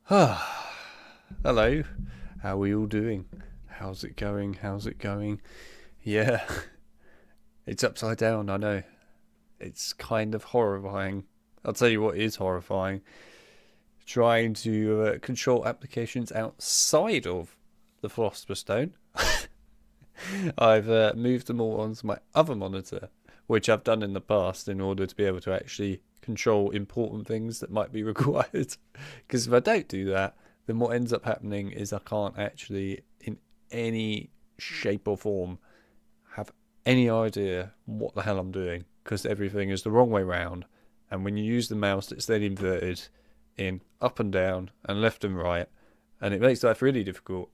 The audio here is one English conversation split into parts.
Hello, how are we all doing? How's it going? How's it going? Yeah, it's upside down, I know. It's kind of horrifying. I'll tell you what is horrifying. Trying to control applications outside of the Philosopher's Stone. I've moved them all onto my other monitor, which I've done in the past in order to be able to actually control important things that might be required. Because if I don't do that, then what ends up happening is I can't actually, in any shape or form, have any idea what the hell I'm doing, because everything is the wrong way round. And when you use the mouse, it's then inverted in up and down and left and right, and it makes life really difficult.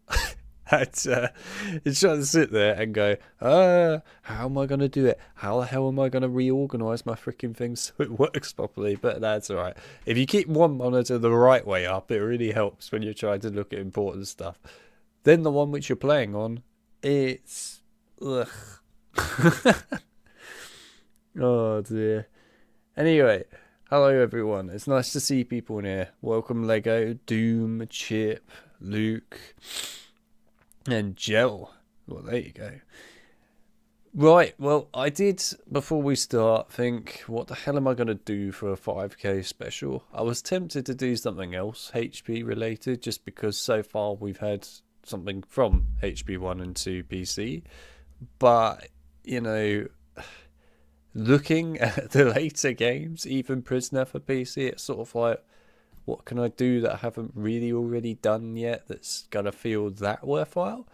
It's trying to sit there and go, how am I going to do it? How the hell am I going to reorganise my freaking things so it works properly? But that's alright. If you keep one monitor the right way up, it really helps when you're trying to look at important stuff. Then the one which you're playing on, it's... ugh. Oh dear. Anyway, hello everyone. It's nice to see people in here. Welcome Lego, Doom, Chip, Luke... and Gel. Well, there you go. Right, well, I did, before we start, think, what the hell am I going to do for a 5k special? I was tempted to do something else, HP related, just because so far we've had something from HP 1 and 2 PC. But, you know, looking at the later games, even Prisoner for PC, it's sort of like, what can I do that I haven't really already done yet that's going to feel that worthwhile?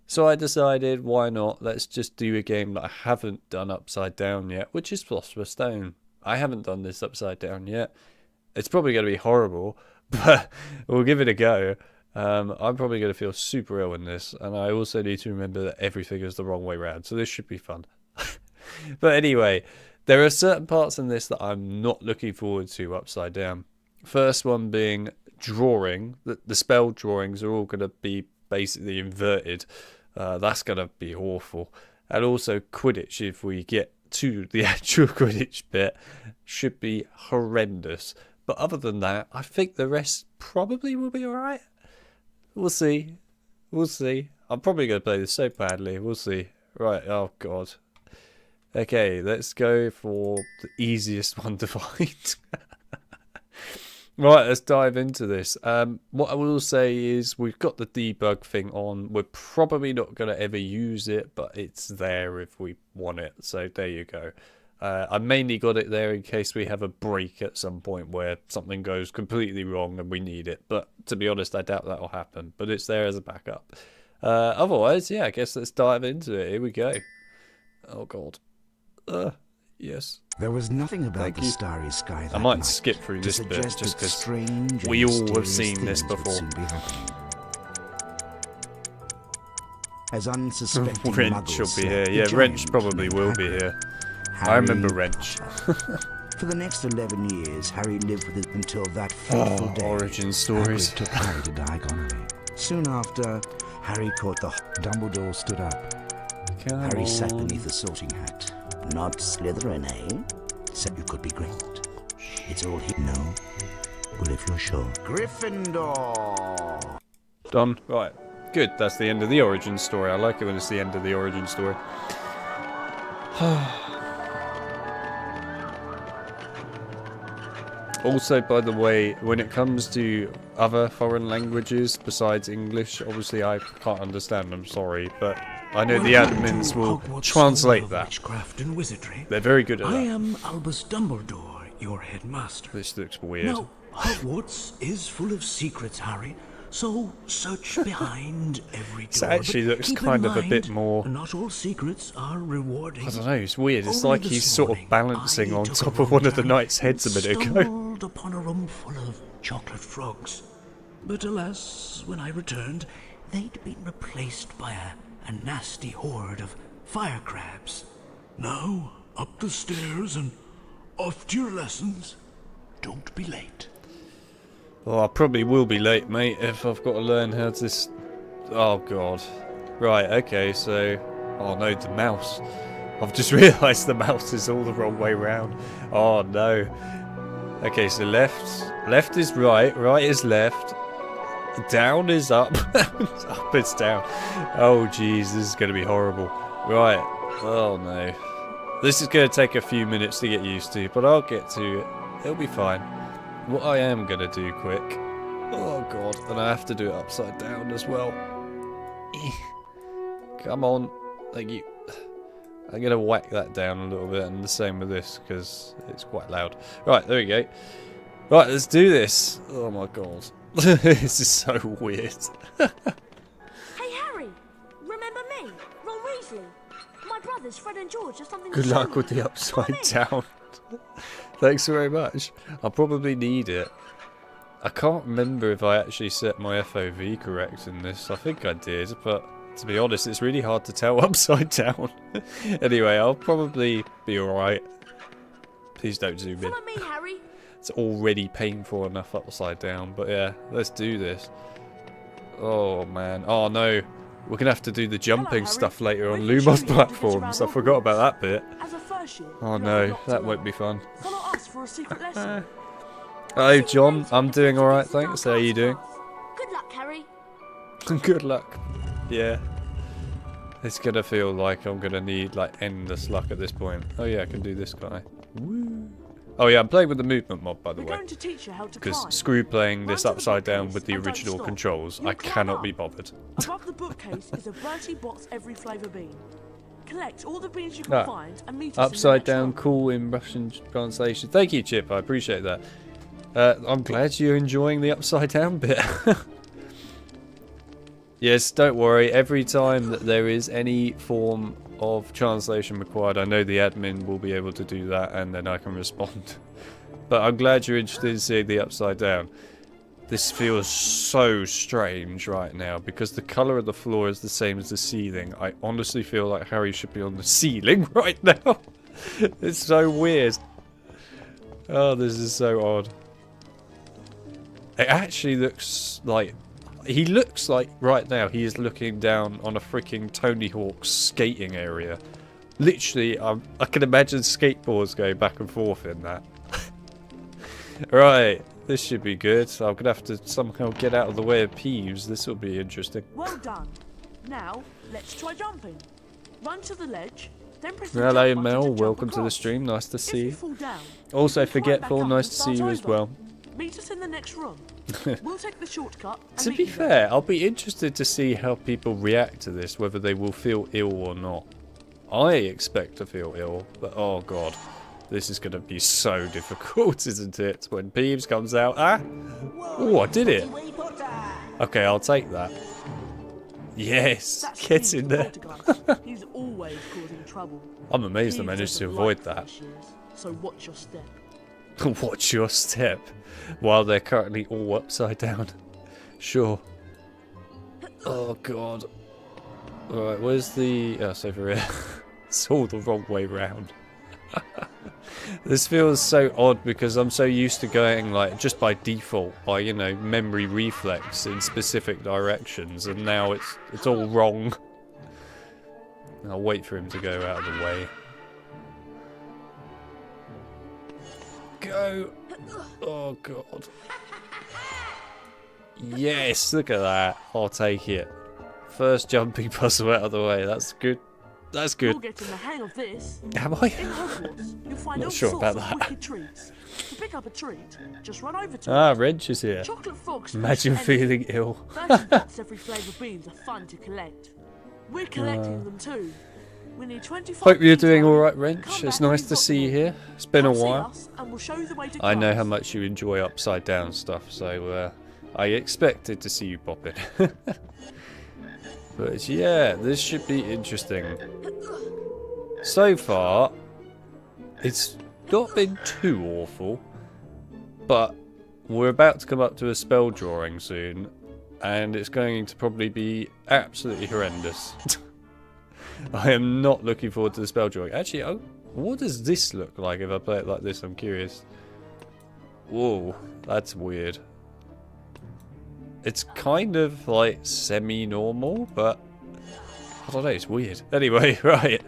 So I decided, why not? Let's just do a game that I haven't done upside down yet, which is Philosopher's Stone. I haven't done this upside down yet. It's probably going to be horrible, but we'll give it a go. I'm probably going to feel super ill in this, and I also need to remember that everything is the wrong way round, so this should be fun. But anyway, there are certain parts in this that I'm not looking forward to upside down. First one being drawing. The spell drawings are all going to be basically inverted. That's going to be awful. And also Quidditch, if we get to the actual Quidditch bit, should be horrendous. But other than that, I think the rest probably will be alright. We'll see. We'll see. I'm probably going to play this so badly. We'll see. Right, oh god. Okay, let's go for the easiest one to find. Right, let's dive into this. What I will say is we've got the debug thing on. We're probably not going to ever use it, but it's there if we want it. So there you go. I mainly got it there in case we have a break at some point where something goes completely wrong and we need it. But to be honest, I doubt that will happen. But it's there as a backup. Otherwise, yeah, I guess let's dive into it. Here we go. Oh, God. Yes. There was nothing about the starry sky that I might skip through this bit just because we all have seen this before. As unsuspecting Wrench will be here. Yeah, Wrench probably will be here. I remember Wrench. For the next 11 years, Harry lived with it until that fateful day. Origin stories. Hagrid took Harry to Diagon. Soon after, Harry caught the... Dumbledore stood up. Harry sat beneath the sorting hat. Not Slytherin, eh? Said you could be great. It's all he... No. Well, if you're sure. Gryffindor! Done. Right. Good. That's the end of the origin story. I like it when it's the end of the origin story. Also, by the way, when it comes to other foreign languages besides English, obviously I can't understand, I'm sorry, but I know the admins will translate that. Witchcraft and wizardry. They're very good at that. I am Albus Dumbledore, your headmaster. This looks weird. Now, Hogwarts is full of secrets, Harry. So search behind every door. It actually looks kind of a bit more... Not all secrets are rewarding. I don't know, it's weird. It's like he's sort of balancing on top of one of the knights' heads a minute ago. Stumbled upon a room full of chocolate frogs. But alas, when I returned, they'd been replaced by a nasty horde of fire crabs. Now, up the stairs and off to your lessons. Don't be late. Well, I probably will be late, mate, if I've got to learn how to... Oh, God. Right, okay, so... Oh, no, the mouse. I've just realised the mouse is all the wrong way round. Oh, no. Okay, so left is right, right is left. Down is up. Up is down. Oh jeez, this is going to be horrible. Right. Oh no. This is going to take a few minutes to get used to, but I'll get to it. It'll be fine. What I am going to do quick. Oh god, and I have to do it upside down as well. Come on. Thank you. I'm going to whack that down a little bit, and the same with this, because it's quite loud. Right, there we go. Right, let's do this. Oh my god. This is so weird. Hey Harry, remember me? Ron Weasley. My brothers Fred and George or something. Good luck with the upside down. Thanks very much. I'll probably need it. I can't remember if I actually set my FOV correct in this. I think I did, but to be honest, it's really hard to tell upside down. Anyway, I'll probably be alright. Please don't zoom in. Follow me, Harry. It's already painful enough upside down, but yeah, let's do this. Oh man, oh no, we're gonna have to do the jumping stuff later on Lumos platforms. I forgot about that bit. Oh no, that won't be fun. Follow us for a secret lesson. Hello John, I'm doing alright thanks, how are you doing? Good luck, Harry. Good luck. Yeah. It's gonna feel like I'm gonna need like endless luck at this point. Oh yeah, I can do this guy. Woo. Oh yeah, I'm playing with the movement mod, by the way. Because screw playing this upside down with the original controls. I cannot be bothered. Above the bookcase is a Bertie Bott's every flavour bean. Collect all the beans you can find and meet us upside down, cool in Russian translation. Thank you, Chip. I appreciate that. I'm glad you're enjoying the upside down bit. Yes, don't worry. Every time that there is any form of translation required, I know the admin will be able to do that and then I can respond. But I'm glad you're interested in seeing the upside down. This feels so strange right now because the colour of the floor is the same as the ceiling. I honestly feel like Harry should be on the ceiling right now. It's so weird. Oh, this is so odd. It actually looks like... He looks like, right now, he is looking down on a freaking Tony Hawk's skating area. Literally, I can imagine skateboards going back and forth in that. Right, this should be good. I'm going to have to somehow get out of the way of Peeves. This will be interesting. Well done. Now, let's try jumping. Run to the ledge, then press the Hello jump Mel, button to welcome jump to the across. stream. Nice to see you. Fall down, Also, pick right Forgetful, back up nice and to see start you as over. well. Meet us in the next room. We'll take the shortcut. And To meet be you there. fair, I'll be interested to see how people react to this, whether they will feel ill or not. I expect to feel ill, but oh god, this is going to be so difficult, isn't it? When Peeves comes out, oh, I did it. Okay, I'll take that. Yes, That's get Peeves in the there. poltergeist. He's always causing trouble. I'm amazed I Peeves managed to doesn't avoid like that. cashiers, so watch your step. Watch your step while they're currently all upside down. Sure. Oh god. Alright, where's the... Oh, it's over here. It's all the wrong way round. This feels so odd because I'm so used to going like just by default, by, you know, memory reflex in specific directions, and now it's all wrong. I'll wait for him to go out of the way. Go! Oh god. Yes, look at that. I'll take it. First jumping puzzle out of the way. That's good. That's good. You're getting the hang of this. Am I? In Hogwarts, you'll find Not all sure sorts about of that. wicked treats. To pick up a treat, just run over to Ah, it. Wrench is here. Chocolate frogs. Imagine feeling ill. 30 dots every flavour beans are fun to collect. We're collecting them too. We need 25. Hope you're beans doing left. alright, Wrench. Come It's back when nice you've to got see you them. here. It's been a Come see while. us and we'll show you the way to I know class. how much you enjoy upside down stuff, so I expected to see you pop in. But yeah, this should be interesting. So far, it's not been too awful, but we're about to come up to a spell drawing soon, and it's going to probably be absolutely horrendous. I am not looking forward to the spell drawing. Actually, what does this look like if I play it like this? I'm curious. Whoa, that's weird. It's kind of like semi-normal, but I don't know, it's weird. Anyway, right.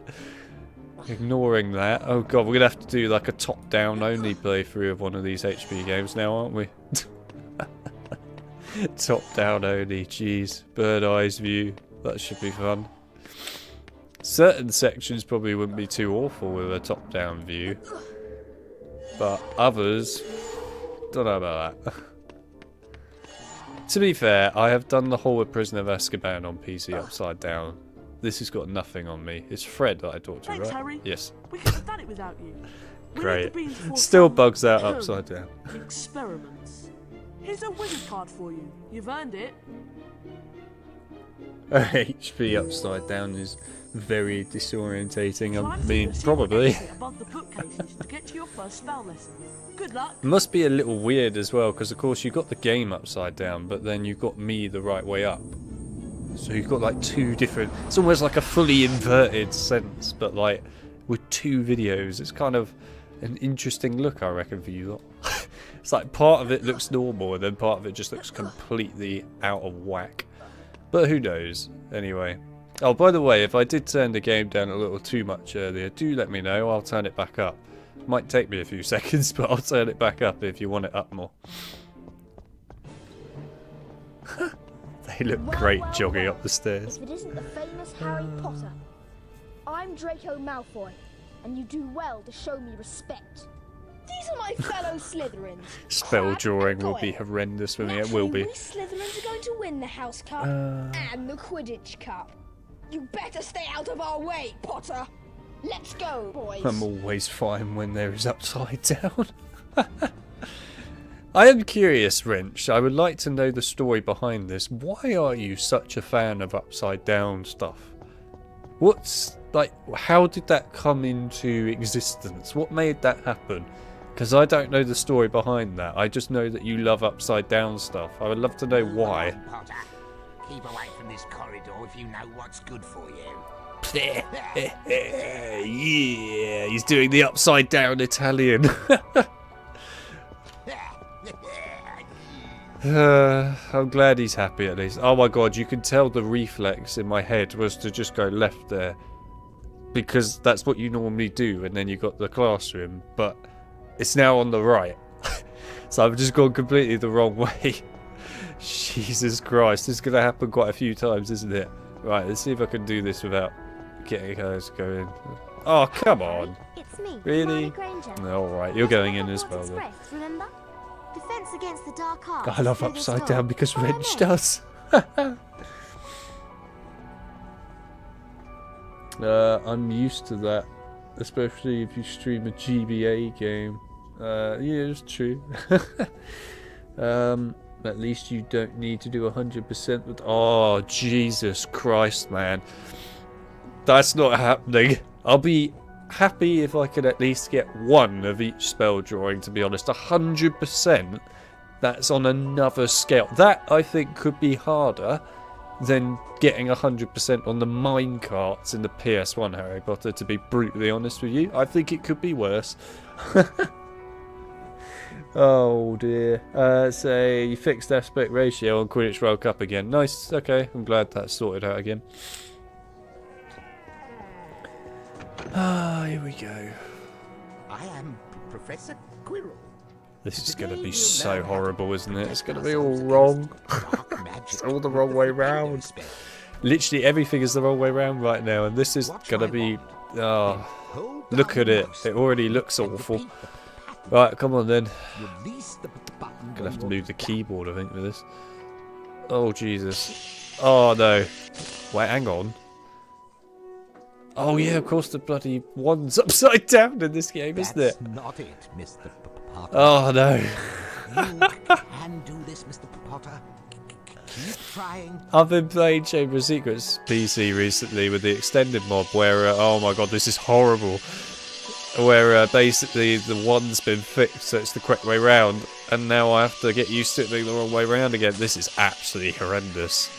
Ignoring that. Oh god, we're going to have to do like a top-down only playthrough of one of these HP games now, aren't we? Top down only, jeez. Bird eyes view. That should be fun. Certain sections probably wouldn't be too awful with a top down view. But others, don't know about that. To be fair, I have done the whole of Prisoner of Azkaban on PC upside down. This has got nothing on me. It's Fred that I talked to, Thanks, right? Harry. Yes. We could have done it without you. We Great. need the beans for Still some bugs out upside down. experiments. Here's a wizard card for you. You've earned it. HP upside down is very disorientating. I Climb mean, through the secret probably. exit above the bookcases to get to your first spell lesson. Good luck. It must be a little weird as well, because of course you've got the game upside down, but then you've got me the right way up. So you've got like two different... It's almost like a fully inverted sense, but like with two videos. It's kind of an interesting look, I reckon, for you lot. It's like part of it looks normal, and then part of it just looks completely out of whack. But who knows? Anyway. Oh, by the way, if I did turn the game down a little too much earlier, do let me know. I'll turn it back up. Might take me a few seconds, but I'll turn it back up if you want it up more. They look great jogging up the stairs. If it isn't the famous Harry Potter. I'm Draco Malfoy, and you do well to show me respect. These are my fellow Slytherins. Spell Crabbe drawing and will be Goyle. horrendous for me. It Naturally, will be. We Slytherins are going to win the House Cup and the Quidditch Cup. You better stay out of our way, Potter. Let's go, boys. I'm always fine when there is upside down. I am curious, Wrench. I would like to know the story behind this. Why are you such a fan of upside down stuff? What's, like, how did that come into existence? What made that happen? Because I don't know the story behind that. I just know that you love upside down stuff. I would love to know why. Potter, keep away from this corridor if you know what's good for you. Yeah, he's doing the upside down Italian. I'm glad he's happy at least. Oh my god, you can tell the reflex in my head was to just go left there. Because that's what you normally do, and then you got the classroom, but it's now on the right. So I've just gone completely the wrong way. Jesus Christ, this is going to happen quite a few times, isn't it? Right, let's see if I can do this without getting hers going. Oh, come on. It's me, Really? Hermione Granger. Alright, you're going in as Hogwarts well then. Express, remember? Defense against the dark arts. I love through this upside door. down because Follow Wrench me. does. I'm used to that, especially if you stream a GBA game. Yeah, it's true. At least you don't need to do 100% with... Oh, Jesus Christ, man. That's not happening. I'll be happy if I could at least get one of each spell drawing, to be honest. 100%, that's on another scale. That, I think, could be harder than getting 100% on the minecarts in the PS1 Harry Potter, to be brutally honest with you. I think it could be worse. Oh dear. So you fixed aspect ratio on Quidditch World Cup again. Nice, okay. I'm glad that's sorted out again. Ah, here we go. I am Professor Quirrell. This is going to be so horrible, isn't it? It's going to be all wrong. It's all the wrong way round. Literally everything is the wrong way round right now, and this is going to be... Oh, look at it. It already looks awful. Right, come on then. I'm going to have to move the keyboard, I think, with this. Oh, Jesus. Oh, no. Wait, hang on. Oh, yeah, of course the bloody wand's upside down in this game, isn't it? That's not it, Mr. Potter. Oh, no. You can do this, Mr. Potter. Keep trying. I've been playing Chamber of Secrets PC recently with the extended mod where, oh my god, this is horrible. Where basically the wand's been fixed so it's the correct way round, and now I have to get used to it being the wrong way round again. This is absolutely horrendous.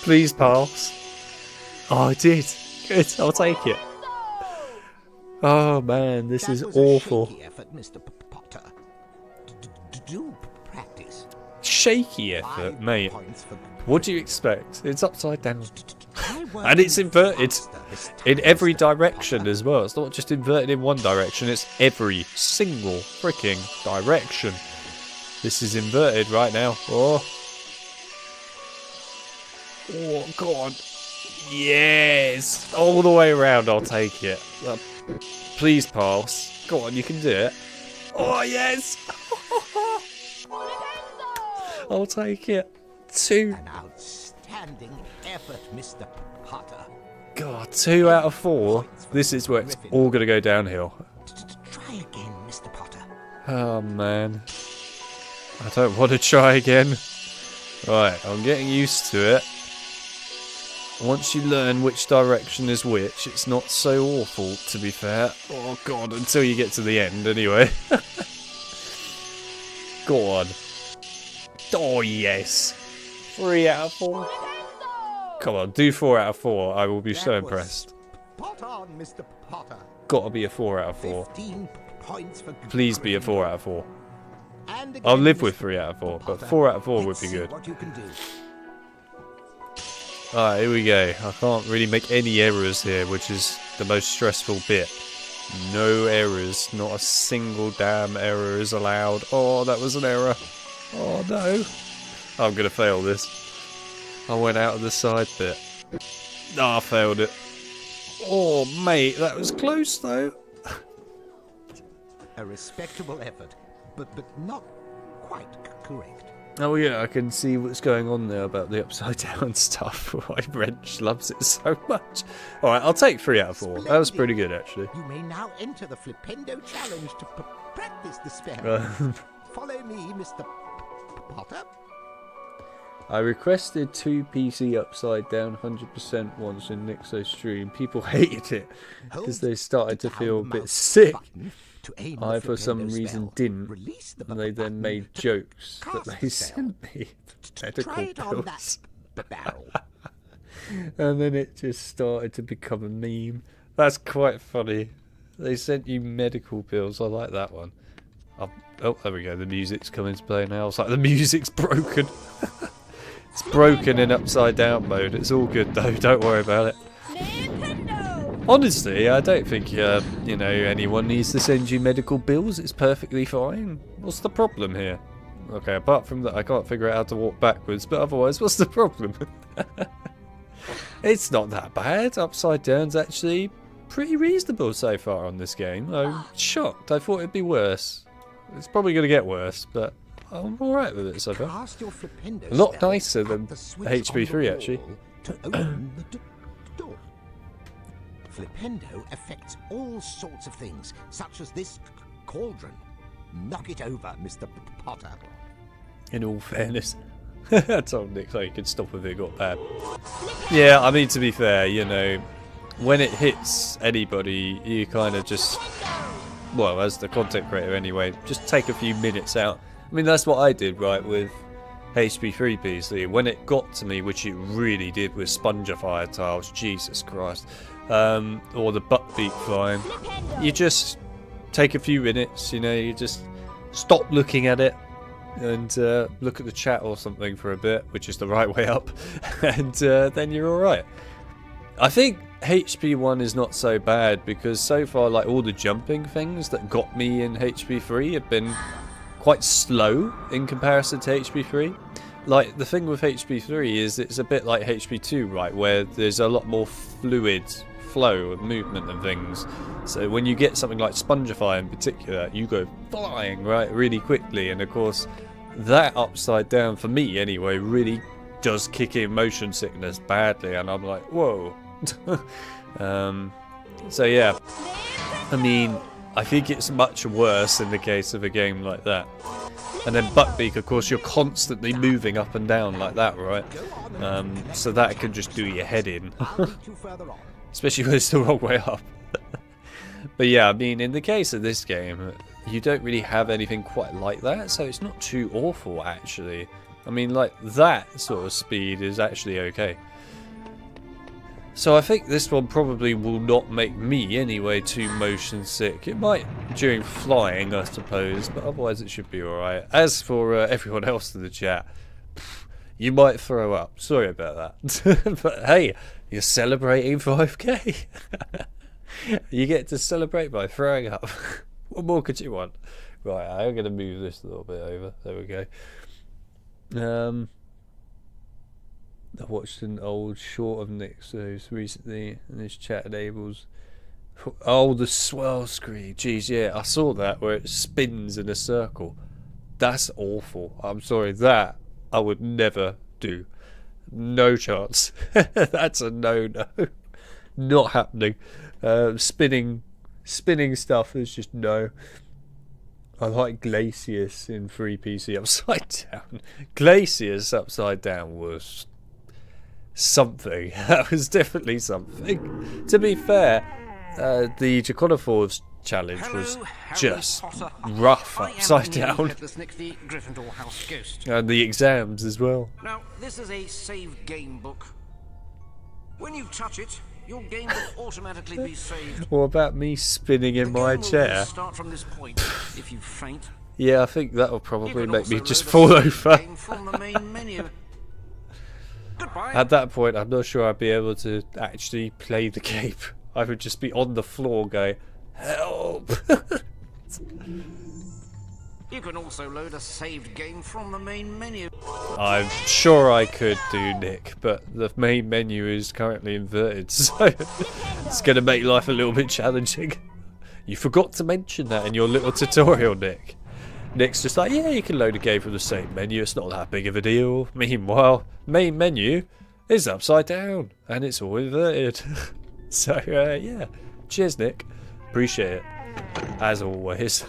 Please pass. Oh, I did. Good, I'll take it. Oh man, this is awful. Shaky effort, Mr. Potter. Do practice. Shaky effort, 5 mate. points for What do you expect? It's upside down. Try working And it's inverted faster this time, in every Mr. direction Potter. as well. It's not just inverted in one direction, it's every single freaking direction. This is inverted right now. Oh. Oh, God. Yes. All the way around, I'll take it. Please pass. Go on, you can do it. Oh, yes. I'll take it. 2. An outstanding effort, Mr. Potter. God, 2 out of 4. This is where it's all going to go downhill. Try again, Mr. Potter. Oh, man. I don't want to try again. Right, I'm getting used to it. Once you learn which direction is which, it's not so awful, to be fair. Oh, God, until you get to the end, anyway. Go on. Oh, yes. 3 out of 4. Come on, do 4 out of 4. I will be so impressed. Spot on, Mr. Potter. Gotta be a 4 out of 4. 15 points for Please be a 4 out of 4. And again, I'll live with Mr. 3 out of 4, but Potter. 4 out of 4 would Let's be see good. what you can do. Alright, here we go. I can't really make any errors here, which is the most stressful bit. No errors. Not a single damn error is allowed. Oh, that was an error. Oh, no. I'm going to fail this. I went out of the side bit. Ah, I failed it. Oh, mate, that was close, though. A respectable effort, but not quite correct. Oh, yeah, I can see what's going on there about the upside down stuff. Why Wrench loves it so much. Alright, I'll take 3 out of 4. That was pretty good, actually. You may now enter the Flipendo challenge to practice the spell. Follow me, Mr. Potter. I requested 2 PC upside down 100% once in Nixo's stream. People hated it because they started to feel a bit sick. I, for some reason, didn't, and they then made jokes that they sent me medical bills. And then it just started to become a meme. That's quite funny. They sent you medical bills. I like that one. Oh, there we go. The music's come into play now. It's like the music's broken. It's broken in upside down mode. It's all good though. Don't worry about it. Honestly, I don't think you know, anyone needs to send you medical bills. It's perfectly fine. What's the problem here? Okay, apart from that, I can't figure out how to walk backwards. But otherwise, what's the problem? It's not that bad. Upside down's actually pretty reasonable so far on this game. I'm shocked. I thought it'd be worse. It's probably going to get worse, but I'm alright with it so far. A lot nicer than HP3 actually. To open the door. Flipendo affects all sorts of things, such as this cauldron. Knock it over, Mr. Potter. In all fairness, I told Nick so he could stop if it got bad. Yeah, I mean, to be fair, you know, when it hits anybody, you kind of just, well, as the content creator anyway, just take a few minutes out. I mean, that's what I did, right, with HP3 PC. When it got to me, which it really did with Spongifier tiles, Jesus Christ, or the buttbeak flying, you just take a few minutes, you know, you just stop looking at it and look at the chat or something for a bit, which is the right way up, and then you're alright. I think HP1 is not so bad because so far, like, all the jumping things that got me in HP3 have been quite slow in comparison to HP3. Like, the thing with HP3 is it's a bit like HP2, right, where there's a lot more fluid flow of movement and things. So when you get something like Spongify in particular, you go flying, right, really quickly, and of course that upside down, for me anyway, really does kick in motion sickness badly, and I'm like, whoa. So yeah, I mean, I think it's much worse in the case of a game like that. And then Buttbeak, of course, you're constantly moving up and down like that, right? So that can just do your head in. Especially when it's the wrong way up. But yeah, I mean, in the case of this game, you don't really have anything quite like that, so it's not too awful, actually. I mean, like, that sort of speed is actually okay. So I think this one probably will not make me, anyway, too motion sick. It might during flying, I suppose, but otherwise it should be alright. As for everyone else in the chat, you might throw up. Sorry about that. But hey, you're celebrating 5k. You get to celebrate by throwing up. What more could you want? Right, I'm going to move this a little bit over. There we go. I watched an old short of Nick's recently, and his chat enables. Oh, the swirl screen. Jeez, yeah, I saw that where it spins in a circle. That's awful. I'm sorry, that I would never do. No chance. That's a no-no. Not happening. Spinning stuff is just no. I like Glacius in 3PC upside down. Glacius upside down was something. That was definitely something. To be fair, the Jaconophores challenge was just rough upside down. And the exams as well. Now, this is a saved game book. When you touch it, your game will automatically be saved. What about me spinning in my chair? Start from this point if you faint. Yeah, I think that will probably make me just fall over. From the main menu. Goodbye. At that point, I'm not sure I'd be able to actually play the game. I would just be on the floor going, help! You can also load a saved game from the main menu. I'm sure I could do, Nick, but the main menu is currently inverted, so it's going to make life a little bit challenging. You forgot to mention that in your little tutorial, Nick. Nick's just like, yeah, you can load a game from the same menu, it's not that big of a deal. Meanwhile, main menu is upside down, and it's all inverted. So, yeah. Cheers, Nick. Appreciate it. As always.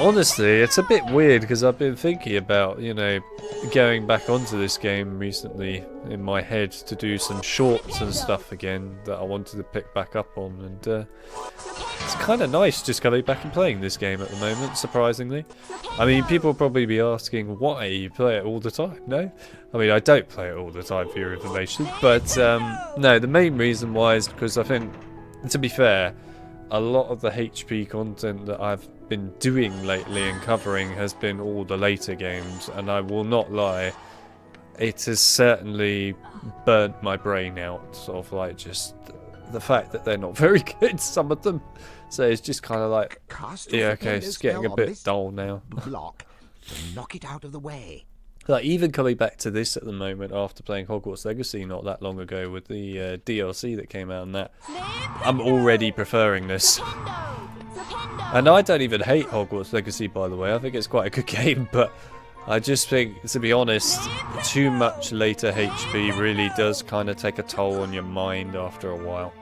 Honestly, it's a bit weird because I've been thinking about, you know, going back onto this game recently in my head to do some shorts and stuff again that I wanted to pick back up on, and it's kind of nice just coming back and playing this game at the moment, surprisingly. I mean, people will probably be asking why you play it all the time, no? I mean, I don't play it all the time for your information, but no, the main reason why is because I think, to be fair, a lot of the HP content that I've been doing lately and covering has been all the later games, and I will not lie, it has certainly burnt my brain out, sort of like just the fact that they're not very good, some of them. So it's just kind of like, yeah, okay, it's getting a bit dull now. Block to knock it out of the way. Like, even coming back to this at the moment after playing Hogwarts Legacy not that long ago with the DLC that came out and that, I'm already preferring this. And I don't even hate Hogwarts Legacy, by the way. I think it's quite a good game, but I just think, to be honest, too much later HP really does kind of take a toll on your mind after a while.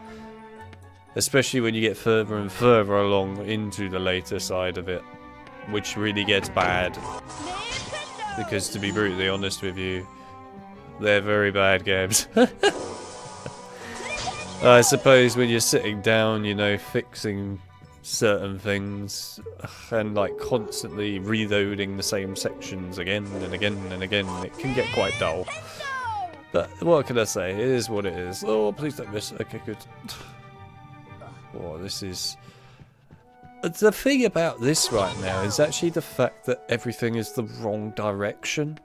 Especially when you get further and further along into the later side of it, which really gets bad. Because, to be brutally honest with you, they're very bad games. I suppose when you're sitting down, you know, fixing certain things and like constantly reloading the same sections again and again and again, it can get quite dull. But what can I say? It is what it is. Oh, please don't miss it. Okay, good. Oh, this is... The thing about this right now is actually the fact that everything is the wrong direction.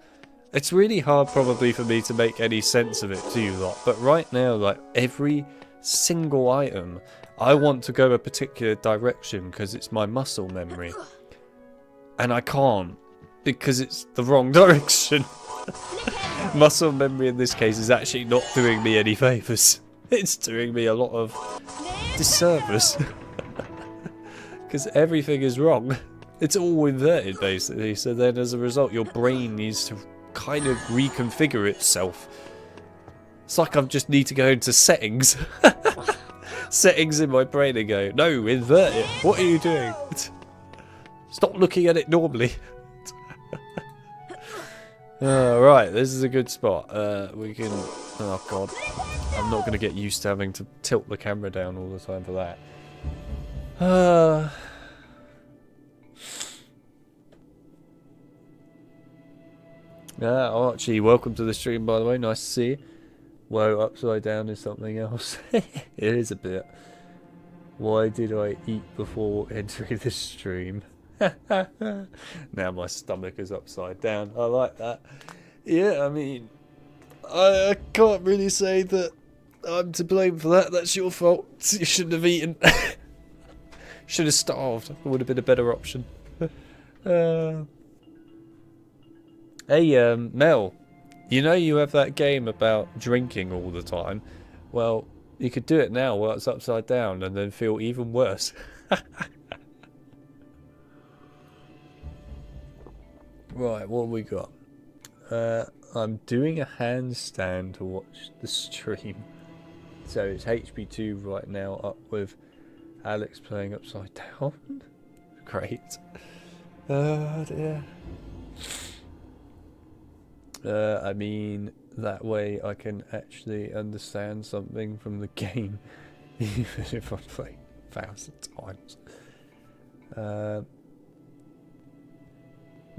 It's really hard probably for me to make any sense of it to you lot, but right now, like, every single item, I want to go a particular direction because it's my muscle memory. And I can't, because it's the wrong direction. Muscle memory in this case is actually not doing me any favours. It's doing me a lot of disservice. Because everything is wrong. It's all inverted, basically. So then, as a result, your brain needs to kind of reconfigure itself. It's like I just need to go into settings. Settings in my brain and go, no, invert it. What are you doing? Stop looking at it normally. Right, this is a good spot. We can... Oh, God. I'm not going to get used to having to tilt the camera down all the time for that. Archie, welcome to the stream, by the way. Nice to see you. Whoa, upside down is something else. It is a bit. Why did I eat before entering the stream? Now my stomach is upside down. I like that. Yeah, I mean, I can't really say that I'm to blame for that. That's your fault. You shouldn't have eaten. Should have starved. It would have been a better option. Hey, Mel. You know you have that game about drinking all the time. Well, you could do it now while it's upside down and then feel even worse. Right, what have we got? I'm doing a handstand to watch the stream. So it's HP2 right now, up with Alex playing upside down. Great. Dear. I mean, that way I can actually understand something from the game, even if I play 1,000 times.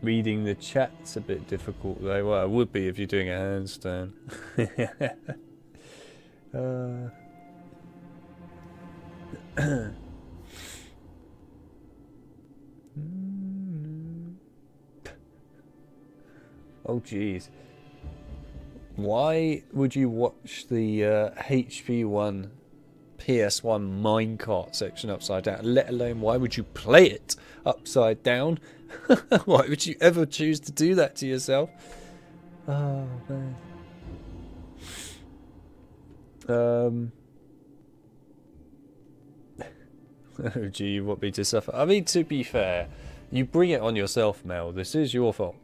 Reading the chat's a bit difficult though. Well, it would be if you're doing a handstand. Oh jeez. Why would you watch the HP1 PS1 minecart section upside down? Let alone why would you play it upside down? Why would you ever choose to do that to yourself? Oh man. Oh gee, you want me to suffer? I mean, to be fair, you bring it on yourself, Mel. This is your fault.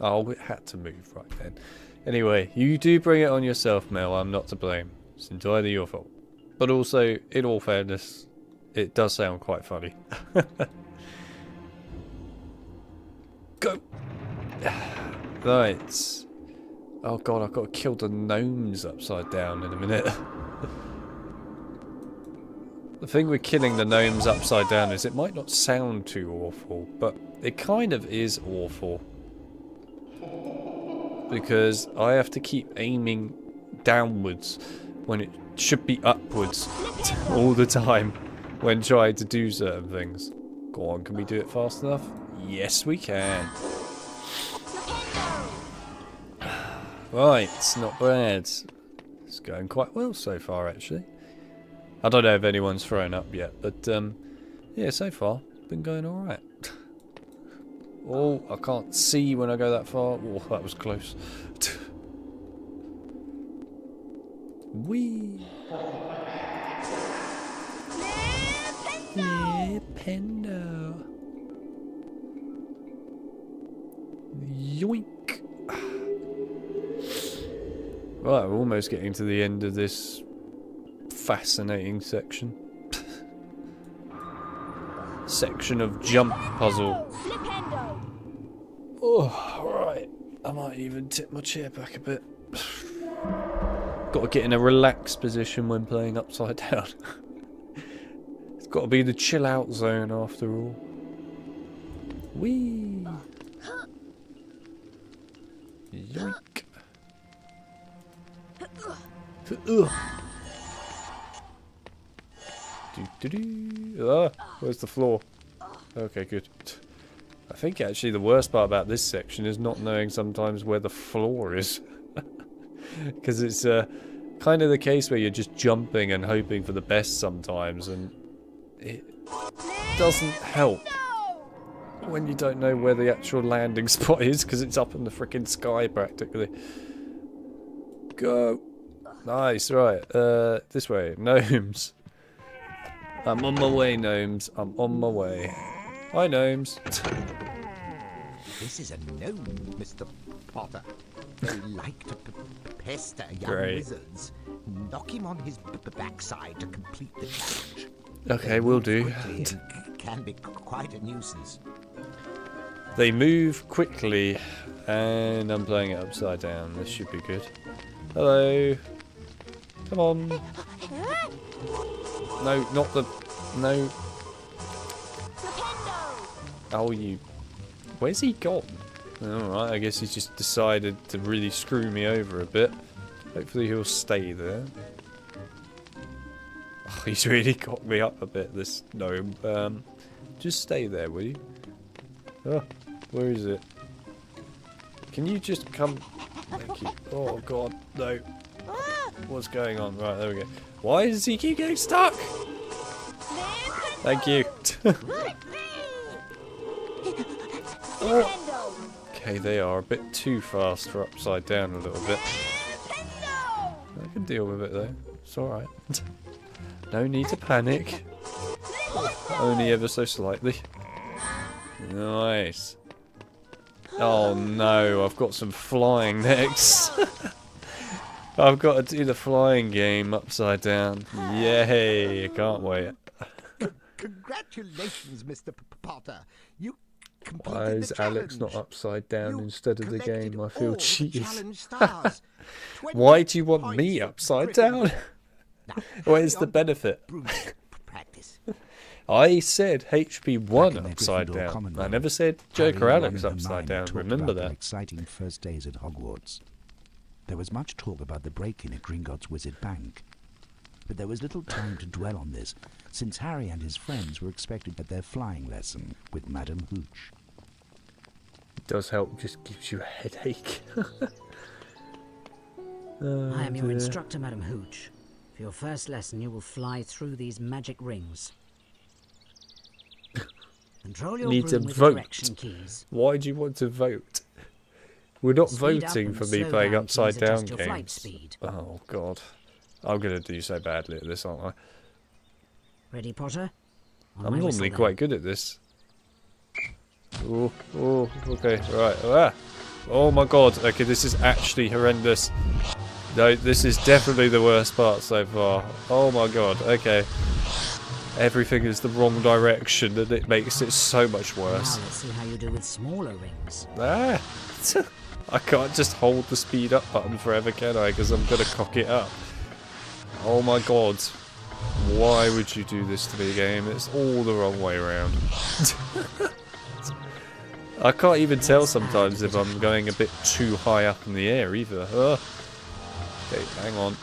Oh, it had to move right then. Anyway, you do bring it on yourself, Mel. I'm not to blame. It's entirely your fault. But also, in all fairness, it does sound quite funny. Go! Right. Oh god, I've got to kill the gnomes upside down in a minute. The thing with killing the gnomes upside down is it might not sound too awful, but it kind of is awful. Because I have to keep aiming downwards when it should be upwards all the time when trying to do certain things. Go on, can we do it fast enough? Yes, we can. Right, it's not bad. It's going quite well so far, actually. I don't know if anyone's thrown up yet, but yeah, so far, it's been going alright. Oh, I can't see when I go that far. Oh, that was close. Whee! Flipendo! Yoink! Right, we're almost getting to the end of this fascinating section. Section of jump puzzle. Oh, right. I might even tip my chair back a bit. Got to get in a relaxed position when playing upside down. It's got to be the chill out zone after all. Whee! Yoink! Where's the floor? Okay, good. I think actually the worst part about this section is not knowing sometimes where the floor is. Because it's kind of the case where you're just jumping and hoping for the best sometimes, and it doesn't help when you don't know where the actual landing spot is, because it's up in the freaking sky practically. Go! Nice, right. This way. Gnomes. I'm on my way, gnomes. I'm on my way. Hi, gnomes. This is a gnome, Mr. Potter. They like to pester young wizards. Knock him on his backside to complete the challenge. Okay, will do. It can be quite a nuisance. They move quickly, and I'm playing it upside down. This should be good. Hello. Come on. No, not the... No. Oh, you... Where's he gone? Alright, I guess he's just decided to really screw me over a bit. Hopefully he'll stay there. Oh, he's really got me up a bit, this gnome. Just stay there, will you? Oh, where is it? Can you just come... Thank you. Oh god, no. What's going on? Right, there we go. Why does he keep getting stuck? Thank you. Oh. Okay, they are a bit too fast for upside down a little bit. I can deal with it though. It's alright. No need to panic. Only ever so slightly. Nice. Oh no, I've got some flying next. I've got to do the flying game upside down. Yay, I can't wait. Congratulations, Mr. Potter. You completed Why is the challenge. Alex not upside down instead of the game? I feel all cheated. challenge stars. Why do you want 20 me points for upside Gryffindor. down? Now, Where's carry the on benefit? practice. I said HP1 Back in their upside Gryffindor down. common I room, never said Harry, Ron JokerAlex and upside Hermione down. talked Remember about their that? exciting first days at Hogwarts. There was much talk about the break-in at Gringotts Wizard Bank. But there was little time to dwell on this, since Harry and his friends were expected at their flying lesson with Madame Hooch. It does help, just gives you a headache. I am your instructor, Madam Hooch. For your first lesson, you will fly through these magic rings. Control your Need to broom with vote. direction keys. Why do you want to vote? We're not Speed up voting and for me slow playing down upside keys down adjust your flight games. speed. Oh god. I'm gonna do so badly at this, aren't I? Ready, Potter? On I'm my normally whistle, then. quite good at this. Oh, okay, right. Ah. Oh my god, okay, this is actually horrendous. No, this is definitely the worst part so far. Oh my god, okay. Everything is the wrong direction and it makes it so much worse. Now let's see how you do with smaller rings. Ah! I can't just hold the speed up button forever, can I? Because I'm gonna cock it up. Oh my god. Why would you do this to me, game? It's all the wrong way around. I can't even tell sometimes if I'm going a bit too high up in the air either. Okay, hang on.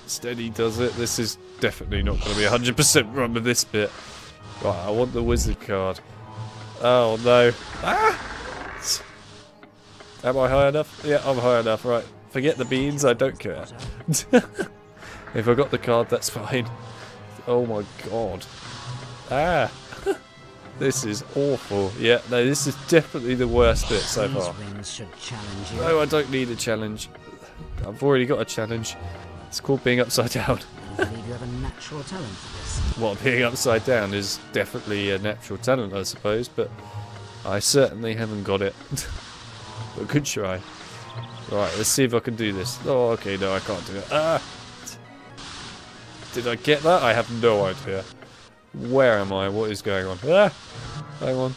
Steady does it. This is definitely not going to be 100% run with this bit. Right, I want the wizard card. Oh no. Ah! Am I high enough? Yeah, I'm high enough. Right. Forget the beans, I don't care. If I got the card, that's fine. Oh my god. Ah! This is awful. Yeah, no, this is definitely the worst bit so far. These rings should challenge you. No, I don't need a challenge. I've already got a challenge. It's called being upside down. I believe you have a natural talent for this. Well, being upside down is definitely a natural talent, I suppose, but I certainly haven't got it. But good try. Right, let's see if I can do this. Oh, okay, no, I can't do it. Ah! Did I get that? I have no idea. Where am I? What is going on? Ah! Hang on.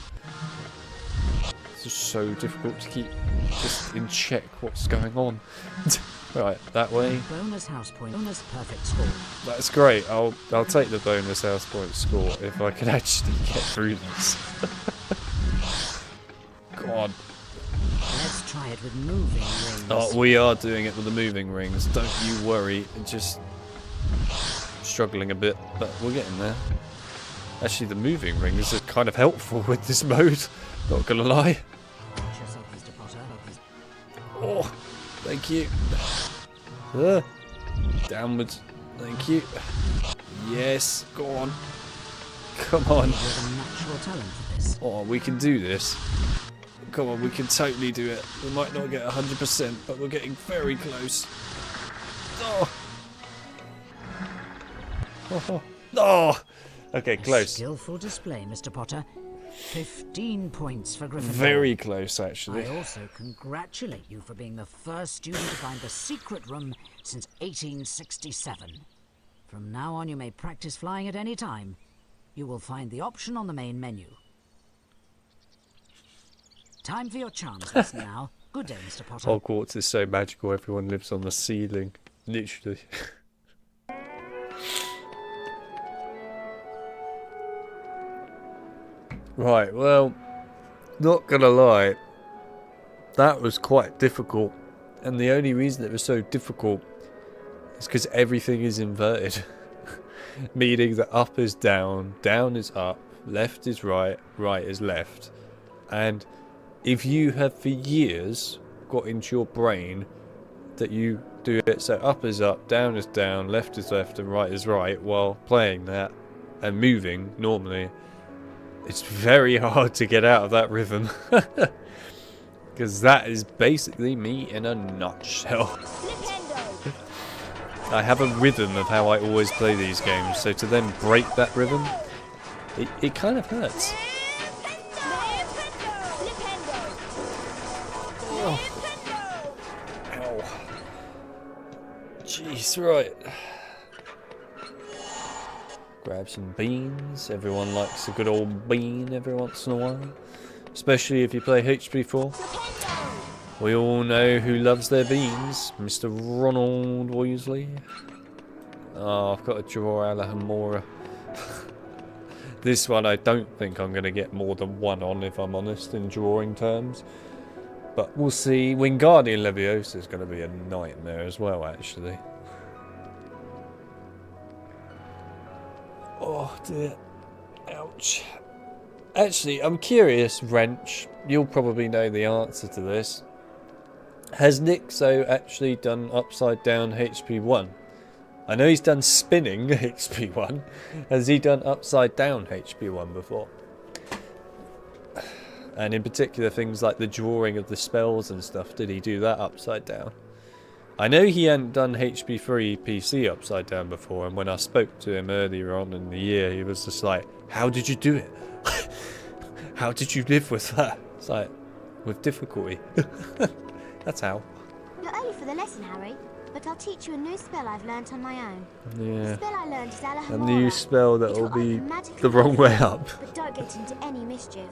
This is so difficult to keep just in check what's going on. Right, that way. Bonus house point. Bonus perfect score. That's great. I'll take the bonus house point score if I can actually get through this. God. Let's try it with moving rings. Oh, we are doing it with the moving rings. Don't you worry. Just struggling a bit, but we're getting there. Actually, the moving rings are kind of helpful with this mode. Not gonna lie. Watch yourself, Mr. Potter. Oh, thank you. Downwards. Thank you. Yes, go on. Come on. You have a natural talent for this. Oh, we can do this. Come on, we can totally do it. We might not get 100%, but we're getting very close. Oh. Oh. Oh. Okay, close. Skillful display, Mr. Potter. 15 points for Gryffindor. Very close, actually. I also congratulate you for being the first student to find the secret room since 1867. From now on, you may practice flying at any time. You will find the option on the main menu. Time for your charms lesson now. Good day, Mr. Potter. Hogwarts is so magical, everyone lives on the ceiling. Literally. Right, well, not gonna lie, that was quite difficult, and the only reason it was so difficult is because everything is inverted. Meaning that up is down, down is up, left is right, right is left. And if you have for years got into your brain that you do it so up is up, down is down, left is left, and right is right while playing that and moving normally, it's very hard to get out of that rhythm. Because that is basically me in a nutshell. I have a rhythm of how I always play these games, so to then break that rhythm, it kind of hurts. Oh. Ow. Jeez, right. Grab some beans. Everyone likes a good old bean every once in a while. Especially if you play HP4. We all know who loves their beans. Mr. Ronald Weasley. Oh, I've got to draw Alejandra. This one I don't think I'm going to get more than one on, if I'm honest, in drawing terms. But we'll see. Wingardium Leviosa is going to be a nightmare as well, actually. Oh dear. Ouch. Actually, I'm curious, Wrench. You'll probably know the answer to this. Has Nixo actually done upside down HP1? I know he's done spinning HP1. Has he done upside down HP1 before? And in particular things like the drawing of the spells and stuff, did he do that upside down? I know he hadn't done HP3 PC upside down before, and when I spoke to him earlier on in the year, he was just like, how did you do it? How did you live with that? It's like, with difficulty. That's how. You're early for the lesson, Harry, but I'll teach you a new spell I've learnt on my own. Yeah. The spell I learned is Alejandra. A new spell that will be automatically the wrong way up. But don't get into any mischief.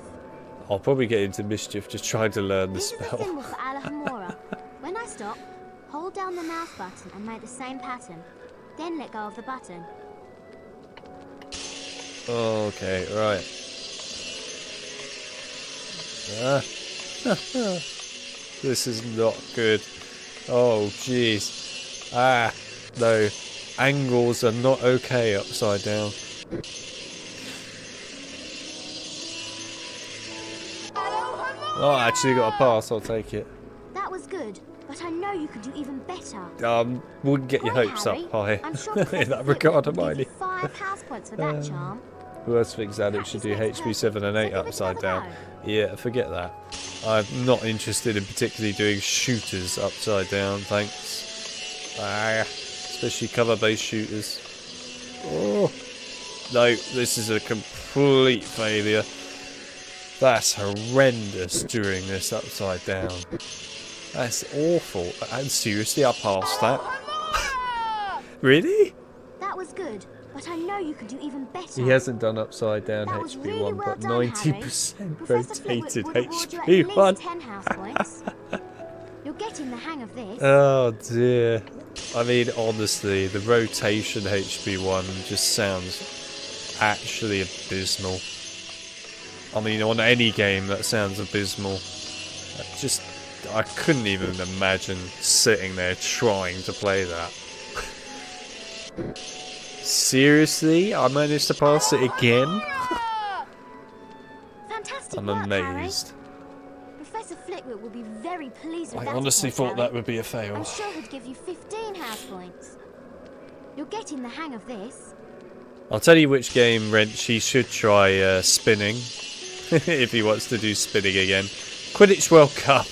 I'll probably get into mischief just trying to learn the This is the spell. symbol for Alejandra. When I stop, hold down the mouse button and make the same pattern. Then let go of the button. Okay, right. This is not good. Oh, jeez. Ah, no. Angles are not okay upside down. Oh, I actually got a pass. I'll take it. That was good, but I know you could do even better. Wouldn't get your Right, hopes Harry, up high I'm sure in that regard, will give Hermione. you 5 house points for that charm. Who else thinks Alex should do HP 7 and 8 upside down? Yeah, forget that. I'm not interested in particularly doing shooters upside down, thanks. Especially cover-based shooters. Oh. No, this is a complete failure. That's horrendous doing this upside down. That's awful. And seriously, I passed that. Really? That was good, but I know you could do even better. He hasn't done upside down That was HP1, really well but done, 90% Professor Flitwick rotated would award you at HP1. least 10 house points. You're getting the hang of this. Oh dear. I mean, honestly, the rotation HP1 just sounds actually abysmal. I mean, on any game that sounds abysmal. I couldn't even imagine sitting there trying to play that. Seriously? I managed to pass it again? Fantastic I'm work, amazed. Harry. Professor Flitwick will be very pleased with I that. honestly response, thought Harry. that would be a fail. I'm sure he'd give you 15 house points. You're getting the hang of this. I'll tell you which game, Wrench, he should try spinning. If he wants to do spinning again. Quidditch World Cup.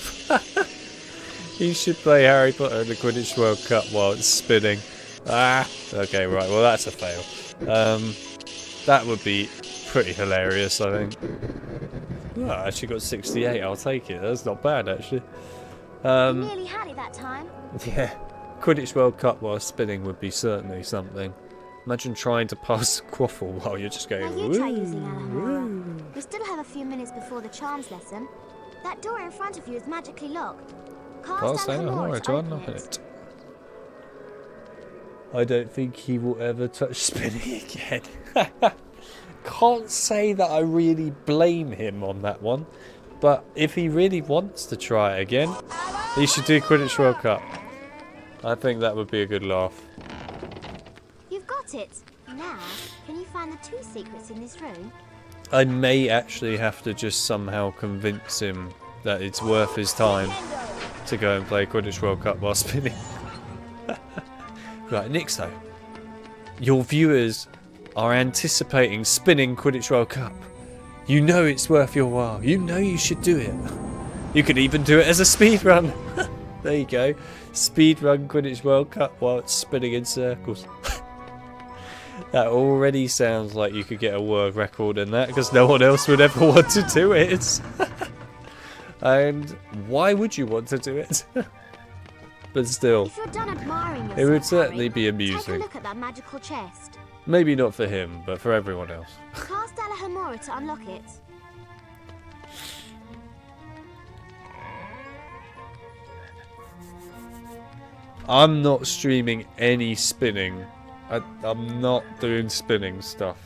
He should play Harry Potter in the Quidditch World Cup while it's spinning. Okay, right, well that's a fail. That would be pretty hilarious, I think. Oh, I actually got 68, I'll take it. That's not bad, actually. You nearly had it that time. Yeah, Quidditch World Cup while spinning would be certainly something. Imagine trying to pass Quaffle while you're just going, Now you try using Alejandra. We still have a few minutes before the charms lesson. That door in front of you is magically locked. Cast Alejandra to open it. I don't think he will ever touch spinning again. Can't say that I really blame him on that one, but if he really wants to try it again, he should do Quidditch World Cup. I think that would be a good laugh. You've got it. Now, can you find the 2 secrets in this room? I may actually have to just somehow convince him that it's worth his time to go and play Quidditch World Cup while spinning. Right, Nixo. Your viewers are anticipating spinning Quidditch World Cup. You know it's worth your while. You know you should do it. You could even do it as a speed run. There you go. Speed run Quidditch World Cup while it's spinning in circles. That already sounds like you could get a world record in that, because no one else would ever want to do it. And why would you want to do it? But still, If you're done admiring yourself, it would certainly Harry, be amusing. Take a look at that magical chest. Maybe not for him, but for everyone else. Cast Alahomora to unlock it. I'm not streaming any spinning. I'm not doing spinning stuff.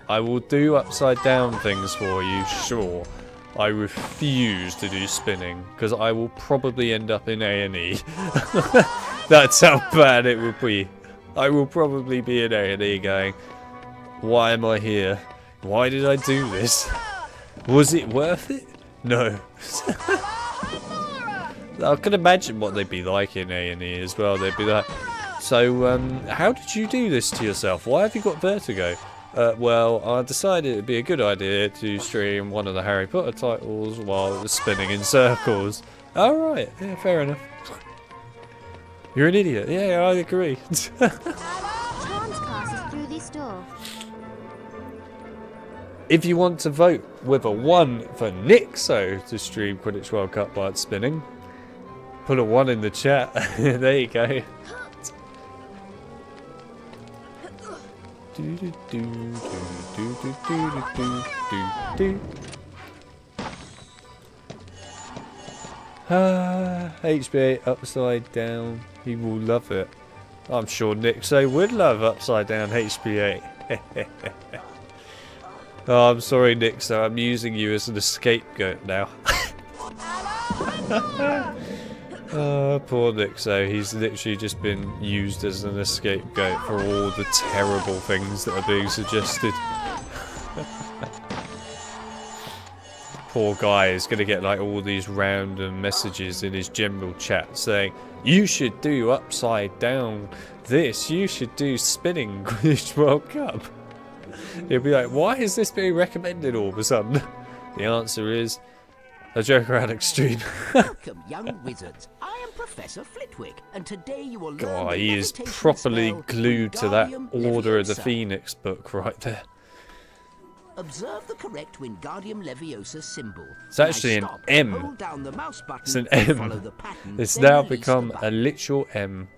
I will do upside down things for you, sure. I refuse to do spinning, because I will probably end up in A&E. That's how bad it will be. I will probably be in A&E going, why am I here? Why did I do this? Was it worth it? No. I can imagine what they'd be like in A&E as well. They'd be like, so how did you do this to yourself? Why have you got vertigo? Well, I decided it'd be a good idea to stream one of the Harry Potter titles while it was spinning in circles. Alright, yeah, fair enough. You're an idiot. Yeah, I agree. Chance cast is through this door. If you want to vote with a 1 for Nixo to stream Quidditch World Cup while it's spinning, put a 1 in the chat. There you go. HBA upside down. He will love it. I'm sure Nixo would love upside down HBA. Oh, I'm sorry, Nixo. I'm using you as an scapegoat now. Oh, poor Nixo. He's literally just been used as an scapegoat for all the terrible things that are being suggested. Poor guy is going to get like all these random messages in his general chat saying, you should do upside down this, you should do spinning Quidditch World Cup. He'll be like, why is this being recommended all of a sudden? The answer is a JokerAlex stream. Welcome, young wizards. I am Professor Flitwick, and today you will learn God, the he is levitation properly spell glued to that Wingardium Order of the Leviosa. Phoenix book right there. Observe the correct Wingardium Leviosa symbol. It's actually an M. Hold down the mouse button It's an and M. follow the pattern, It's then now release the become a button. literal M.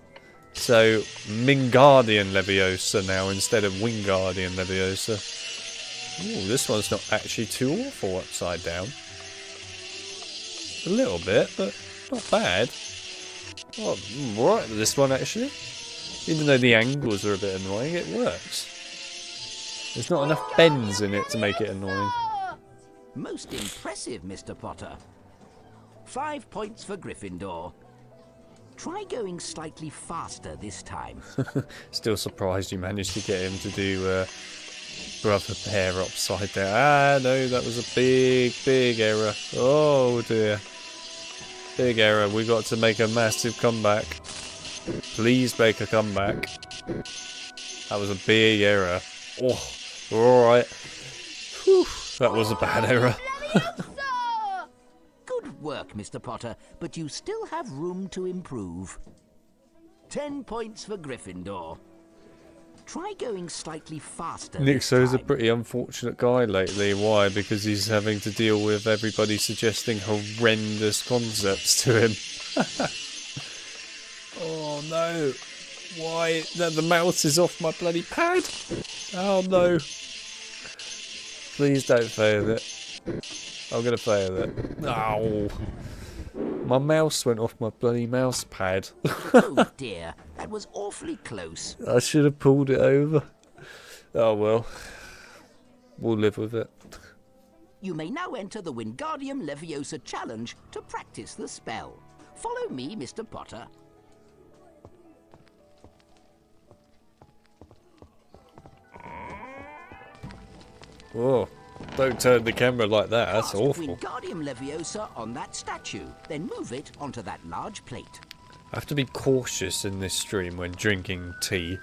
So, Wingardium Leviosa now instead of Wingardium Leviosa. Ooh, this one's not actually too awful upside down. A little bit, but not bad. Oh, I'm alright with this one actually. Even though the angles are a bit annoying, it works. There's not enough bends in it to make it annoying. Most impressive, Mr. Potter. 5 points for Gryffindor. Try going slightly faster this time. Still surprised you managed to get him to do brother pair upside down. Ah, no, that was a big error. Oh dear. Big error. We got to make a massive comeback. Please make a comeback. That was a big error. Oh, alright. That was a bad error. Good work, Mr. Potter, but you still have room to improve. 10 points for Gryffindor. Try going slightly faster. Nixo's a pretty unfortunate guy lately. Why? Because he's having to deal with everybody suggesting horrendous concepts to him. Oh no. Why? The mouse is off my bloody pad. Oh no. Please don't fail it. I'm gonna fail it. Ow. My mouse went off my bloody mouse pad. Oh dear, that was awfully close. I should have pulled it over. Oh well. We'll live with it. You may now enter the Wingardium Leviosa challenge to practice the spell. Follow me, Mr. Potter. Whoa. Don't turn the camera like that, that's Cast awful. Wingardium Leviosa on that statue, then move it onto that large plate. I have to be cautious in this stream when drinking tea.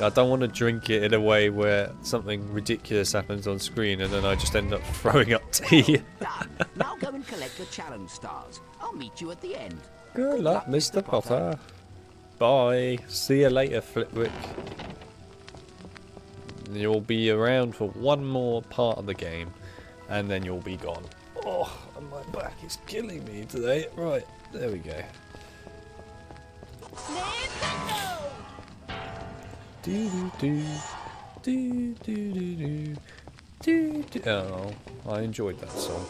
I don't want to drink it in a way where something ridiculous happens on screen and then I just end up throwing up tea. Now go and collect the challenge stars. I'll meet you at the end. Good luck, Mr. Potter. Bye. See you later, Flitwick. You'll be around for one more part of the game and then you'll be gone. Oh, and my back is killing me today. Right, there we go. Do do do do do do do do. Oh, I enjoyed that song.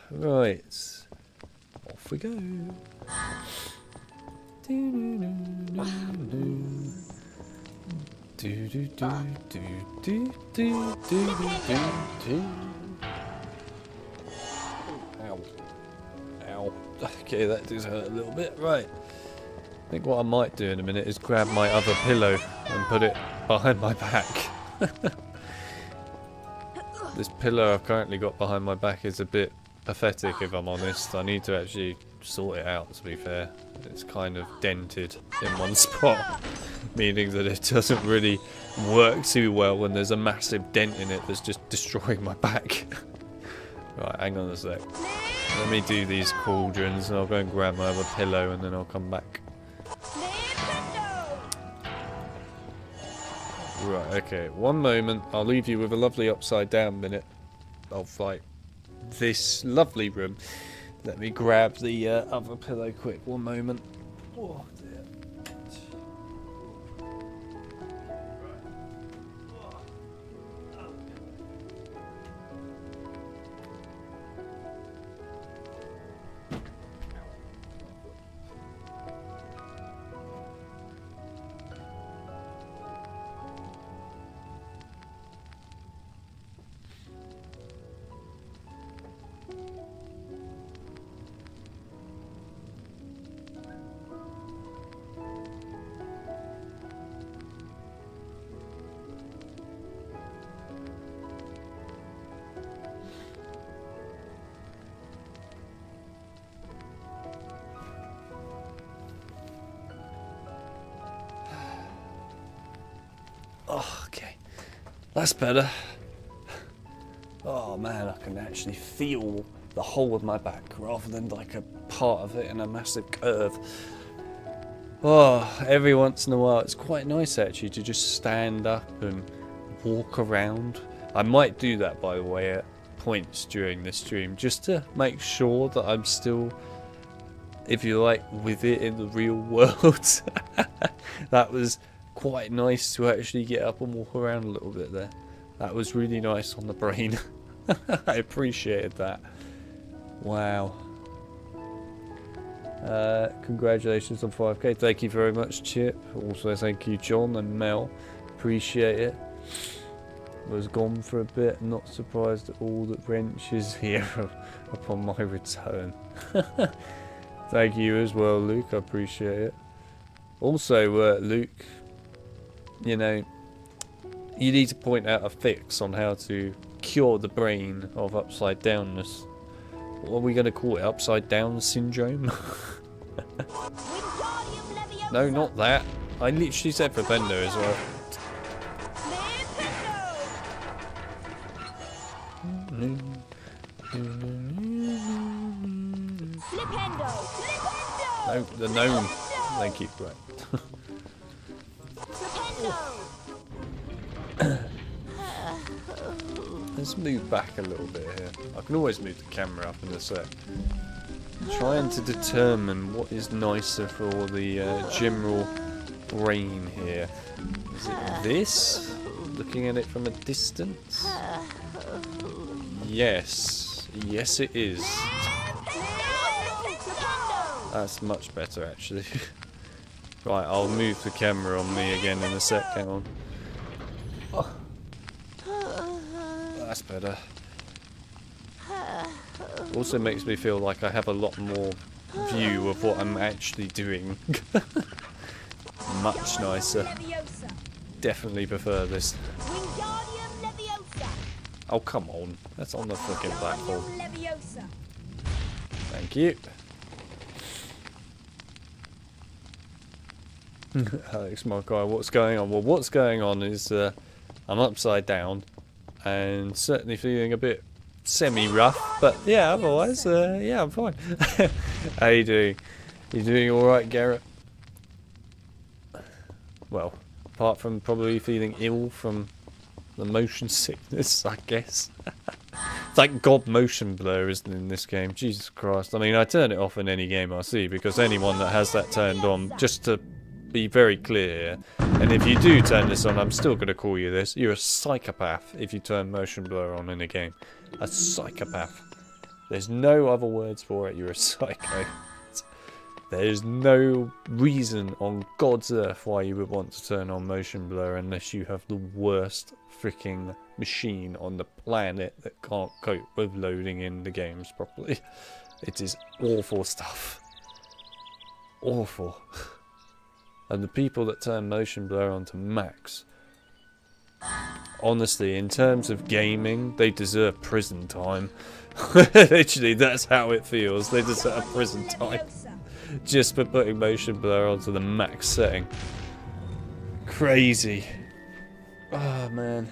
Right, off we go. Do do do do do do do do do do. Ow. Ow. Okay, that does hurt a little bit. Right. I think what I might do in a minute is grab my other pillow and put it behind my back. This pillow I've currently got behind my back is a bit pathetic, if I'm honest. I need to actually sort it out, to be fair. It's kind of dented in one spot, meaning that it doesn't really work too well when there's a massive dent in it that's just destroying my back. Right, hang on a sec. Let me do these cauldrons and I'll go and grab my other pillow and then I'll come back. Right, okay, one moment. I'll leave you with a lovely upside down minute of like this lovely room. Let me grab the other pillow quick, one moment. Oh, dear. Oh, okay. That's better. Oh man, I can actually feel the whole of my back rather than like a part of it in a massive curve. Oh, every once in a while it's quite nice actually to just stand up and walk around. I might do that, by the way, at points during this stream just to make sure that I'm still, if you like, with it in the real world. That was quite nice to actually get up and walk around a little bit there. That was really nice on the brain. I appreciated that. Wow. Congratulations on 5k. Thank you very much, Chip. Also thank you, John and Mel. Appreciate it. Was gone for a bit. Not surprised at all that Wrench is here upon my return. Thank you as well, Luke. I appreciate it. Also, Luke, you know, you need to point out a fix on how to cure the brain of upside downness. What are we going to call it? Upside down syndrome? No, not that. I literally said Flipendo as well. No, the gnome. Thank you. Right. Let's move back a little bit here. I can always move the camera up in a sec. Trying to determine what is nicer for the general brain here. Is it this? Looking at it from a distance? Yes. Yes it is. That's much better actually. Right, I'll move the camera on me again in a sec, hang on. Oh. That's better. Also makes me feel like I have a lot more view of what I'm actually doing. Much nicer. definitely prefer this. Wingardium Leviosa. Oh, come on. That's on the fucking platform. Wingardium Leviosa. Thank you. Alex, my guy, what's going on? Well, what's going on is I'm upside down and certainly feeling a bit semi-rough, but yeah, otherwise, yeah, I'm fine. How you doing? You doing alright, Garrett? Well, apart from probably feeling ill from the motion sickness, I guess. It's like God motion blur, isn't it, in this game? Jesus Christ. I mean, I turn it off in any game I see, because anyone that has that turned on, just to be very clear, and if you do turn this on, I'm still going to call you this, you're a psychopath if you turn motion blur on in a game. A psychopath. There's no other words for it, you're a psycho. There's no reason on God's earth why you would want to turn on motion blur unless you have the worst freaking machine on the planet that can't cope with loading in the games properly. It is awful stuff. Awful. And the people that turn motion blur onto max, honestly, in terms of gaming, they deserve prison time. Literally, that's how it feels. They deserve prison time. Just for putting motion blur onto the max setting. Crazy. Oh, man.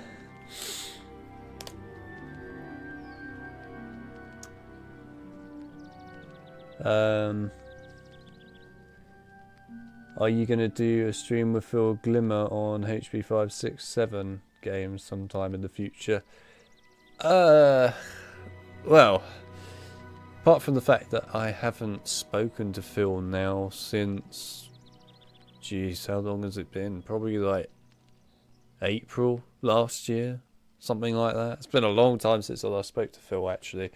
Are you going to do a stream with Phil Glimmer on HP 567 games sometime in the future? Well, apart from the fact that I haven't spoken to Phil now since, geez, how long has it been? Probably like April last year, something like that. It's been a long time since I last spoke to Phil, actually.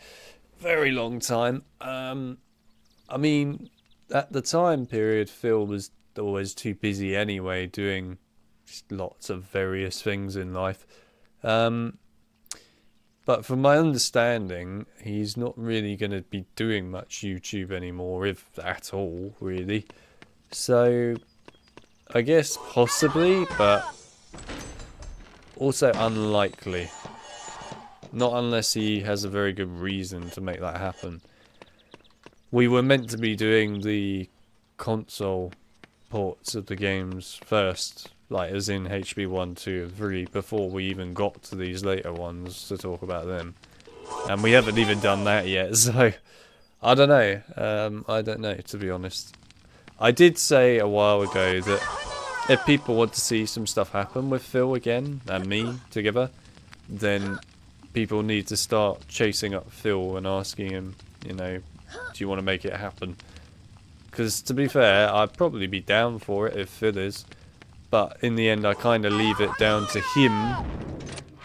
Very long time. I mean, at the time period, Phil was always too busy anyway, doing just lots of various things in life. But from my understanding, he's not really going to be doing much YouTube anymore, if at all, really. So, I guess possibly, but also unlikely. Not unless he has a very good reason to make that happen. We were meant to be doing the console ports of the games first, like as in HP 1, 2 and 3, before we even got to these later ones to talk about them. And we haven't even done that yet, so I don't know. I don't know, to be honest. I did say a while ago that if people want to see some stuff happen with Phil again and me together, then people need to start chasing up Phil and asking him, you know, do you want to make it happen? Because to be fair, I'd probably be down for it if Phil is. But in the end, I kind of leave it down to him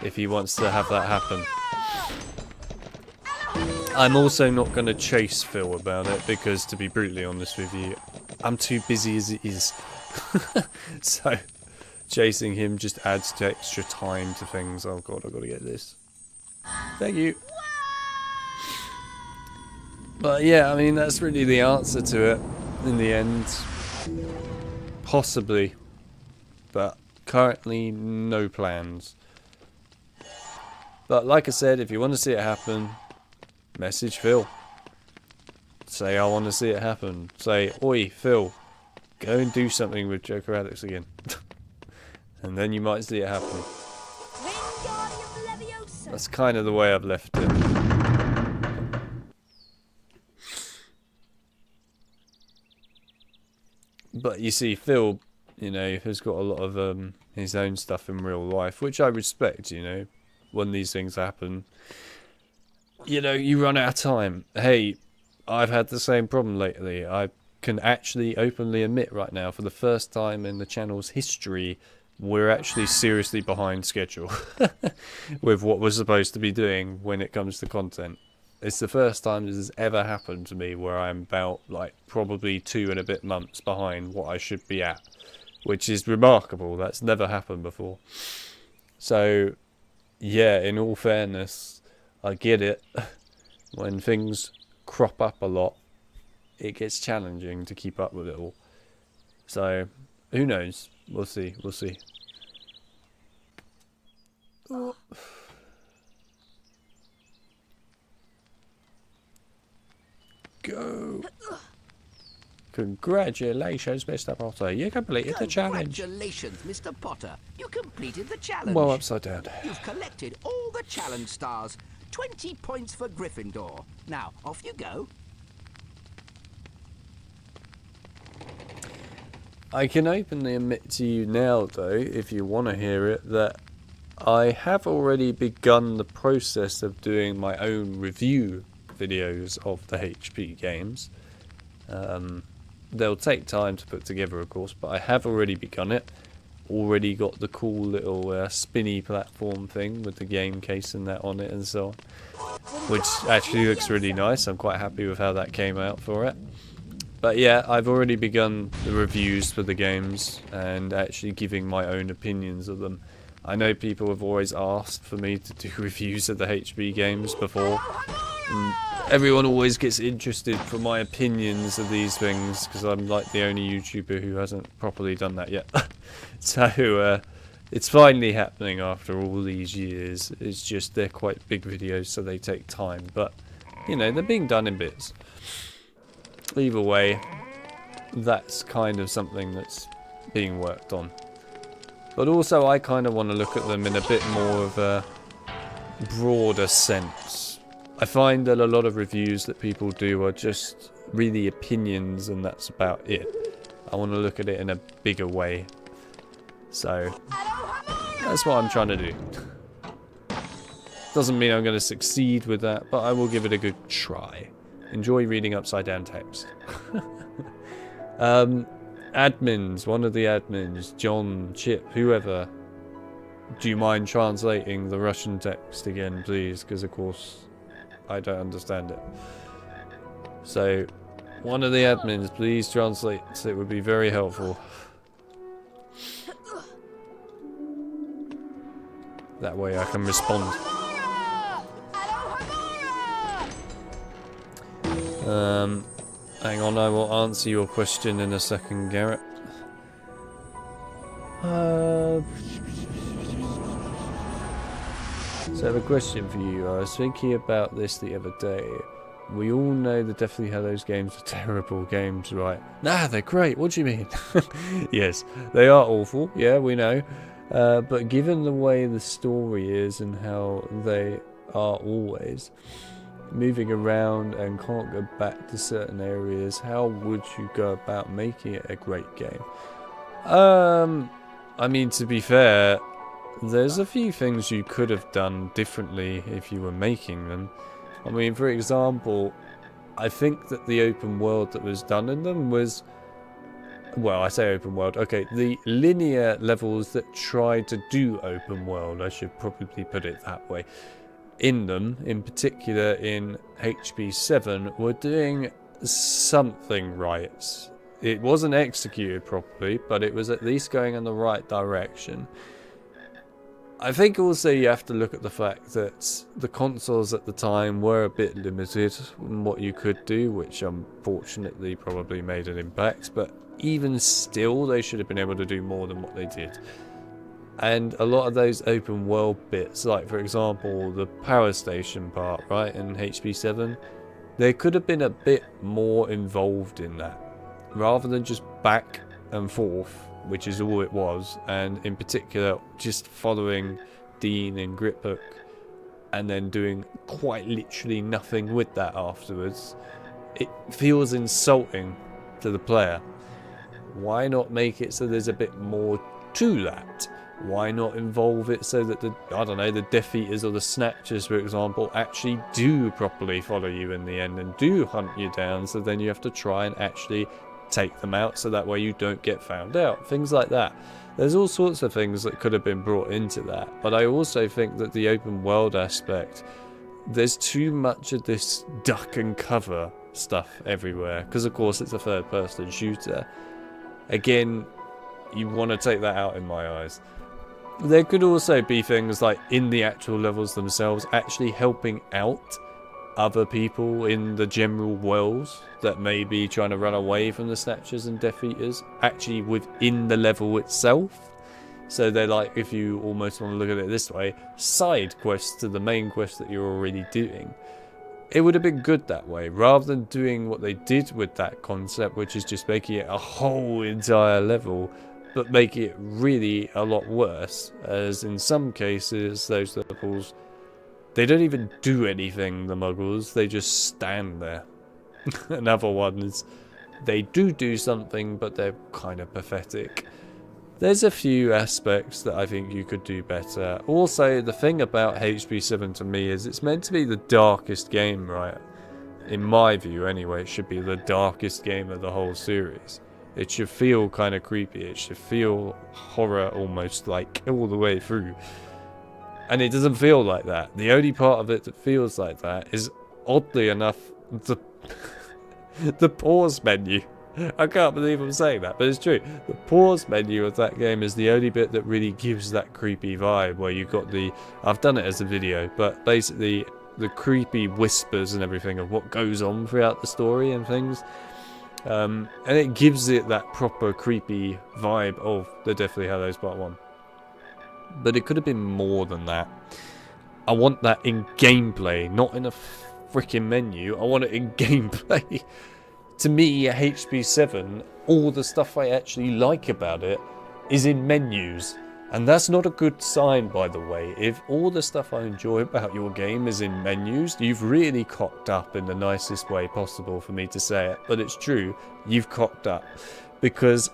if he wants to have that happen. I'm also not going to chase Phil about it because, to be brutally honest with you, I'm too busy as it is. So, chasing him just adds to extra time to things. Oh god, I've got to get this. Thank you. But yeah, I mean, that's really the answer to it in the end. Possibly. But currently, no plans. But like I said, if you want to see it happen, message Phil. Say, I want to see it happen. Say, oi, Phil, go and do something with JokerAlex again. And then you might see it happen. That's kind of the way I've left it. But you see, Phil, you know, has got a lot of his own stuff in real life, which I respect, you know. When these things happen, you know, you run out of time. Hey, I've had the same problem lately. I can actually openly admit right now, for the first time in the channel's history, we're actually seriously behind schedule with what we're supposed to be doing when it comes to content. It's the first time this has ever happened to me where I'm about, like, probably 2 and a bit months behind what I should be at, which is remarkable. That's never happened before. So, yeah, in all fairness, I get it. When things crop up a lot, it gets challenging to keep up with it all. So, who knows? We'll see, we'll see. Go. Congratulations, Mr. Potter. You completed the challenge. Congratulations, Mr. Potter. You completed the challenge. Well, upside down. You've collected all the challenge stars. 20 points for Gryffindor. Now, off you go. I can openly admit to you now, though, if you want to hear it, that I have already begun the process of doing my own review videos of the HP games. They'll take time to put together, of course, but I have already begun it. Already got the cool little spinny platform thing with the game case and that on it and so on, which actually looks really nice. I'm quite happy with how that came out for it. But yeah, I've already begun the reviews for the games and actually giving my own opinions of them. I know people have always asked for me to do reviews of the HB games before. And everyone always gets interested for my opinions of these things because I'm like the only YouTuber who hasn't properly done that yet. So it's finally happening after all these years. It's just they're quite big videos, so they take time. But, you know, they're being done in bits. Either way, that's kind of something that's being worked on. But also I kind of want to look at them in a bit more of a broader sense. I find that a lot of reviews that people do are just really opinions and that's about it. I want to look at it in a bigger way. So, that's what I'm trying to do. Doesn't mean I'm going to succeed with that, but I will give it a good try. Enjoy reading upside down text. Admins, one of the admins, John, Chip, whoever. Do you mind translating the Russian text again, please? Because, of course, I don't understand it. So, one of the admins, please translate. It would be very helpful. That way I can respond. Hang on, I will answer your question in a second, Garrett. So I have a question for you. I was thinking about this the other day. We all know that Deathly Hallows games are terrible games, right? Nah, they're great. What do you mean? Yes, they are awful. Yeah, we know. But given the way the story is and how they are always moving around and can't go back to certain areas, how would you go about making it a great game? I mean, to be fair, there's a few things you could have done differently if you were making them. I mean, for example, I think that the open world that was done in them was, well, I say open world, okay, the linear levels that tried to do open world, I should probably put it that way, in them, in particular in HB7, were doing something right. It wasn't executed properly, but it was at least going in the right direction. I think also you have to look at the fact that the consoles at the time were a bit limited in what you could do, which unfortunately probably made an impact, but even still they should have been able to do more than what they did. And a lot of those open world bits, like for example the power station part, right, in HB7, there could have been a bit more involved in that, rather than just back and forth, which is all it was, and in particular just following Dean and Griphook and then doing quite literally nothing with that afterwards. It feels insulting to the player. Why not make it so there's a bit more to that? Why not involve it so that the, I don't know, the Death Eaters or the Snatchers, for example, actually do properly follow you in the end and do hunt you down, so then you have to try and actually take them out so that way you don't get found out. Things like that. There's all sorts of things that could have been brought into that, but I also think that the open world aspect, there's too much of this duck and cover stuff everywhere, because of course it's a third person shooter. Again, you want to take that out in my eyes. There could also be things like in the actual levels themselves actually helping out other people in the general worlds that may be trying to run away from the Snatchers and Death Eaters, actually within the level itself. So they're like, if you almost want to look at it this way, side quests to the main quest that you're already doing. It would have been good that way, rather than doing what they did with that concept, which is just making it a whole entire level, but making it really a lot worse, as in some cases, those levels, they don't even do anything, the muggles, they just stand there. Another one is, they do something, but they're kind of pathetic. There's a few aspects that I think you could do better. Also, the thing about HP7 to me is it's meant to be the darkest game, right? In my view, anyway, it should be the darkest game of the whole series. It should feel kind of creepy. It should feel horror almost, like, all the way through. And it doesn't feel like that. The only part of it that feels like that is, oddly enough, the pause menu. I can't believe I'm saying that, but it's true. The pause menu of that game is the only bit that really gives that creepy vibe, where you've got the... I've done it as a video, but basically the creepy whispers and everything of what goes on throughout the story and things. And it gives it that proper creepy vibe of the Deathly Hallows Part 1. But it could have been more than that. I want that in gameplay, not in a freaking menu. I want it in gameplay. To me, at HP7, all the stuff I actually like about it is in menus. And that's not a good sign, by the way. If all the stuff I enjoy about your game is in menus, you've really cocked up in the nicest way possible for me to say it. But it's true, you've cocked up. Because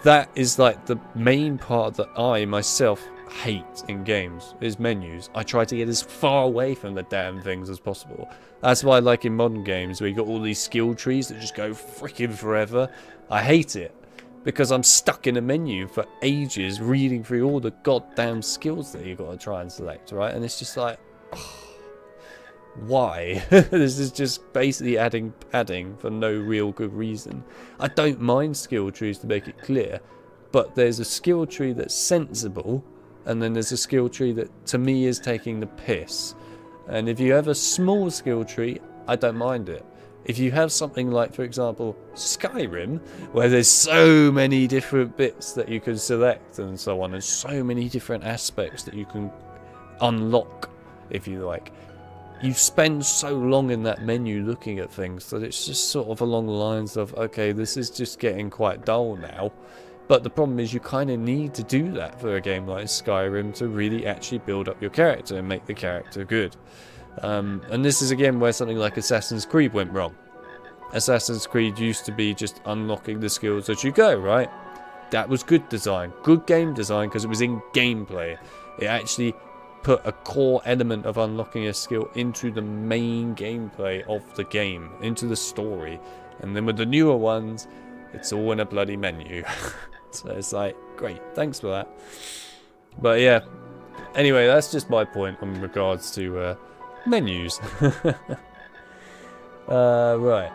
that is like the main part that I, myself, hate in games, is menus. I try to get as far away from the damn things as possible. That's why I like in modern games where you got all these skill trees that just go freaking forever. I hate it because I'm stuck in a menu for ages reading through all the goddamn skills that you got to try and select, right? And it's just like, oh, why? This is just basically adding padding for no real good reason. I don't mind skill trees to make it clear, but there's a skill tree that's sensible, and then there's a skill tree that to me is taking the piss. And if you have a small skill tree, I don't mind it. If you have something like, for example, Skyrim, where there's so many different bits that you can select and so on, and so many different aspects that you can unlock, if you like, you spend so long in that menu looking at things that it's just sort of along the lines of, okay, this is just getting quite dull now. But the problem is you kind of need to do that for a game like Skyrim to really actually build up your character and make the character good. And this is again where something like Assassin's Creed went wrong. Assassin's Creed used to be just unlocking the skills as you go, right? That was good design, good game design, because it was in gameplay. It actually put a core element of unlocking a skill into the main gameplay of the game, into the story. And then with the newer ones, it's all in a bloody menu. So it's like, great, thanks for that. But yeah, anyway, that's just my point in regards to menus. Right.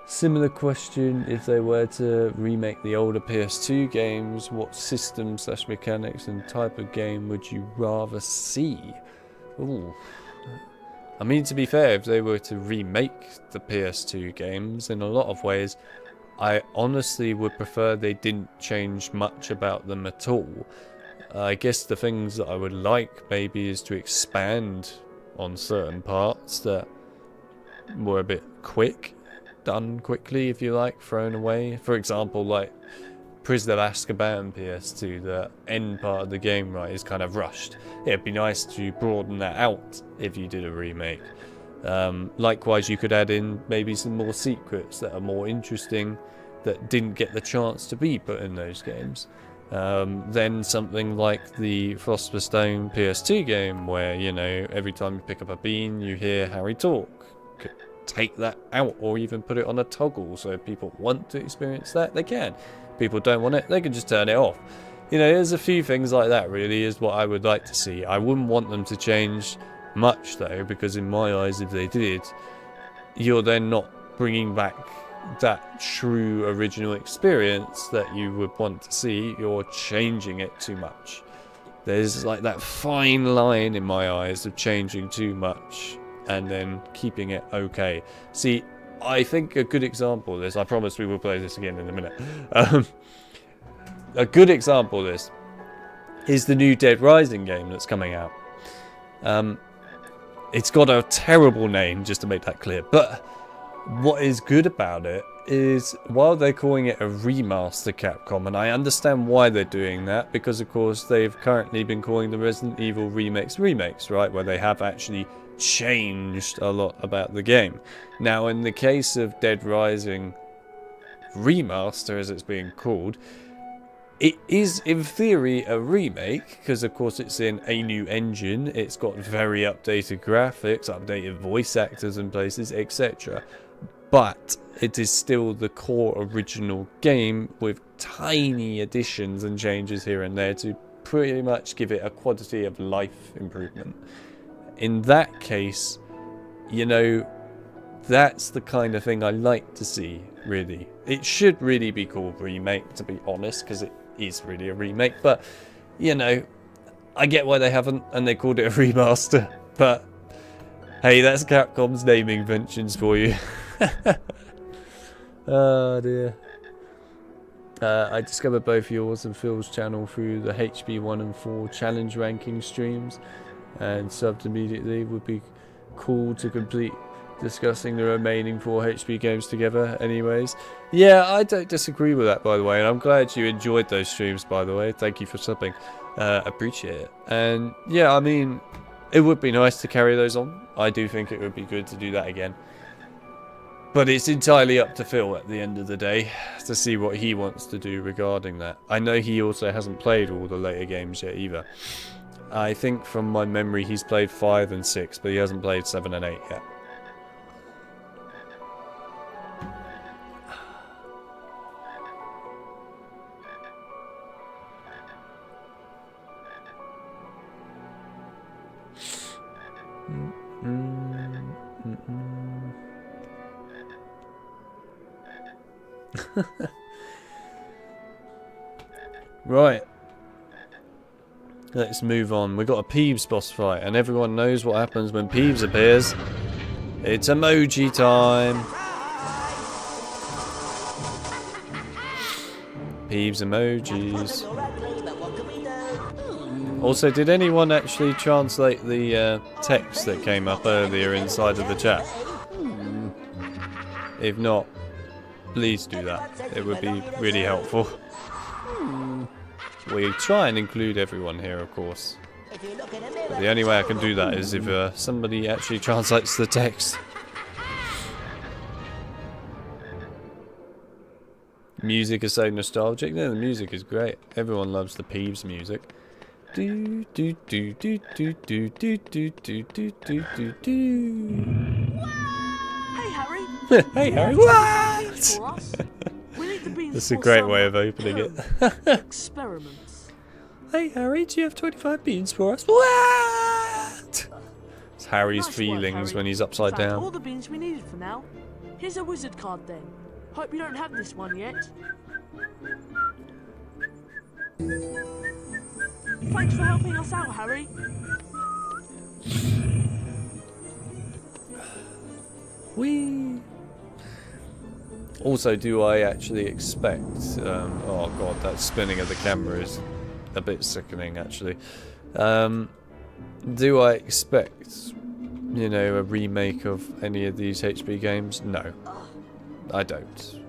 Similar question, if they were to remake the older PS2 games, what system / mechanics and type of game would you rather see? Ooh. I mean, to be fair, if they were to remake the PS2 games, in a lot of ways, I honestly would prefer they didn't change much about them at all. I guess the things that I would like maybe is to expand on certain parts that were a bit quick, done quickly, if you like, thrown away. For example, like Prisoner of Azkaban PS2, the end part of the game, right, is kind of rushed. It'd be nice to broaden that out if you did a remake. Likewise, you could add in maybe some more secrets that are more interesting that didn't get the chance to be put in those games. Then something like the Philosopher's Stone PS2 game, where, you know, every time you pick up a bean, you hear Harry talk. Could take that out, or even put it on a toggle, so if people want to experience that, they can. People don't want it, they can just turn it off. You know, there's a few things like that, really, is what I would like to see. I wouldn't want them to change much, though, because in my eyes, if they did, you're then not bringing back that true original experience that you would want to see. You're changing it too much. There's like that fine line in my eyes of changing too much and then keeping it okay. See, I think a good example of this, I promise we will play this again in a minute. A good example of this is the new Dead Rising game that's coming out. It's got a terrible name, just to make that clear, but what is good about it is, while they're calling it a remaster, Capcom, and I understand why they're doing that, because of course they've currently been calling the Resident Evil remakes, right, where they have actually changed a lot about the game. Now, in the case of Dead Rising Remaster, as it's being called, it is in theory a remake, because of course it's in a new engine, it's got very updated graphics, updated voice actors in places, etc. But it is still the core original game with tiny additions and changes here and there to pretty much give it a quality of life improvement. In that case, you know, that's the kind of thing I like to see, really. It should really be called remake, to be honest, because it is really a remake, but, you know, I get why they haven't, and they called it a remaster, but hey, that's Capcom's naming conventions for you. Oh dear. I discovered both yours and Phil's channel through the HB 1 and 4 challenge ranking streams, and subbed immediately. Would be cool to complete discussing the remaining 4 HB games together anyways. Yeah, I don't disagree with that, by the way, and I'm glad you enjoyed those streams, by the way. Thank you for subbing. Appreciate it. And yeah, I mean, it would be nice to carry those on. I do think it would be good to do that again. But it's entirely up to Phil at the end of the day to see what he wants to do regarding that. I know he also hasn't played all the later games yet either. I think from my memory he's played 5 and 6, but he hasn't played 7 and 8 yet. Right, let's move on. We've got a Peeves boss fight, and everyone knows what happens when Peeves appears. It's emoji time. Peeves emojis. Also, did anyone actually translate the text that came up earlier inside of the chat? If not, please do that. It would be really helpful. We try and include everyone here, of course. But the only way I can do that is if somebody actually translates the text. Music is so nostalgic. Yeah, the music is great. Everyone loves the Peeves music. Do do do do do do do do do do do do. Hey Harry. Hey Harry. What? That's a great way of opening it. Experiments. Hey Harry, do you have 25 beans for us? What? It's Harry's Nice feelings work, Harry. when he's upside Found down. all the beans we needed for now. Here's a wizard card then. Hope you don't have this one yet. Thanks for helping us out, Harry. Whee! Also, do I actually expect... oh god, that spinning of the camera is a bit sickening, actually. Do I expect, you know, a remake of any of these HB games? No. I don't.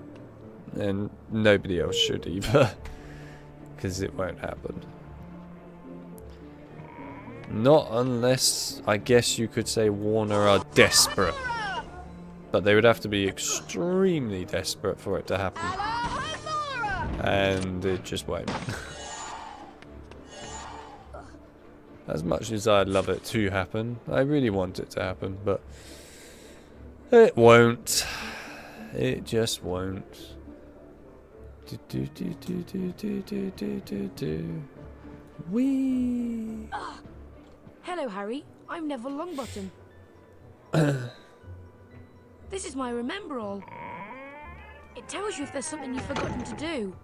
And nobody else should either. Because it won't happen. Not unless, I guess you could say, Warner are desperate. But they would have to be extremely desperate for it to happen. And it just won't. As much as I'd love it to happen, I really want it to happen, but it won't. It just won't. Wee. Hello, Harry. I'm Neville Longbottom. This is my Remembrall. It tells you if there's something you've forgotten to do.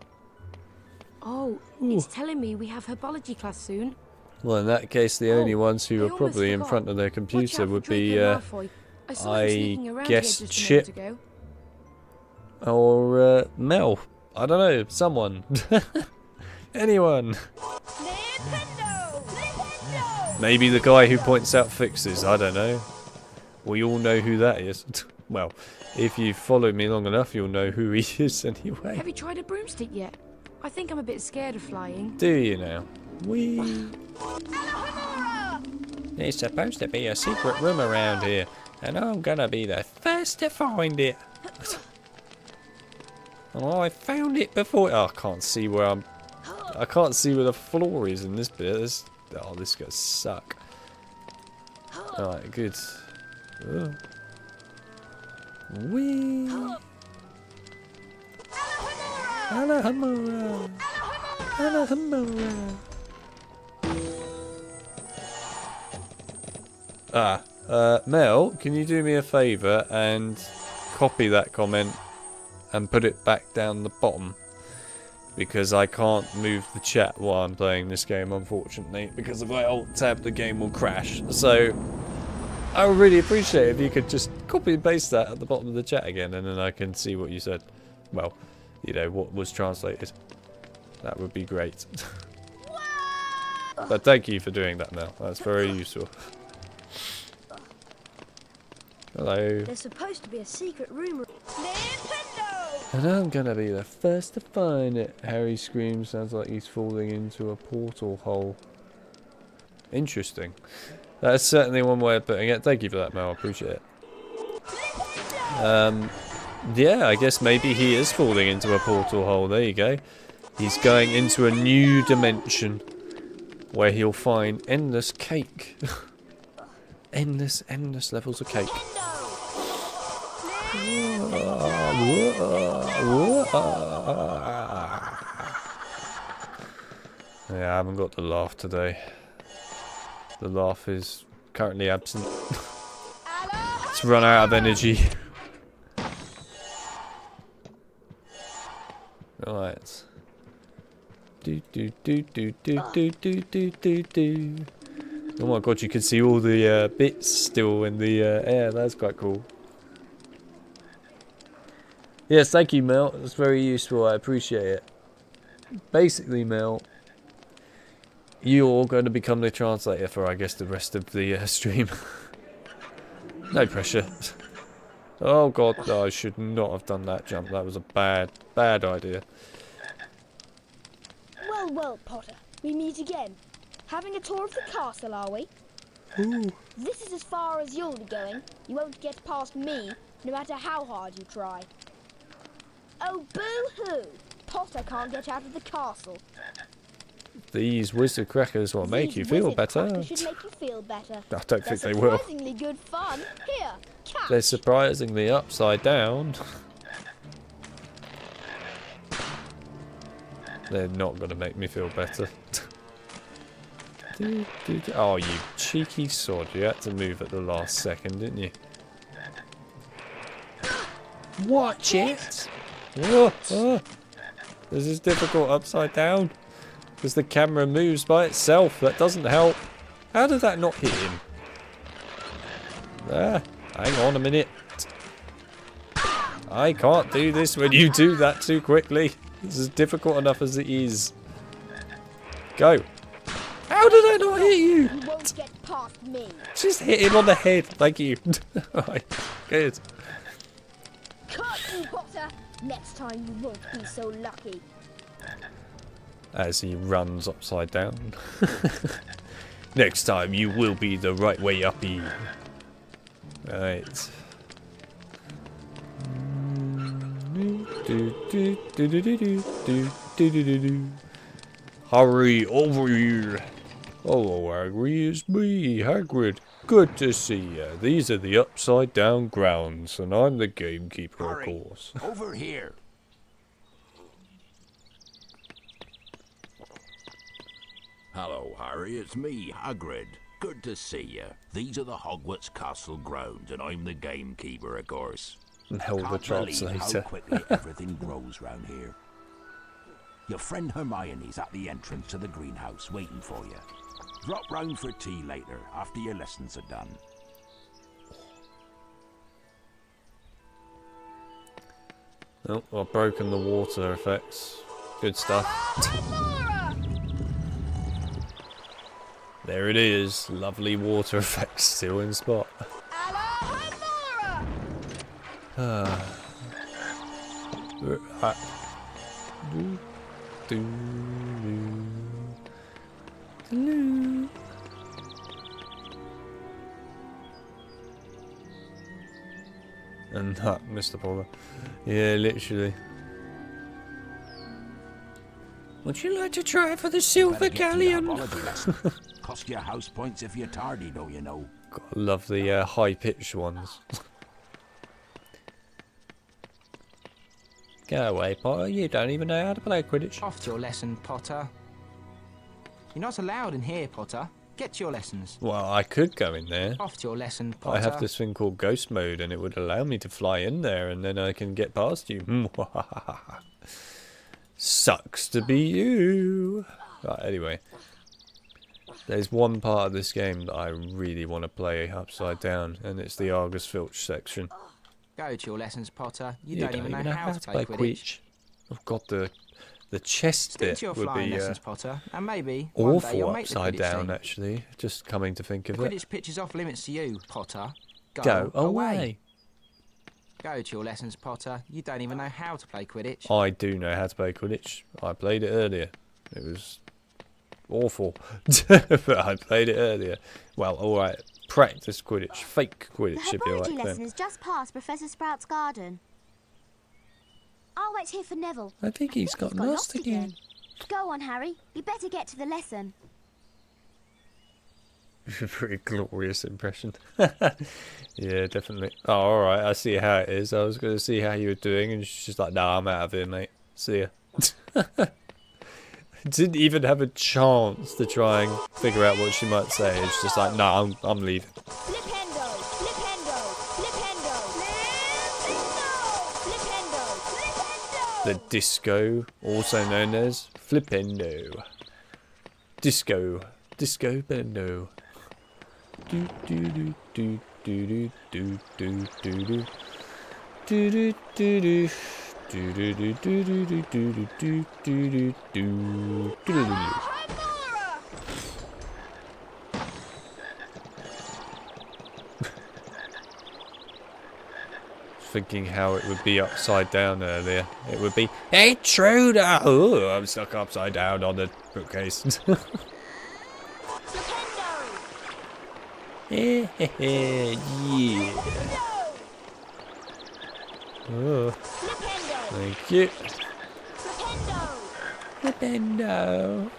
Oh, it's telling me we have Herbology class soon. Well, in that case, the only ones who I are probably in almost front of their forgot. computer Watch out would for be, Draco Malfoy. I saw him sneaking around here guess just a Chip minute ago. Or Mel. I don't know. Someone. Anyone. Maybe the guy who points out fixes. I don't know. We all know who that is. Well, if you've followed me long enough, you'll know who he is anyway. Have you tried a broomstick yet? I think I'm a bit scared of flying. Do you now? Whee! There's supposed to be a secret room around here, and I'm gonna be the first to find it. Oh, I found it before. Oh, I can't see where I can't see where the floor is in this bit. Oh, this gonna suck. Alright, good. Oh. Whee! Alhamdulillah. Alhamdulillah. Mel, can you do me a favour and copy that comment and put it back down the bottom? Because I can't move the chat while I'm playing this game, unfortunately. Because if I alt tab, the game will crash. So I would really appreciate it if you could just copy and paste that at the bottom of the chat again, and then I can see what you said. Well, you know, what was translated. That would be great. But thank you for doing that, Mel. That's very useful. Hello. There's supposed to be a secret room. And I'm gonna be the first to find it. Harry screams. Sounds like he's falling into a portal hole. Interesting. That's certainly one way of putting it. Thank you for that, Mel. I appreciate it. Yeah, I guess maybe he is falling into a portal hole. There you go. He's going into a new dimension where he'll find endless cake. endless levels of cake. Yeah, I haven't got the laugh today. The laugh is currently absent. It's run out of energy. Right. Oh my god, you can see all the bits still in the air. That's quite cool. Yes, thank you, Mel. That's very useful. I appreciate it. Basically, Mel, you're going to become the translator for, I guess, the rest of the stream. No pressure. Oh god, no, I should not have done that jump. That was a bad idea. Well, Potter. We meet again. Having a tour of the castle, are we? Ooh. This is as far as you'll be going. You won't get past me, no matter how hard you try. Oh, boo-hoo! Potter can't get out of the castle. These wizard crackers will make you feel better. Should make you feel better. I don't think they will. Surprisingly good fun. Here, catch. They're surprisingly upside down. They're not going to make me feel better. Oh, you cheeky sod. You had to move at the last second, didn't you? Watch it! Oh, oh. This is difficult upside down. Because the camera moves by itself. That doesn't help. How did that not hit him? Ah, hang on a minute. I can't do this when you do that too quickly. This is difficult enough as it is. Go. How did I not hit you? You won't get past me. Just hit him on the head. Thank you. Alright, good. Cut you, Potter. Next time you won't be so lucky. As he runs upside down. Next time you will be the right way uppy. Right. Hurry over here. Hello, Hagrid. It's me, Hagrid. Good to see you. These are the upside down grounds, and I'm the gamekeeper, of course. Over here. Hello, Harry. It's me, Hagrid. Good to see you. These are the Hogwarts castle grounds, and I'm the gamekeeper, of course. Hell, the translator. How quickly everything grows round here. Your friend Hermione's at the entrance to the greenhouse, waiting for you. Drop round for tea later, after your lessons are done. Oh, I've broken the water effects. Good stuff. There it is. Lovely water effects still in spot. And that, Mr. Potter. Yeah, literally. Would you like to try for the silver galleon? Cost you house points if you're tardy, though, you know. God, I love the high-pitched ones. Go away, Potter. You don't even know how to play Quidditch. Off to your lesson, Potter. You're not allowed in here, Potter. Get to your lessons. Well, I could go in there. Off to your lesson, Potter. I have this thing called ghost mode, and it would allow me to fly in there, and then I can get past you. Sucks to be you. Right, anyway. There's one part of this game that I really want to play upside down, and it's the Argus Filch section. Go to your lessons, Potter. You don't even know how to play Quidditch. Oh god, the chest Stick bit to your would flying be lessons, Potter, and maybe one day awful you'll make the upside Quidditch down, team. actually. Just coming to think of The it. Quidditch pitch is off limits to you, Potter. Go away. Go to your lessons, Potter. You don't even know how to play Quidditch. I do know how to play Quidditch. I played it earlier. It was awful, but I played it earlier. Well, alright. Practice Quidditch. Fake Quidditch, The if you like. Herbology lesson Then. is just past Professor Sprout's garden. I'll wait here for Neville. I think he's got lost again. Go on, Harry. You better get to the lesson. Pretty glorious impression. Yeah, definitely. Oh, alright, I see how it is. I was going to see how you were doing, and she's just like, nah, I'm out of here, mate. See ya. Didn't even have a chance to try and figure out what she might say. It's just like, nah, I'm leaving. Flipendo, Flipendo, Flipendo, Flipendo, Flipendo. The disco, also known as Flipendo. Disco bendo. Do do do do do do do do do do do do do. Do do do do do do do do do do do. Thinking how it would be upside down earlier. It would be, hey Truda! Oh, I'm stuck upside down on the bookcase. Yeah. Oh. Thank you. Flipendo.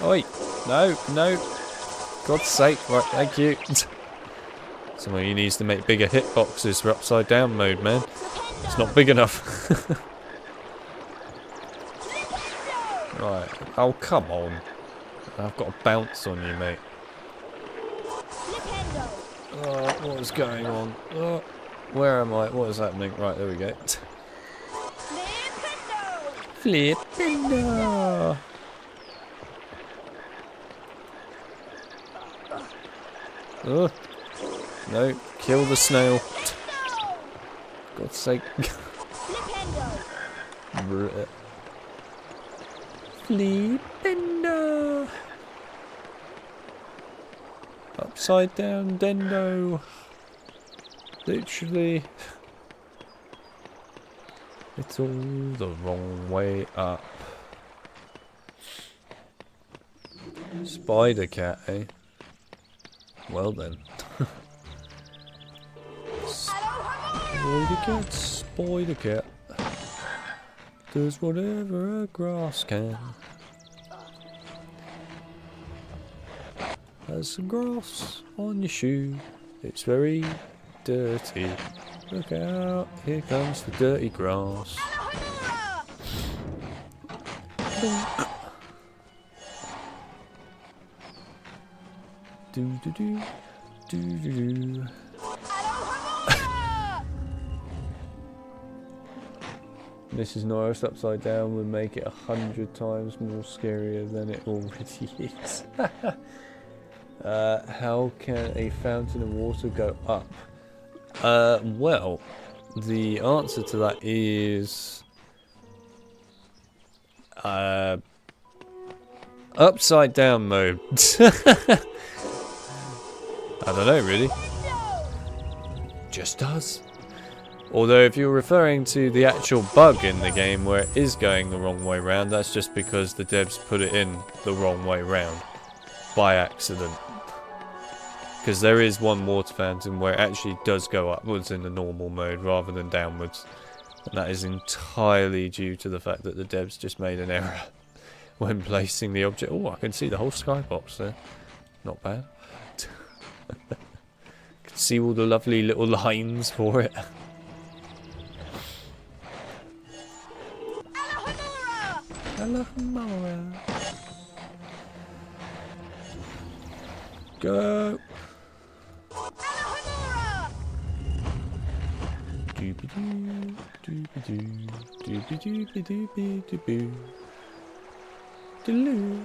Oi, no. God's sake, right, thank you. Somebody needs to make bigger hitboxes for upside down mode, man. It's not big enough. Right, oh come on. I've got to bounce on you, mate. Oh, what is going on? Oh, where am I? What is happening? Right, there we go. Flipendo! Oh, no, kill the snail. God's sake. Flipendo! Upside down Dendo. Literally. It's all the wrong way up. Spider cat, eh? Well then. Spider cat. Does whatever a grass can. There's some grass on your shoe. It's very dirty. Look out, here comes the dirty grass. Do do do do do do. Mrs. Norris upside down would make it 100 times more scarier than it already is. How can a fountain of water go up? Well, the answer to that is upside down mode. I don't know, really. Just does. Although if you're referring to the actual bug in the game where it is going the wrong way round, that's just because the devs put it in the wrong way round by accident. Because there is one water fountain where it actually does go upwards in the normal mode rather than downwards. And that is entirely due to the fact that the devs just made an error when placing the object. Oh, I can see the whole skybox there. Not bad. Can see all the lovely little lines for it. Alohomora. Go. Doobie-doo, doobie-doo, doobie-doobie-doobie-doobie. Doo-loo.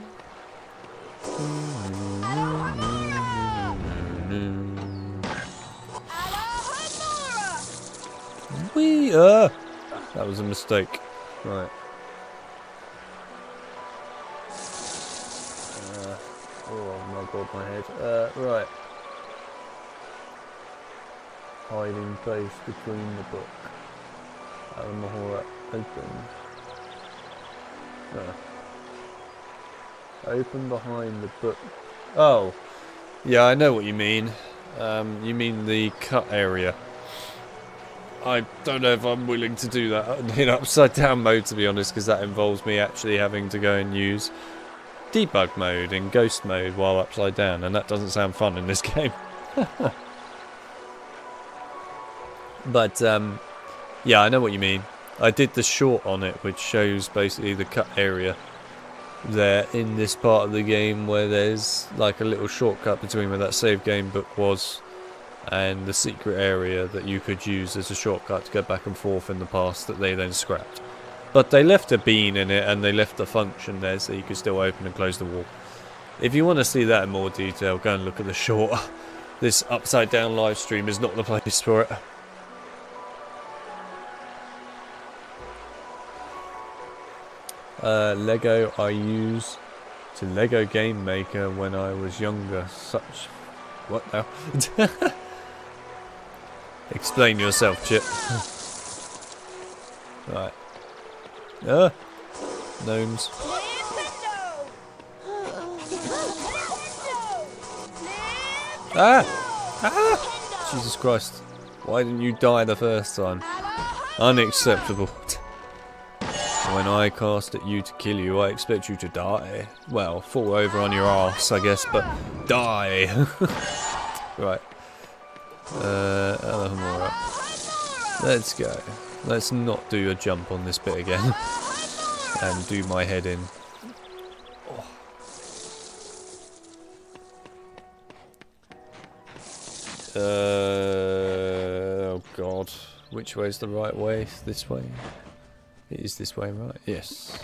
Wee! That was a mistake. Right. Oh my god, my head. Right. Hiding place between the book. Alohomora open. Open behind the book. Oh. Yeah, I know what you mean. You mean the cut area. I don't know if I'm willing to do that in upside down mode, to be honest, because that involves me actually having to go and use debug mode in ghost mode while upside down, and that doesn't sound fun in this game. But yeah, I know what you mean. I did the short on it, which shows basically the cut area there in this part of the game, where there's like a little shortcut between where that save game book was and the secret area that you could use as a shortcut to go back and forth in the past that they then scrapped. But they left a bean in it, and they left the function there so you could still open and close the wall. If you want to see that in more detail, go and look at the short. This upside down live stream is not the place for it. Lego I use to Lego Game Maker when I was younger. Such... What now? Explain yourself, Chip. Right. Gnomes. Ah! Ah! Jesus Christ. Why didn't you die the first time? Unacceptable. When I cast at you to kill you, I expect you to die. Well, fall over on your ass, I guess, but die! Right. Alright. Let's go. Let's not do a jump on this bit again. And do my head in. Oh god. Which way's the right way? This way? It is this way, right? Yes.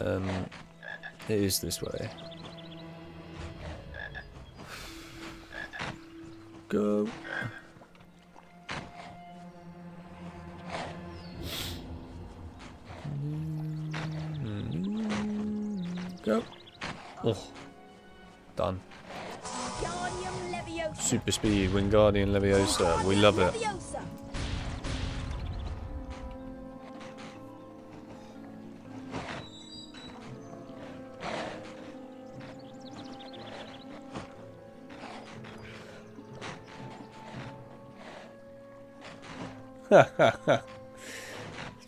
It is this way. Go. Go. Oh. Done. Super speed, Wingardium Leviosa. We love it.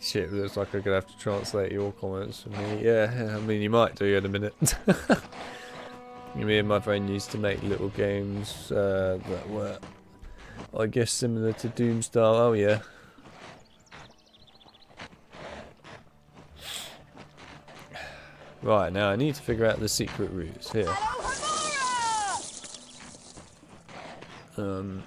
Shit, looks like I'm gonna have to translate your comments for me. Yeah, I mean, you might do in a minute. Me and my friend used to make little games that were, I guess, similar to Doom style. Oh yeah. Right, now I need to figure out the secret routes here. Go.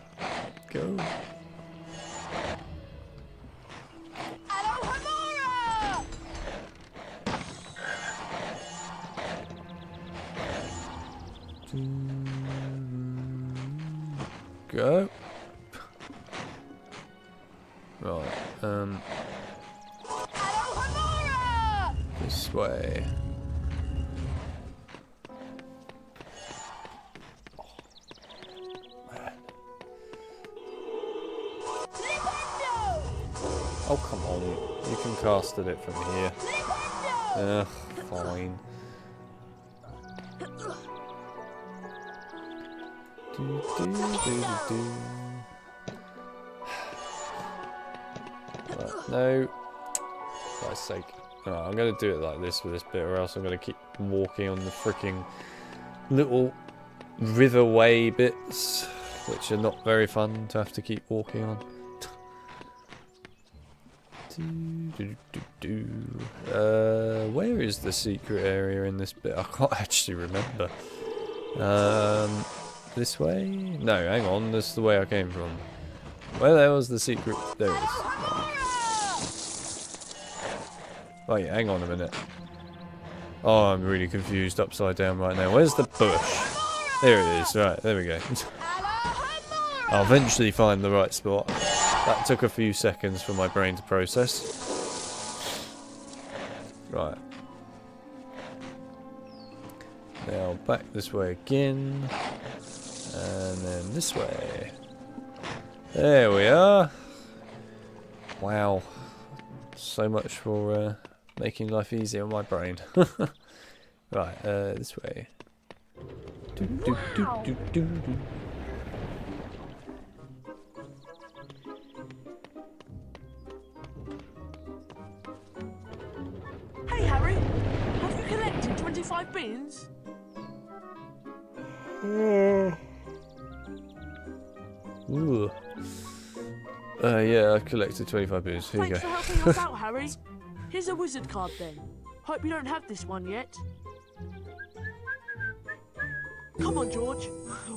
Go. This way. Oh, come on. You can cast at it from here. Ugh, fine. Right, no. For Christ's sake. Right, I'm going to do it like this with this bit, or else I'm going to keep walking on the freaking little riverway bits, which are not very fun to have to keep walking on. Where is the secret area in this bit? I can't actually remember. This way? No, hang on. This is the way I came from. Where the hell was the secret? There it is. Oh yeah, hang on a minute. Oh, I'm really confused upside down right now. Where's the bush? There it is. Right, there we go. I'll eventually find the right spot. That took a few seconds for my brain to process. Right. Now back this way again. And then this way. There we are. Wow. So much for making life easier on my brain. Right, this way. Hey Harry, have you collected 25 beans? Ooh. Yeah, I've collected 25 beans. Here you Thanks go. for helping us out, Harry. Here's a wizard card then. Hope you don't have this one yet. Come on, George.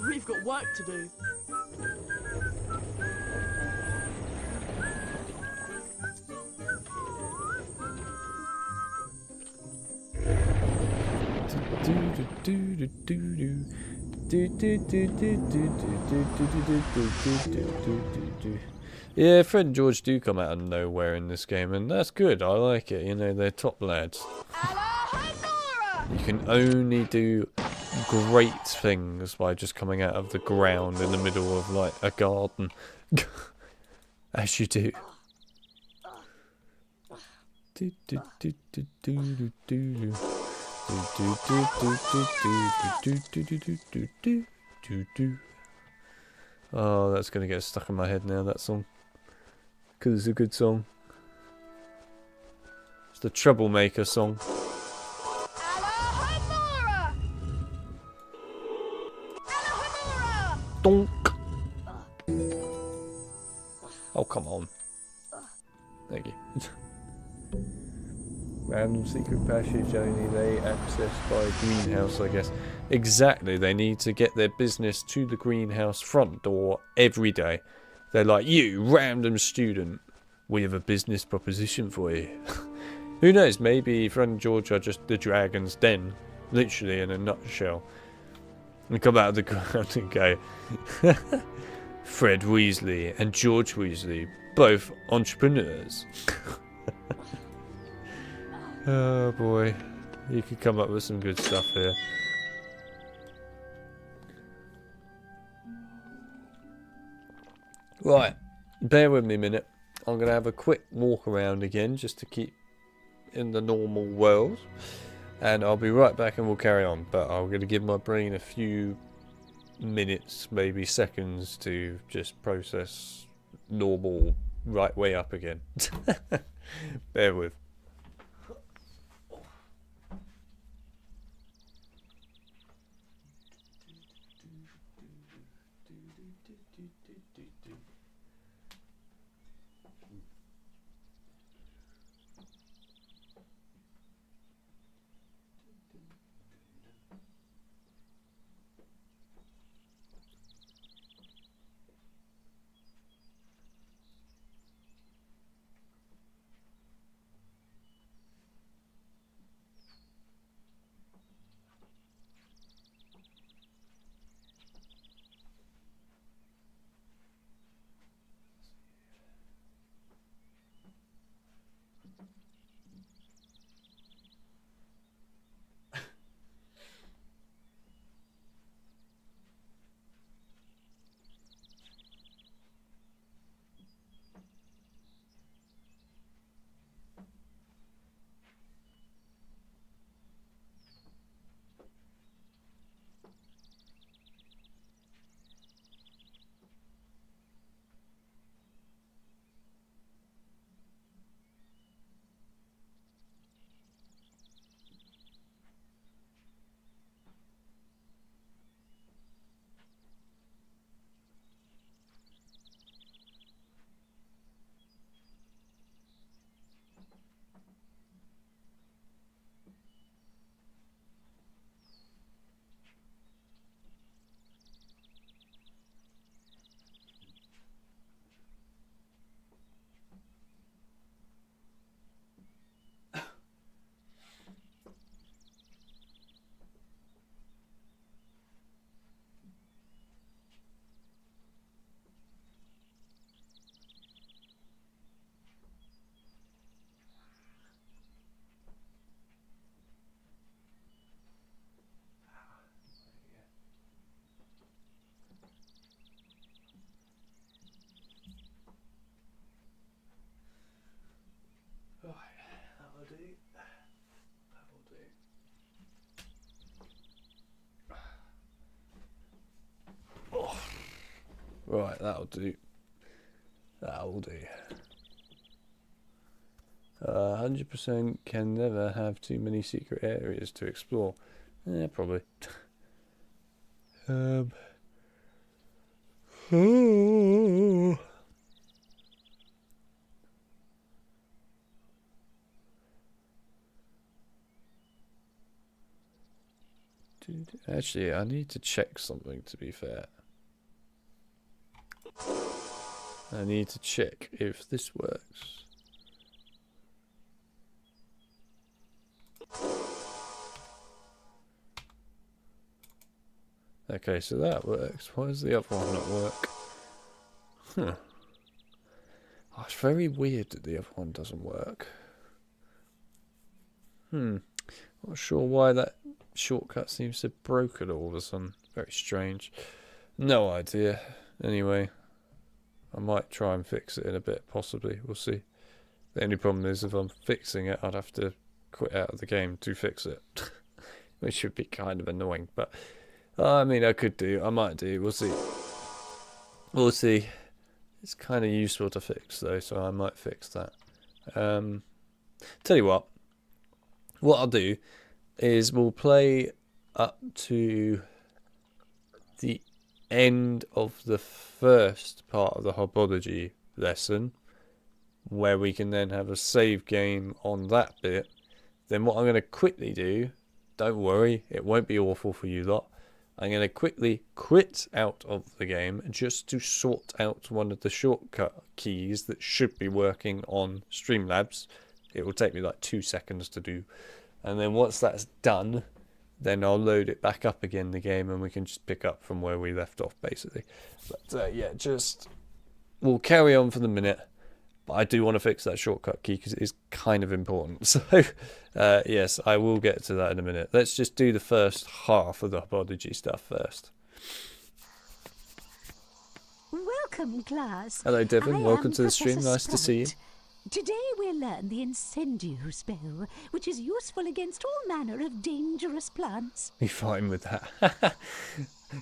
We've got work to do. Yeah, Fred and George do come out of nowhere in this game, and that's good. I like it. You know, they're top lads. You can only do great things by just coming out of the ground in the middle of like a garden, as you do. Oh, that's gonna get stuck in my head now, that song. Because it's a good song. It's the Troublemaker song. Donk! Oh, come on. Thank you. Random secret passage only they accessed by greenhouse, I guess. Exactly, they need to get their business to the greenhouse front door every day. They're like, you random student, we have a business proposition for you. Who knows, maybe Fred and George are just the dragon's den, literally in a nutshell. And come out of the ground and go, Fred Weasley and George Weasley, both entrepreneurs. Oh boy, you could come up with some good stuff here. Right, bear with me a minute. I'm going to have a quick walk around again just to keep in the normal world. And I'll be right back and we'll carry on. But I'm going to give my brain a few minutes, maybe seconds, to just process normal right way up again. Bear with. Right, that'll do. That'll do. 100% can never have too many secret areas to explore. Yeah, probably. Actually, I need to check something, to be fair. I need to check if this works. Okay, so that works. Why does the other one not work? Huh. Oh, it's very weird that the other one doesn't work. Not sure why that shortcut seems to have broken all of a sudden. Very strange. No idea. Anyway, I might try and fix it in a bit, possibly. We'll see. The only problem is if I'm fixing it, I'd have to quit out of the game to fix it. Which would be kind of annoying, but I mean, I could do. I might do. We'll see. We'll see. It's kind of useful to fix, though, so I might fix that. Tell you what. What I'll do is we'll play up to the end of the first part of the Herbology lesson, where we can then have a save game on that bit. Then what I'm going to quickly do, don't worry, it won't be awful for you lot. I'm going to quickly quit out of the game just to sort out one of the shortcut keys that should be working on Streamlabs. It will take me like 2 seconds to do. And then once that's done, then I'll load it back up again, the game, and we can just pick up from where we left off, basically. But yeah, just we'll carry on for the minute. But I do want to fix that shortcut key because it is kind of important. So, yes, I will get to that in a minute. Let's just do the first half of the Herbology stuff first. Welcome, class. Hello, Devon. Welcome to the stream. Nice to see you. Today we'll learn the Incendio spell, which is useful against all manner of dangerous plants. Be fine with that.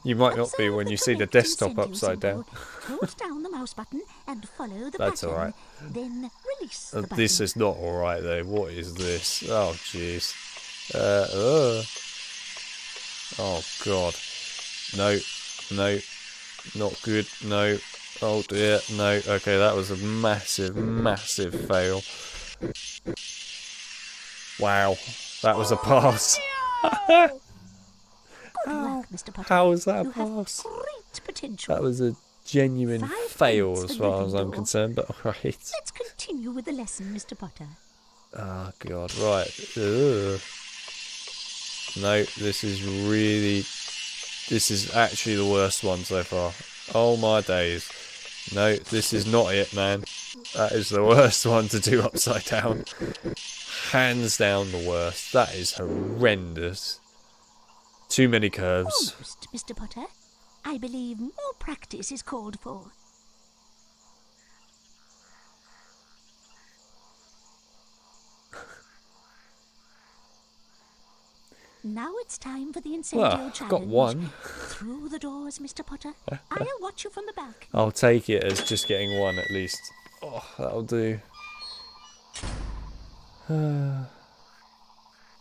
You might not be when you see the desktop upside down. Hold down the mouse button and follow the That's pattern. alright. Then release the button. This is not alright though. What is this? Oh jeez. Oh god. No. No. Not good. No. Oh dear. No. Okay, that was a massive, massive fail. Wow. That was a pass. Work, Mr. Potter. How was that a You have pass? great potential. That was a genuine 5 fail points as for far as I'm Gryffindor. concerned, but alright. Let's continue with the lesson, Mr. Potter. Oh god, right. Ugh. No, this is actually the worst one so far. Oh my days. No, this is not it, man. That is the worst one to do upside down. Hands down the worst. That is horrendous. Too many curves. Almost, Mr. Potter. I believe more practice is called for. Now it's time for the Incendio Well, challenge. I've got one. Through the doors, Mr. Potter. I'll watch you from the back. I'll take it as just getting one at least. Oh, that'll do.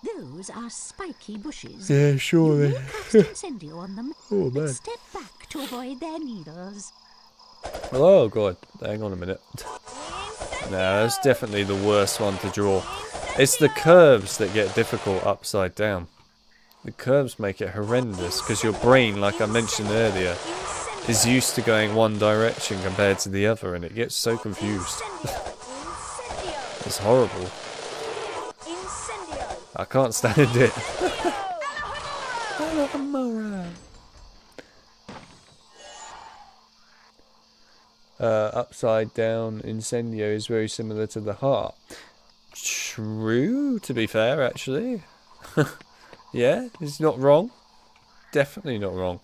Those are spiky bushes. Yeah, surely. You will cast Incendio on them, Oh, but man. step back to avoid their needles. Oh god, hang on a minute. No, that's definitely the worst one to draw. It's the curves that get difficult upside down. The curves make it horrendous because your brain, like I mentioned earlier, is used to going one direction compared to the other, and it gets so confused. It's horrible. I can't stand it. Upside down Incendio is very similar to the heart. True, to be fair, actually. Yeah, it's not wrong. Definitely not wrong.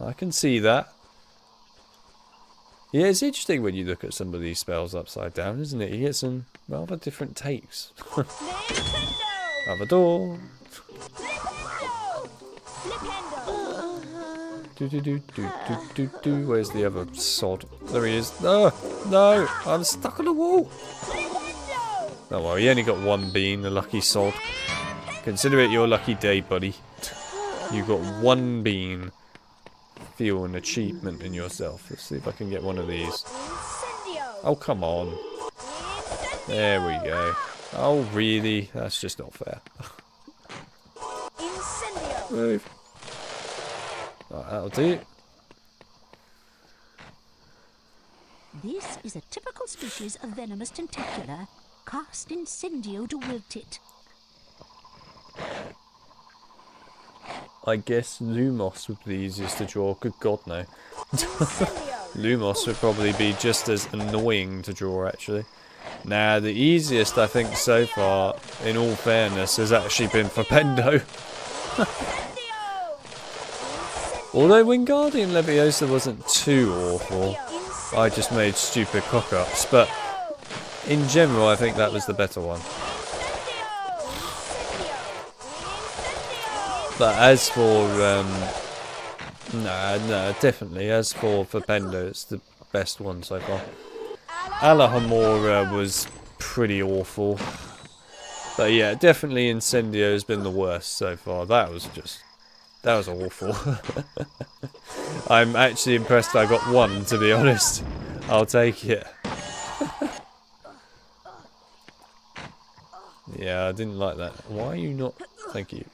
I can see that. Yeah, it's interesting when you look at some of these spells upside down, isn't it? You get some rather different takes. Other door. Where's the other sod? There he is. No, no, I'm stuck on the wall. Oh well, you only got one bean, the lucky sod. Consider it your lucky day, buddy. You got one bean. Feel an achievement in yourself. Let's see if I can get one of these. Oh, come on. There we go. Oh, really? That's just not fair. Move. Right, that'll do. This is a typical species of venomous tentacula. Cast incendio to wilt it. I guess Lumos would be easiest to draw. Good God, no. Lumos would probably be just as annoying to draw, actually. Nah, the easiest, I think, so far, in all fairness, has actually been Flipendo. Although Wingardium Leviosa wasn't too awful. I just made stupid cock-ups, but in general, I think that was the better one. But as for, no, definitely, as for Flipendo, it's the best one so far. Alohomora was pretty awful. But yeah, definitely Incendio has been the worst so far. That was awful. I'm actually impressed I got one, to be honest. I'll take it. Yeah, I didn't like that. Why are you not... Thank you.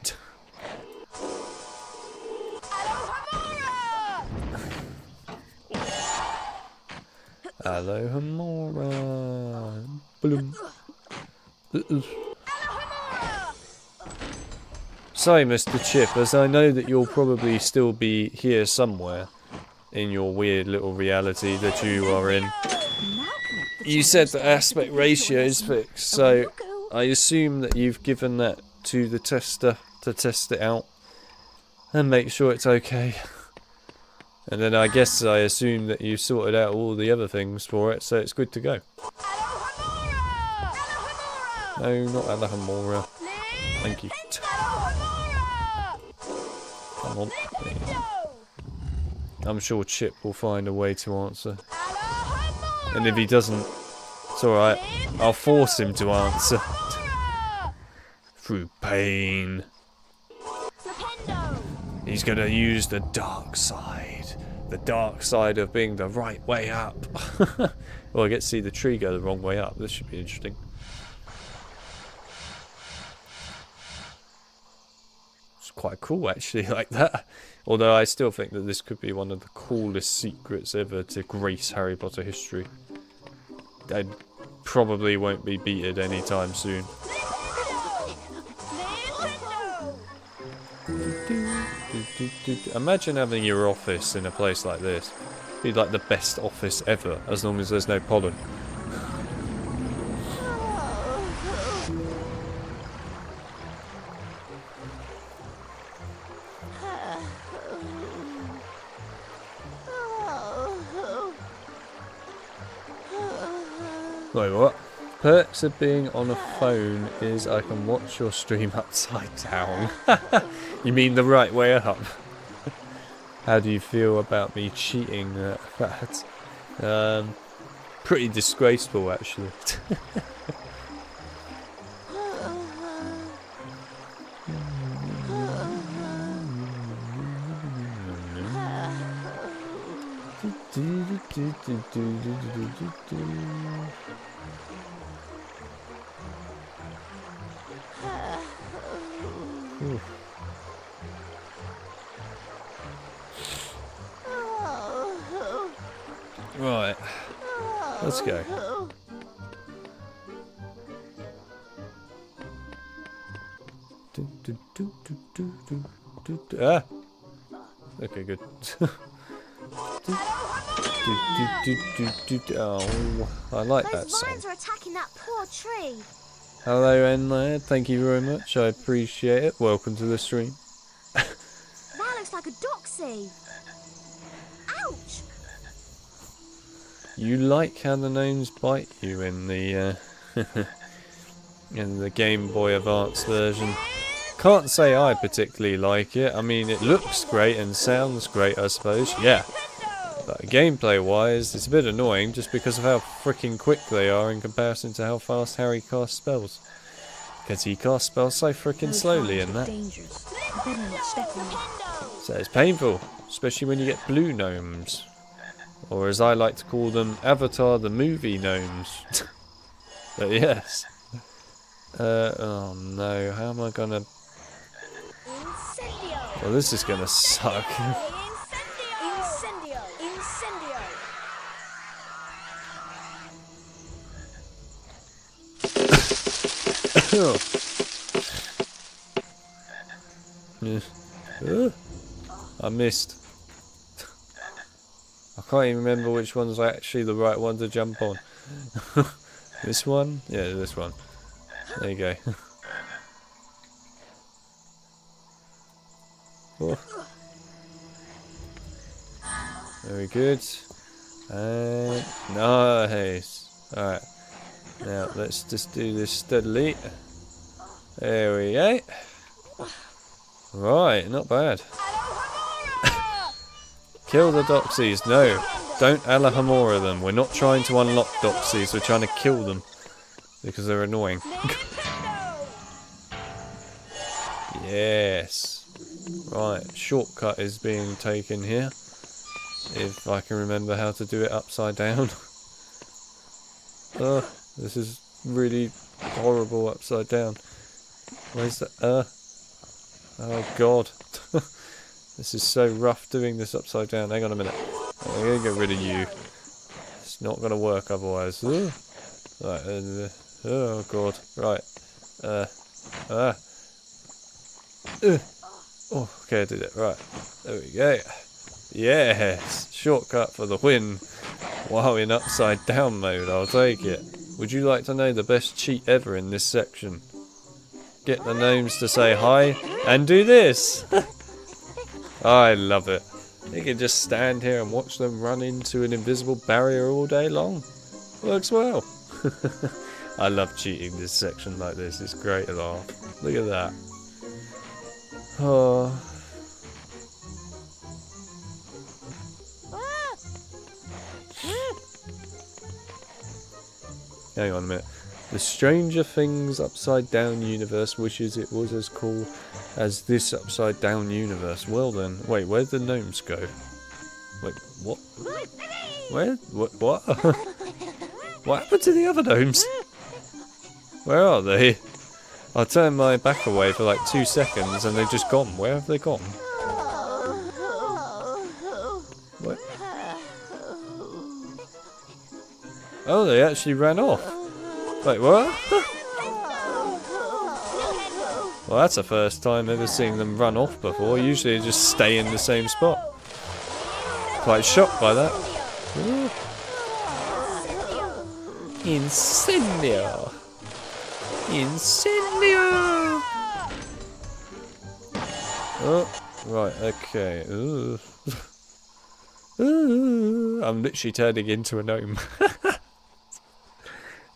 Alohomora. Bloom. Sorry, Mr. Chip, as I know that you'll probably still be here somewhere in your weird little reality that you are in. You said the aspect ratio is fixed, so I assume that you've given that to the tester to test it out and make sure it's okay. And then I guess I assume that you've sorted out all the other things for it, so it's good to go. No, not Alohomora. Thank you. Come on. I'm sure Chip will find a way to answer. And if he doesn't, it's alright. I'll force him to answer. Through pain. He's gonna use the dark side. The dark side of being the right way up. Well, I get to see the tree go the wrong way up. This should be interesting. It's quite cool, actually, like that. Although I still think that this could be one of the coolest secrets ever to grace Harry Potter history. I probably won't be beaten anytime soon. Imagine having your office in a place like this. It'd be like the best office ever, as long as there's no pollen. Wait, what? Perks of being on a phone is I can watch your stream upside down. You mean the right way up? How do you feel about me cheating at that? Pretty disgraceful, actually. Right, let's go. Ah! Okay, good. Oh, I like that song. Those vines are attacking that poor tree. Hello, Enlair. Thank you very much. I appreciate it. Welcome to the stream. That looks like a doxie. Ouch! You like how the gnomes bite you in the in the Game Boy Advance version. can't say I particularly like it. I mean, it looks great and sounds great, I suppose. Yeah. But gameplay-wise, it's a bit annoying just because of how freaking quick they are in comparison to how fast Harry casts spells. Because he casts spells so freaking slowly in that. So it's painful, especially when you get blue gnomes. Or as I like to call them, Avatar the movie gnomes. But yes. Oh no, how am I gonna... Well, this is gonna suck. I missed. I can't even remember which one's actually the right one to jump on. This one? Yeah, this one. There you go. Oh. Very good. And nice. Alright. Now let's just do this steadily. There we go. Right, not bad. Kill the Doxies. No, don't Alahamora them. We're not trying to unlock Doxies, we're trying to kill them. Because they're annoying. Yes. Right, shortcut is being taken here. If I can remember how to do it upside down. This is really horrible upside down. Where's the oh god. This is so rough doing this upside down. Hang on a minute. I'm going to get rid of you. It's not going to work otherwise. Right, oh god. Right. Oh, okay, I did it. Right. There we go. Yes! Shortcut for the win. Wow, in upside down mode. I'll take it. Would you like to know the best cheat ever in this section? Get the gnomes to say hi and do this! I love it. You can just stand here and watch them run into an invisible barrier all day long. Works well. I love cheating this section like this. It's great at all. Look at that. Oh. Hang on a minute. The Stranger Things Upside Down universe wishes it was as cool as this Upside Down universe. Well then, wait, where'd the gnomes go? Wait, what? Where? What? What happened to the other gnomes? Where are they? I turned my back away for like 2 seconds and they've just gone. Where have they gone? What? Oh, they actually ran off. Wait, what? Well, that's the first time ever seeing them run off before. Usually they just stay in the same spot. Quite shocked by that. Ooh. Incendio! Incendio! Oh, right, okay. Ooh. Ooh. I'm literally turning into a gnome.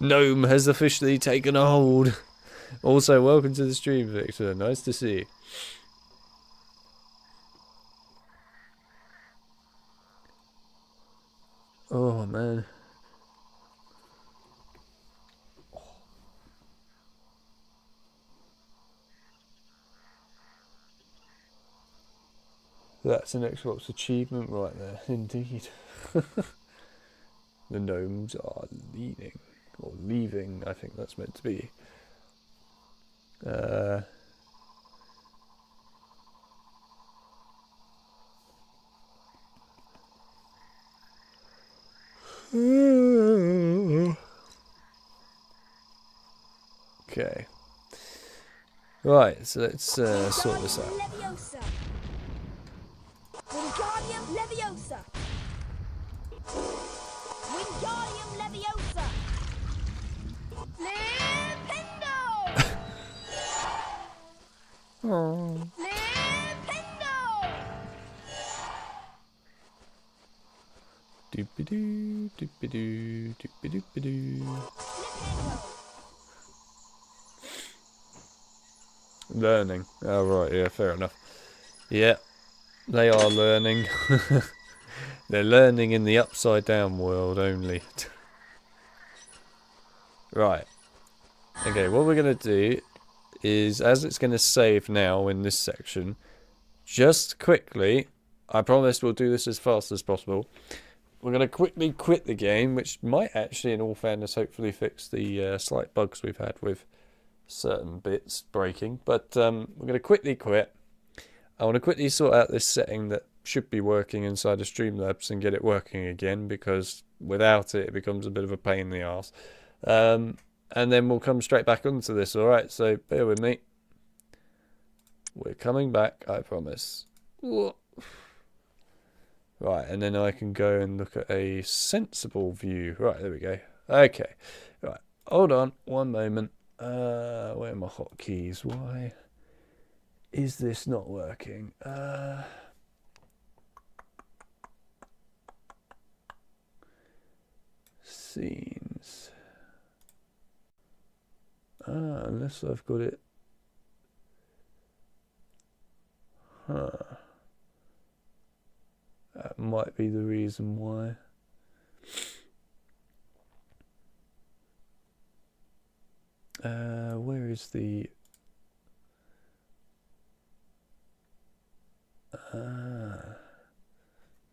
Gnome has officially taken a hold. Also, welcome to the stream, Victor. Nice to see you. Oh, man. That's an Xbox achievement right there, indeed. The gnomes are leaving. Or leaving, I think that's meant to be. Okay. Right, so let's sort this out. Wingardium Leviosa! Wingardium Leviosa! Flipendo! Oh. Flipendo! Doopy-doo, doopy-doo, doopy-doopy-doo. Learning. Oh, right, yeah, fair enough. Yeah, they are learning. They're learning in the upside down world only. Right. Okay, what we're going to do is, as it's going to save now in this section, just quickly, I promise we'll do this as fast as possible. We're going to quickly quit the game, which might actually, in all fairness, hopefully fix the slight bugs we've had with certain bits breaking. But we're going to quickly quit. I want to quickly sort out this setting that should be working inside of Streamlabs and get it working again, because without it, it becomes a bit of a pain in the arse. And then we'll come straight back onto this, alright? So bear with me. We're coming back, I promise. Right, and then I can go and look at a sensible view. Right, there we go. Okay. Right, hold on one moment. Where are my hotkeys? Why is this not working? Scenes. Unless I've got it. Huh. That might be the reason why. Where is the...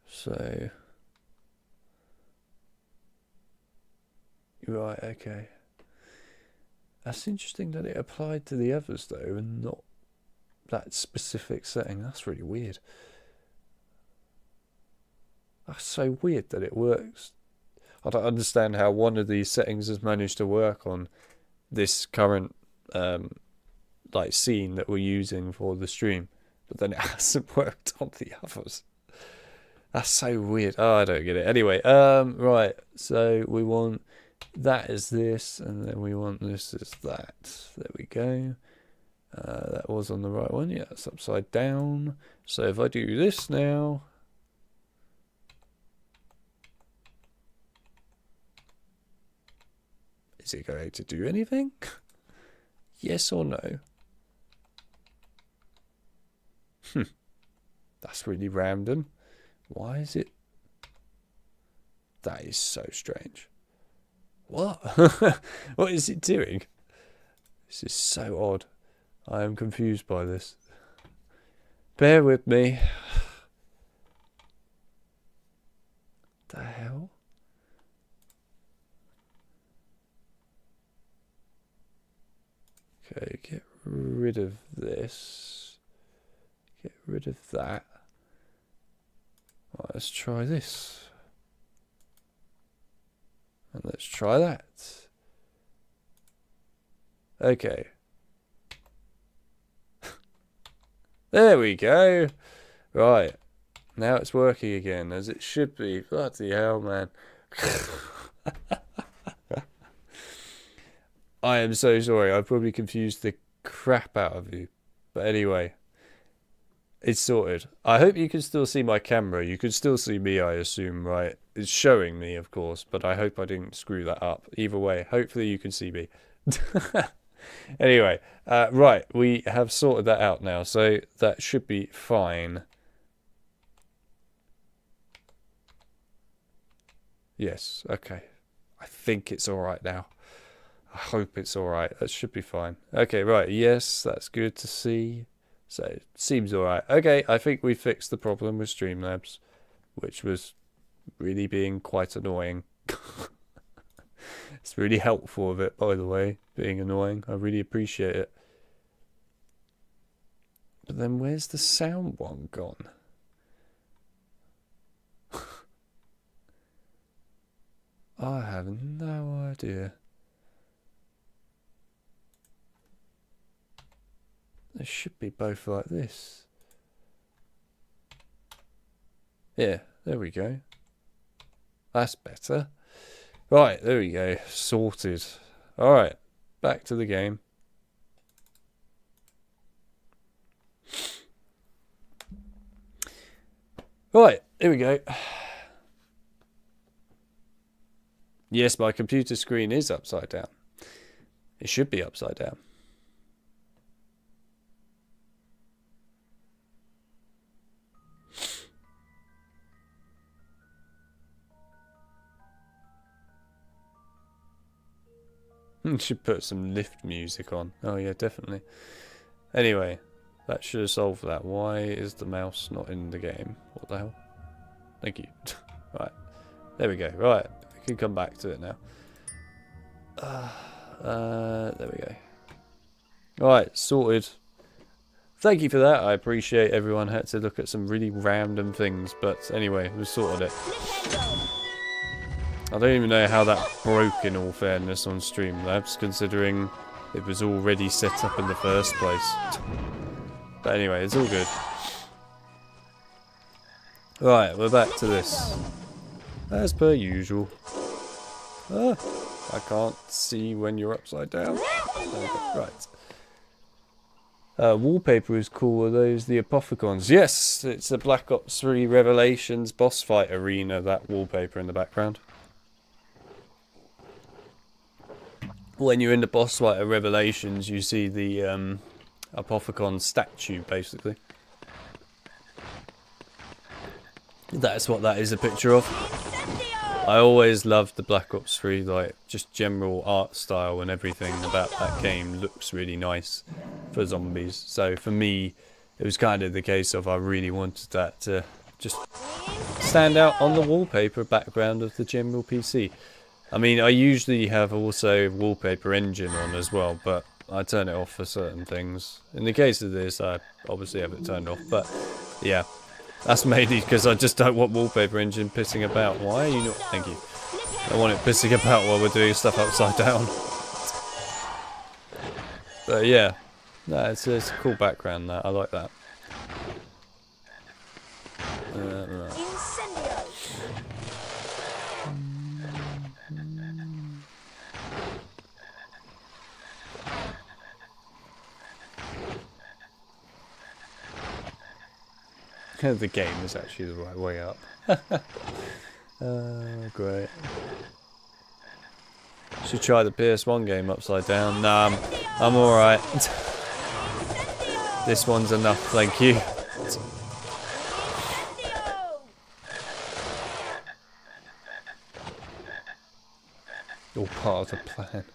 So... Right, okay. That's interesting that it applied to the others, though, and not that specific setting. That's really weird. That's so weird that it works. I don't understand how one of these settings has managed to work on this current like scene that we're using for the stream, but then it hasn't worked on the others. That's so weird. Oh, I don't get it. Anyway, right. So we want that as this, and then we want this as that. There we go. That was on the right one. Yeah, it's upside down. So if I do this now, is it going to do anything? Yes or no? That's really random. Why is it? That is so strange. What? What is it doing? This is so odd. I am confused by this. Bear with me. The hell? Okay, get rid of this. Get rid of that. Right, let's try this. And let's try that. Okay. There we go. Right. Now it's working again, as it should be. Bloody hell, man. I am so sorry. I've probably confused the crap out of you. But anyway. It's sorted. I hope you can still see my camera. You can still see me, I assume, right? It's showing me, of course, but I hope I didn't screw that up. Either way, hopefully you can see me. Anyway, right, we have sorted that out now, so that should be fine. Yes, okay. I think it's alright now. I hope it's alright. That should be fine. Okay, right, yes, that's good to see. So, it seems alright. Okay, I think we fixed the problem with Streamlabs, which was really being quite annoying. It's really helpful of it, by the way, being annoying. I really appreciate it. But then where's the sound one gone? I have no idea. They should be both like this. Yeah, there we go. That's better. Right, there we go. Sorted. Alright, back to the game. Right, here we go. Yes, my computer screen is upside down. It should be upside down. Should put some lift music on. Oh yeah, definitely. Anyway, that should have solved that. Why is the mouse not in the game? What the hell? Thank you. Right, there we go. Right, we can come back to it now. There we go. Right, sorted. Thank you for that. I appreciate everyone had to look at some really random things, but anyway, we sorted it. I don't even know how that broke, in all fairness, on Streamlabs, considering it was already set up in the first place. But anyway, it's all good. Right, we're back to this. As per usual. I can't see when you're upside down. Right. Wallpaper is cool. Are those the Apophicons? Yes, it's a Black Ops 3 Revelations boss fight arena, that wallpaper in the background. When you're in the boss fight of Revelations, you see the Apophicon statue, basically. That's what that is a picture of. I always loved the Black Ops 3, like, just general art style and everything about that game looks really nice for zombies. So for me, it was kind of the case of I really wanted that to just stand out on the wallpaper background of the general PC. I mean, I usually have also wallpaper engine on as well, but I turn it off for certain things. In the case of this, I obviously have it turned off, but yeah. That's mainly because I just don't want wallpaper engine pissing about. Why are you not? Thank you. I don't want it pissing about while we're doing stuff upside down. But yeah, no, it's a cool background. That I like that. Right. The game is actually the right way up. Great. Should try the PS1 game upside down. Nah, I'm alright. This one's enough, thank you. All part of the plan.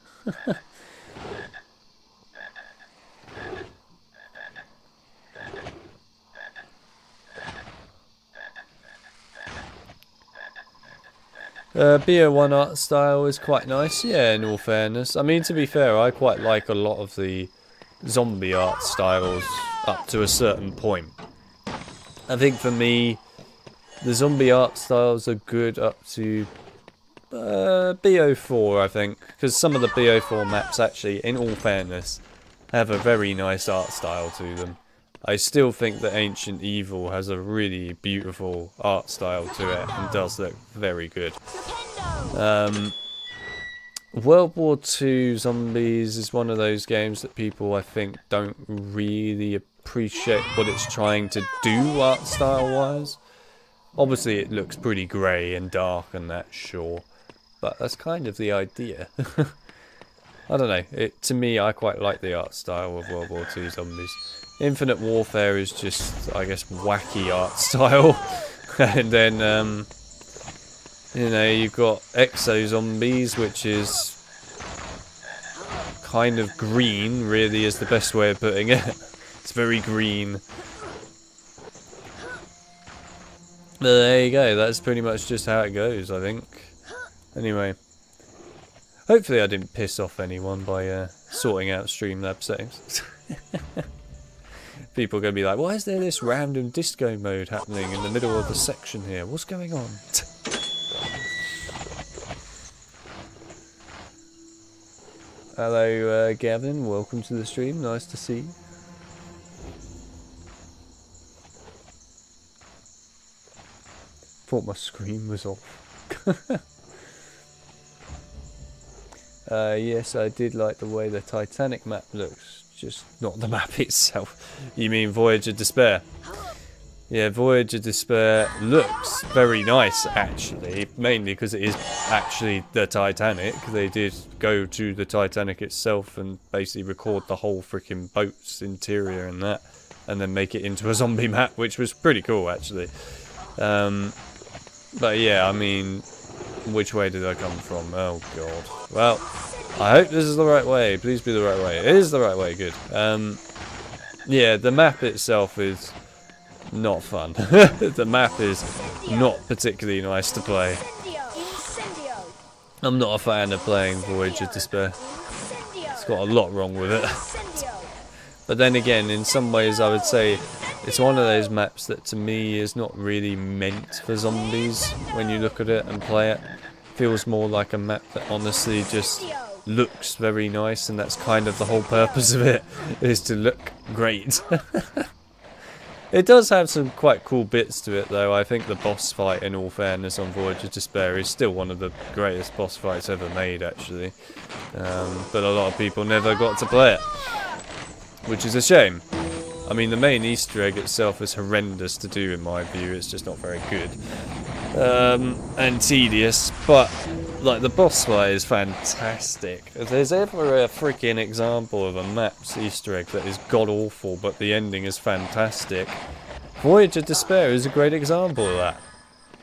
BO1 art style is quite nice, yeah, in all fairness. I mean, to be fair, I quite like a lot of the zombie art styles up to a certain point. I think for me, the zombie art styles are good up to BO4, I think. Because some of the BO4 maps actually, in all fairness, have a very nice art style to them. I still think that Ancient Evil has a really beautiful art style to it and does look very good. World War II Zombies is one of those games that people, I think, don't really appreciate what it's trying to do art style wise. Obviously it looks pretty grey and dark and that, sure, but that's kind of the idea. I don't know, to me I quite like the art style of World War II Zombies. Infinite Warfare is just, I guess, wacky art style. And then, you know, you've got Exo Zombies, which is kind of green, really, is the best way of putting it. It's very green. But there you go, that's pretty much just how it goes, I think. Anyway. Hopefully I didn't piss off anyone by sorting out Streamlabs settings. People are going to be like, why is there this random disco mode happening in the middle of the section here? What's going on? Hello, Gavin. Welcome to the stream. Nice to see you. Thought my screen was off. Yes, I did like the way the Titanic map looks. Just not the map itself. You mean Voyage of Despair? Yeah, Voyage of Despair looks very nice, actually. Mainly because it is actually the Titanic. They did go to the Titanic itself and basically record the whole freaking boat's interior and that. And then make it into a zombie map, which was pretty cool, actually. But yeah, I mean, which way did I come from? Oh, God. Well, I hope this is the right way. Please be the right way. It is the right way. Good. Yeah, the map itself is not fun. The map is not particularly nice to play. I'm not a fan of playing Voyage of Despair. It's got a lot wrong with it. But then again, in some ways I would say it's one of those maps that to me is not really meant for zombies when you look at it and play it. Feels more like a map that honestly just looks very nice, and that's kind of the whole purpose of it, is to look great. It does have some quite cool bits to it though. I think the boss fight, in all fairness, on Voyage of Despair is still one of the greatest boss fights ever made actually. But a lot of people never got to play it, which is a shame. I mean, the main Easter egg itself is horrendous to do in my view. It's just not very good. And tedious, but like the boss fight is fantastic. If there's ever a freaking example of a map's Easter egg that is god awful but the ending is fantastic, Voyage of Despair is a great example of that.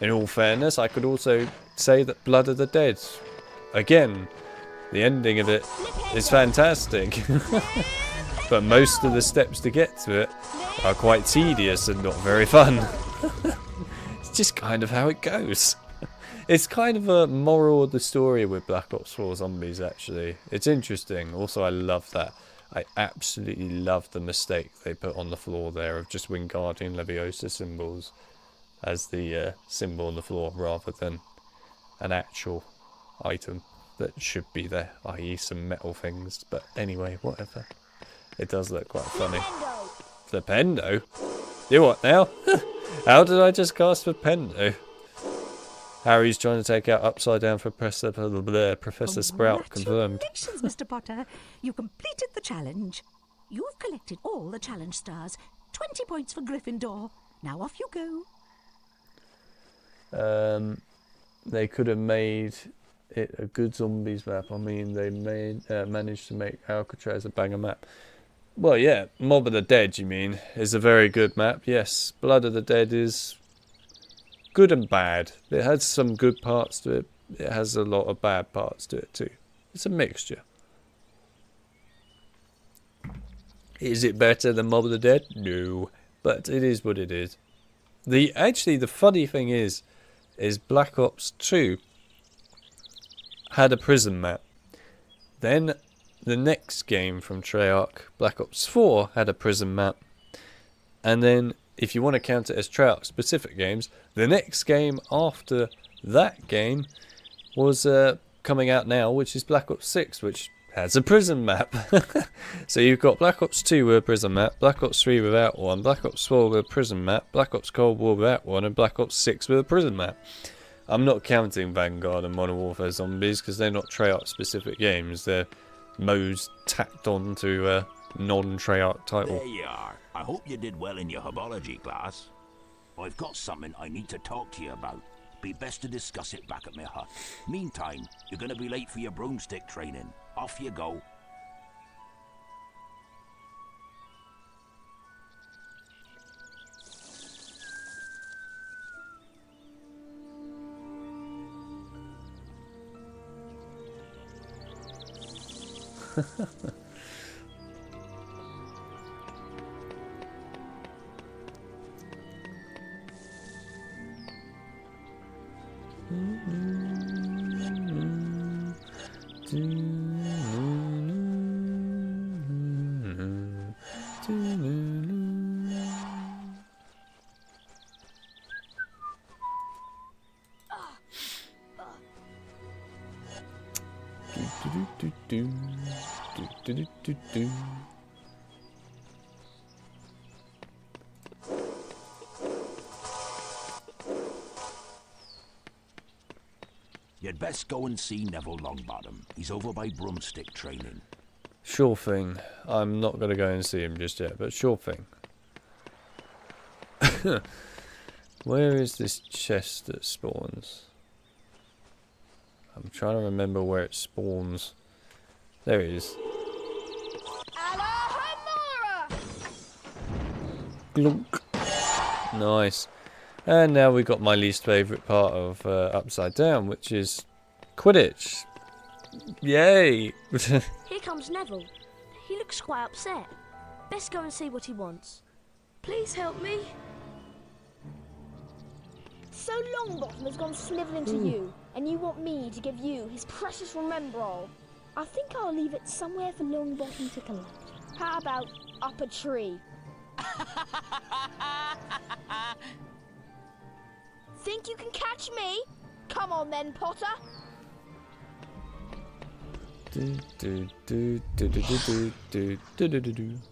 In all fairness, I could also say that Blood of the Dead, again, the ending of it is fantastic. But most of the steps to get to it are quite tedious and not very fun. It's just kind of how it goes. It's kind of a moral of the story with Black Ops 4 Zombies actually. It's interesting. Also, I love that. I absolutely love the mistake they put on the floor there of just Wingardium Leviosa symbols as the symbol on the floor rather than an actual item that should be there, i.e. some metal things. But anyway, whatever. It does look quite funny. Flipendo? You what now? How did I just cast Flipendo? Harry's trying to take out Upside Down for Professor Sprout, confirmed. Congratulations, Mr. Potter. You completed the challenge. You've collected all the challenge stars. 20 points for Gryffindor. Now off you go. They could have made it a good zombies map. I mean, they managed to make Alcatraz a banger map. Well, yeah, Mob of the Dead, you mean, is a very good map. Yes, Blood of the Dead is good and bad. It has some good parts to it. It has a lot of bad parts to it too. It's a mixture. Is it better than Mob of the Dead? No, but it is what it is. Actually, the funny thing is Black Ops 2 had a prison map. Then the next game from Treyarch, Black Ops 4, had a prison map. And then, if you want to count it as Treyarch specific games, the next game after that game was coming out now, which is Black Ops 6, which has a prison map. So you've got Black Ops 2 with a prison map, Black Ops 3 without one, Black Ops 4 with a prison map, Black Ops Cold War without one, and Black Ops 6 with a prison map. I'm not counting Vanguard and Modern Warfare Zombies because they're not Treyarch specific games. They're modes tacked on to a non-Treyarch title. There you are. I hope you did well in your Herbology class. I've got something I need to talk to you about. Be best to discuss it back at my hut. Meantime, you're going to be late for your broomstick training. Off you go. You'd best go and see Neville Longbottom. He's over by broomstick training. Sure thing. I'm not going to go and see him just yet, but sure thing. Where is this chest that spawns? I'm trying to remember where it spawns. There it is. Glunk. Nice. And now we've got my least favourite part of Upside Down, which is Quidditch. Yay! Here comes Neville. He looks quite upset. Best go and see what he wants. Please help me. So Longbottom has gone snivelling to you, and you want me to give you his precious Remembrall. I think I'll leave it somewhere for Longbottom to collect. How about up a tree? Think you can catch me? Come on then, Potter.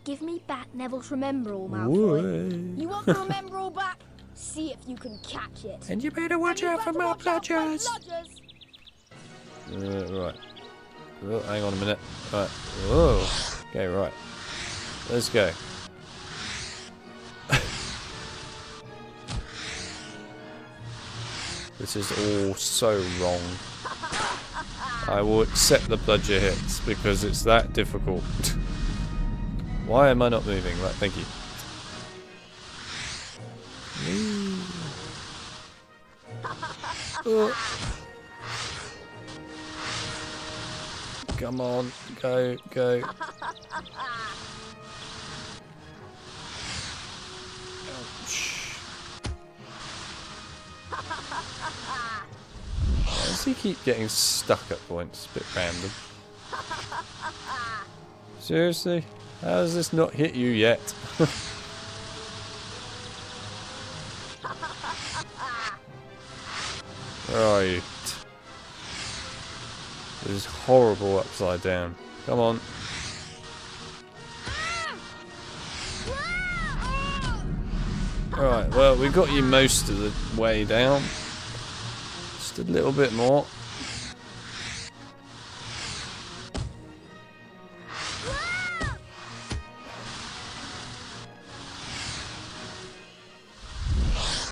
Give me back Neville's Remembrall, Malfoy. You want the Remembrall back? See if you can catch it. And you better watch out for my bludgers. Right. Oh, hang on a minute. Right. Whoa. Okay, right. Let's go. This is all so wrong. I will accept the bludger hits because it's that difficult. Why am I not moving? Right, thank you. Come on, go, go. Why does he keep getting stuck at points? A bit random. Seriously? How has this not hit you yet? Where are you? This is horrible upside down. Come on. Alright, well, we got you most of the way down. Just a little bit more.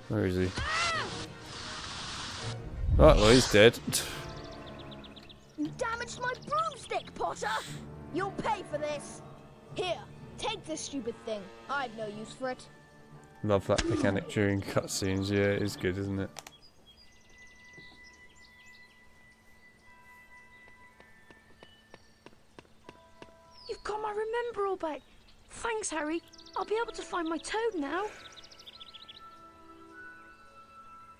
Where is he? Right, well, he's dead. You damaged my broomstick, Potter! You'll pay for this! Here, take this stupid thing. I've no use for it. Love that mechanic during cutscenes. Yeah, it is good, isn't it? You've got my Remembrall back. Thanks, Harry. I'll be able to find my toad now.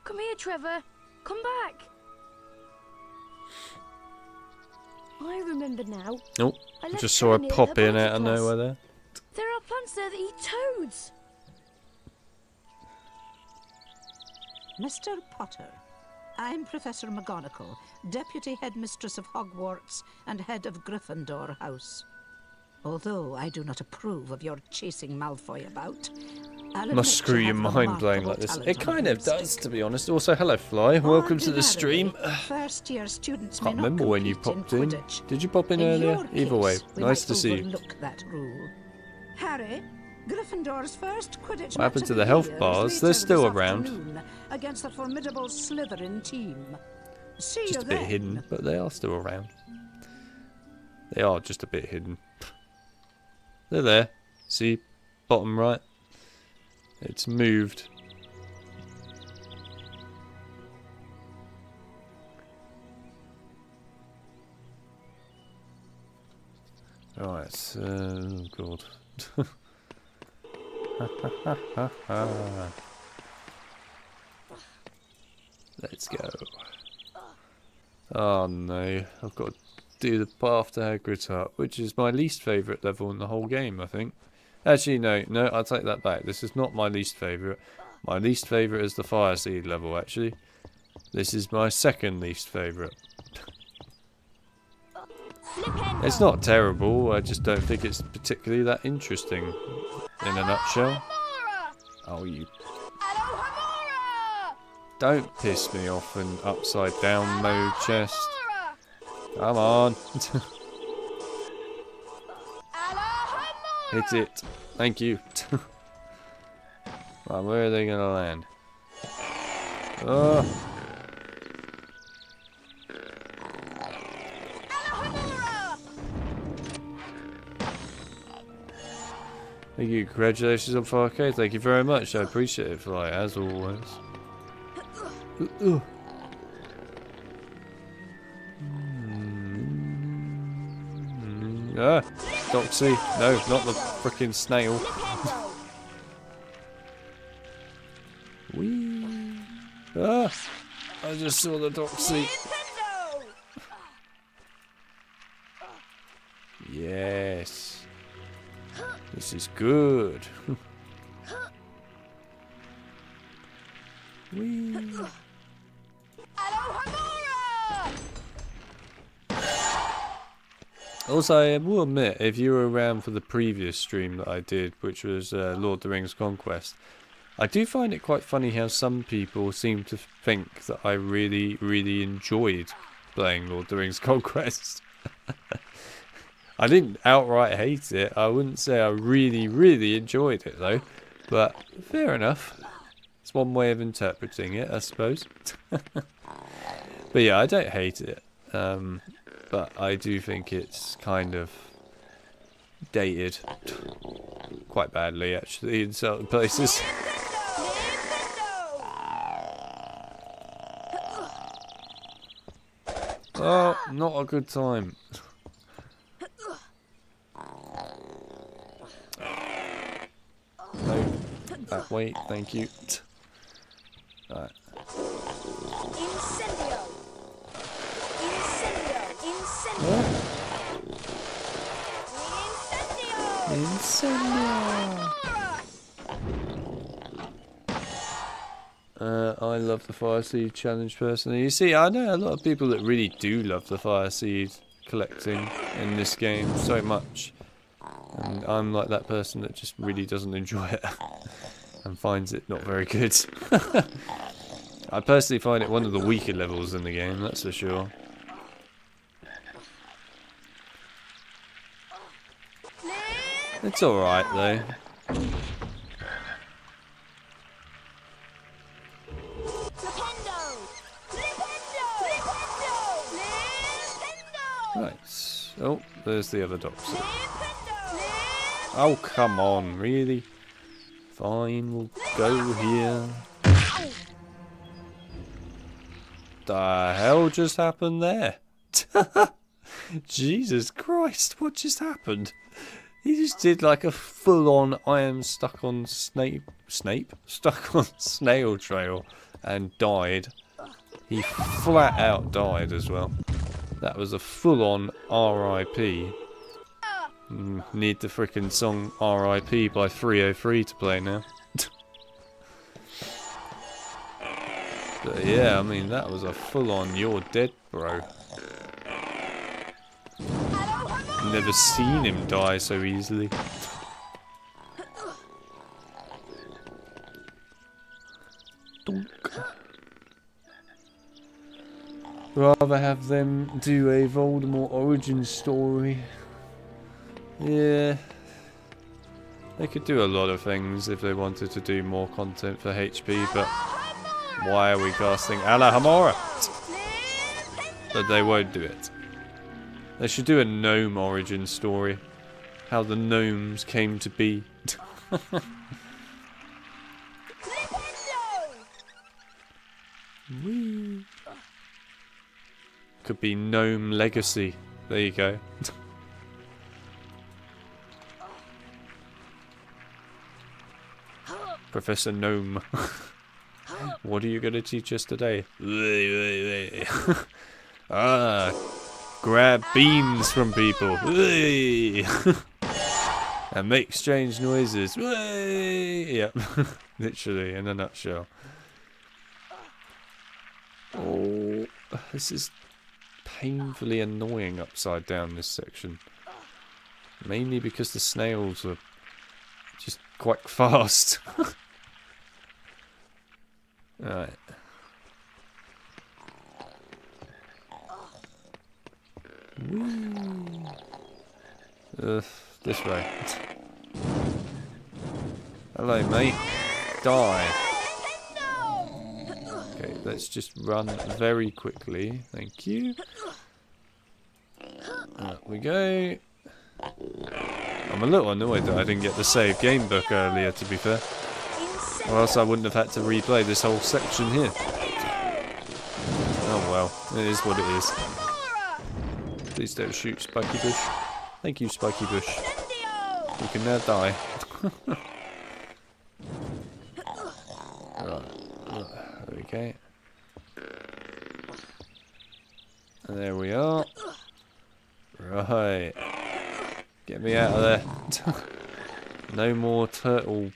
Come here, Trevor. Come back. I remember now. Nope. I just saw a pop in out of nowhere there. There are plants there that eat toads. Mr. Potter, I'm Professor McGonagall, Deputy Headmistress of Hogwarts and Head of Gryffindor House. Although I do not approve of your chasing Malfoy about, must screw your mind playing like this. It kind of does, to be honest. Also, hello, Fly. Welcome to the stream. First-year students Can't remember when you popped in. Did you pop in earlier? Either way, nice to see you. That rule. Harry, Gryffindor's first Quidditch what happened to the health bars? They're still around. Against the formidable Slytherin team. See just a bit hidden, but they are still around. They are just a bit hidden. They're there. See, bottom right. It's moved. Alright, oh god. Let's go. Oh no, I've got to do the path to Hagrid's hut, which is my least favourite level in the whole game, I think. Actually, no, I'll take that back. This is not my least favourite. My least favourite is the Fire Seed level, actually. This is my second least favourite. It's not terrible, I just don't think it's particularly that interesting, in a nutshell. Oh, you... Don't piss me off in upside down mode, chest. Come on. Hit it. Thank you. Right, where are they going to land? Oh. Thank you. Congratulations on 5k. Thank you very much. I appreciate it, Fly, as always. Ah, Doxie. No, not the frickin' snail. Whee. Ah, I just saw the Doxie. Yes. This is good. Whee. Also, I will admit, if you were around for the previous stream that I did, which was Lord of the Rings Conquest, I do find it quite funny how some people seem to think that I really, really enjoyed playing Lord of the Rings Conquest. I didn't outright hate it. I wouldn't say I really, really enjoyed it, though. But fair enough. It's one way of interpreting it, I suppose. But yeah, I don't hate it. But I do think it's kind of dated quite badly, actually, in certain places. Oh, not a good time. No, that way, thank you. Alright. Incendio! I love the Fire Seed challenge personally. You see, I know a lot of people that really do love the Fire Seed collecting in this game so much. And I'm like that person that just really doesn't enjoy it and finds it not very good. I personally find it one of the weaker levels in the game, that's for sure. It's alright though. Right. Oh, there's the other Doxie. Oh, come on, really? Fine, we'll go here. The hell just happened there? Jesus Christ, what just happened? He just did like a full-on I am stuck on Snape? Stuck on snail trail and died. He flat out died as well. That was a full-on RIP. Need the frickin' song RIP by 303 to play now. But yeah, I mean, that was a full-on you're dead, bro. Never seen him die so easily. Donk. Rather have them do a Voldemort origin story. Yeah. They could do a lot of things if they wanted to do more content for HP, but why are we casting Alohomora? But they won't do it. They should do a gnome origin story. How the gnomes came to be. Whee. Could be Gnome Legacy. There you go. Professor Gnome. What are you going to teach us today? Ah, grab beans from people. And make strange noises. Yep. Literally, in a nutshell. Oh, this is painfully annoying upside down, this section. Mainly because the snails are just quite fast. Alright. This way. Hello, mate. Die. Okay, let's just run very quickly. Thank you. There we go. I'm a little annoyed that I didn't get the save game book earlier, to be fair. Or else I wouldn't have had to replay this whole section here. Oh well, it is what it is. Please don't shoot, Spiky Bush. Thank you, Spiky Bush. You can now die. Right. Okay. And there we are. Right. Get me out of there. No more turtle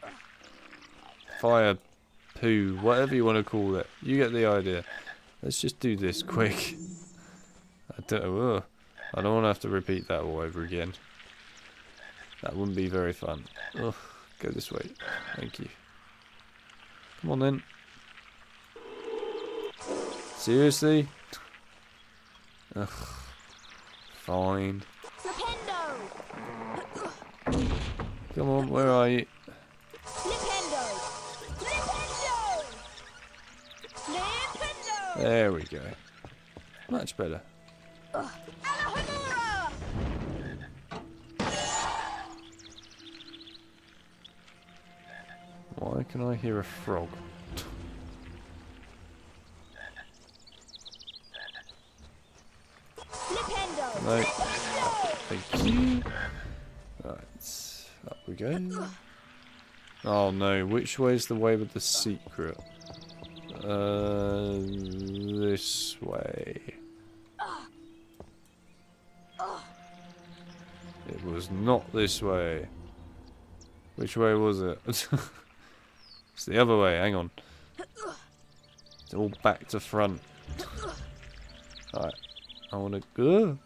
fire poo, whatever you want to call it. You get the idea. Let's just do this quick. I don't want to have to repeat that all over again. That wouldn't be very fun. Ugh, go this way. Thank you. Come on then. Seriously? Ugh. Fine. Flipendo! Come on, where are you? Flipendo! Flipendo! Flipendo! There we go. Much better. Why can I hear a frog? No. Thank you. Right. Up we go. Oh no, which way is the way with the secret? This way. It was not this way. Which way was it? It's the other way, hang on. It's all back to front. Alright. I want to go.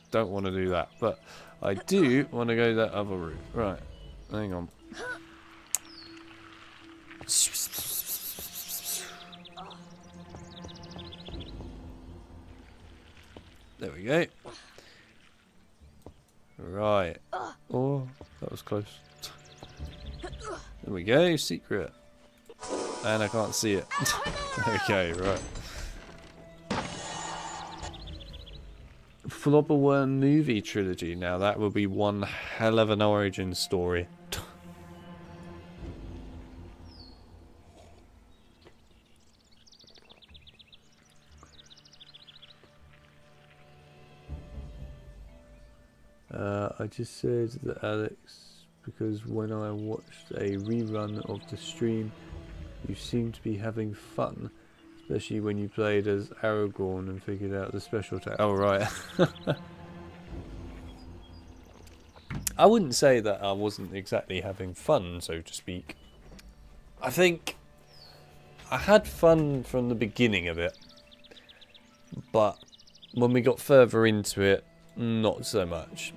Don't want to do that, but I do want to go that other route. Right, hang on. There we go. Right. Oh, that was close. There we go, secret. And I can't see it. Okay, right. Flobberworm movie trilogy. Now that would be one hell of an origin story. I just said that Alex, because when I watched a rerun of the stream, you seemed to be having fun. Especially when you played as Aragorn and figured out the special attack. Oh, right. I wouldn't say that I wasn't exactly having fun, so to speak. I think I had fun from the beginning of it. But when we got further into it, not so much.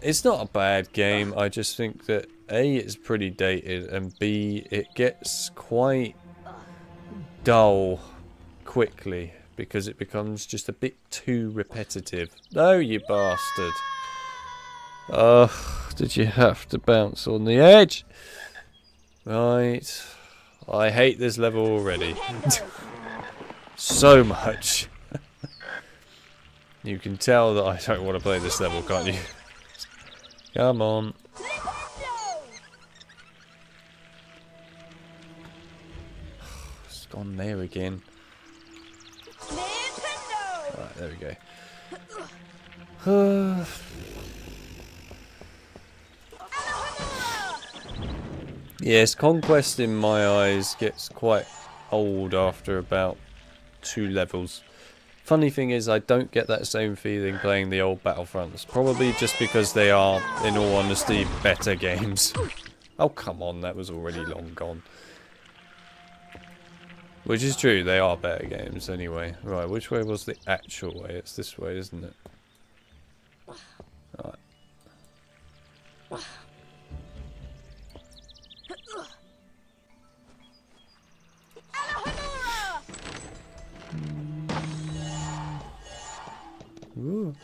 It's not a bad game. I just think that A, it's pretty dated, and B, it gets quite dull quickly because it becomes just a bit too repetitive. No, you bastard. Oh, did you have to bounce on the edge? Right. I hate this level already. So much. You can tell that I don't want to play this level, can't you? Come on. It's gone there again. Right, there we go. Yes, Conquest in my eyes gets quite old after about 2 levels. Funny thing is, I don't get that same feeling playing the old Battlefronts. Probably just because they are, in all honesty, better games. Oh, come on, that was already long gone. Which is true, they are better games anyway. Right, which way was the actual way? It's this way, isn't it? Right. Ooh.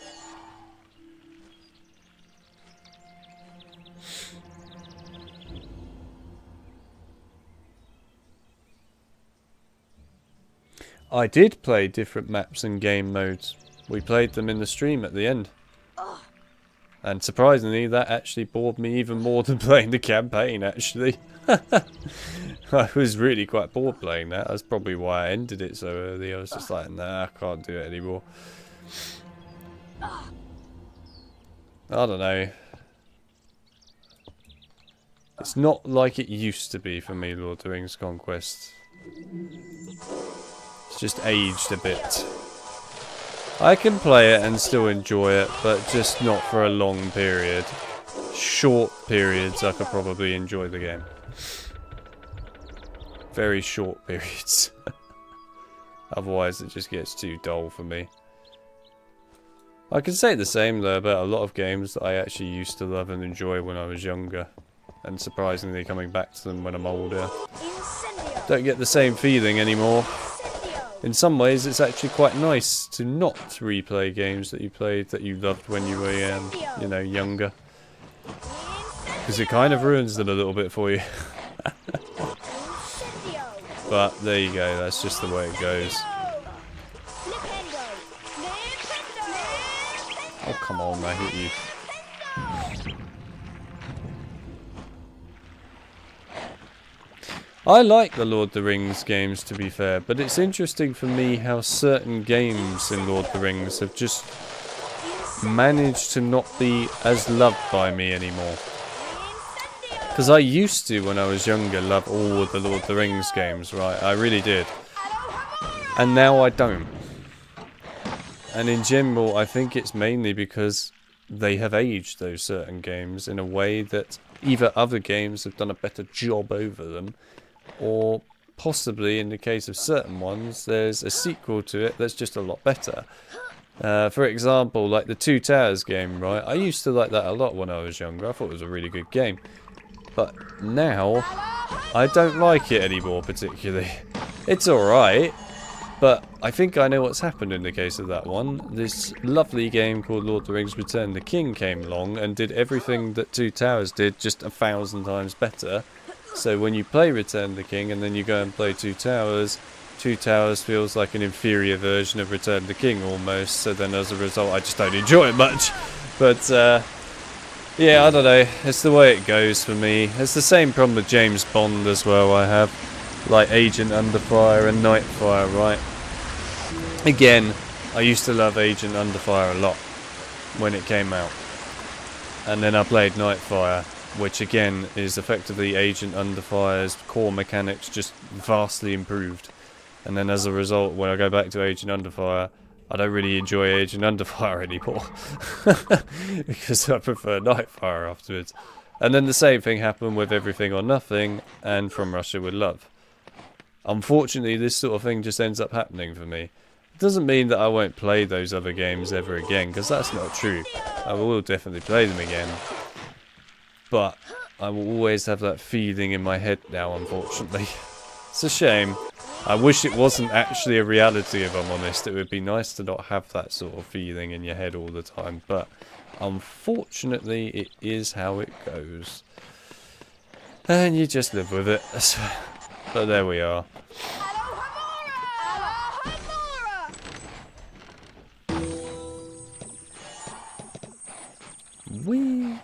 I did play different maps and game modes. We played them in the stream at the end. And surprisingly, that actually bored me even more than playing the campaign, actually. I was really quite bored playing that. That's probably why I ended it so early. I was just like, nah, I can't do it anymore. I don't know. It's not like it used to be for me, Lord of the Rings Conquest. It's just aged a bit. I can play it and still enjoy it, but just not for a long period. Short periods I could probably enjoy the game. Very short periods. Otherwise it just gets too dull for me. I can say the same though about a lot of games that I actually used to love and enjoy when I was younger. And surprisingly coming back to them when I'm older. Don't get the same feeling anymore. In some ways it's actually quite nice to not replay games that you played that you loved when you were, you know, younger. Because it kind of ruins them a little bit for you. But there you go, that's just the way it goes. Oh come on, I hit you. I like the Lord of the Rings games, to be fair, but it's interesting for me how certain games in Lord of the Rings have just managed to not be as loved by me anymore. Because I used to, when I was younger, love all of the Lord of the Rings games, right? I really did. And now I don't. And in general, I think it's mainly because they have aged those certain games in a way that either other games have done a better job over them, or possibly, in the case of certain ones, there's a sequel to it that's just a lot better. For example, like the Two Towers game, right? I used to like that a lot when I was younger. I thought it was a really good game. But now, I don't like it anymore particularly. It's alright, but I think I know what's happened in the case of that one. This lovely game called Lord of the Rings Return of the King came along and did everything that Two Towers did, just 1,000 times better. So when you play Return of the King and then you go and play Two Towers feels like an inferior version of Return of the King almost, so then as a result I just don't enjoy it much. But yeah, I don't know, it's the way it goes for me. It's the same problem with James Bond as well. I have like Agent Underfire and Nightfire, right? Again, I used to love Agent Underfire a lot when it came out, and then I played Nightfire, which again is effectively Agent Underfire's core mechanics just vastly improved. And then as a result, when I go back to Agent Underfire, I don't really enjoy Agent Underfire anymore. Because I prefer Nightfire afterwards. And then the same thing happened with Everything or Nothing and From Russia with Love. Unfortunately, this sort of thing just ends up happening for me. It doesn't mean that I won't play those other games ever again, because that's not true. I will definitely play them again. But I will always have that feeling in my head now, unfortunately. It's a shame. I wish it wasn't actually a reality, if I'm honest. It would be nice to not have that sort of feeling in your head all the time. But unfortunately, it is how it goes. And you just live with it. But there we are. Whee!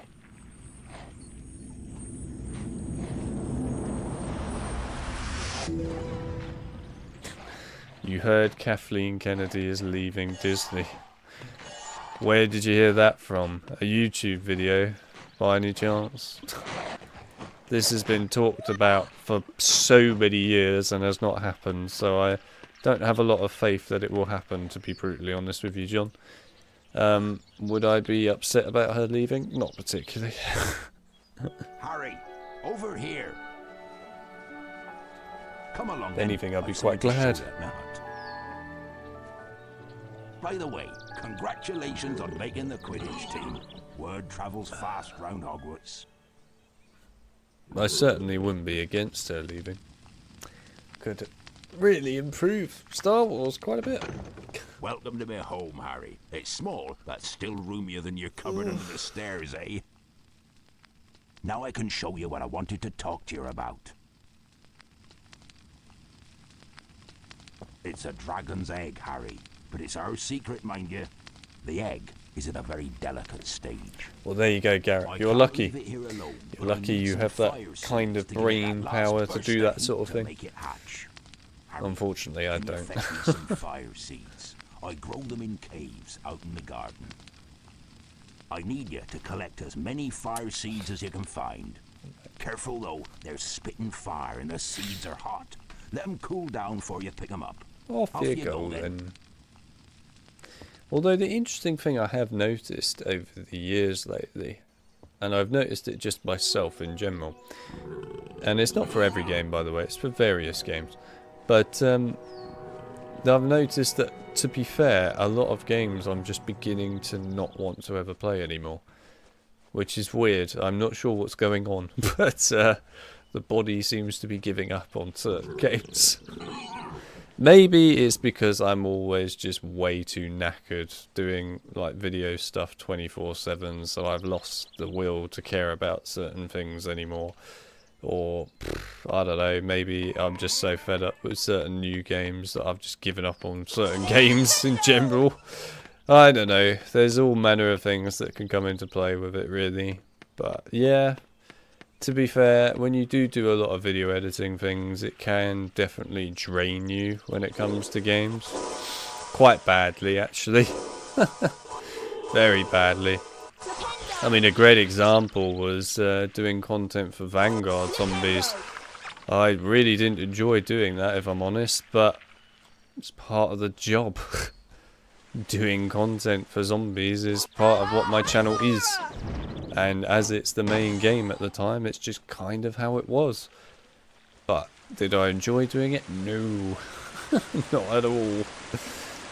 You heard Kathleen Kennedy is leaving Disney. Where did you hear that from? A YouTube video, by any chance? This has been talked about for so many years and has not happened, so I don't have a lot of faith that it will happen, to be brutally honest with you, John. Would I be upset about her leaving? Not particularly. Harry, over here. Come along. If anything, I'd be quite glad. By the way, congratulations on making the Quidditch team. Word travels fast round Hogwarts. I certainly wouldn't be against her leaving. Could really improve Star Wars quite a bit. Welcome to my home, Harry. It's small, but still roomier than your cupboard under the stairs, eh? Now I can show you what I wanted to talk to you about. It's a dragon's egg, Harry. But it's our secret, mind you. The egg is at a very delicate stage. Well, there you go, Garrett. You're lucky. You're lucky you have that kind of brain power to do that sort of thing. Unfortunately, I don't. Some fire seeds. I grow them in caves out in the garden. I need you to collect as many fire seeds as you can find. Careful though, they're spitting fire and the seeds are hot. Let them cool down before you pick them up. Off you go then. Although the interesting thing I have noticed over the years lately, and I've noticed it just myself in general, and it's not for every game by the way, it's for various games, but I've noticed that, to be fair, a lot of games I'm just beginning to not want to ever play anymore. Which is weird. I'm not sure what's going on, but the body seems to be giving up on certain games. Maybe it's because I'm always just way too knackered doing like video stuff 24/7, so I've lost the will to care about certain things anymore. Or, I don't know, maybe I'm just so fed up with certain new games that I've just given up on certain games in general. I don't know, there's all manner of things that can come into play with it really. But yeah, to be fair, when you do a lot of video editing things, it can definitely drain you when it comes to games. Quite badly actually. Very badly. I mean, a great example was doing content for Vanguard Zombies. I really didn't enjoy doing that, if I'm honest, but it's part of the job. Doing content for zombies is part of what my channel is. And as it's the main game at the time, it's just kind of how it was. But did I enjoy doing it? No. Not at all.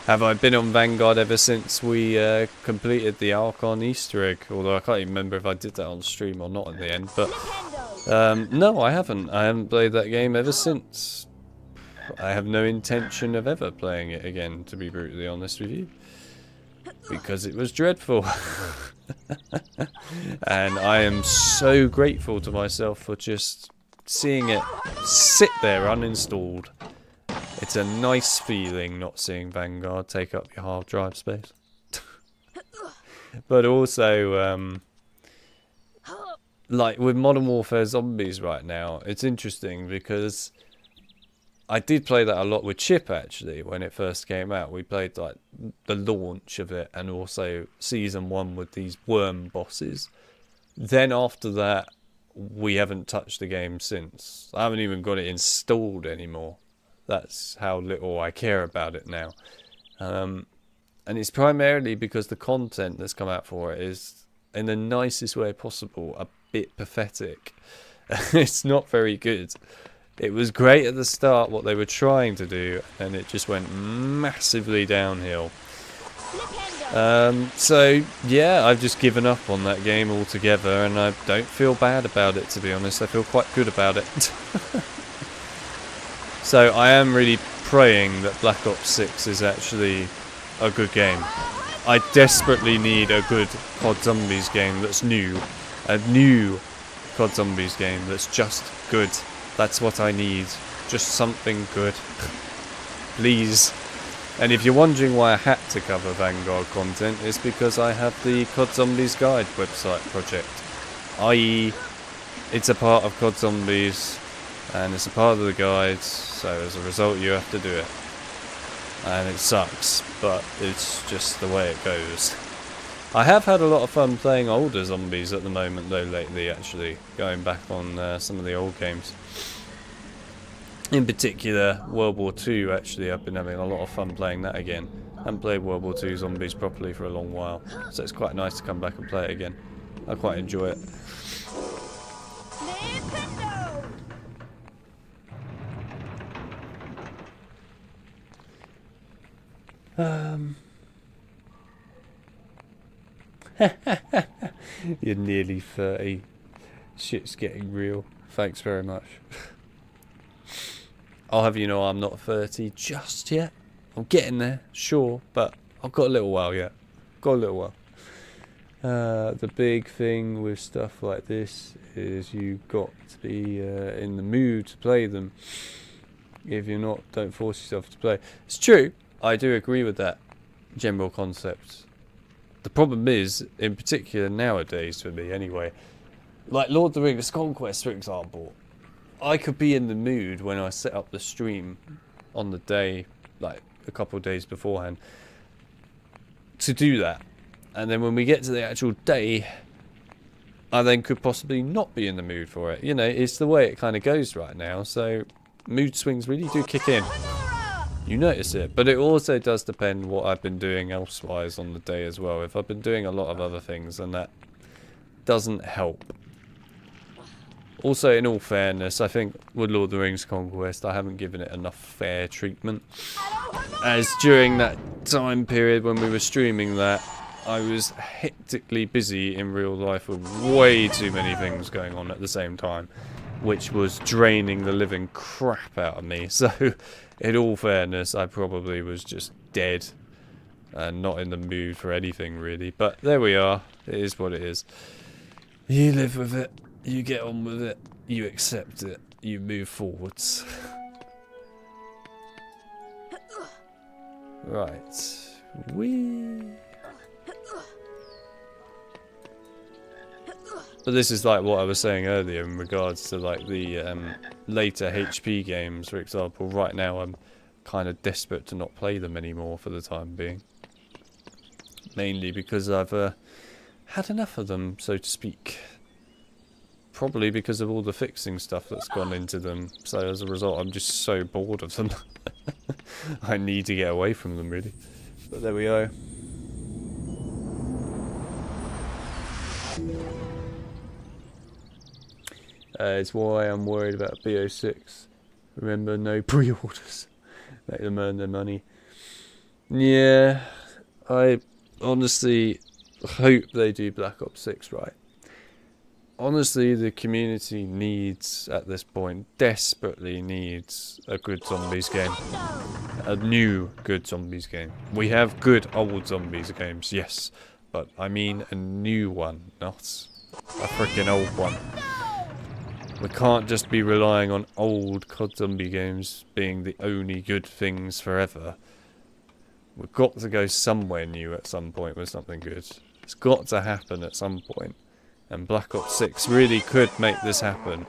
Have I been on Vanguard ever since we completed the Archon Easter egg? Although I can't even remember if I did that on stream or not in the end. But no, I haven't. I haven't played that game ever since. I have no intention of ever playing it again, to be brutally honest with you. Because it was dreadful. And I am so grateful to myself for just seeing it sit there uninstalled. It's a nice feeling not seeing Vanguard take up your hard drive space. But also, like with Modern Warfare Zombies right now, it's interesting because I did play that a lot with Chip actually when it first came out. We played like the launch of it and also Season 1 with these worm bosses. Then after that, we haven't touched the game since. I haven't even got it installed anymore. That's how little I care about it now. And it's primarily because the content that's come out for it is, in the nicest way possible, a bit pathetic. It's not very good. It was great at the start, what they were trying to do, and it just went massively downhill. So, yeah, I've just given up on that game altogether, and I don't feel bad about it, to be honest. I feel quite good about it. So I am really praying that Black Ops 6 is actually a good game. I desperately need a good COD Zombies game that's new. A new COD Zombies game that's just good. That's what I need. Just something good. Please. And if you're wondering why I had to cover Vanguard content, it's because I have the COD Zombies Guide website project. I.e., it's a part of COD Zombies, and it's a part of the guides, so as a result you have to do it. And it sucks, but it's just the way it goes. I have had a lot of fun playing older zombies at the moment though lately actually, going back on some of the old games. In particular, World War II actually, I've been having a lot of fun playing that again. I haven't played World War II Zombies properly for a long while, so it's quite nice to come back and play it again. I quite enjoy it. You're nearly 30. Shit's getting real. Thanks very much. I'll have you know I'm not 30 just yet. I'm getting there, sure, but I've got a little while yet. Got a little while. The big thing with stuff like this is you've got to be in the mood to play them. If you're not, don't force yourself to play. It's true, I do agree with that general concept. The problem is, in particular nowadays for me anyway, like Lord of the Rings Conquest for example, I could be in the mood when I set up the stream on the day, like a couple of days beforehand, to do that. And then when we get to the actual day, I then could possibly not be in the mood for it. You know, it's the way it kind of goes right now. So mood swings really do kick in. You notice it. But it also does depend what I've been doing elsewise on the day as well. If I've been doing a lot of other things, then that doesn't help. Also, in all fairness, I think with Lord of the Rings Conquest, I haven't given it enough fair treatment. As during that time period when we were streaming that, I was hectically busy in real life with way too many things going on at the same time, which was draining the living crap out of me. So, in all fairness, I probably was just dead and not in the mood for anything really. But there we are. It is what it is. You live with it. You get on with it. You accept it. You move forwards. Right. But this is like what I was saying earlier in regards to like the later HP games, for example. Right now I'm kind of desperate to not play them anymore for the time being. Mainly because I've had enough of them, so to speak. Probably because of all the fixing stuff that's gone into them. So as a result, I'm just so bored of them. I need to get away from them, really. But there we go. It's why I'm worried about BO6. Remember, no pre-orders. Make them earn their money. Yeah, I honestly hope they do Black Ops 6 right. Honestly, the community needs, at this point, desperately needs a good zombies game. A new good zombies game. We have good old zombies games, yes. But I mean a new one, not a freaking old one. We can't just be relying on old COD zombie games being the only good things forever. We've got to go somewhere new at some point with something good. It's got to happen at some point. And Black Ops 6 really could make this happen.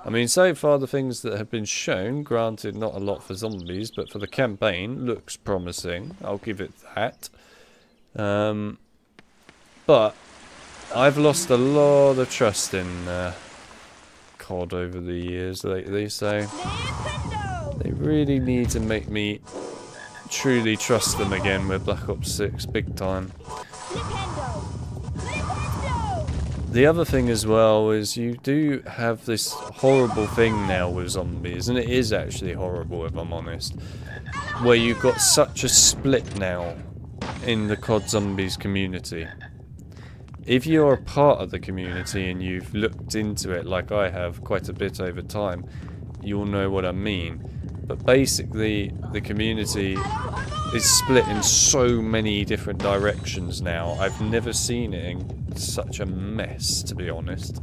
I mean, so far the things that have been shown, granted not a lot for zombies, but for the campaign, looks promising. I'll give it that. But I've lost a lot of trust in COD over the years lately, so they really need to make me truly trust them again with Black Ops 6, big time. The other thing as well is you do have this horrible thing now with zombies, and it is actually horrible if I'm honest, where you've got such a split now in the COD Zombies community. If you're a part of the community and you've looked into it like I have quite a bit over time, you'll know what I mean. But basically, the community is split in so many different directions now. I've never seen it in such a mess, to be honest.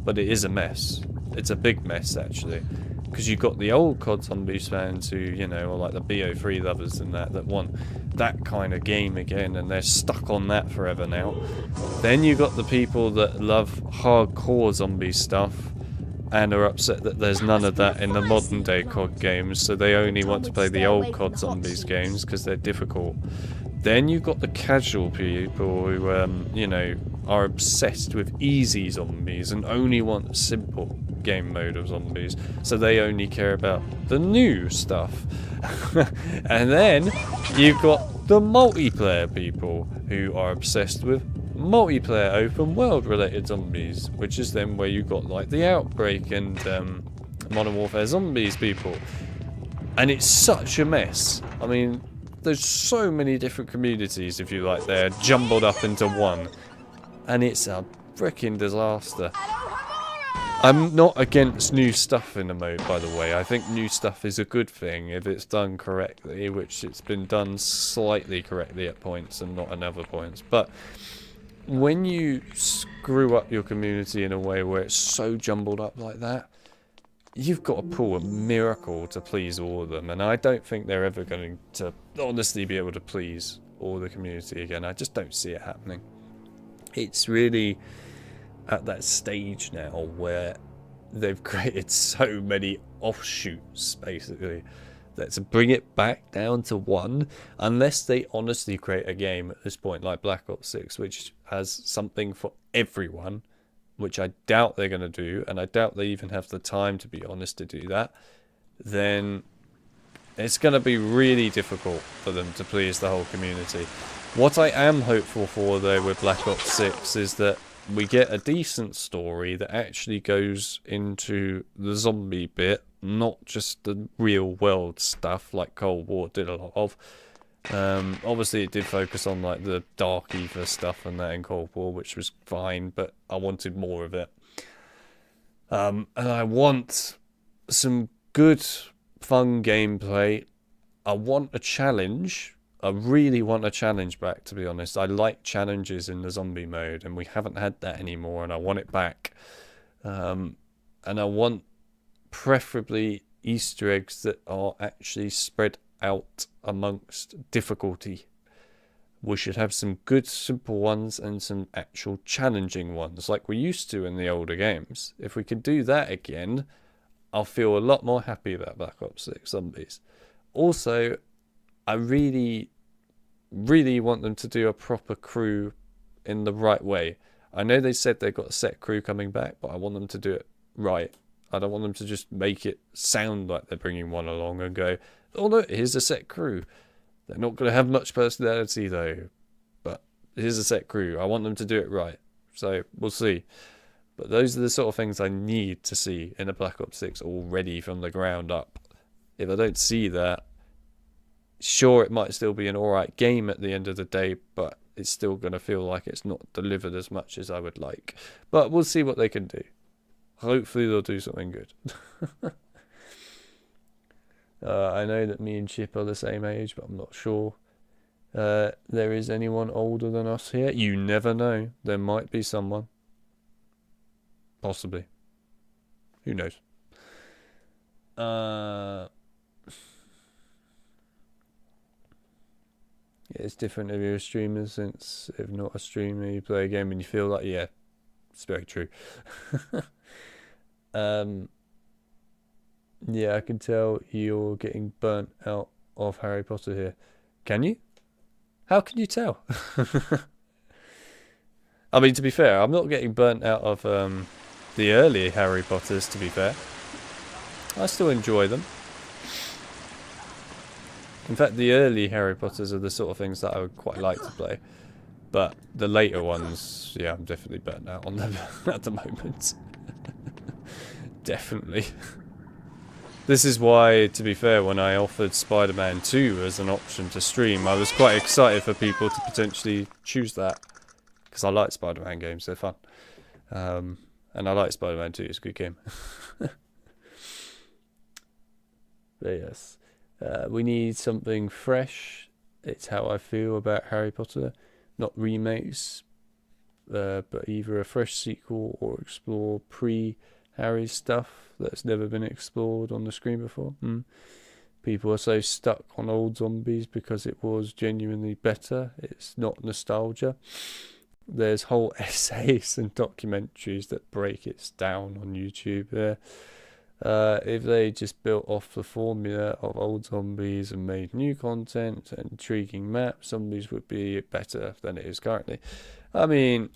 But it is a mess. It's a big mess, actually. Because you've got the old COD Zombies fans who, you know, are like the BO3 lovers and that want that kind of game again, and they're stuck on that forever now. Then you've got the people that love hardcore zombie stuff and are upset that there's none of that in the modern day COD games, so they only want to play the old COD Zombies games because they're difficult. Then you've got the casual people who, you know, are obsessed with easy zombies and only want a simple game mode of zombies, so they only care about the new stuff. And then you've got the multiplayer people who are obsessed with multiplayer open world related zombies, which is then where you've got like the Outbreak and Modern Warfare Zombies people. And it's such a mess. I mean, there's so many different communities, if you like, they're jumbled up into one, and it's a freaking disaster. I'm not against new stuff in the mode, by the way. I think new stuff is a good thing if it's done correctly, which it's been done slightly correctly at points and not at other points. But when you screw up your community in a way where it's so jumbled up like that, you've got to pull a miracle to please all of them. And I don't think they're ever going to honestly be able to please all the community again. I just don't see it happening. It's really at that stage now where they've created so many offshoots, basically, Let's bring it back down to 1, unless they honestly create a game at this point like Black Ops 6, which has something for everyone, which I doubt they're going to do, and I doubt they even have the time, to be honest, to do that. Then it's going to be really difficult for them to please the whole community. What I am hopeful for, though, with Black Ops 6 is that we get a decent story that actually goes into the zombie bit, not just the real world stuff like Cold War did a lot of. Obviously it did focus on like the Dark Ether stuff and that in Cold War, which was fine, but I wanted more of it. And I want some good, fun gameplay. I want a challenge. I really want a challenge back, to be honest. I like challenges in the zombie mode, and we haven't had that anymore, and I want it back. And I want preferably Easter eggs that are actually spread out amongst difficulty. We should have some good, simple ones and some actual challenging ones, like we used to in the older games. If we could do that again, I'll feel a lot more happy about Black Ops 6 Zombies. Also, I really want them to do a proper crew in the right way. I know they said they've got a set crew coming back, but I want them to do it right. I don't want them to just make it sound like they're bringing one along and go, oh no, here's a set crew. They're not going to have much personality though, but here's a set crew. I want them to do it right. So we'll see. But those are the sort of things I need to see in a Black Ops 6 already from the ground up. If I don't see that, sure, it might still be an alright game at the end of the day, but it's still going to feel like it's not delivered as much as I would like. But we'll see what they can do. Hopefully they'll do something good. I know that me and Chip are the same age, but I'm not sure there is anyone older than us here. You never know. There might be someone. Possibly. Who knows? It's different if you're a streamer, since if not a streamer, you play a game and you feel like, yeah, it's very true. Yeah, I can tell you're getting burnt out of Harry Potter here. Can you? How can you tell? I mean, to be fair, I'm not getting burnt out of the early Harry Potters, to be fair. I still enjoy them. In fact, the early Harry Potters are the sort of things that I would quite like to play. But the later ones, yeah, I'm definitely burnt out on them at the moment. Definitely. This is why, to be fair, when I offered Spider-Man 2 as an option to stream, I was quite excited for people to potentially choose that. Because I like Spider-Man games, they're fun. And I like Spider-Man 2, it's a good game. But yes. We need something fresh. It's how I feel about Harry Potter. Not remakes, but either a fresh sequel or explore pre-Harry stuff that's never been explored on the screen before. People are so stuck on old Zombies because it was genuinely better. It's not nostalgia. There's whole essays and documentaries that break it down on YouTube there. If they just built off the formula of old Zombies and made new content and intriguing maps, Zombies would be better than it is currently. I mean,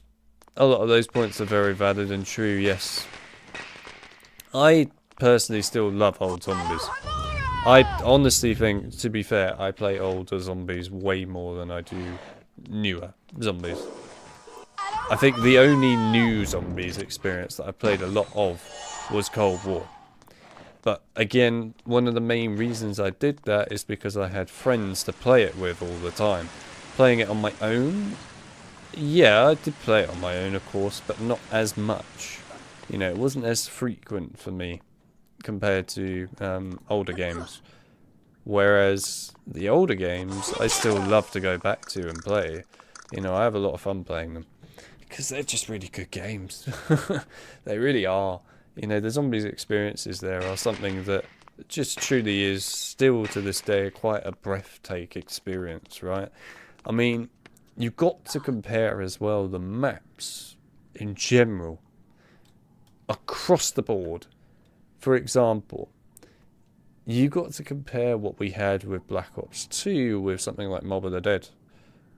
a lot of those points are very valid and true, yes. I personally still love old Zombies. I honestly think, to be fair, I play older Zombies way more than I do newer Zombies. I think the only new Zombies experience that I played a lot of was Cold War. But again, one of the main reasons I did that is because I had friends to play it with all the time. Playing it on my own? Yeah, I did play it on my own, of course, but not as much. You know, it wasn't as frequent for me compared to older games. Whereas the older games, I still love to go back to and play. You know, I have a lot of fun playing them. Because they're just really good games. They really are. You know, the Zombies experiences there are something that just truly is still to this day quite a breathtaking experience, right? I mean, you've got to compare as well the maps in general across the board. For example, you got to compare what we had with Black Ops 2 with something like Mob of the Dead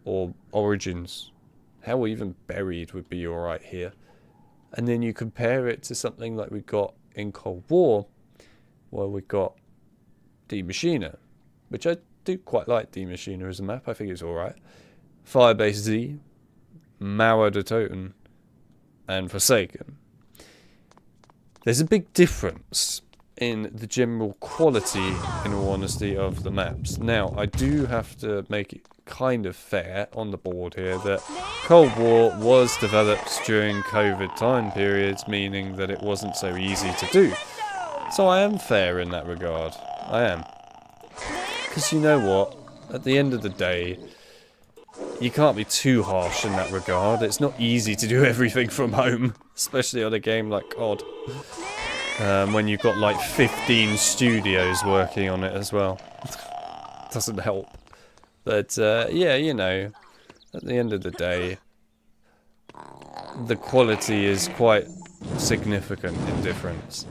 or Origins. Hell, even Buried would be alright here. And then you compare it to something like we got in Cold War, where we got Die Maschine, which I do quite like Die Maschine as a map. I think it's alright. Firebase Z, Mauer de Toten, and Forsaken. There's a big difference in the general quality, in all honesty, of the maps. Now, I do have to make it kind of fair on the board here that Cold War was developed during COVID time periods, meaning that it wasn't so easy to do. So I am fair in that regard. I am. Because you know what? At the end of the day, you can't be too harsh in that regard. It's not easy to do everything from home, especially on a game like COD. When you've got like 15 studios working on it as well. Doesn't help. But yeah, you know, at the end of the day, the quality is quite significant in difference.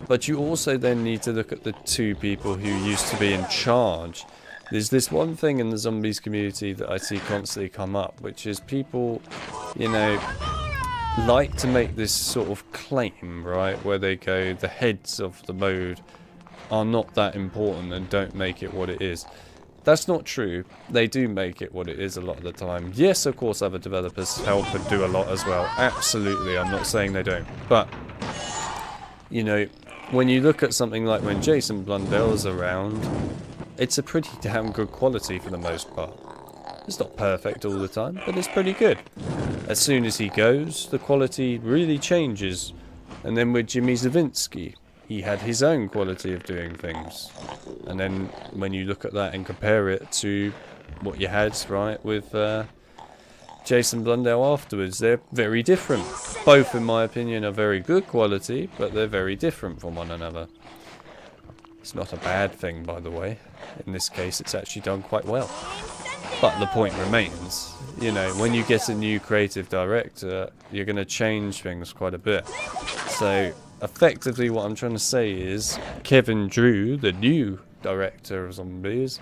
But you also then need to look at the two people who used to be in charge. There's this one thing in the zombies community that I see constantly come up, which is people, you know, like to make this sort of claim, right, where they go, the heads of the mode are not that important and don't make it what it is. That's not true. They do make it what it is a lot of the time. Yes, of course, other developers help and do a lot as well. Absolutely, I'm not saying they don't. But, you know, when you look at something like when Jason Blundell's around, it's a pretty damn good quality for the most part. It's not perfect all the time, but it's pretty good. As soon as he goes, the quality really changes. And then with Jimmy Zawinski, he had his own quality of doing things. And then when you look at that and compare it to what you had, right, with Jason Blundell afterwards, they're very different. Both, in my opinion, are very good quality, but they're very different from one another. It's not a bad thing, by the way. In this case, it's actually done quite well. But the point remains, you know, when you get a new creative director, you're going to change things quite a bit. So, effectively what I'm trying to say is, Kevin Drew, the new director of Zombies,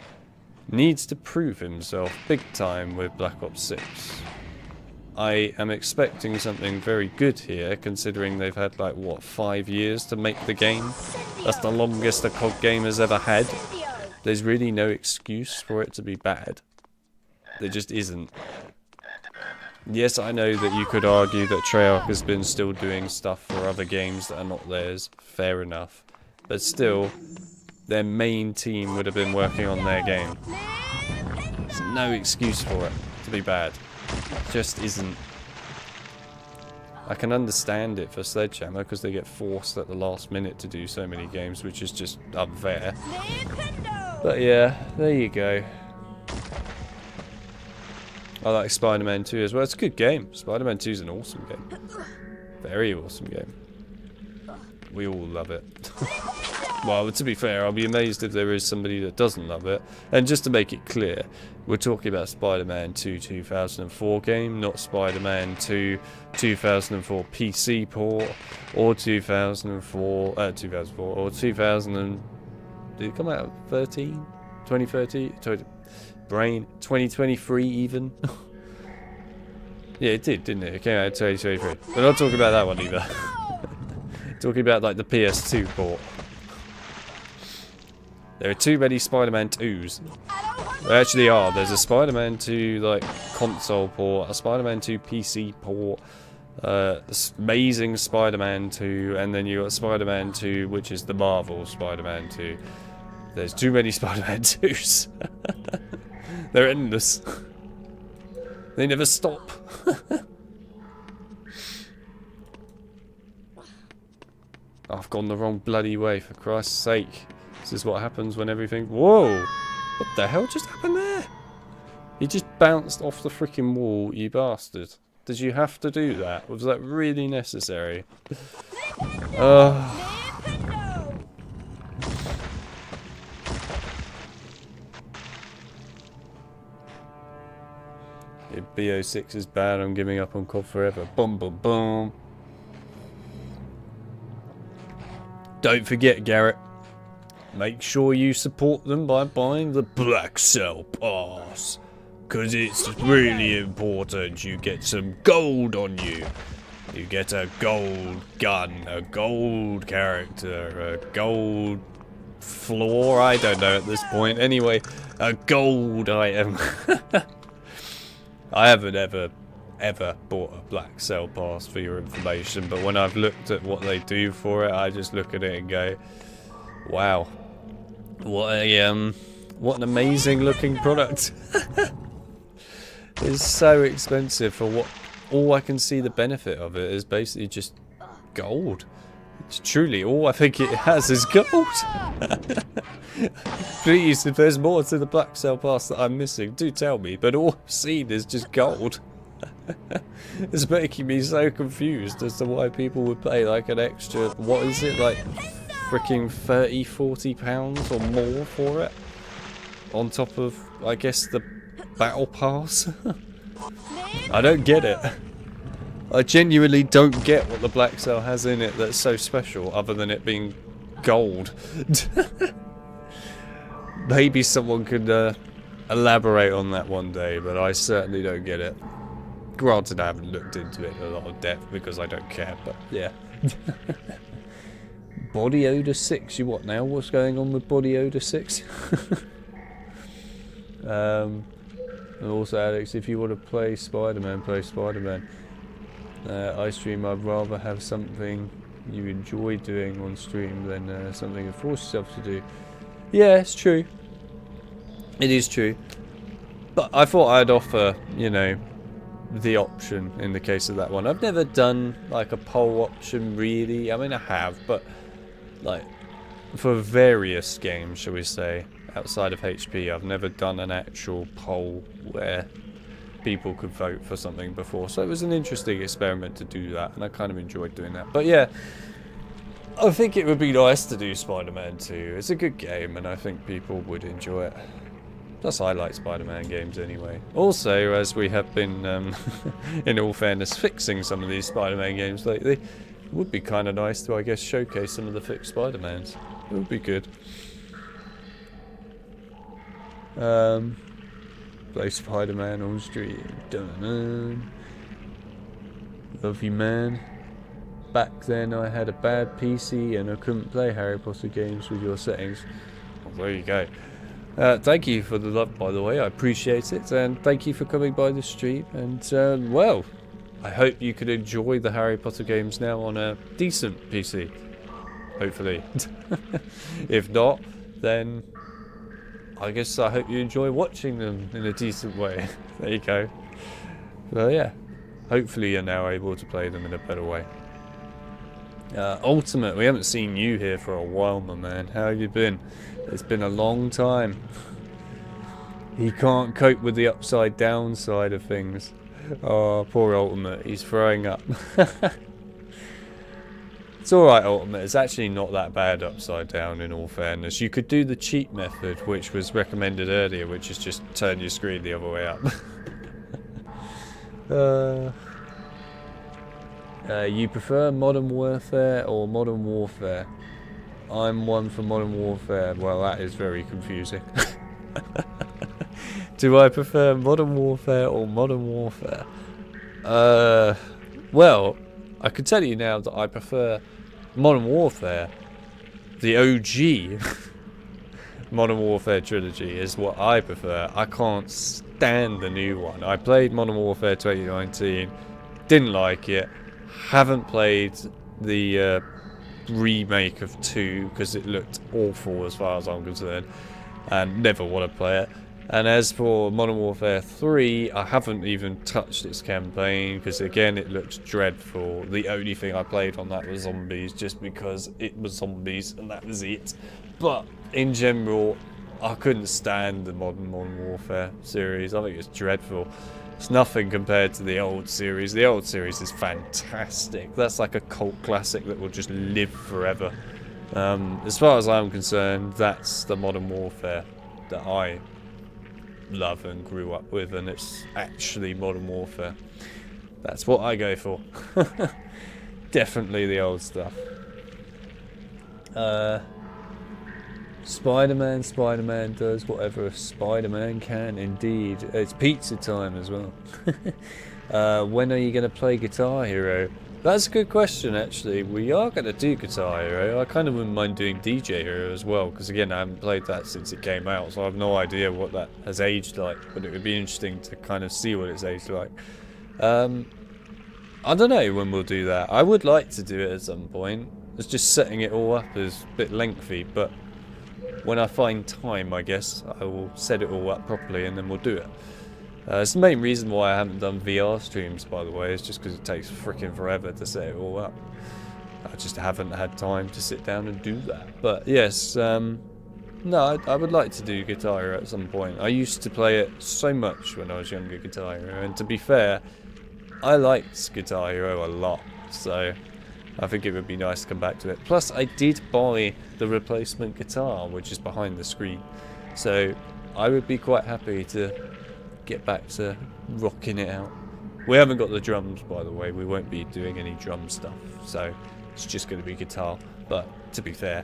needs to prove himself big time with Black Ops 6. I am expecting something very good here, considering they've had, like, what, 5 years to make the game? That's the longest a COD game has ever had. There's really no excuse for it to be bad. There just isn't. Yes, I know that you could argue that Treyarch has been still doing stuff for other games that are not theirs. Fair enough. But still, their main team would have been working on their game. There's no excuse for it to be bad. It just isn't. I can understand it for Sledgehammer because they get forced at the last minute to do so many games, which is just unfair. But yeah, there you go. I like Spider-Man 2 as well. It's a good game. Spider-Man 2 is an awesome game. Very awesome game. We all love it. Well, to be fair, I'll be amazed if there is somebody that doesn't love it. And just to make it clear, we're talking about Spider-Man 2 2004 game, not Spider-Man 2 2004 PC port, or 2004, or 2000, did it come out 13? 2013? Brain, 2023 even? Yeah, it did, didn't it? It came out in 2023. We're not talking about that one either. Talking about like the PS2 port. There are too many Spider-Man 2s. There actually are. There's a Spider-Man 2 like console port, a Spider-Man 2 PC port, amazing Spider-Man 2, and then you got Spider-Man 2, which is the Marvel Spider-Man 2. There's too many Spider-Man 2s. They're endless. They never stop. I've gone the wrong bloody way, for Christ's sake. This is what happens when everything... Whoa! What the hell just happened there? He just bounced off the freaking wall, you bastard. Did you have to do that? Was that really necessary? If BO6 is bad, I'm giving up on COD forever. Boom, boom, boom. Don't forget, Garrett. make sure you support them by buying the Black Cell Pass. Because it's really important you get some gold on you. You get a gold gun, a gold character, a gold floor, I don't know at this point. Anyway, a gold item. I haven't ever bought a Black Cell Pass for your information, but when I've looked at what they do for it, I just look at it and go, wow, what an amazing looking product. It's so expensive for what all I can see the benefit of it is basically just gold. It's truly all I think it has is gold. Please, if there's more to the Black Cell Pass that I'm missing, do tell me, but all I've seen is just gold. It's making me so confused as to why people would pay like an extra, what is it, like freaking 30, 40 pounds or more for it? On top of, I guess, the Battle Pass? I don't get it. I genuinely don't get what the Black Cell has in it that's so special, other than it being gold. Maybe someone could elaborate on that one day, but I certainly don't get it. Granted, I haven't looked into it in a lot of depth because I don't care, but yeah. Body Odor 6, you what now? What's going on with Body Odor 6? And also, Alex, if you want to play Spider-Man, play Spider-Man. I stream, I'd rather have something you enjoy doing on stream than something you force yourself to do. Yeah, it's true. It is true. But I thought I'd offer, you know, the option in the case of that one. I've never done like a poll option really. I mean, I have, but like for various games, shall we say, outside of HP, I've never done an actual poll where people could vote for something before. So it was an interesting experiment to do that, and I kind of enjoyed doing that. But yeah, I think it would be nice to do Spider-Man 2. It's a good game, and I think people would enjoy it. Plus, I like Spider-Man games anyway. Also, as we have been, in all fairness, fixing some of these Spider-Man games lately, it would be kind of nice to, I guess, showcase some of the fixed Spider-Mans. It would be good. Play Spider-Man on stream. Dun-dun-dun. Love you, man. Back then, I had a bad PC and I couldn't play Harry Potter games with your settings. Well, there you go. Thank you for the love, by the way. I appreciate it, and thank you for coming by the stream. And well, I hope you can enjoy the Harry Potter games now on a decent PC. Hopefully. If not, then I guess I hope you enjoy watching them in a decent way. There you go. Well, yeah. Hopefully you're now able to play them in a better way. Ultimate, we haven't seen you here for a while, my man. How have you been? It's been a long time. He can't cope with the upside down side of things. Oh, poor Ultimate. He's throwing up. It's alright, Ultimate. It's actually not that bad upside down, in all fairness. You could do the cheat method, which was recommended earlier, which is just turn your screen the other way up. You prefer Modern Warfare or Modern Warfare? I'm one for Modern Warfare. Well, that is very confusing. Do I prefer Modern Warfare or Modern Warfare? Well, I can tell you now that I prefer Modern Warfare. The OG Modern Warfare trilogy is what I prefer. I can't stand the new one. I played Modern Warfare 2019, didn't like it. Haven't played the remake of 2 because it looked awful as far as I'm concerned, and never want to play it. And as for Modern Warfare 3, I haven't even touched its campaign because again it looks dreadful. The only thing I played on that was Zombies, just because it was Zombies and that was it. But in general, I couldn't stand the Modern Warfare series. I think it's dreadful. It's nothing compared to the old series. The old series is fantastic. That's like a cult classic that will just live forever. As far as I'm concerned, that's the Modern Warfare that I love and grew up with, and it's actually Modern Warfare. That's what I go for. Definitely the old stuff. Spider-Man does whatever a Spider-Man can, indeed. It's pizza time as well. When are you going to play Guitar Hero? That's a good question, actually. We are going to do Guitar Hero. I kind of wouldn't mind doing DJ Hero as well, because again, I haven't played that since it came out, so I have no idea what that has aged like, but it would be interesting to kind of see what it's aged like. I don't know when we'll do that. I would like to do it at some point. It's just setting it all up is a bit lengthy, but when I find time, I guess, I will set it all up properly and then we'll do it. It's the main reason why I haven't done VR streams, by the way, is just because it takes freaking forever to set it all up. I just haven't had time to sit down and do that. But yes, no, I would like to do Guitar Hero at some point. I used to play it so much when I was younger, Guitar Hero, and to be fair, I liked Guitar Hero a lot, so I think it would be nice to come back to it. Plus, I did buy the replacement guitar, which is behind the screen, so I would be quite happy to get back to rocking it out. We haven't got the drums, by the way. We won't be doing any drum stuff, so it's just going to be guitar. But to be fair,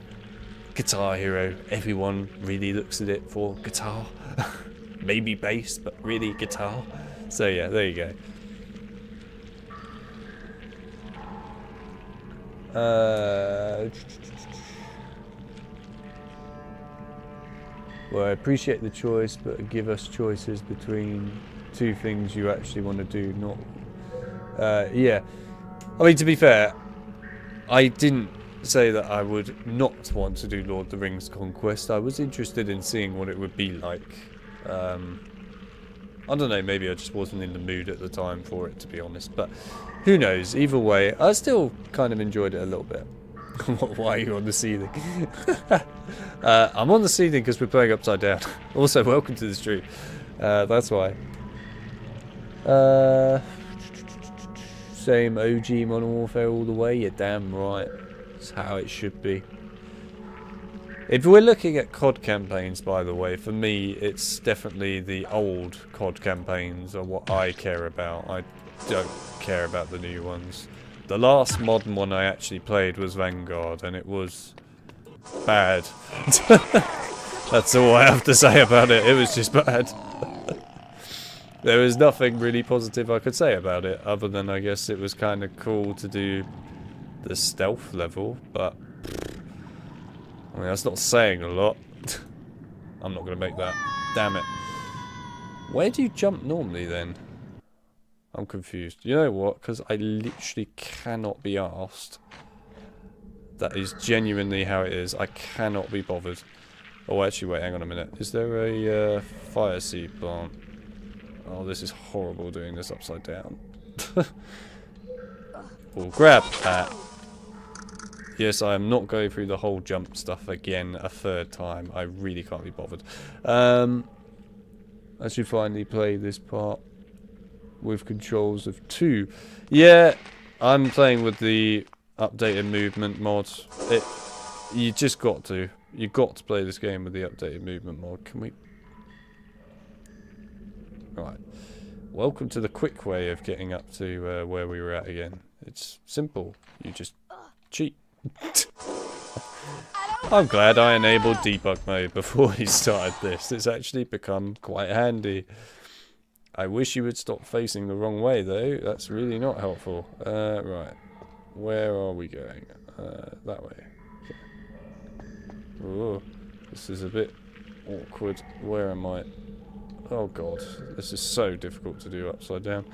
Guitar Hero, everyone really looks at it for guitar. Maybe bass, but really guitar. So yeah, there you go. Well, I appreciate the choice, but give us choices between two things you actually want to do, not... yeah. I mean, to be fair, I didn't say that I would not want to do Lord of the Rings Conquest. I was interested in seeing what it would be like. I don't know, maybe I just wasn't in the mood at the time for it, to be honest. But who knows? Either way, I still kind of enjoyed it a little bit. Why are you on the ceiling? I'm on the ceiling because we're playing Upside Down. Also, welcome to the stream. That's why. Same OG Modern Warfare all the way. You're damn right. It's how it should be. If we're looking at COD campaigns, by the way, for me, it's definitely the old COD campaigns are what I care about. I don't care about the new ones. The last modern one I actually played was Vanguard, and it was bad. That's all I have to say about it. It was just bad. There was nothing really positive I could say about it, other than I guess it was kind of cool to do the stealth level, but I mean, that's not saying a lot. I'm not going to make that. Damn it. Where do you jump normally then? I'm confused. You know what? Because I literally cannot be arsed. That is genuinely how it is. I cannot be bothered. Oh, actually, wait, hang on a minute. Is there a fire seed plant? Oh, this is horrible doing this upside down. We'll grab that. Yes, I am not going through the whole jump stuff again a third time. I really can't be bothered. I should finally play this part with controls of 2. Yeah, I'm playing with the updated movement mod. You just got to. You've got to play this game with the updated movement mod. Can we... Right. Welcome to the quick way of getting up to where we were at again. It's simple. You just cheat. I'm glad I enabled debug mode before we started this. It's actually become quite handy. I wish you would stop facing the wrong way though. That's really not helpful. Right. Where are we going? That way. Okay. Oh, this is a bit awkward. Where am I? Oh god, this is so difficult to do upside down.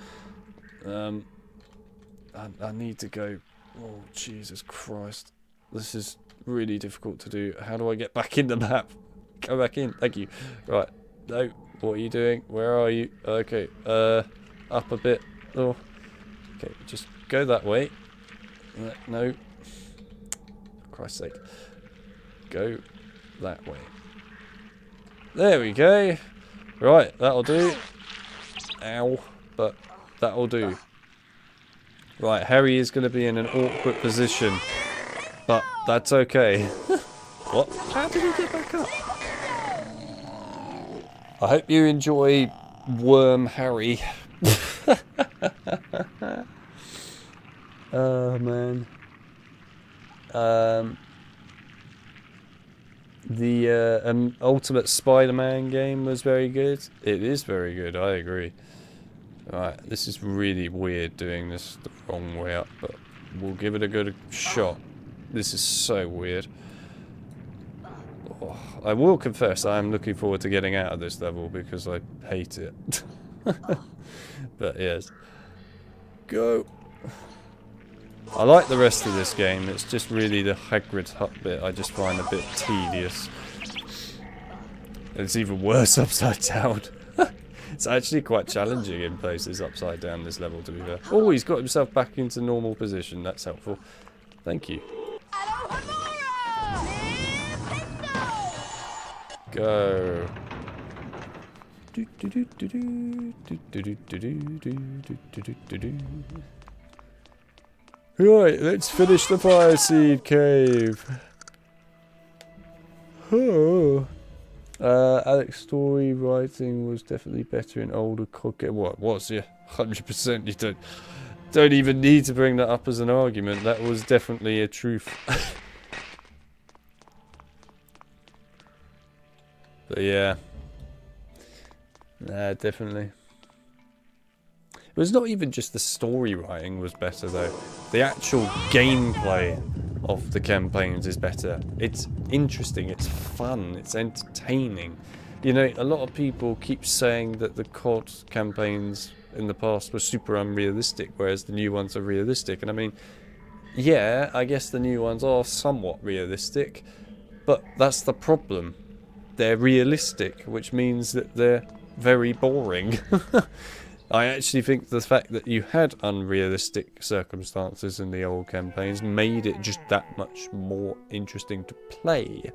I need to go. Oh Jesus Christ, this is really difficult to do. How do I get back in the map? Go back in. Thank you. Right. No. What are you doing? Where are you? Okay. Up a bit. Oh. Okay. Just go that way. No. For Christ's sake. Go that way. There we go. Right, that'll do. Ow. But that'll do. Right, Harry is going to be in an awkward position. But that's okay. What? How did he get back up? I hope you enjoy Worm Harry. Oh, man. The Ultimate Spider-Man game was very good. It is very good, I agree. Alright, this is really weird doing this the wrong way up, but we'll give it a good shot. This is so weird. Oh, I will confess I am looking forward to getting out of this level because I hate it. But yes. Go! I like the rest of this game, it's just really the Hagrid hut bit I just find a bit tedious. It's even worse upside down. It's actually quite challenging in places upside down this level, to be fair. Oh, he's got himself back into normal position, that's helpful. Thank you. Go. Right, let's finish the fire seed cave. Oh. Alex's story writing was definitely better in older COD games. Well, it was, yeah, 100%. You don't even need to bring that up as an argument. That was definitely a truth. But yeah, definitely. It was not even just the story writing was better though. The actual gameplay of the campaigns is better. It's interesting, it's fun, it's entertaining. You know, a lot of people keep saying that the COD campaigns in the past were super unrealistic, whereas the new ones are realistic. And I mean, yeah, I guess the new ones are somewhat realistic, but that's the problem. They're realistic, which means that they're very boring. I actually think the fact that you had unrealistic circumstances in the old campaigns made it just that much more interesting to play.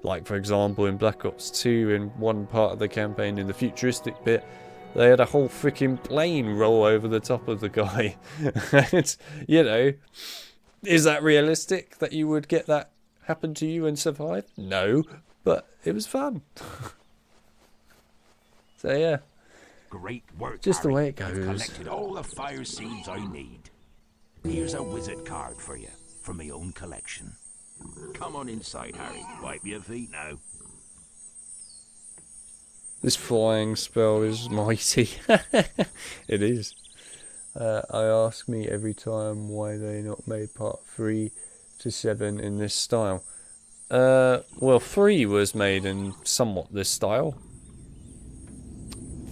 Like, for example, in Black Ops 2, in one part of the campaign, in the futuristic bit, they had a whole freaking plane roll over the top of the guy. It's, you know, is that realistic that you would get that happen to you and survive? No, but it was fun. So, yeah. Great work, just Harry. The way it goes. You've collected all the fire seeds I need. Here's a wizard card for you, from my own collection. Come on inside, Harry. Wipe your feet now. This flying spell is mighty. It is. I ask me every time why they not made part 3 to 7 in this style. Well, 3 was made in somewhat this style.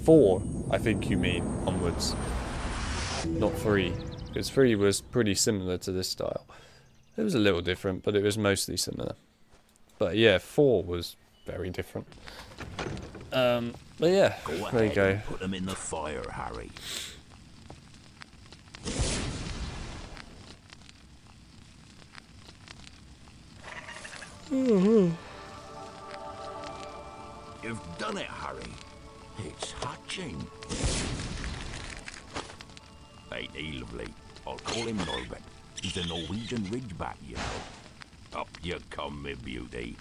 4, I think you mean, onwards. Not 3. Because 3 was pretty similar to this style. It was a little different, but it was mostly similar. But yeah, 4 was very different. But yeah, there you go. Put them in the fire, Harry. You've done it, Harry. It's hatching. Ain't he lovely? I'll call him Norbert. He's a Norwegian ridgeback, you know. Up you come, me beauty.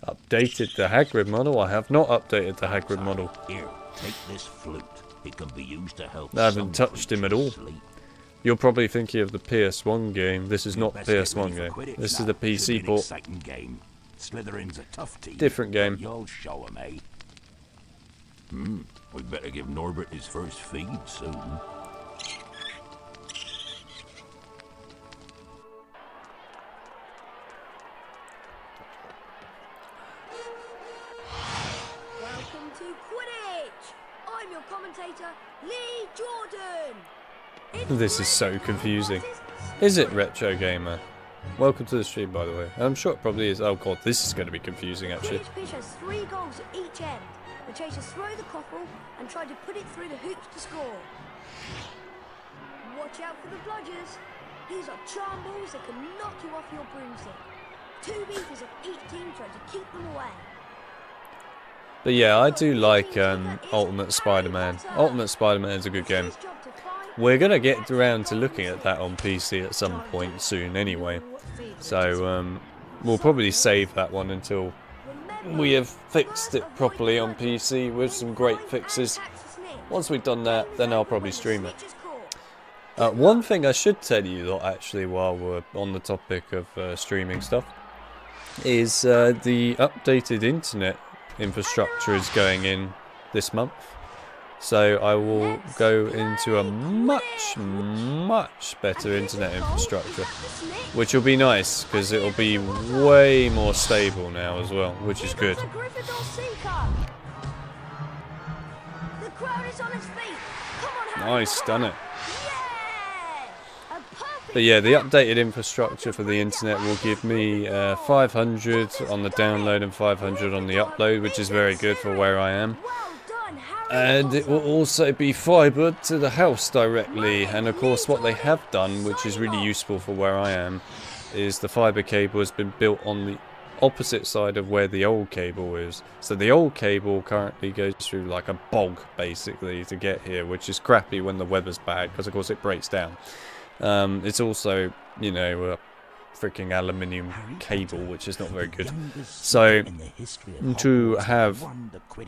Updated the Hagrid model? I have not updated the Hagrid model. Here, take this flute. It can be used to help. I haven't touched him at all. You're probably thinking of the PS1 game. This is not the PS1 game. This is the PC port. Slytherin's a tough team. Different game. You'll show him, eh? We better give Norbert his first feed soon. Welcome to Quidditch! I'm your commentator, Lee Jordan! This is so confusing. Is it, Retro Gamer? Welcome to the stream, by the way. I'm sure it probably is. Oh god, this is going to be confusing, actually. Each pitch has 3 goals at each end. The chasers throw the cockle and try to put it through the hoops to score. Watch out for the bludgers. These are charm balls that can knock you off your broomstick. 2 meters of each team trying to keep them away. But yeah, I do like Ultimate Spider-Man. Ultimate Spider-Man is a good game. We're going to get around to looking at that on PC at some point soon anyway. So we'll probably save that one until we have fixed it properly on PC with some great fixes. Once we've done that, then I'll probably stream it. One thing I should tell you though, actually, while we're on the topic of streaming stuff. is the updated internet infrastructure is going in this month. So I will go into a much better internet infrastructure, which will be nice because it will be way more stable now as well, which is good. Nice, done it. But yeah, the updated infrastructure for the internet will give me 500 on the download and 500 on the upload, which is very good for where I am. And it will also be fibre to the house directly. And of course what they have done, which is really useful for where I am, is the fibre cable has been built on the opposite side of where the old cable is. So the old cable currently goes through like a bog basically to get here, which is crappy when the weather's bad because of course it breaks down. It's also, you know, a freaking aluminium cable, which is not very good. So to have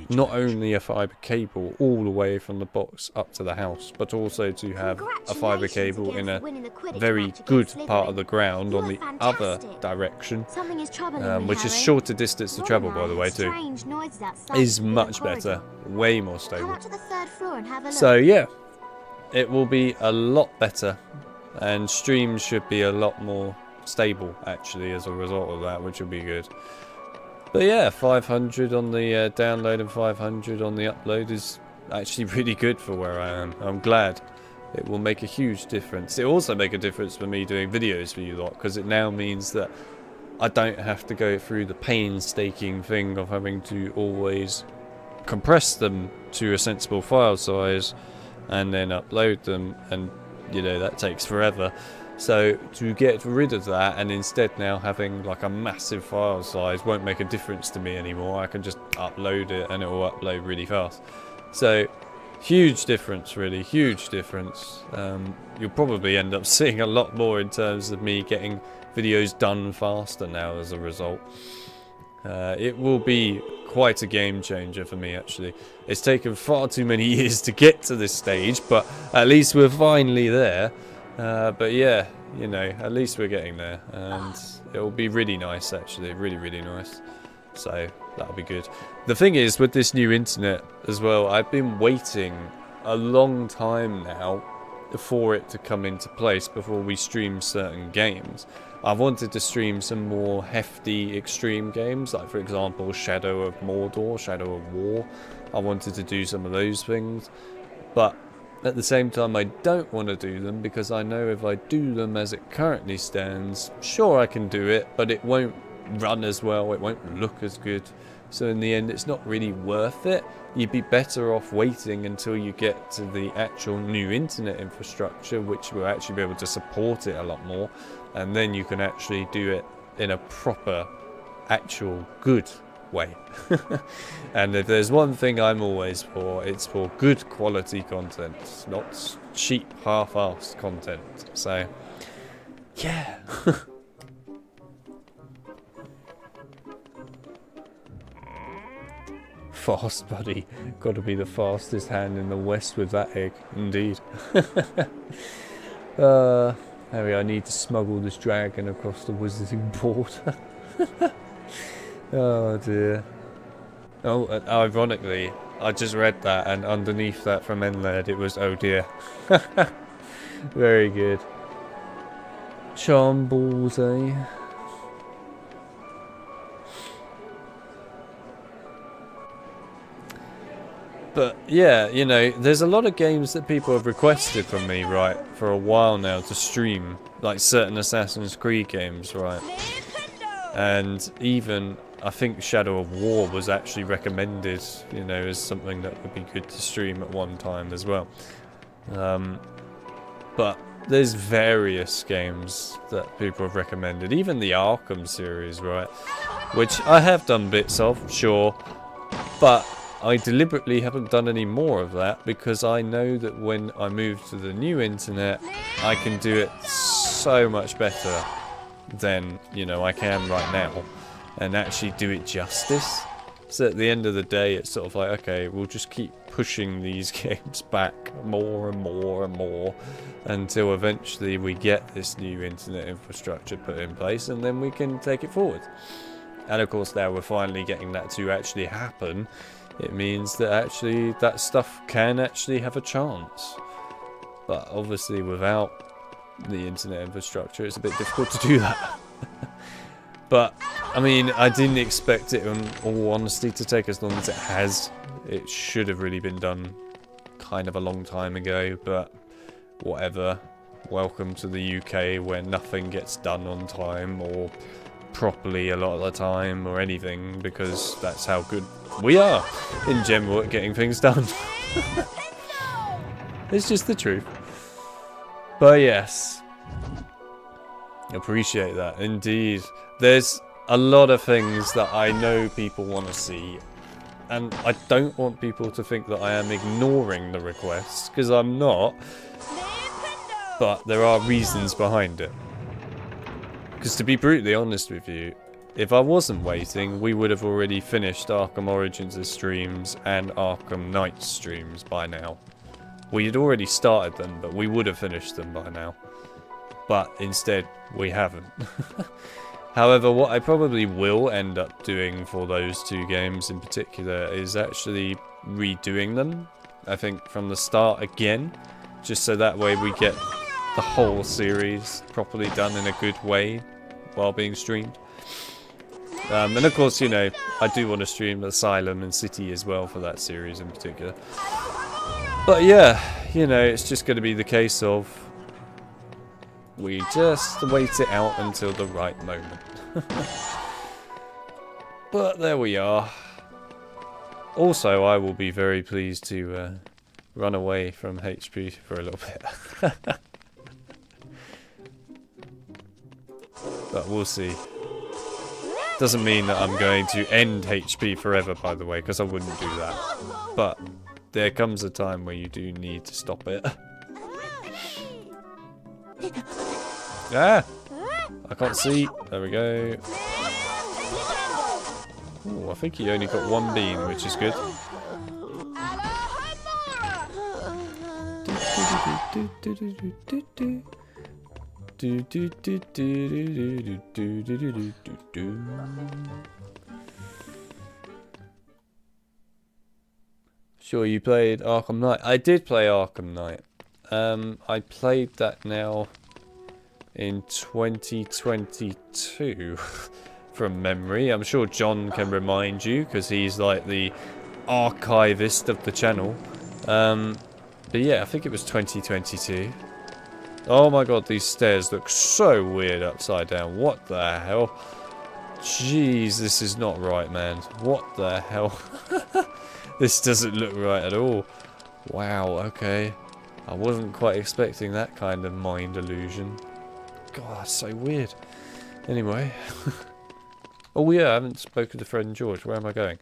not only a fibre cable all the way from the box up to the house, but also to have a fibre cable in a very good part of the ground on the other direction, which is shorter distance to travel by the way too, is much better, way more stable. So yeah, it will be a lot better, and streams should be a lot more stable actually as a result of that, which will be good. But yeah, 500 on the download and 500 on the upload is actually really good for where I am. I'm glad. It will make a huge difference. It will also make a difference for me doing videos for you lot, because it now means that I don't have to go through the painstaking thing of having to always compress them to a sensible file size and then upload them, and you know that takes forever. So to get rid of that and instead now having like a massive file size won't make a difference to me anymore. I can just upload it and it will upload really fast. So huge difference, really huge difference. You'll probably end up seeing a lot more in terms of me getting videos done faster now as a result. It will be quite a game changer for me actually. It's taken far too many years to get to this stage, but at least we're finally there. But yeah, you know, at least we're getting there, and it will be really nice actually, really nice. So that'll be good. The thing is with this new internet as well, I've been waiting a long time now for it to come into place before we stream certain games. I've wanted to stream some more hefty extreme games, like for example Shadow of Mordor, Shadow of War. I wanted to do some of those things, but at the same time I don't want to do them because I know if I do them as it currently stands, sure I can do it, but it won't run as well, it won't look as good. So in the end it's not really worth it. You'd be better off waiting until you get to the actual new internet infrastructure, which will actually be able to support it a lot more, and then you can actually do it in a proper, actual good way. And if there's one thing I'm always for, it's for good quality content, not cheap half-assed content. So yeah. Fast, buddy. Got to be the fastest hand in the West with that egg, indeed. Maybe I need to smuggle this dragon across the wizarding border. Oh dear. Oh, ironically, I just read that, and underneath that from Enled it was oh dear. Very good. Charm balls, eh? But yeah, you know, there's a lot of games that people have requested from me, right, for a while now to stream, like certain Assassin's Creed games, right? And even I think Shadow of War was actually recommended, you know, as something that would be good to stream at one time as well. But there's various games that people have recommended, even the Arkham series, right? Which I have done bits of, sure, but I deliberately haven't done any more of that because I know that when I move to the new internet, I can do it so much better than, you know, I can right now, and actually do it justice. So at the end of the day, it's sort of like, okay, we'll just keep pushing these games back more and more and more until eventually we get this new internet infrastructure put in place, and then we can take it forward. And of course now we're finally getting that to actually happen. It means that actually that stuff can actually have a chance. But obviously without the internet infrastructure it's a bit difficult to do that. But I mean, I didn't expect it, in all honesty, to take as long as it has. It should have really been done kind of a long time ago, but whatever. Welcome to the UK where nothing gets done on time or properly a lot of the time or anything, because that's how good we are in general at getting things done. It's just the truth. But yes, appreciate that indeed. There's a lot of things that I know people want to see, and I don't want people to think that I am ignoring the requests, because I'm not. But there are reasons behind it. Because to be brutally honest with you, if I wasn't waiting, we would have already finished Arkham Origins' streams and Arkham Knight's streams by now. We had already started them, but we would have finished them by now. But instead, we haven't. However, what I probably will end up doing for those two games in particular is actually redoing them, I think, from the start again. Just so that way we get the whole series properly done in a good way while being streamed. And of course, you know, I do want to stream Asylum and City as well for that series in particular. But yeah, you know, it's just going to be the case of we just wait it out until the right moment. But there we are. Also, I will be very pleased to run away from HP for a little bit. But we'll see. Doesn't mean that I'm going to end HP forever, by the way, because I wouldn't do that. But there comes a time where you do need to stop it. Ah! I can't see. There we go. Ooh, I think he only got one bean, which is good. Sure, you played Arkham Knight. I did play Arkham Knight. I played that now in 2022 from memory. I'm sure John can remind you because he's like the archivist of the channel. But yeah, I think it was 2022. Oh my god, these stairs look so weird upside down. What the hell? Jeez, this is not right, man. What the hell? This doesn't look right at all. Wow, okay. I wasn't quite expecting that kind of mind illusion. God, that's so weird. Anyway. Oh yeah, I haven't spoken to friend George. Where am I going?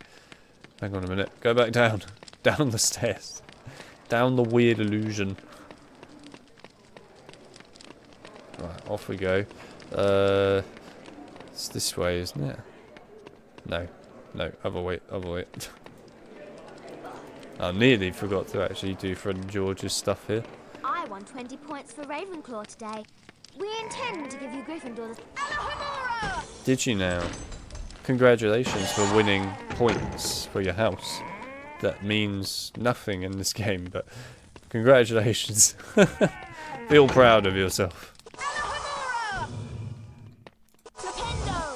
Hang on a minute. Go back down. Down the stairs. Down the weird illusion. Right, off we go. It's this way, isn't it? No. No, other way, other way. I nearly forgot to actually do friend George's stuff here. I won 20 points for Ravenclaw today. We intend to give you Gryffindor the... Did you now? Congratulations for winning points for your house. That means nothing in this game, but congratulations. Feel proud of yourself.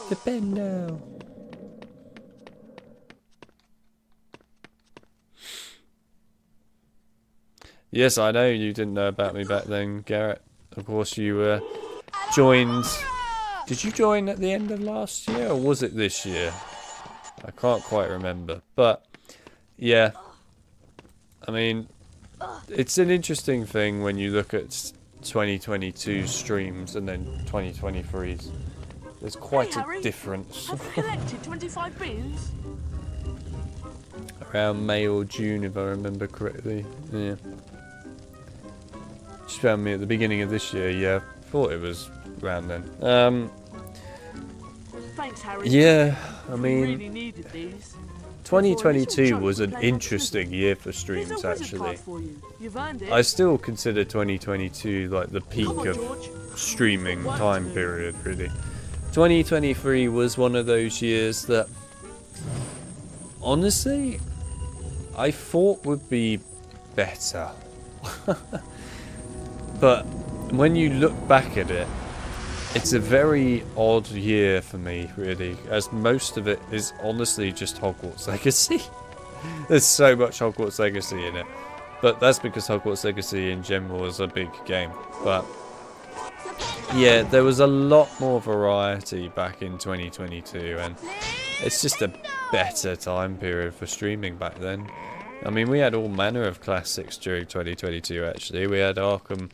Flipendo. Yes, I know you didn't know about me back then, Garrett. Of course, you joined. Did you join at the end of last year, or was it this year? I can't quite remember. But yeah, I mean, it's an interesting thing when you look at 2022 streams and then 2023's. There's quite a difference. Have you collected 25 beans? Around May or June, if I remember correctly. Yeah. Just found me at the beginning of this year. Yeah, thought it was around then. Thanks, Harry. Yeah, I We mean, really needed these. 2022 was an interesting year for streams, actually. You've earned it. I still consider 2022 like the peak Come on, of George. streaming time period, really. 2023 was one of those years that, honestly, I thought would be better. But when you look back at it, it's a very odd year for me, really, as most of it is honestly just Hogwarts Legacy. There's so much Hogwarts Legacy in it. But that's because Hogwarts Legacy in general is a big game. But yeah, there was a lot more variety back in 2022, and it's just a better time period for streaming back then. I mean, we had all manner of classics during 2022, actually. We had Arkham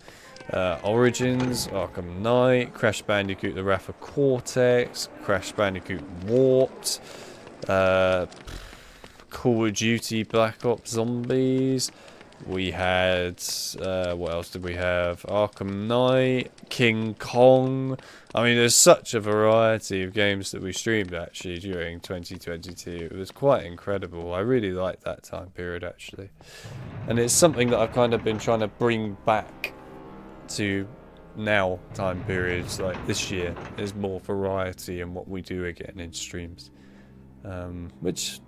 Origins, Arkham Knight, Crash Bandicoot The Wrath of Cortex, Crash Bandicoot Warped, Call of Duty Black Ops Zombies. We had, what else did we have? Arkham Knight, King Kong. I mean, there's such a variety of games that we streamed, actually, during 2022. It was quite incredible. I really liked that time period, actually. And it's something that I've kind of been trying to bring back to now time periods, like this year. There's more variety in what we do again in streams. Which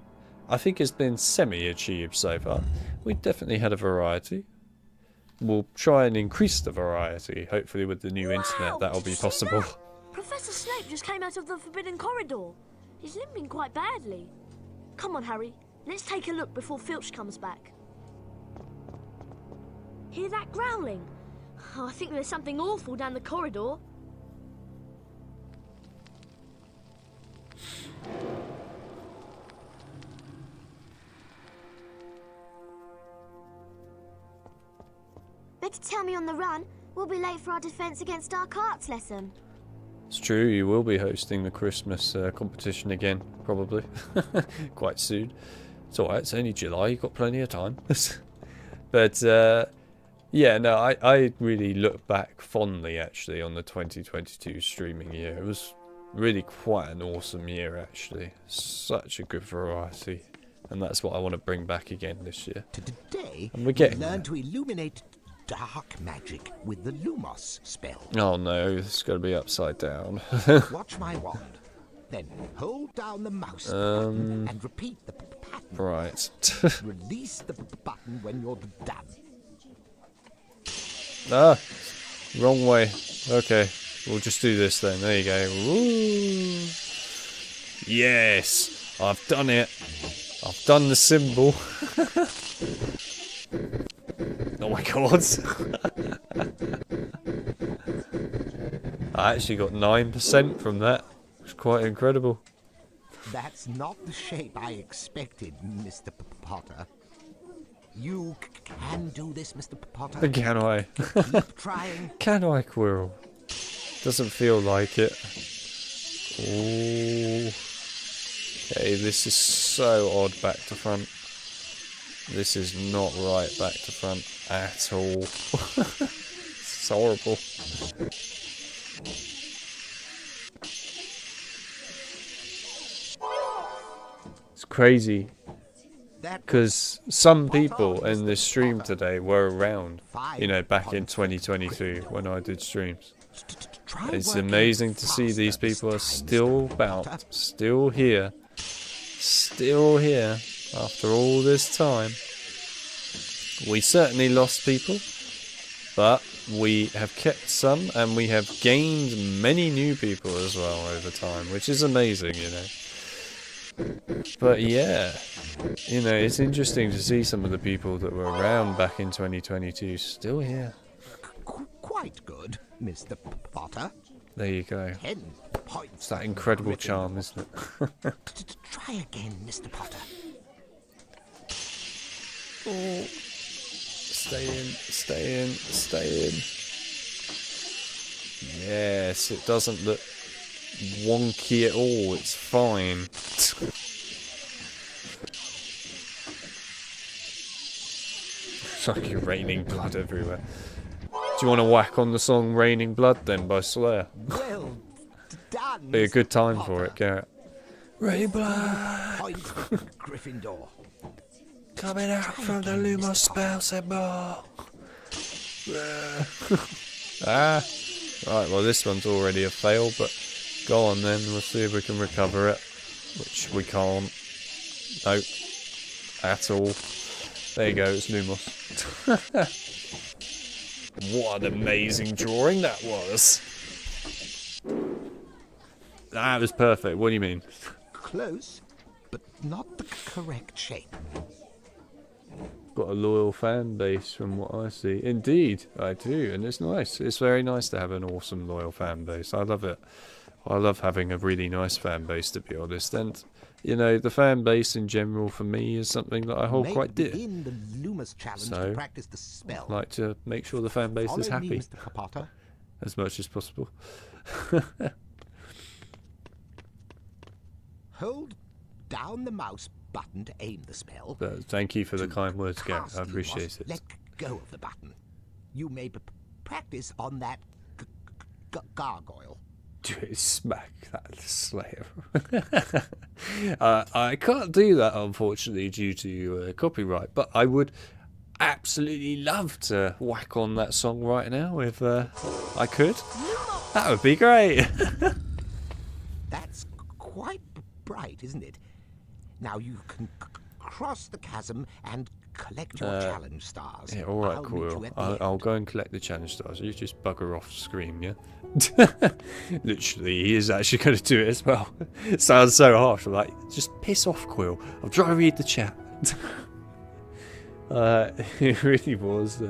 I think has been semi-achieved so far. We definitely had a variety. We'll try and increase the variety. Hopefully with the new internet that'll be possible. Professor Snape just came out of the Forbidden Corridor. He's limping quite badly. Come on, Harry. Let's take a look before Filch comes back. Hear that growling? Oh, I think there's something awful down the corridor. Better tell me on the run. We'll be late for our defense against dark arts lesson. It's true, you will be hosting the Christmas competition again, probably. Quite soon. It's alright, it's only July, you've got plenty of time. But, yeah, no, I really look back fondly, actually, on the 2022 streaming year. It was really quite an awesome year, actually. Such a good variety. And that's what I want to bring back again this year. Today, and we're getting learn to illuminate dark magic with the Lumos spell. Oh no, it's got to be upside down. Watch my wand. Then hold down the mouse button and repeat the pattern. Right. Release the button when you're done. Ah, wrong way. Okay, we'll just do this then. There you go. Woo. Yes, I've done it. I've done the symbol. Oh my god. I actually got 9% from that. It's quite incredible. That's not the shape I expected, Mr. Potter. You can do this, Mr. Potter. Can I? Keep trying. Can I, Quirrell? Doesn't feel like it. Ooh. Okay, this is so odd back to front. This is not right back to front at all. It's horrible. It's crazy. Because some people in this stream today were around, you know, back in 2022 when I did streams. It's amazing to see these people are still about, still here after all this time. We certainly lost people, but we have kept some and we have gained many new people as well over time, which is amazing, you know. But yeah, you know, it's interesting to see some of the people that were around back in 2022 still here. Quite good, Mr. Potter. There you go. 10 points. It's that incredible charm, isn't it? Try again, Mr. Potter. Oh. Stay in, stay in, stay in. Yes, it doesn't look wonky at all, it's fine. It's like you're raining blood everywhere. Do you want to whack on the song Raining Blood then by Slayer? Well done. Be a good time for it, Garrett. Raining Blood! Point Gryffindor. Coming out from the Lumos spell symbol. Ah. Right, well this one's already a fail, but Go on then, we'll see if we can recover it. Which we can't. Nope. At all. There you go, it's Lumos. What an amazing drawing that was. That was perfect. What do you mean? Close, but not the correct shape. Got a loyal fan base from what I see. Indeed, I do, and it's nice. It's very nice to have an awesome loyal fan base. I love it. I love having a really nice fan base, to be honest. And, you know, the fan base in general for me is something that I hold quite dear. The Lumos challenge So, to practice the spell. I like to make sure the fan base is Follow me, happy Mr. Potter. as much as possible. Hold down the mouse button to aim the spell. But thank you for the kind words, Gareth. I appreciate it. Let go of the button. You may practice on that gargoyle. Smack that slayer. I can't do that, unfortunately, due to copyright, but I would absolutely love to whack on that song right now if I could. That would be great. That's quite bright, isn't it? Now you can cross the chasm and collect your challenge stars. Yeah, alright, I'll meet Quirrell. you at the I'll end. go and collect the challenge stars. You just bugger off scream, yeah? Literally, he is actually going to do it as well. It sounds so harsh. I'm like, just piss off, Quirrell. I'm trying to read the chat. It really was.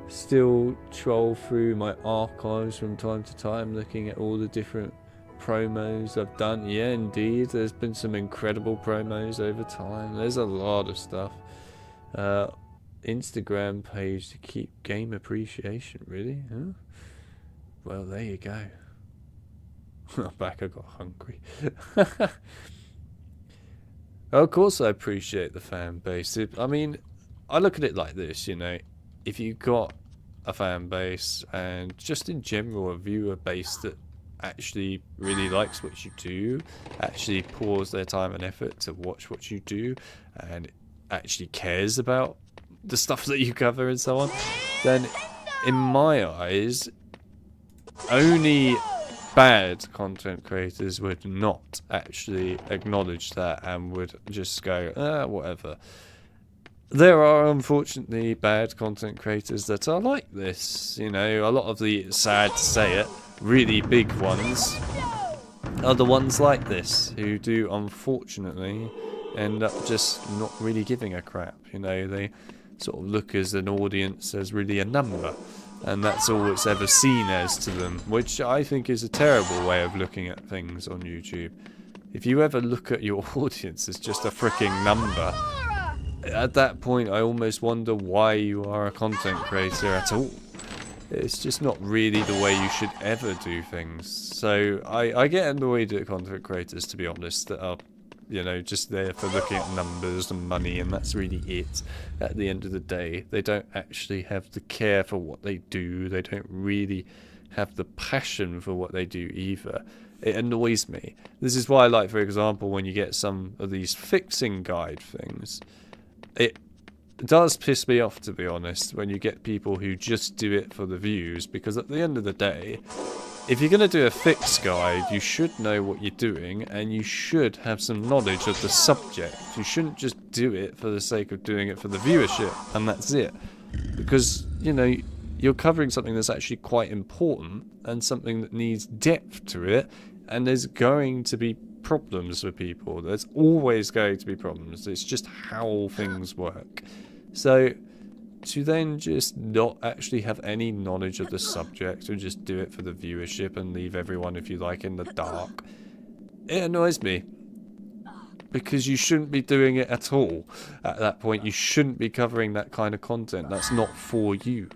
Still troll through my archives from time to time, looking at all the different promos I've done. Yeah, indeed, there's been some incredible promos over time. There's a lot of stuff. Instagram page to keep game appreciation, really? Huh? Well, there you go. Back, I got hungry. Of course I appreciate the fan base. I mean, I look at it like this, you know. If you've got a fan base and just in general a viewer base that actually really likes what you do, actually pours their time and effort to watch what you do, and actually cares about the stuff that you cover and so on, then in my eyes, only bad content creators would not actually acknowledge that and would just go, whatever. There are unfortunately bad content creators that are like this. You know, a lot of the, sad to say it, really big ones are the ones like this who do unfortunately end up just not really giving a crap. You know, they sort of look as an audience as really a number, and that's all it's ever seen as to them, which I think is a terrible way of looking at things on YouTube. If you ever look at your audience as just a freaking number, at that point I almost wonder why you are a content creator at all. It's just not really the way you should ever do things. So I get annoyed at content creators, to be honest, that are, you know, just there for looking at numbers and money, and that's really it. At the end of the day, they don't actually have the care for what they do. They don't really have the passion for what they do either. It annoys me. This is why I like, for example, when you get some of these fixing guide things, it does piss me off, to be honest, when you get people who just do it for the views, because at the end of the day, if you're going to do a fix guide, you should know what you're doing, and you should have some knowledge of the subject. You shouldn't just do it for the sake of doing it for the viewership, and that's it. Because, you know, you're covering something that's actually quite important, and something that needs depth to it, and there's going to be problems for people. There's always going to be problems. It's just how things work. So to then just not actually have any knowledge of the subject, or just do it for the viewership and leave everyone, if you like, in the dark, it annoys me. Because you shouldn't be doing it at all. At that point, you shouldn't be covering that kind of content. That's not for you.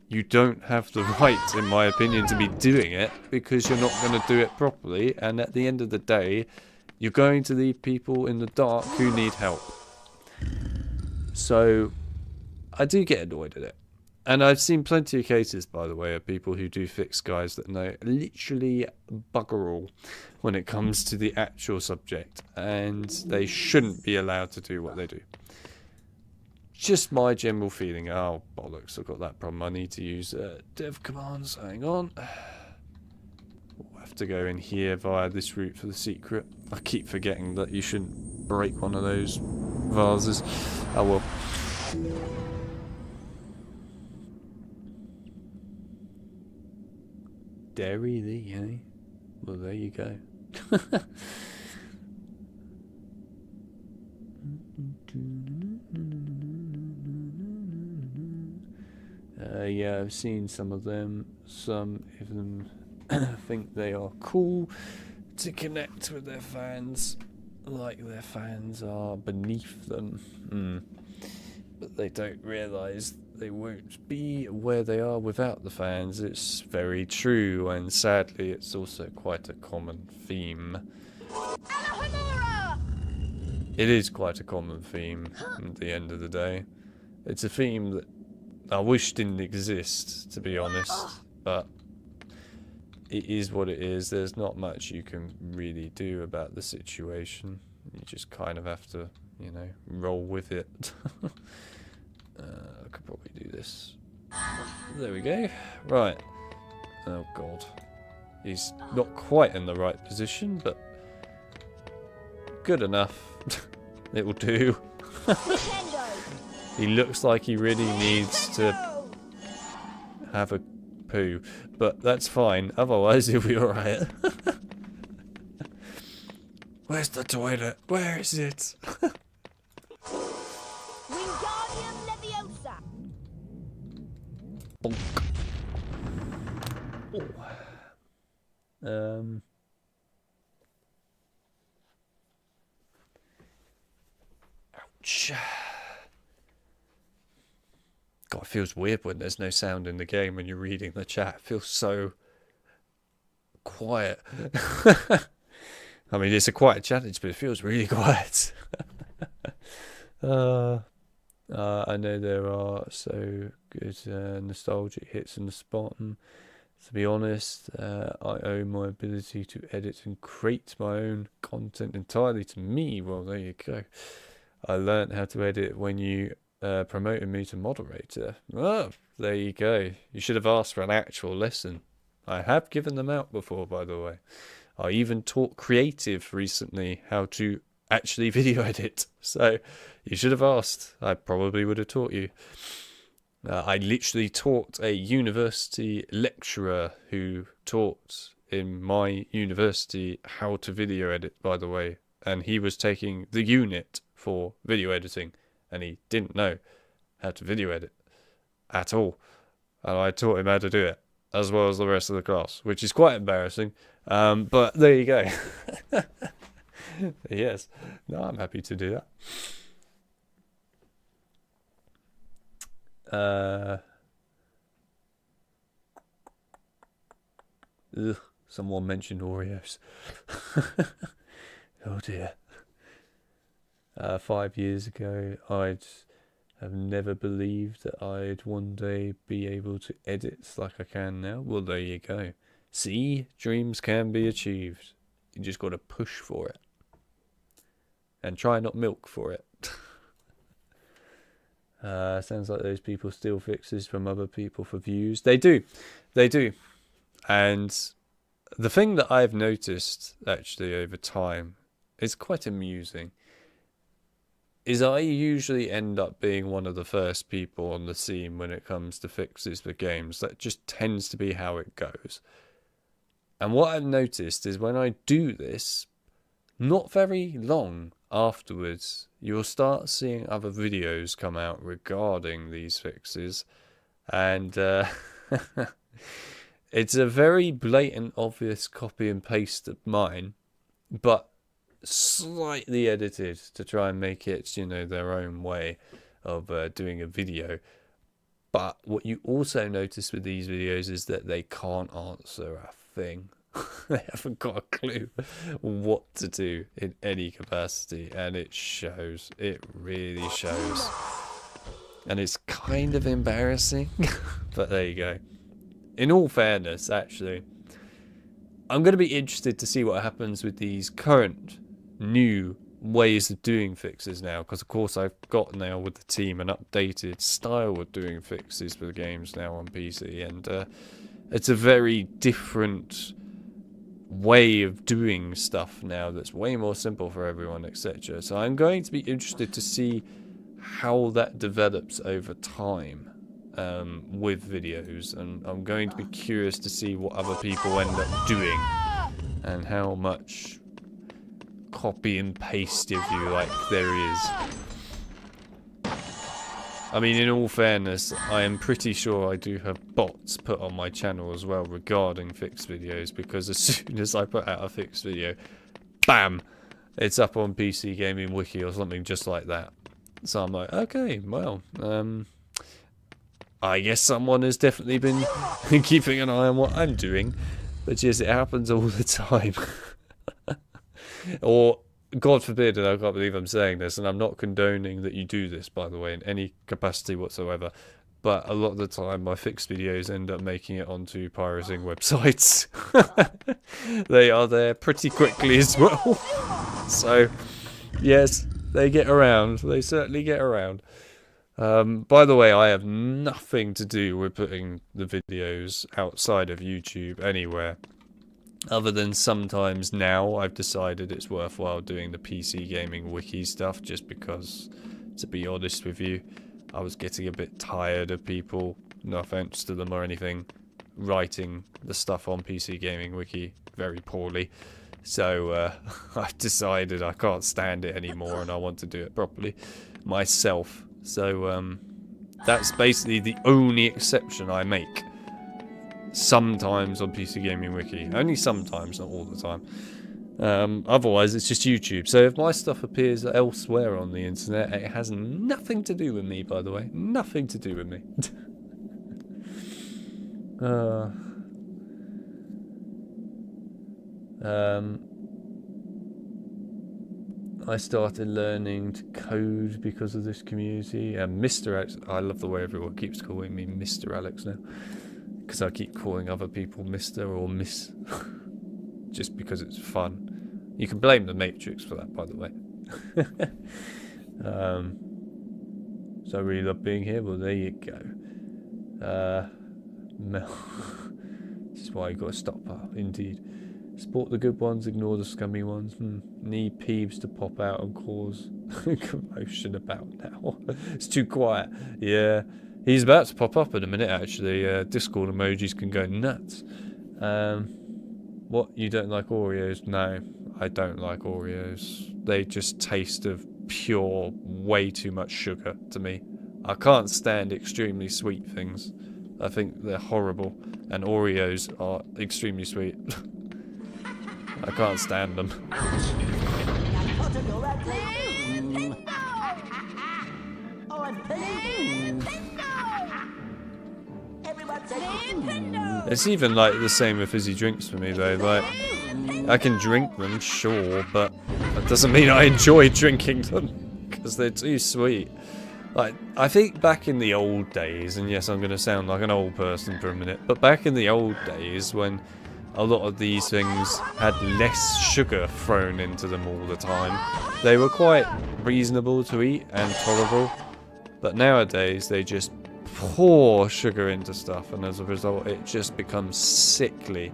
You don't have the right, in my opinion, to be doing it, because you're not going to do it properly, and at the end of the day, you're going to leave people in the dark who need help. So, I do get annoyed at it. And I've seen plenty of cases, by the way, of people who do fix guys that know literally bugger all when it comes to the actual subject, and they shouldn't be allowed to do what they do. Just my general feeling. Oh, bollocks, I've got that problem. I need to use dev commands. Hang on. Oh, I have to go in here via this route for the secret. I keep forgetting that you shouldn't break one of those vases. Oh well. Dairy thee, eh? Well, there you go. Yeah, I've seen some of them. Some of them think they are cool to connect with their fans, like their fans are beneath them. But they don't realise they won't be where they are without the fans. It's very true, and sadly it's also quite a common theme. It is quite a common theme at the end of the day. It's a theme that I wish didn't exist, to be honest, but it is what it is. There's not much you can really do about the situation. You just kind of have to, you know, roll with it. I could probably do this. There we go. Right. Oh god. He's not quite in the right position, but good enough. It will do. He looks like he really needs to have a poo, but that's fine. Otherwise, he'll be alright. Where's the toilet? Where is it? Wingardium Leviosa. Bonk. Ouch. God, it feels weird when there's no sound in the game when you're reading the chat. It feels so quiet. I mean, it's a quiet challenge, but it feels really quiet. I know there are so good nostalgic hits in the spot. And to be honest, I owe my ability to edit and create my own content entirely to me. Well, there you go. I learned how to edit when you promoted me to moderator. Oh, there you go. You should have asked for an actual lesson. I have given them out before, by the way. I even taught creative recently how to actually video edit. So you should have asked. I probably would have taught you. I literally taught a university lecturer who taught in my university how to video edit, by the way. And he was taking the unit for video editing. And he didn't know how to video edit at all. And I taught him how to do it, as well as the rest of the class, which is quite embarrassing. But there you go. Yes. No, I'm happy to do that. Someone mentioned Oreos. Oh dear. 5 years ago, I'd have never believed that I'd one day be able to edit like I can now. Well, there you go. See, dreams can be achieved. You just got to push for it. And try not milk for it. Sounds like those people steal fixes from other people for views. They do. They do. And the thing that I've noticed, actually, over time, is quite amusing. Is I usually end up being one of the first people on the scene when it comes to fixes for games. That just tends to be how it goes. And what I've noticed is when I do this, not very long afterwards, you'll start seeing other videos come out regarding these fixes. And it's a very blatant, obvious copy and paste of mine, but slightly edited to try and make it, you know, their own way of doing a video. But what you also notice with these videos is that they can't answer a thing. They haven't got a clue what to do in any capacity, and it shows. It really shows. And it's kind of embarrassing, but there you go. In all fairness, actually, I'm going to be interested to see what happens with these current new ways of doing fixes now, because of course I've got now with the team an updated style of doing fixes for the games now on PC, and it's a very different way of doing stuff now that's way more simple for everyone, etc. So I'm going to be interested to see how that develops over time with videos, and I'm going to be curious to see what other people end up doing and how much copy and paste, if you like, there is. I mean, in all fairness, I am pretty sure I do have bots put on my channel as well regarding fixed videos, because as soon as I put out a fixed video, bam, it's up on PC Gaming Wiki or something just like that. So I'm like, okay, well, I guess someone has definitely been keeping an eye on what I'm doing. But yes, it happens all the time. Or, God forbid, and I can't believe I'm saying this, and I'm not condoning that you do this, by the way, in any capacity whatsoever, but a lot of the time my fixed videos end up making it onto pirating websites. They are there pretty quickly as well. So, yes, they get around. They certainly get around. By the way, I have nothing to do with putting the videos outside of YouTube anywhere. Other than sometimes now I've decided it's worthwhile doing the PC Gaming Wiki stuff, just because, to be honest with you, I was getting a bit tired of people, no offense to them or anything, writing the stuff on PC Gaming Wiki very poorly. So I've decided I can't stand it anymore and I want to do it properly myself. So that's basically the only exception I make. Sometimes on PC Gaming Wiki. Only sometimes, not all the time. Otherwise, it's just YouTube. So if my stuff appears elsewhere on the internet, it has nothing to do with me, by the way. Nothing to do with me. I started learning to code because of this community. Mr. Alex, I love the way everyone keeps calling me Mr. Alex now. Because I keep calling other people Mr. or Miss. Just because it's fun. You can blame the Matrix for that, by the way. So I really love being here. Well, there you go. Mel. This is why you got to stop up, indeed. Support the good ones, ignore the scummy ones. Need Peeves to pop out and cause commotion about now. It's too quiet. Yeah. He's about to pop up in a minute, actually. Discord emojis can go nuts. What? You don't like Oreos? No, I don't like Oreos. They just taste of pure, way too much sugar to me. I can't stand extremely sweet things. I think they're horrible. And Oreos are extremely sweet. I can't stand them. It's even like the same with fizzy drinks for me though. Like, I can drink them, sure, but that doesn't mean I enjoy drinking them because they're too sweet. Like, I think back in the old days, and yes, I'm going to sound like an old person for a minute, but back in the old days when a lot of these things had less sugar thrown into them all the time, they were quite reasonable to eat and tolerable. But nowadays, they just pour sugar into stuff, and as a result, it just becomes sickly.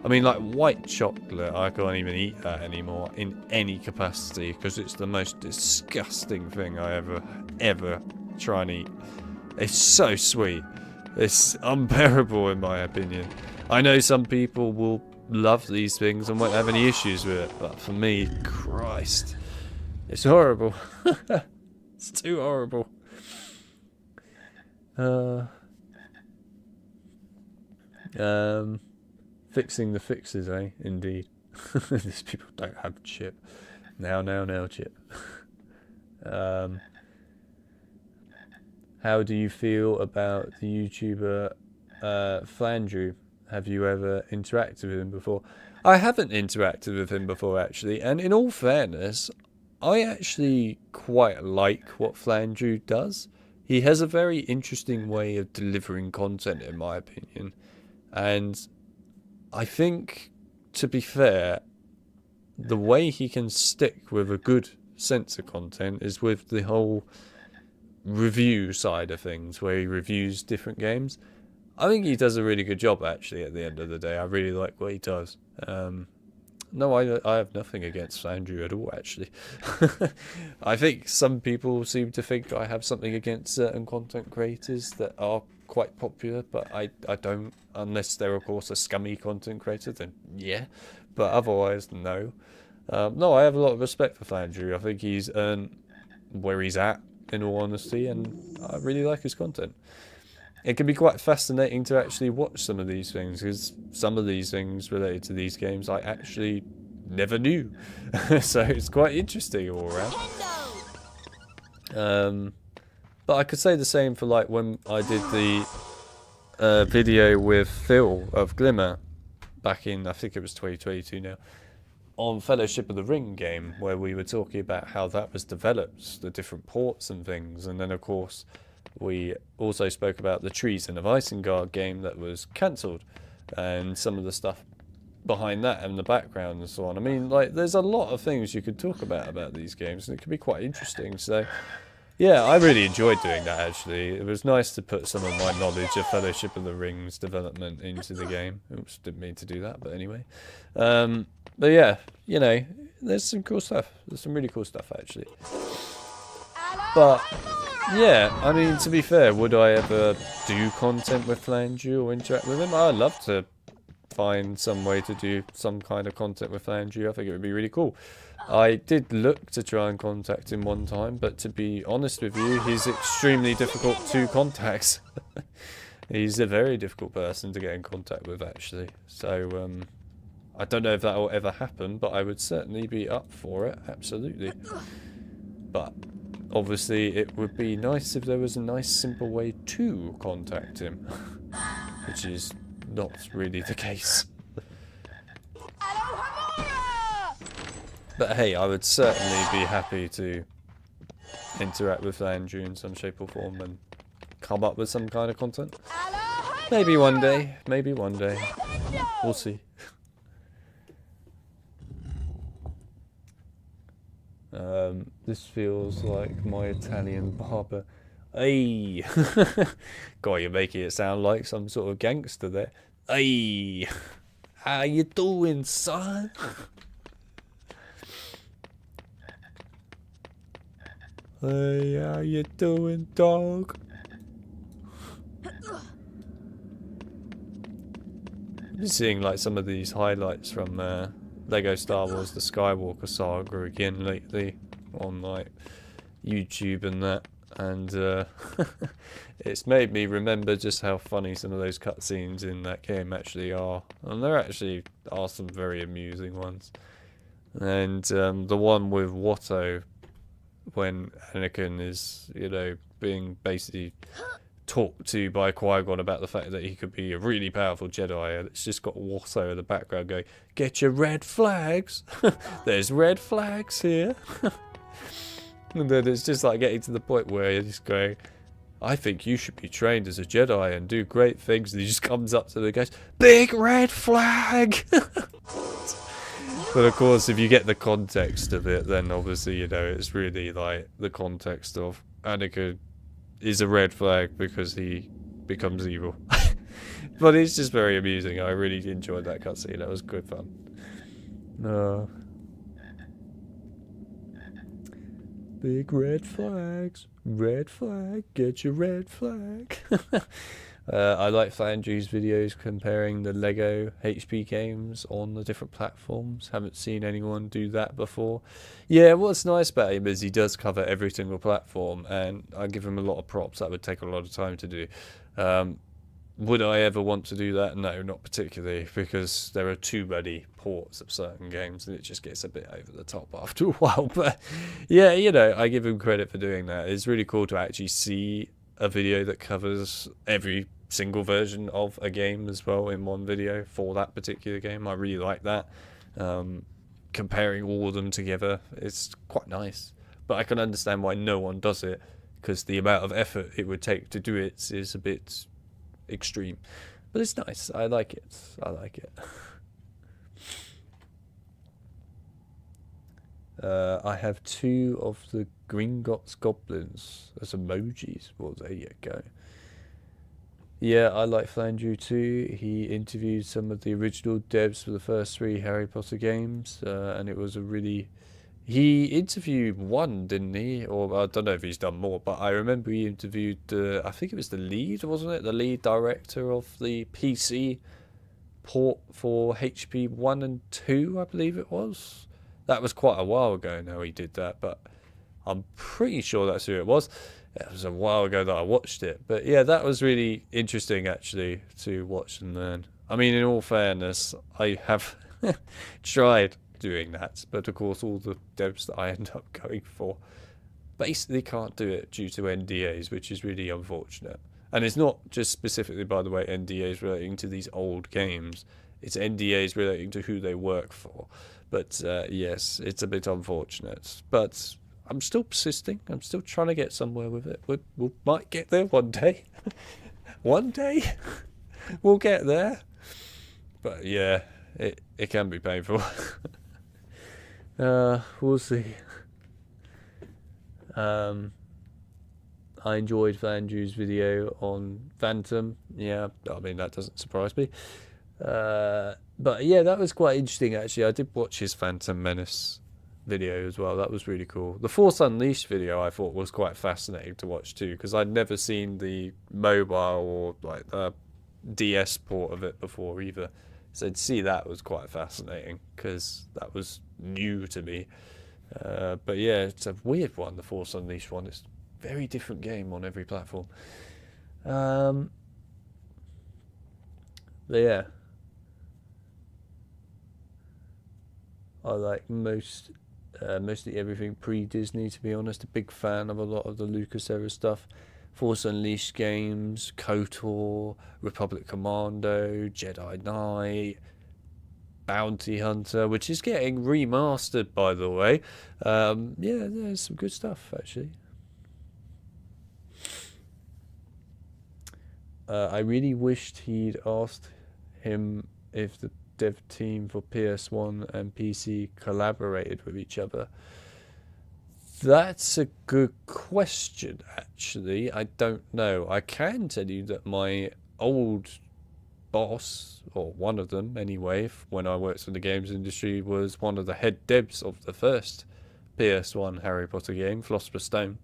I mean, like white chocolate, I can't even eat that anymore in any capacity because it's the most disgusting thing I ever try and eat. It's so sweet. It's unbearable in my opinion. I know some people will love these things and won't have any issues with it, but for me, Christ, it's horrible. It's too horrible. Fixing the fixes, eh? Indeed. These people don't have chip. Now, chip. How do you feel about the YouTuber Flandrew? Have you ever interacted with him before? I haven't interacted with him before, actually. And in all fairness, I actually quite like what Flandrew does. He has a very interesting way of delivering content, in my opinion. And I think, to be fair, the way he can stick with a good sense of content is with the whole review side of things, where he reviews different games. I think he does a really good job, actually, at the end of the day. I really like what he does. No, I have nothing against Andrew at all, actually. I think some people seem to think I have something against certain content creators that are quite popular, but I don't, unless they're, of course, a scummy content creator, then yeah. But otherwise, no. No, I have a lot of respect for Andrew. I think he's earned where he's at, in all honesty, and I really like his content. It can be quite fascinating to actually watch some of these things, because some of these things related to these games I actually never knew. So it's quite interesting all around. But I could say the same for like when I did the video with Phil of Glimmer back in, I think it was 2022 now, on Fellowship of the Ring game, where we were talking about how that was developed, the different ports and things, and then of course we also spoke about the Treason of Isengard game that was cancelled, and some of the stuff behind that and the background and so on. I mean, like, there's a lot of things you could talk about these games, and it can be quite interesting. So yeah, I really enjoyed doing that, actually. It was nice to put some of my knowledge of Fellowship of the Rings development into the game. Oops, didn't mean to do that, but anyway. But yeah, you know, there's some cool stuff. There's some really cool stuff, actually. But yeah, I mean, to be fair, would I ever do content with Flandreau or interact with him? I'd love to find some way to do some kind of content with Flandreau. I think it would be really cool. I did look to try and contact him one time, but to be honest with you, he's extremely difficult to contact. He's a very difficult person to get in contact with, actually. So, I don't know if that will ever happen, but I would certainly be up for it, absolutely. But obviously, it would be nice if there was a nice, simple way to contact him, which is not really the case. But hey, I would certainly be happy to interact with Andrew in some shape or form and come up with some kind of content. Maybe one day, maybe one day. We'll see. This feels like my Italian barber. Hey! God, you're making it sound like some sort of gangster there. Hey! How you doing, son? Hey, how you doing, dog? I've been seeing like some of these highlights from Lego Star Wars The Skywalker Saga again lately on like YouTube and that, and it's made me remember just how funny some of those cutscenes in that game actually are, and there actually are some very amusing ones. And the one with Watto, when Anakin is, you know, being basically talked to by Qui-Gon about the fact that he could be a really powerful Jedi, and it's just got Watto in the background going, "Get your red flags! There's red flags here!" And then it's just like getting to the point where you're just going, "I think you should be trained as a Jedi and do great things," and he just comes up to them and goes, "Big red flag!" But of course, if you get the context of it, then obviously, you know, it's really like the context of Anakin is a red flag because he becomes evil. But it's just very amusing. I really enjoyed that cutscene. That was good fun. Big red flags. Red flag. Get your red flag. I like Flandrew's videos comparing the Lego HP games on the different platforms. Haven't seen anyone do that before. Yeah, what's nice about him is he does cover every single platform, and I give him a lot of props. That would take a lot of time to do. Would I ever want to do that? No, not particularly, because there are too many ports of certain games and it just gets a bit over the top after a while. But yeah, you know, I give him credit for doing that. It's really cool to actually see a video that covers every single version of a game as well in one video for that particular game. I really like that. Comparing all of them together, it's quite nice. But I can understand why no one does it, because the amount of effort it would take to do it is a bit extreme. But it's nice. I like it. I like it. I have 2 of the Gringotts goblins as emojis. Well, there you go. Yeah, I like Flandreau too. He interviewed some of the original devs for the first 3 Harry Potter games, and it was a really... He interviewed one, didn't he? Or I don't know if he's done more, but I remember he interviewed, I think it was the lead, wasn't it? The lead director of the PC port for HP 1 and 2, I believe it was. That was quite a while ago now he did that, but I'm pretty sure that's who it was. It was a while ago that I watched it. But yeah, that was really interesting actually to watch and learn. I mean, in all fairness, I have tried doing that, but of course all the devs that I end up going for basically can't do it due to NDAs, which is really unfortunate. And it's not just specifically, by the way, NDAs relating to these old games. It's NDAs relating to who they work for. But yes, it's a bit unfortunate. But I'm still persisting. I'm still trying to get somewhere with it. We might get there one day. One day we'll get there. But yeah, it can be painful. We'll see. I enjoyed Flandrew's video on Phantom. Yeah, I mean, that doesn't surprise me. But yeah, that was quite interesting actually. I did watch his Phantom Menace video as well. That was really cool. The Force Unleashed video I thought was quite fascinating to watch too, because I'd never seen the mobile or like the DS port of it before either. So to see that was quite fascinating because that was new to me. But yeah, it's a weird one, the Force Unleashed one. It's a very different game on every platform. But yeah, I like mostly everything pre-Disney, to be honest. A big fan of a lot of the Lucas era stuff. Force Unleashed games, KOTOR, Republic Commando, Jedi Knight, Bounty Hunter, which is getting remastered, by the way. Yeah, there's some good stuff, actually. I really wished he'd asked him if the dev team for PS1 and PC collaborated with each other. That's a good question, actually. I don't know. I can tell you that my old boss, or one of them anyway, when I worked in the games industry, was one of the head devs of the first PS1 Harry Potter game, Philosopher Stone.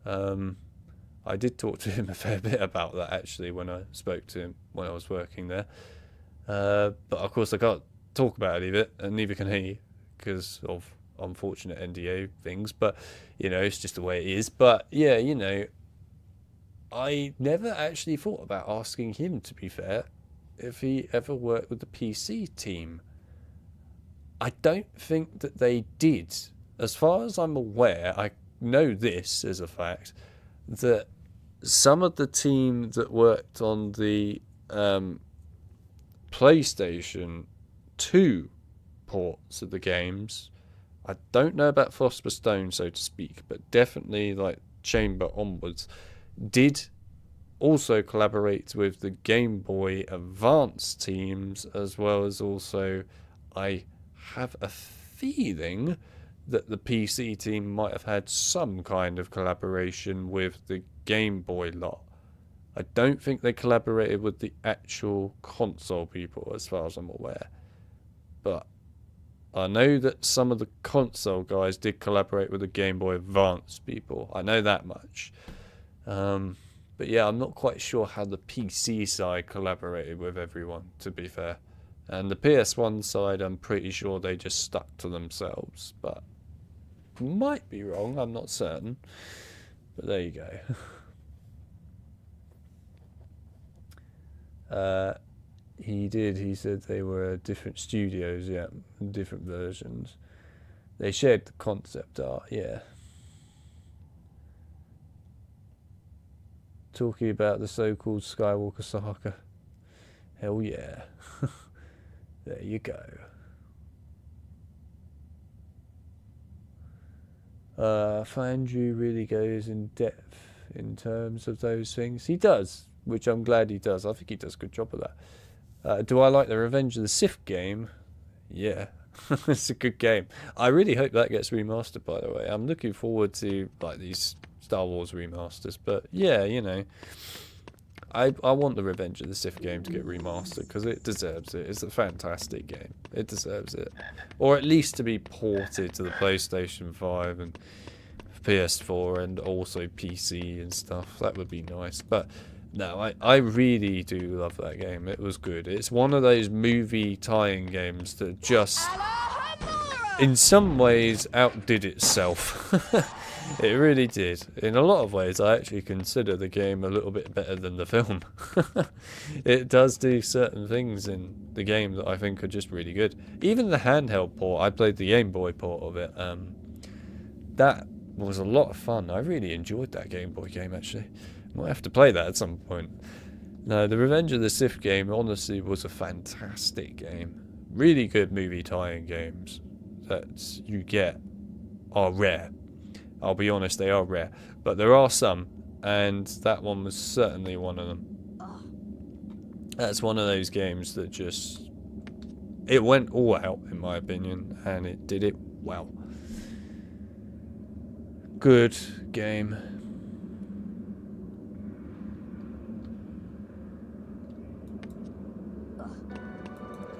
I did talk to him a fair bit about that, actually, when I spoke to him when I was working there. But of course I can't talk about any of it, and neither can he, because of unfortunate NDA things. But you know, it's just the way it is. But yeah, you know, I never actually thought about asking him, to be fair, if he ever worked with the PC team. I don't think that they did. As far as I'm aware, I know this as a fact, that some of the team that worked on the PlayStation 2 ports of the games, I don't know about Philosopher Stone, so to speak, but definitely like Chamber onwards, did also collaborate with the Game Boy Advance teams, as well as also, I have a feeling that the PC team might have had some kind of collaboration with the Game Boy lot. I don't think they collaborated with the actual console people, as far as I'm aware. But I know that some of the console guys did collaborate with the Game Boy Advance people. I know that much. But yeah, I'm not quite sure how the PC side collaborated with everyone, to be fair. And the PS1 side, I'm pretty sure they just stuck to themselves. But might be wrong, I'm not certain. But there you go. He said they were different studios, yeah, different versions. They shared the concept art, yeah. Talking about the so-called Skywalker saga. Hell yeah. There you go. Fandrew really goes in depth in terms of those things. He does, which I'm glad he does. I think he does a good job of that. Do I like the Revenge of the Sith game? Yeah, it's a good game. I really hope that gets remastered, by the way. I'm looking forward to like these Star Wars remasters. But yeah, you know, I want the Revenge of the Sith game to get remastered because it deserves it. It's a fantastic game. It deserves it. Or at least to be ported to the PlayStation 5 and PS4 and also PC and stuff. That would be nice. But no, I really do love that game. It was good. It's one of those movie tie-in games that just, in some ways, outdid itself. It really did. In a lot of ways, I actually consider the game a little bit better than the film. It does do certain things in the game that I think are just really good. Even the handheld port, I played the Game Boy port of it. That was a lot of fun. I really enjoyed that Game Boy game, actually. Might have to play that at some point. No, the Revenge of the Sith game honestly was a fantastic game. Really good movie tie-in games that you get are rare. I'll be honest, they are rare. But there are some, and that one was certainly one of them. That's one of those games that just... it went all out, in my opinion, and it did it well. Good game.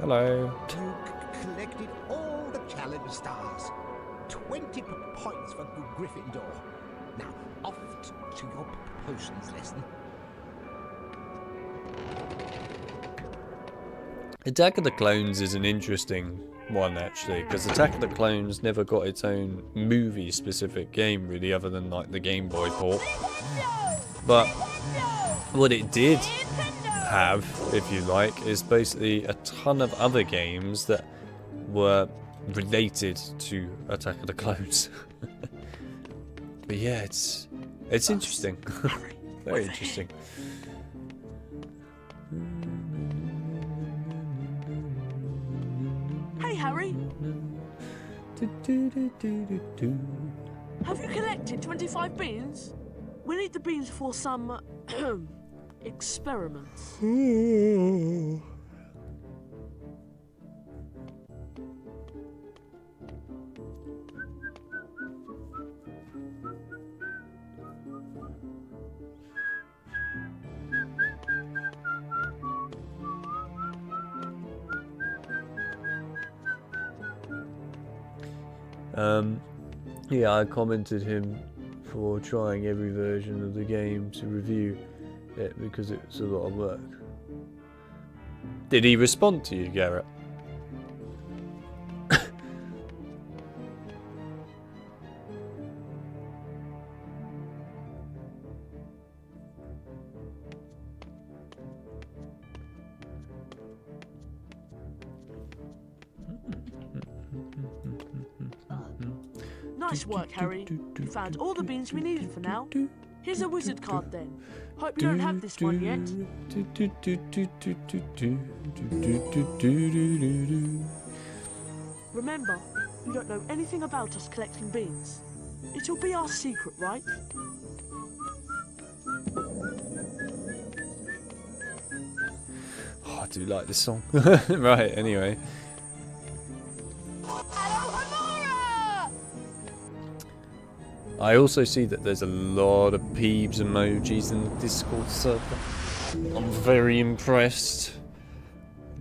Hello. You collected all the challenge stars. 20 points for Gryffindor. Now, off to your potions lesson. Attack of the Clones is an interesting one, actually, because Attack of the Clones never got its own movie-specific game, really, other than, like, the Game Boy port. But what it did have, if you like, is basically a ton of other games that were related to Attack of the Clones. But yeah, it's interesting. Very interesting. Hey, Harry. Have you collected 25 beans? We need the beans for some experiments. Yeah, I commented him for trying every version of the game to review it because it's a lot of work. Did he respond to you, Garrett? Nice work, Harry. You found all the beans we needed for now. Here's a wizard card then. Hope you don't have this one yet. Remember, you don't know anything about us collecting beans. It'll be our secret, right? Oh, I do like this song. Right, anyway. I also see that there's a lot of Peeves emojis in the Discord server. I'm very impressed.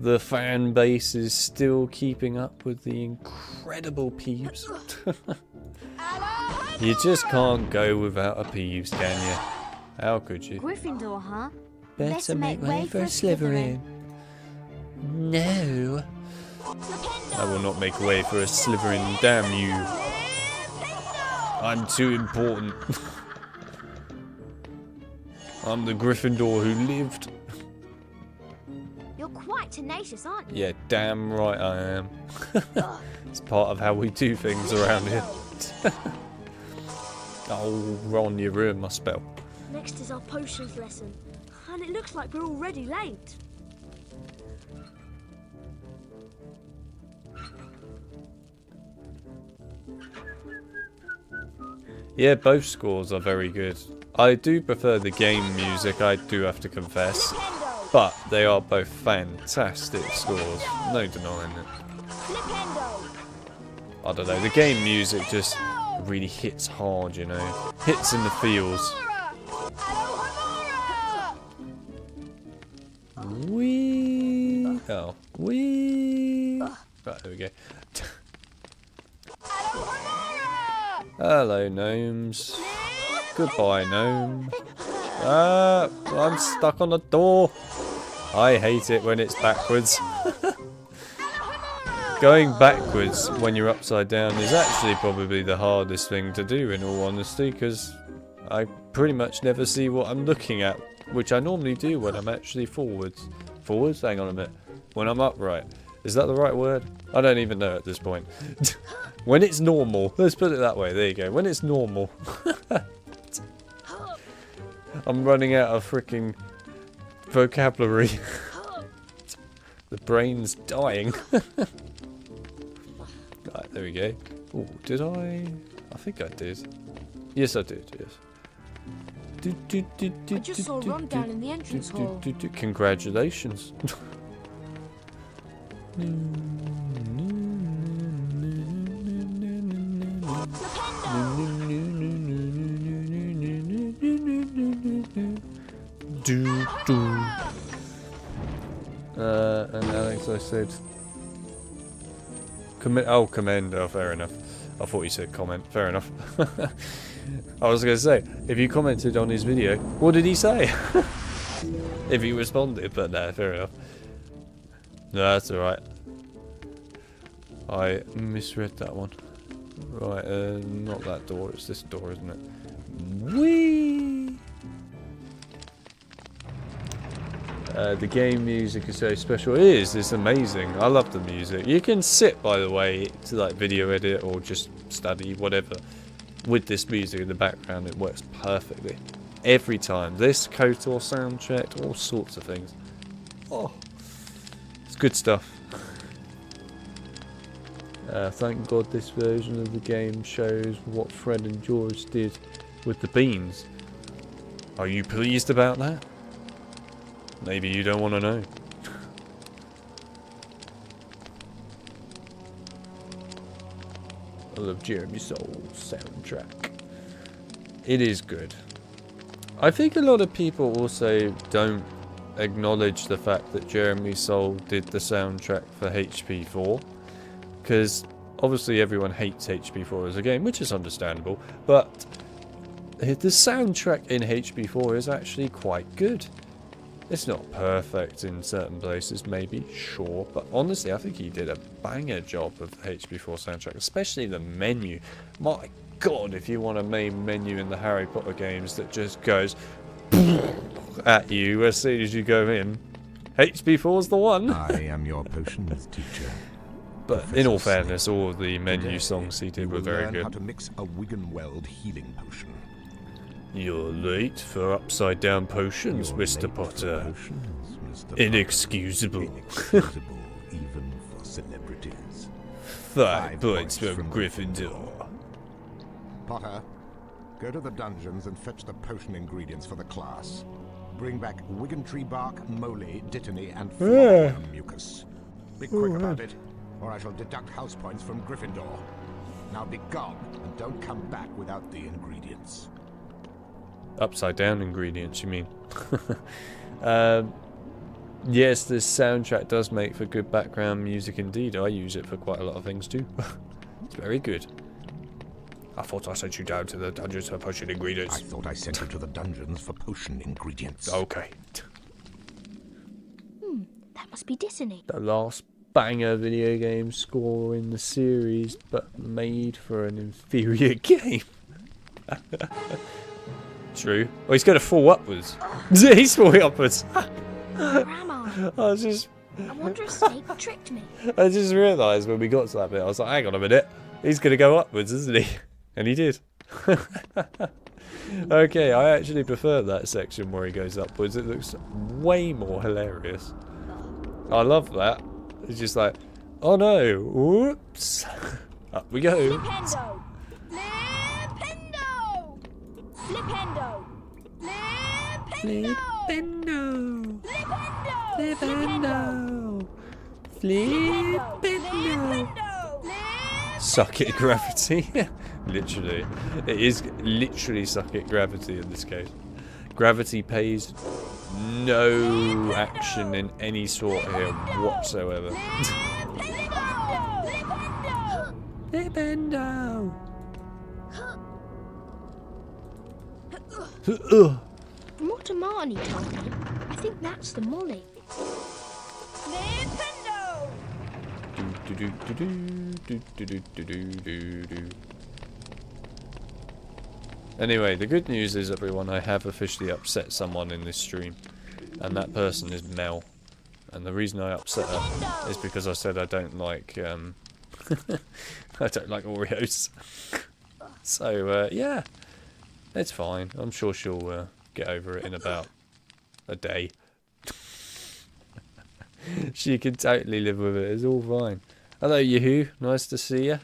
The fan base is still keeping up with the incredible Peeves. You just can't go without a Peeves, can you? How could you? Gryffindor, huh? Better make way for a Slytherin. No. I will not make way for a Slytherin, damn you. I'm too important. I'm the Gryffindor who lived. You're quite tenacious, aren't you? Yeah, damn right I am. It's part of how we do things around here. Oh, Ron, you ruined my spell. Next is our potions lesson, and it looks like we're already late. Yeah, both scores are very good. I do prefer the game music, I do have to confess. But they are both fantastic scores, no denying it. I don't know, the game music just really hits hard, you know. Hits in the feels. Wee. Oh, wee. Right, there we go. Hello, gnomes. Goodbye, gnome. I'm stuck on the door. I hate it when it's backwards. Going backwards when you're upside down is actually probably the hardest thing to do, in all honesty, because I pretty much never see what I'm looking at, which I normally do when I'm actually forwards. Forwards? Hang on a minute. When I'm upright. Is that the right word? I don't even know at this point. When it's normal. Let's put it that way. There you go. When it's normal. I'm running out of freaking vocabulary. The brain's dying. Right, there we go. Oh, did I? I think I did. Yes, I did, yes. I just saw Ron down in the entrance hall. Congratulations. And Alex, I said commend. Oh, fair enough. I thought you said comment. Fair enough. I was going to say, if you commented on his video, what did he say? If he responded, but no, fair enough. No, that's alright. I misread that one. Right, not that door, it's this door, isn't it? Whee! The game music is so special. It is, it's amazing. I love the music. You can sit, by the way, to like video edit or just study, whatever. With this music in the background, it works perfectly. Every time. This KOTOR soundtrack, all sorts of things. Oh, it's good stuff. Thank God this version of the game shows what Fred and George did with the beans. Are you pleased about that? Maybe you don't want to know. I love Jeremy Soul's soundtrack. It is good. I think a lot of people also don't acknowledge the fact that Jeremy Soule did the soundtrack for HP4. Because obviously everyone hates HP4 as a game, which is understandable. But the soundtrack in HP4 is actually quite good. It's not perfect in certain places, maybe, sure, but honestly, I think he did a banger job of the HP4 soundtrack, especially the menu. My God, if you want a main menu in the Harry Potter games that just goes at you as soon as you go in, HP4's the one. I am your potions teacher. But in all fairness, all of the menu songs he did were very good. How to mix a Wiggenweld healing potion. You're late for upside down potions, Mr. Potter. Inexcusable. Inexcusable, even for celebrities. 5 points from Gryffindor. Potter, go to the dungeons and fetch the potion ingredients for the class. Bring back Wiggentree bark, moly, dittany, and phloem mucus. Be quick about it, or I shall deduct house points from Gryffindor. Now be gone, and don't come back without the ingredients. Upside down ingredients, you mean? Yes, this soundtrack does make for good background music indeed. I use it for quite a lot of things too. It's very good. I thought I sent you down to the dungeons for potion ingredients. I thought I sent you to the dungeons for potion ingredients. Okay. That must be Disney. The last banger video game score in the series, but made for an inferior game. True. Oh, he's going to fall upwards. He's falling upwards. Where am I? I wonder if Snape tricked me. I just realised when we got to that bit, I was like, hang on a minute. He's going to go upwards, isn't he? And he did. Okay, I actually prefer that section where he goes upwards. It looks way more hilarious. I love that. It's just like, oh no, whoops. Up we go. Flipendo! Flipendo! Flipendo! Flipendo! Flipendo! Flipendo! Flipendo! Suck it, gravity. Literally. It is literally suck it, gravity in this case. Gravity pays no action in any sort here whatsoever. Flipendo! From what Marnie told me, I think that's the molly. Flipendo! Anyway, the good news is, everyone, I have officially upset someone in this stream, and that person is Mel. And the reason I upset her is because I said I don't like I don't like Oreos. So yeah, it's fine. I'm sure she'll get over it in about a day. She can totally live with it. It's all fine. Hello, Yahoo. Nice to see you.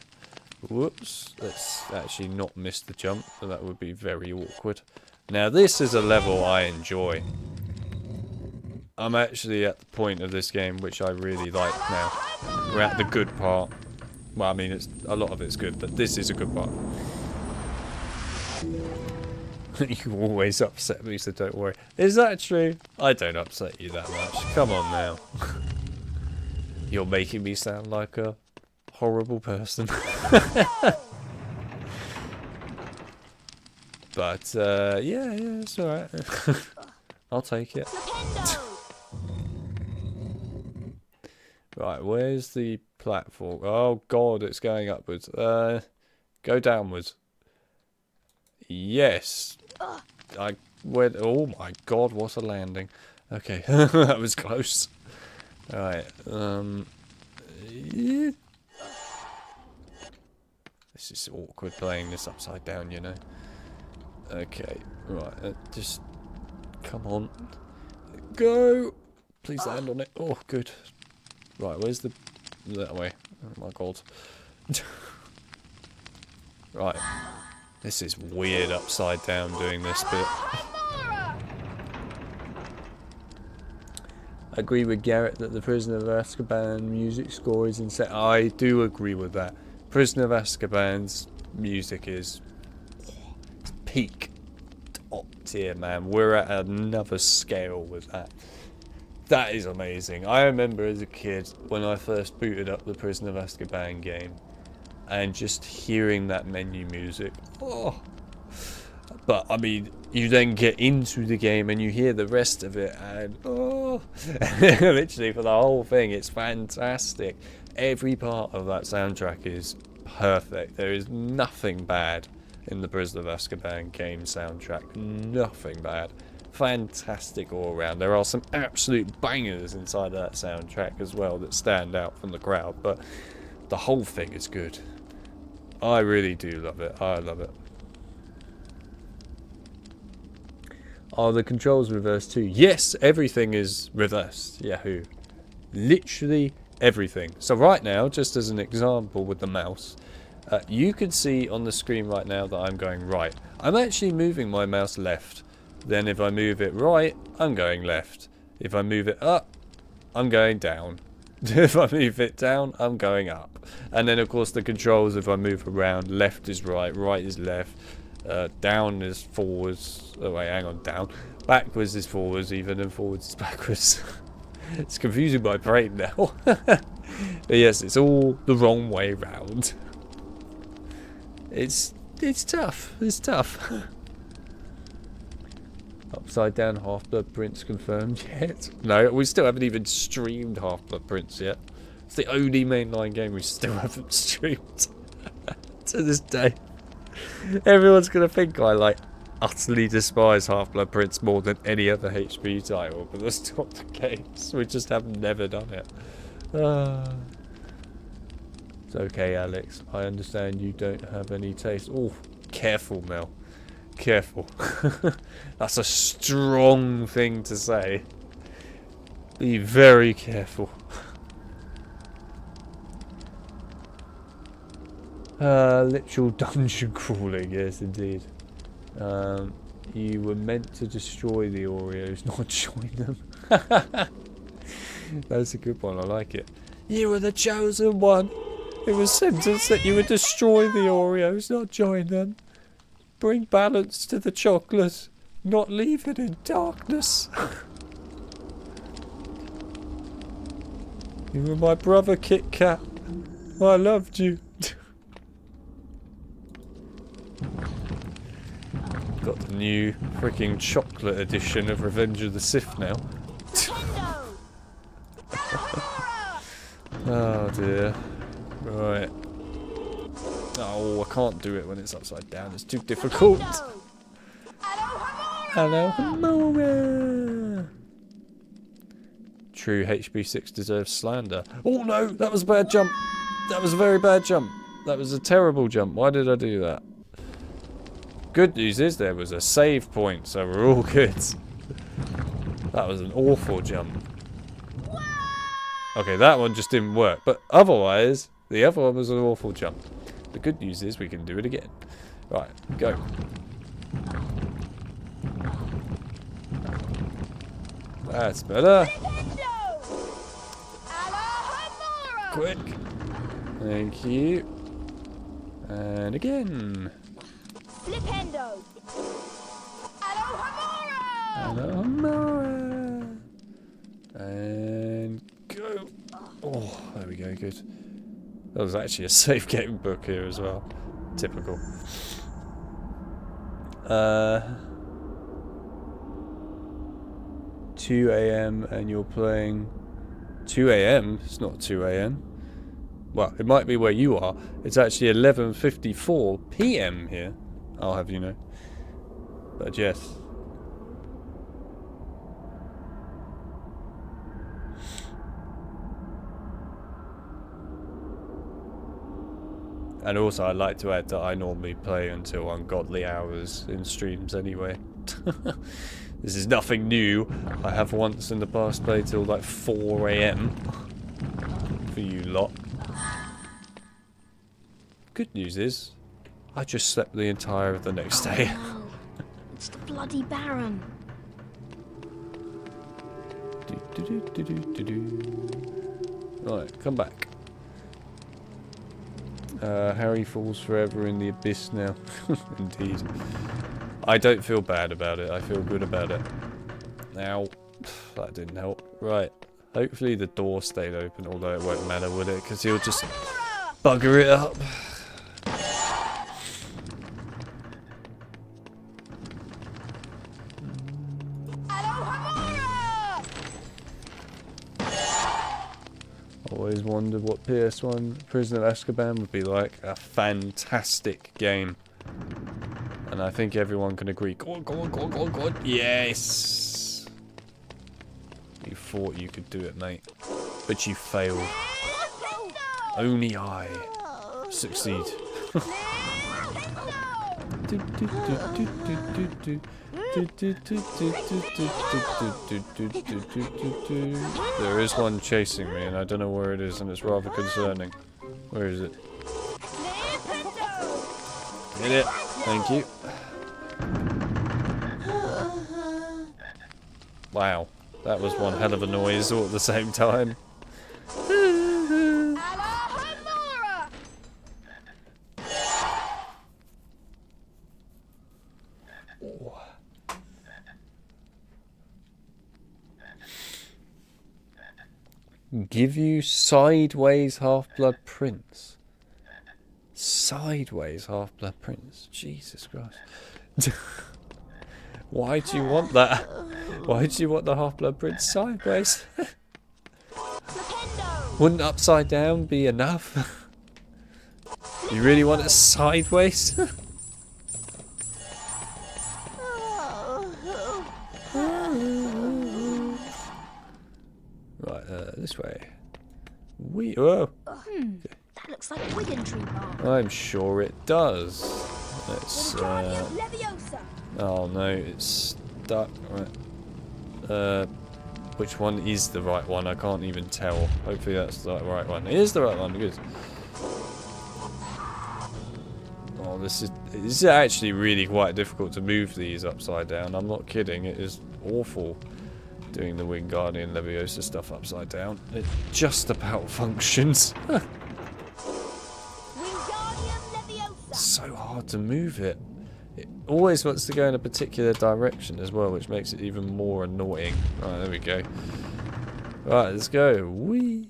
Whoops. Let's actually not miss the jump. That would be very awkward. Now, this is a level I enjoy. I'm actually at the point of this game which I really like now. We're at the good part. Well, I mean, a lot of it's good, but this is a good part. You always upset me, so don't worry. Is that true? I don't upset you that much. Come on now. You're making me sound like a horrible person. But, yeah, it's alright. I'll take it. Right, where's the platform? Oh god, it's going upwards. Go downwards. Yes. I went. Oh my god, what a landing. Okay, that was close. Alright, yeah. This is awkward playing this upside down, you know. Okay, right, just come on. Go! Please land on it. Oh, good. Right, where's the... that way. Oh my god. Right. This is weird upside down doing this bit. I agree with Garrett that the Prisoner of Azkaban music score is insane. I do agree with that. Prisoner of Azkaban's music is peak top tier, man. We're at another scale with that. That is amazing. I remember as a kid when I first booted up the Prisoner of Azkaban game and just hearing that menu music. Oh. But I mean, you then get into the game and you hear the rest of it and oh, literally for the whole thing, it's fantastic. Every part of that soundtrack is perfect. There is nothing bad in the Prisoner of Azkaban game soundtrack. Nothing bad. Fantastic all around. There are some absolute bangers inside of that soundtrack as well that stand out from the crowd, but the whole thing is good. I really do love it. I love it. Are the controls reversed too? Yes, everything is reversed. Yahoo. Literally everything. So right now, just as an example with the mouse, you can see on the screen right now that I'm going right. I'm actually moving my mouse left. Then if I move it right, I'm going left. If I move it up, I'm going down. If I move it down, I'm going up. And then of course the controls, if I move around, left is right, right is left, down is forwards. Oh wait, hang on, down. Backwards is forwards even, and forwards is backwards. It's confusing my brain now. But yes, it's all the wrong way round. It's tough. It's tough. Upside down Half-Blood Prince confirmed yet? No, we still haven't even streamed Half-Blood Prince yet. It's the only mainline game we still haven't streamed. To this day. Everyone's going to think I like utterly despise Half-Blood Prince more than any other HP title, but that's not the case. We just have never done it. It's okay, Alex. I understand you don't have any taste. Oh, careful, Mel. Careful. That's a strong thing to say. Be very careful. Literal dungeon crawling, yes indeed. You were meant to destroy the Oreos, not join them. That's a good one, I like it. You were the chosen one. It was sentenced that you would destroy the Oreos, not join them. Bring balance to the chocolate, not leave it in darkness. You were my brother, Kit Kat. I loved you. Got the new freaking chocolate edition of Revenge of the Sith now. Oh dear. Right. Oh, I can't do it when it's upside down. It's too difficult. Hello, Hamora. True HB6 deserves slander. Oh no, that was a bad jump. That was a very bad jump. That was a terrible jump. Why did I do that? Good news is there was a save point, so we're all good. That was an awful jump. Okay, that one just didn't work, but otherwise, the other one was an awful jump. The good news is we can do it again. Right, go. That's better. Quick. Thank you. And again. Flipendo. Hello, Hamora. And go. Oh, there we go, good. That was actually a safe game book here as well. Typical. 2 AM and you're playing 2 AM? It's not 2 AM. Well, it might be where you are. It's actually 11:54 PM here. I'll have you know. But yes. And also I'd like to add that I normally play until ungodly hours in streams anyway. This is nothing new. I have once in the past played till like 4 AM. For you lot. Good news is, I just slept the entire of the next day. No, it's the bloody Baron. Right, come back. Harry falls forever in the abyss now. Indeed. I don't feel bad about it. I feel good about it. Now, that didn't help. Right. Hopefully the door stayed open, although it won't matter, would it? Because he'll just bugger it up. Always wondered what PS1 Prisoner of Azkaban would be like. A fantastic game. And I think everyone can agree. Go on, go on, go on, go on, go on. Yes! You thought you could do it, mate. But you failed. Only I succeed. There is one chasing me and I don't know where it is and it's rather concerning. Where is it? Hit it. Thank you. Wow. That was one hell of a noise all at the same time. Give you Sideways Half-Blood Prince. Sideways Half-Blood Prince. Jesus Christ. Why do you want that? Why do you want the Half-Blood Prince sideways? Wouldn't upside down be enough? You really want it sideways? Right, this way. Whoa. That looks like a Wigan mark. I'm sure it does. Let's, Wingardium Leviosa. oh no, it's stuck. Right. Which one is the right one? I can't even tell. Hopefully that's the right one. It is the right one. Good. Oh, this is actually really quite difficult to move these upside down. I'm not kidding. It is awful doing the Wingardium Leviosa stuff upside down. It just about functions. It's so hard to move it. It always wants to go in a particular direction as well, which makes it even more annoying. Right, there we go. Right, let's go. Whee!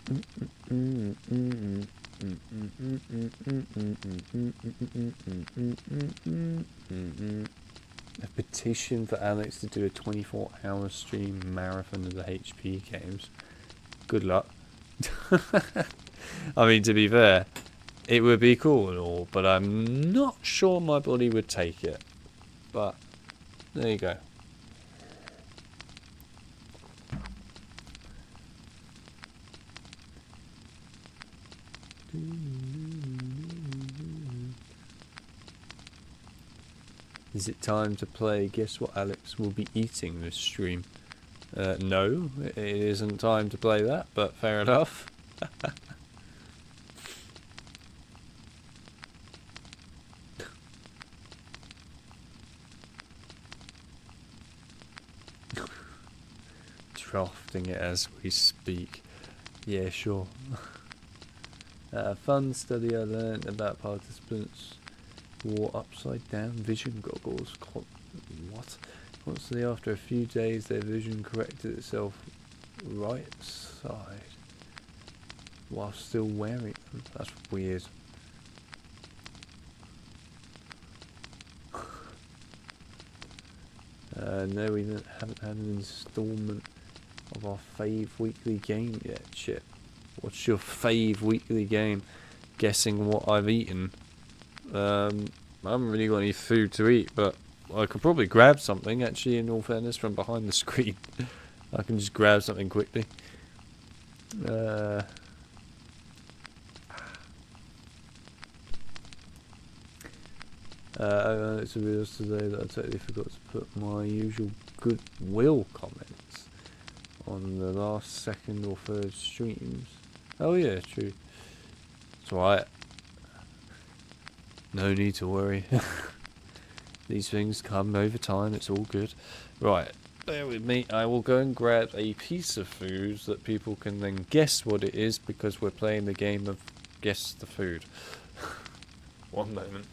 A petition for Alex to do a 24-hour stream marathon of the HP games. Good luck. I mean, to be fair, it would be cool and all, but I'm not sure my body would take it. But there you go. Is it time to play Guess What Alex Will Be Eating this stream? No, it isn't time to play that, but fair enough. Drafting it as we speak. Yeah, sure. Fun study I learned about participants wore upside down vision goggles. What? Constantly after a few days their vision corrected itself right side while still wearing them. That's weird. No, we haven't had an installment of our fave weekly game yet. Shit. What's your fave weekly game? Guessing what I've eaten. I haven't really got any food to eat, but I could probably grab something, actually, in all fairness, from behind the screen. I can just grab something quickly. It's a real today that I totally forgot to put my usual goodwill comments on the last second or third streams. Oh yeah, true. It's alright. No need to worry. These things come over time, it's all good. Right, bear with me. I will go and grab a piece of food that people can then guess what it is, because we're playing the game of guess the food. One moment.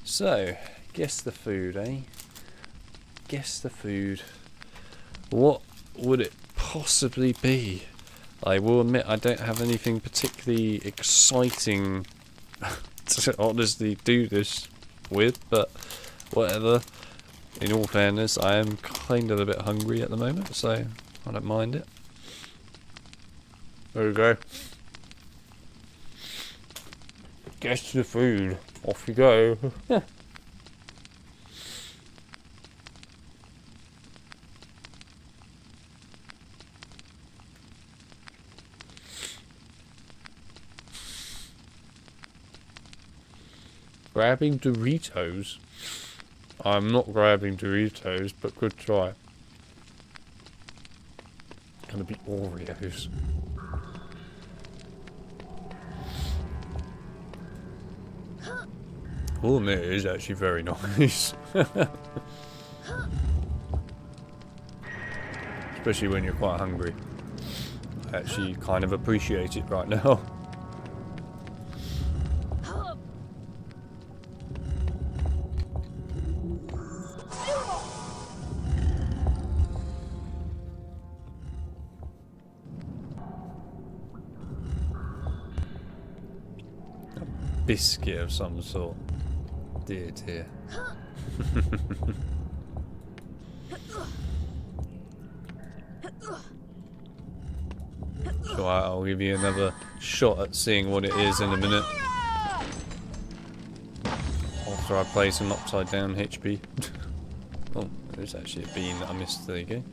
So, guess the food, eh? Guess the food. What would it possibly be? I will admit I don't have anything particularly exciting to honestly do this with, but whatever. In all fairness, I am kind of a bit hungry at the moment, so I don't mind it. There we go. Guess the food. Off you go. Grabbing Doritos? I'm not grabbing Doritos, but good try. Gonna be Oreos. Oh, no, it is actually very nice. Especially when you're quite hungry. I actually kind of appreciate it right now. A biscuit of some sort. Dear, dear. So I'll give you another shot at seeing what it is in a minute. After I play some upside down HP. Oh, there's actually a bean that I missed. There you go.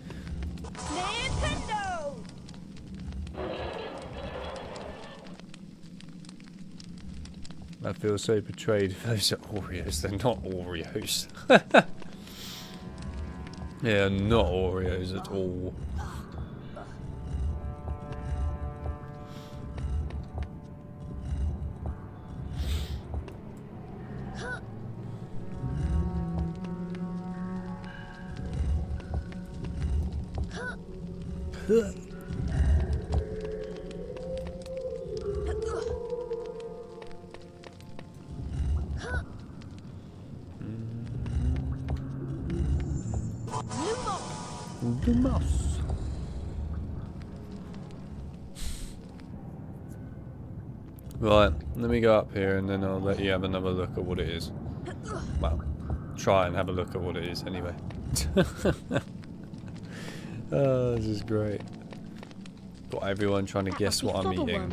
I feel so betrayed if those are Oreos. They're not Oreos. They are not Oreos at all. Lumos. Right, let me go up here and then I'll let you have another look at what it is. Well, try and have a look at what it is anyway. Oh, this is great. Got everyone trying to guess what I'm eating.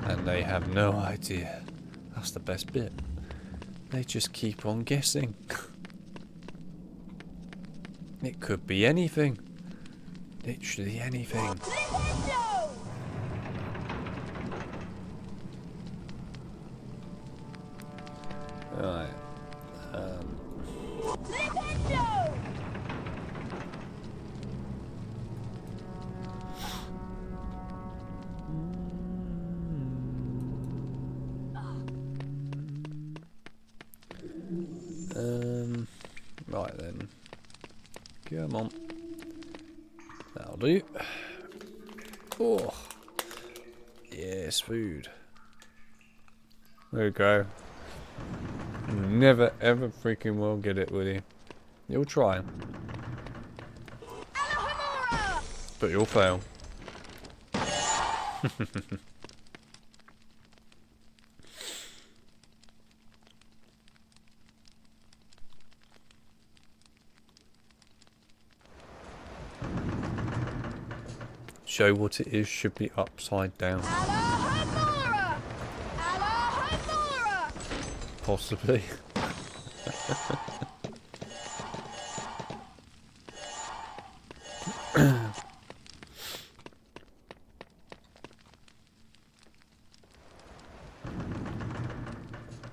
And they have no idea. That's the best bit. They just keep on guessing. It could be anything. Literally anything. Right. Right then. Come on. That'll do. Oh. Yes, food. There we go. Never ever freaking will get it, will you? You'll try. But you'll fail. Show what it is should be upside down. Possibly.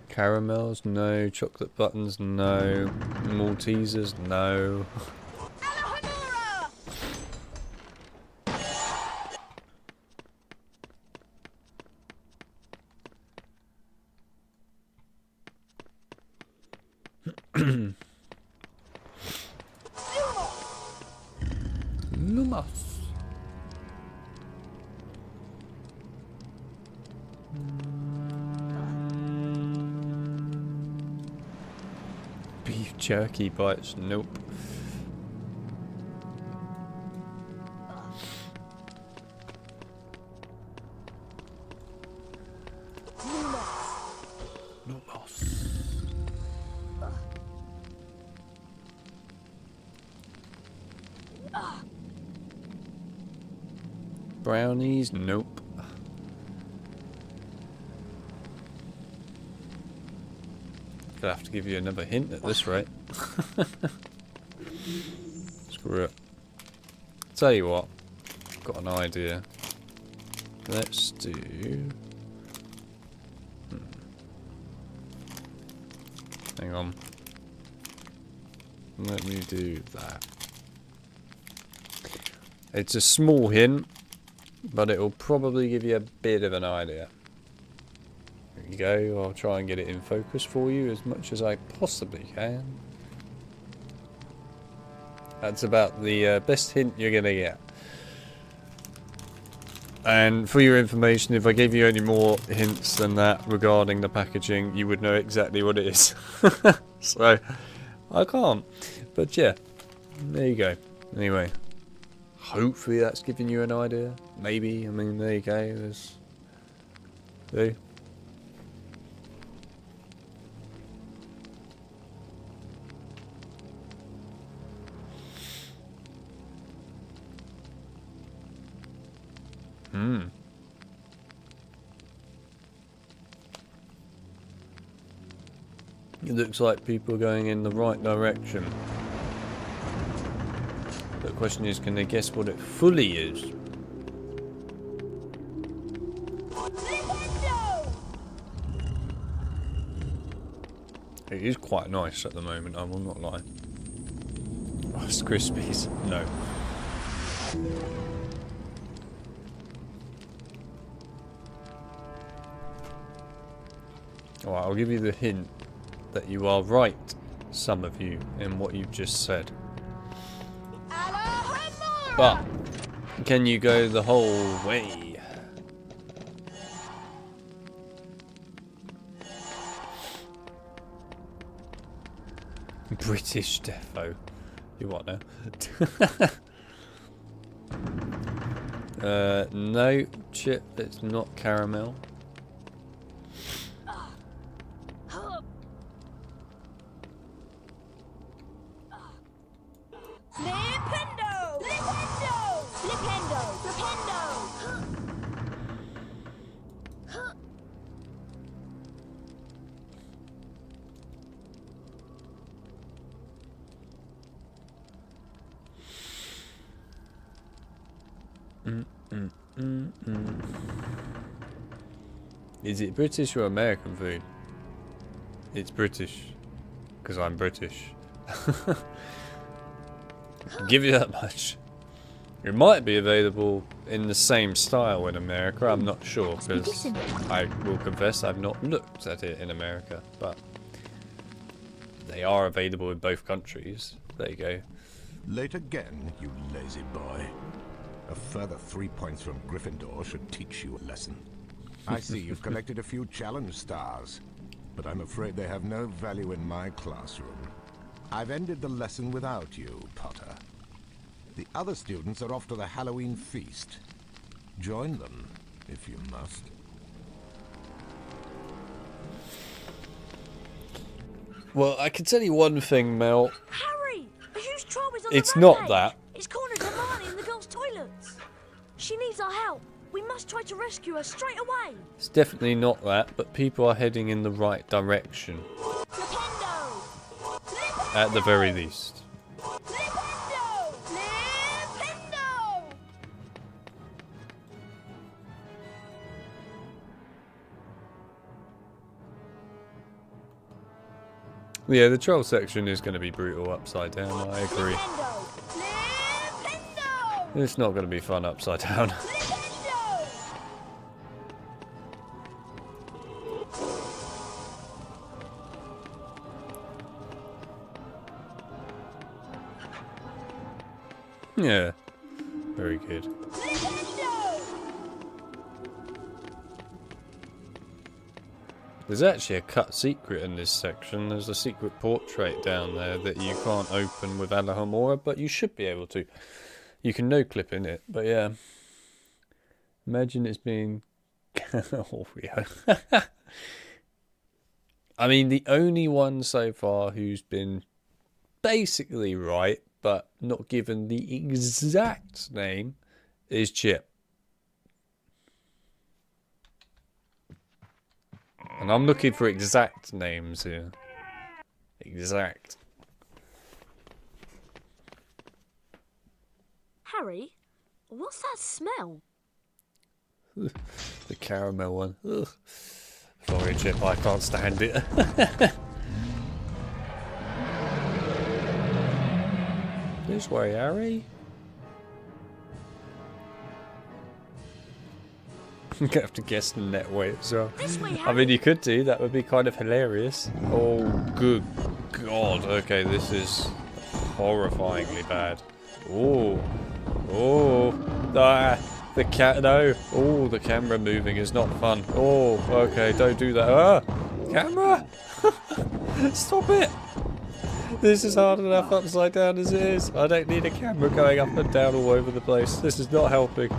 Caramels, no. Chocolate buttons, no. Maltesers, no. Lumos. Beef jerky bites, nope. Brownies, nope. Gonna have to give you another hint at this rate. Screw it. Tell you what, got an idea. Let's do. Hang on. Let me do that. It's a small hint, but it will probably give you a bit of an idea. There you go. I'll try and get it in focus for you as much as I possibly can. That's about the best hint you're going to get. And for your information, if I gave you any more hints than that regarding the packaging, you would know exactly what it is. So, I can't. But yeah, there you go. Anyway, hopefully that's giving you an idea. Maybe. I mean, there you go. There's... See? It looks like people are going in the right direction. The question is, can they guess what it fully is? It is quite nice at the moment, I will not lie. Oh, it's Crispies. No. Alright, I'll give you the hint that you are right, some of you, in what you've just said. But can you go the whole way? British defo. You what now? No, chip, it's not caramel. Flipendo! Flipendo! Flipendo! Flipendo! Is it British or American food? It's British, because I'm British. Give you that much. It might be available in the same style in America, I'm not sure, because I will confess I've not looked at it in America, but they are available in both countries. There you go. Late again, you lazy boy. A further 3 points from Gryffindor should teach you a lesson. I see you've collected a few challenge stars, but I'm afraid they have no value in my classroom. I've ended the lesson without you, Potter. The other students are off to the Halloween feast. Join them, if you must. Well, I can tell you one thing, Mel. Harry! A huge troll is on It's the not rampage. that. It's cornered Hermione in the girls' toilets. She needs our help. We must try to rescue her straight away. It's definitely not that, but people are heading in the right direction. Flipendo! Flipendo! At the very least. Flipendo! Flipendo! Yeah, the troll section is going to be brutal upside down, I agree. It's not going to be fun upside down. Yeah, very good. There's actually a cut secret in this section. There's a secret portrait down there that you can't open with Alohomora, but you should be able to. You can no-clip in it, but yeah. Imagine it's being... oh, yeah. I mean, the only one so far who's been basically right, but not given the exact name, is Chip. And I'm looking for exact names here. Exact. Harry, what's that smell? The caramel one. Ugh. Sorry, Chip, I can't stand it. This way, Harry. You have to guess the net weight as well. I mean, you could do. That would be kind of hilarious. Oh, good God. Okay, this is horrifyingly bad. Oh. Oh. Ah. The cat. No. Oh, the camera moving is not fun. Oh, okay. Don't do that. Ah. Camera. Stop it. This is hard enough upside down as it is. I don't need a camera going up and down all over the place. This is not helping.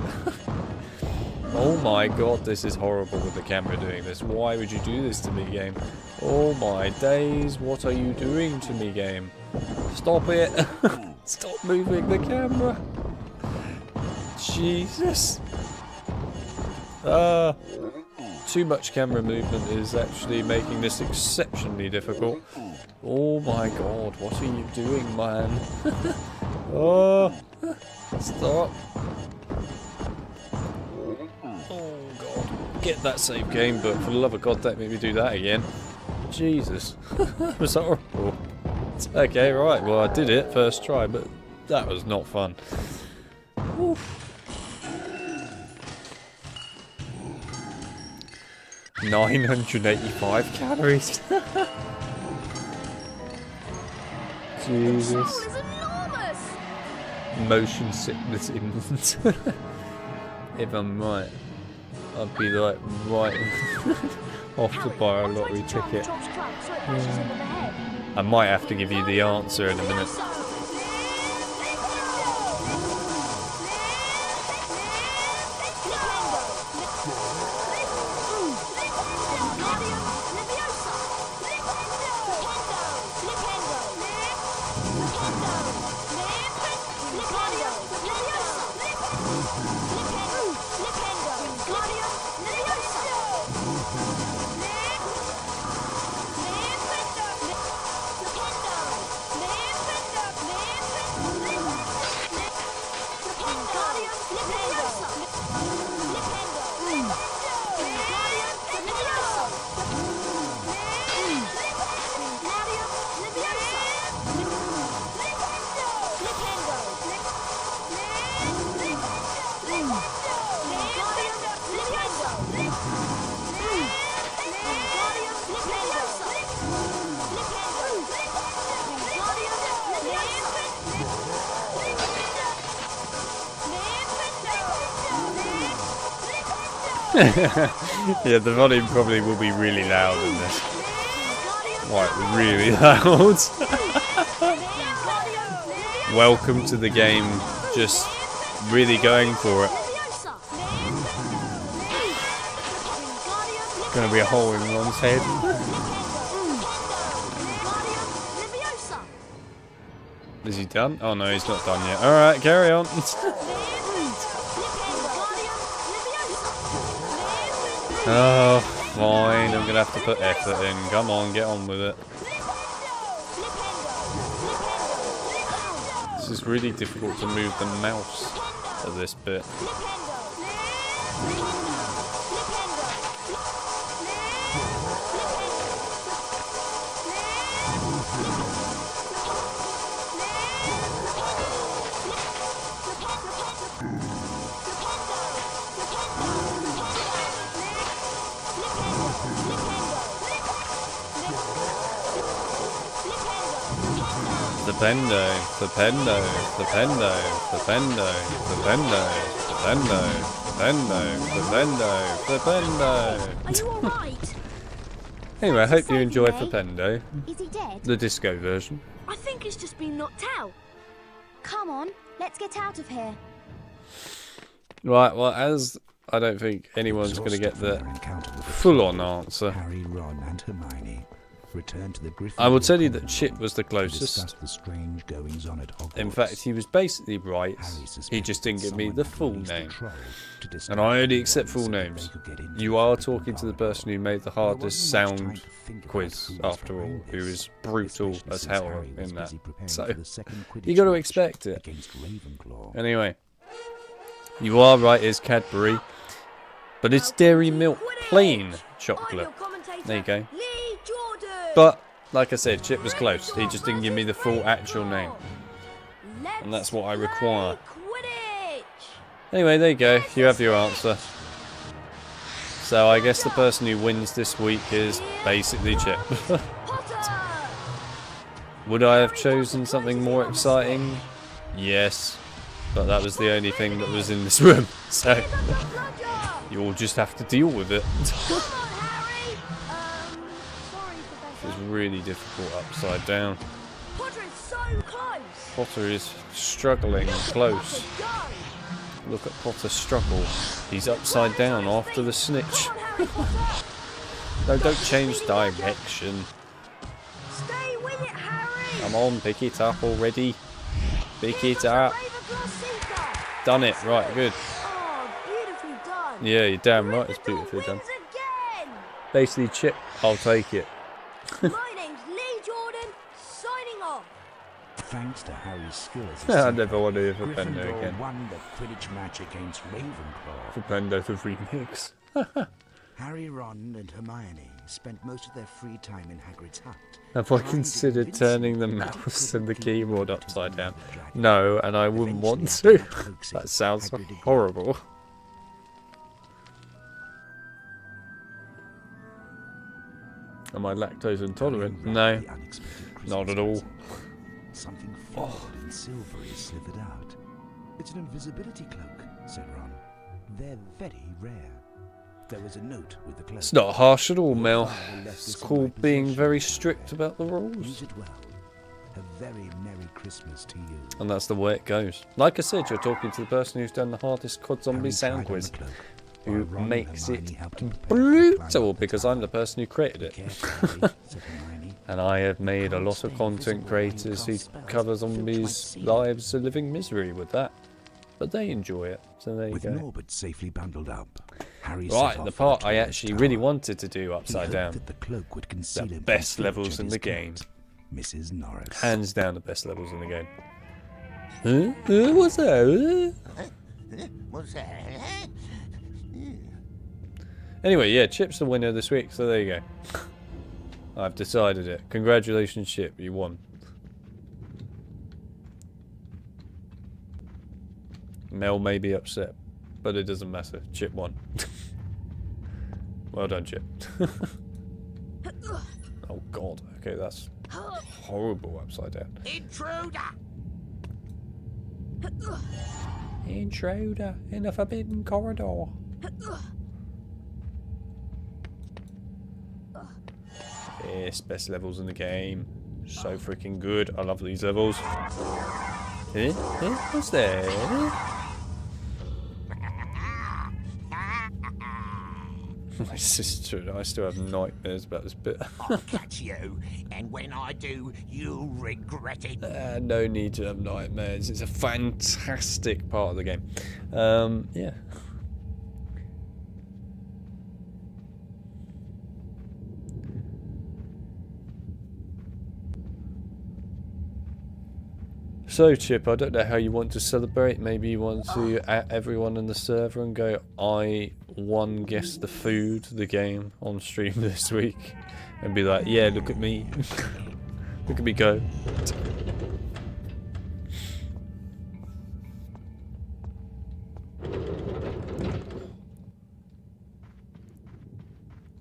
Oh my God, this is horrible with the camera doing this. Why would you do this to me, game? Oh my days, what are you doing to me, game? Stop it. Stop moving the camera. Jesus. Too much camera movement is actually making this exceptionally difficult. Oh my God, what are you doing, man? Oh, stop. Oh God, get that save game, but for the love of God, don't make me do that again. Jesus, that was horrible. Okay, right, well I did it first try, but that was not fun. Oof. 985 calories. Jesus. motion sickness imminent. If I'm right, I'd be like right off to buy a lottery ticket. I might have to give you the answer in a minute. Yeah, the volume probably will be really loud in this. Like, really loud. Welcome to the game, just really going for it. Gonna be a hole in Ron's head. Is he done? Oh no, he's not done yet. Alright, carry on. Oh, fine, I'm gonna have to put effort in. Come on, get on with it. This is really difficult to move the mouse at this bit. Flipendo, Flipendo, Flipendo, Flipendo, Flipendo, Flipendo, Flipendo, Flipendo, Flipendo. Are you alright? Anyway, I hope you enjoy Flipendo. Is he dead? The disco version. I think it's just been knocked out. Come on, let's get out of here. Right, well, as I don't think anyone's going to get the full-on answer, Harry, Ron, and Hermione returned to the Gryffindor. I will tell you that Chip was the closest. Discuss the strange goings on at Hogwarts. In fact, he was basically right. He just didn't give me the full name. And I only accept full names. You are talking to the person who made the hardest sound quiz, after all, who is brutal as hell in that. So, you got to expect it. Anyway, you are right, it's Cadbury. But it's Dairy Milk Plain Chocolate. There you go. But, like I said, Chip was close. He just didn't give me the full actual name. And that's what I require. Anyway, there you go. You have your answer. So I guess the person who wins this week is basically Chip. Would I have chosen something more exciting? Yes. But that was the only thing that was in this room. So, you all just have to deal with it. It's really difficult upside down. Potter is so close. Potter is struggling close. Look at Potter struggle. He's upside down after the snitch. No, don't change direction. Stay with it, Harry. Come on, pick it up already. Pick it up. Done it. Right, good. Oh, beautifully done. Yeah, you're damn right. It's beautifully done. Basically, Chip, I'll take it. My name's Lee Jordan, signing off. Thanks to Harry's skill as I never want to hear Flipendo Gryffindor again. won the Quidditch match against Ravenclaw. Flipendo the remix. Harry, Ron, and Hermione spent most of their free time in Hagrid's hut. Have I considered turning the mouse and the keyboard upside down? No, and I wouldn't want to. That sounds horrible. Am I lactose intolerant? No, not at all. Something and silvery slithered out. It's an invisibility cloak, said Ron. They're very rare. There was a note with the cloak. It's not harsh at all, Mel. It's called being very strict about the rules. Use it well. A very Merry Christmas to you. And that's the way it goes. Like I said, you're talking to the person who's done the hardest COD Zombies sound quiz, who makes it brutal because I'm the person who created it. And I have made a lot of content creators who cover zombies' lives of living misery with that. But they enjoy it, so there you go. With Norbert safely bundled up, Harry right, the part I actually really wanted to do upside down. The best levels in the game. Mrs. Norris. Hands down the best levels in the game. Huh? What's that? What's that? Anyway, yeah, Chip's the winner this week, so there you go. I've decided it. Congratulations, Chip, you won. Mel may be upset, but it doesn't matter. Chip won. Well done, Chip. Oh god, okay, that's horrible upside down. Intruder! Intruder in the forbidden corridor. Yes, best levels in the game. So freaking good. I love these levels. What's there? My sister and I still have nightmares about this bit. I'll catch you, and when I do, you'll regret it. No need to have nightmares. It's a fantastic part of the game. Yeah. So, Chip, I don't know how you want to celebrate. Maybe you want to at everyone in the server and go, I won Guess the Food, the game, on stream this week. And be like, yeah, look at me. Look at me go.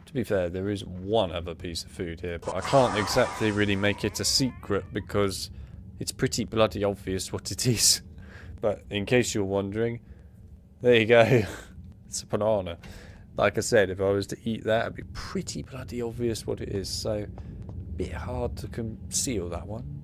To be fair, there is one other piece of food here, but I can't exactly really make it a secret because it's pretty bloody obvious what it is. But in case you're wondering, there you go. It's a banana. Like I said, if I was to eat that, it'd be pretty bloody obvious what it is. So, a bit hard to conceal that one.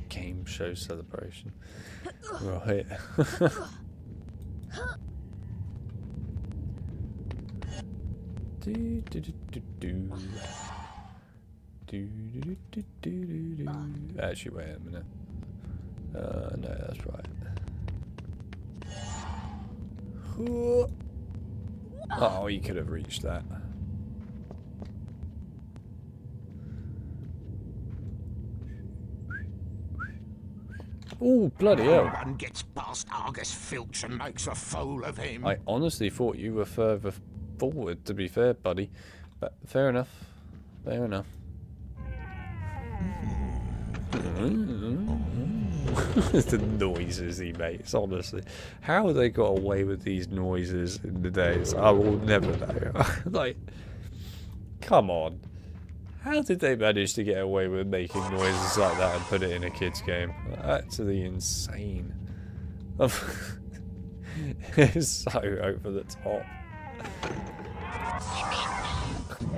Game show celebration. Right. Actually, wait a minute. No, that's right. Oh, you could have reached that. Oh, bloody hell. One gets past Argus Filch and makes a fool of him. I honestly thought you were further forward, to be fair, buddy. But fair enough. Fair enough. The noises he makes, honestly. How they got away with these noises in the days, I will never know. Like, come on. How did they manage to get away with making noises like that and put it in a kid's game? Actually insane. It's so over the top.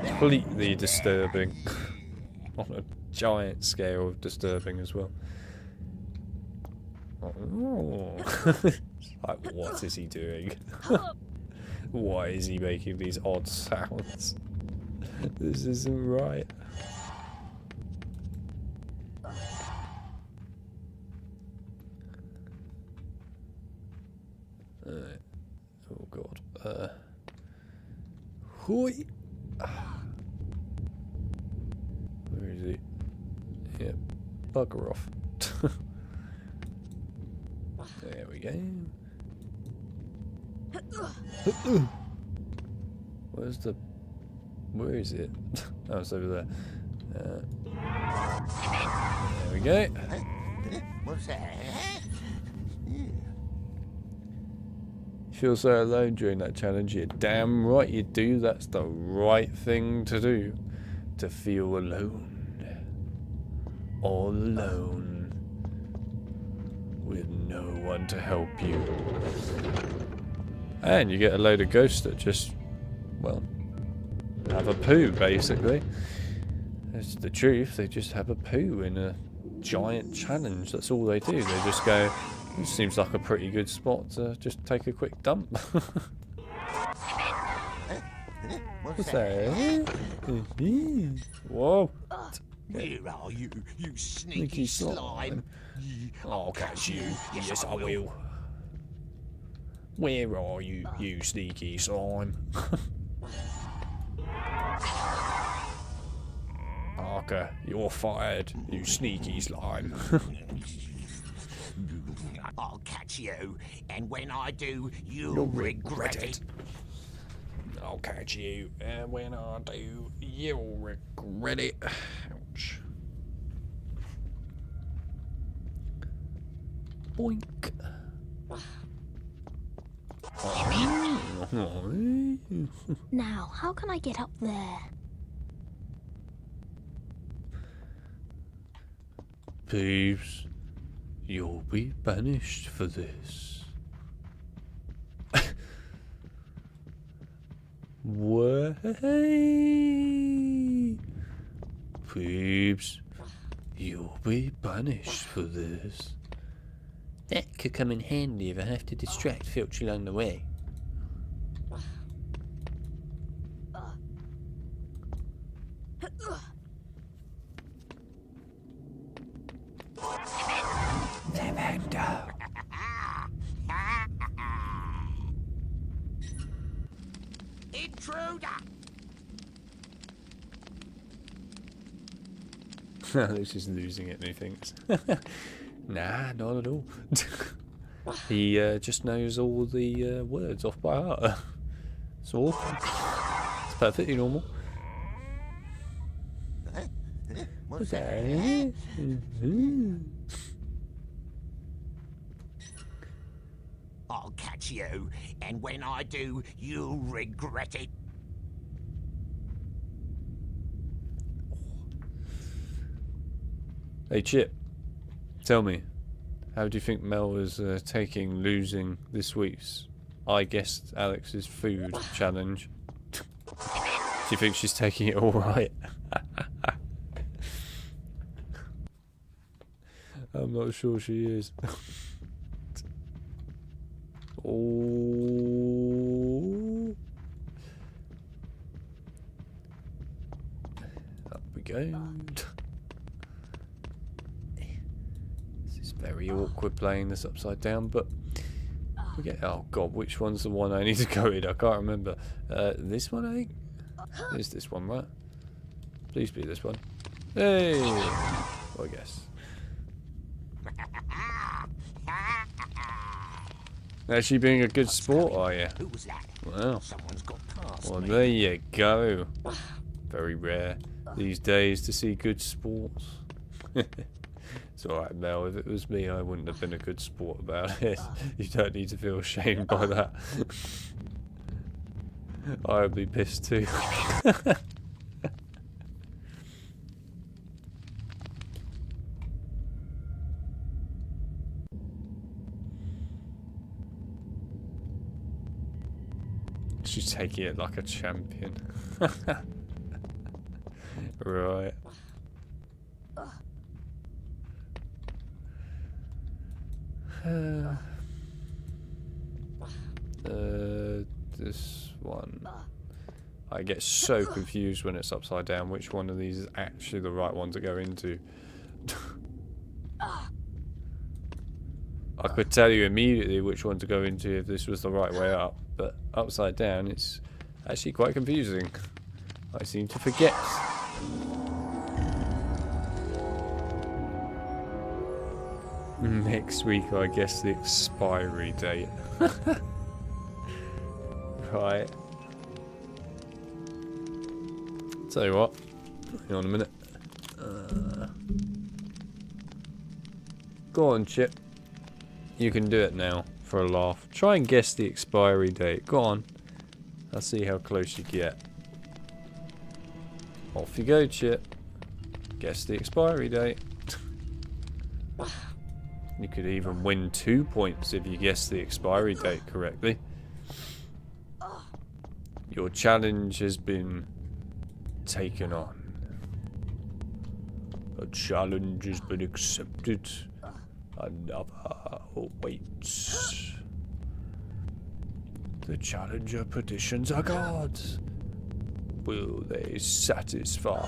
Completely disturbing. On a giant scale of disturbing as well. Like, what is he doing? Why is he making these odd sounds? This isn't right. Oh god. Hoi. Where is he? Yeah, bugger off. There we go. Where's the... Where is it? Oh, it's over there. There we go. What's that? feel so alone during that challenge. You're damn right you do. That's the right thing to do. To feel alone. All alone. With no one to help you. And you get a load of ghosts that just, well, have a poo, basically. That's the truth. They just have a poo in a giant challenge. That's all they do. They just go, this seems like a pretty good spot to just take a quick dump. What's that? Whoa. Where are you, you sneaky slime? I'll catch you. Yes, I will. Where are you, you sneaky slime? Parker, you're fired, you sneaky slime. I'll catch you, and when I do, you'll regret it. I'll catch you, and when I do, you'll regret it. Ouch. Boink. Now, how can I get up there? Peeves, you'll be banished for this. Way. Peeves, you'll be banished for this. That could come in handy if I have to distract Filch along the way. Lavender. Intruder! This is losing it, methinks. Nah, not at all. He just knows all the words off by heart. So it's perfectly normal. What's that? I'll catch you, and when I do, you'll regret it. Hey Chip, tell me, how do you think Mel is taking losing this week's I Guessed Alex's Food challenge? Do you think she's taking it alright? I'm not sure she is. Oh. Up we go. This is very awkward playing this upside down, but we get. Oh god, which one's the one I need to go in? I can't remember. This one, I think. Is this one, right? Please be this one. Hey! Well, I guess. Actually being a good sport, are you? Wow. Well, there you go. Very rare these days to see good sports. It's alright, Mel. If it was me, I wouldn't have been a good sport about it. You don't need to feel ashamed by that. I would be pissed too. She's taking it like a champion. Right. This one. I get so confused when it's upside down which one of these is actually the right one to go into. I could tell you immediately which one to go into if this was the right way up, but upside down it's actually quite confusing. I seem to forget. Next week, I guess the expiry date. Right. Tell you what, hang on a minute. Go on, Chip. You can do it now for a laugh. Try and guess the expiry date. Go on. I'll see how close you get. Off you go, Chip. Guess the expiry date. You could even win 2 points if you guess the expiry date correctly. Your challenge has been taken on. A challenge has been accepted. Another awaits. The challenger petitions our gods. Will they satisfy?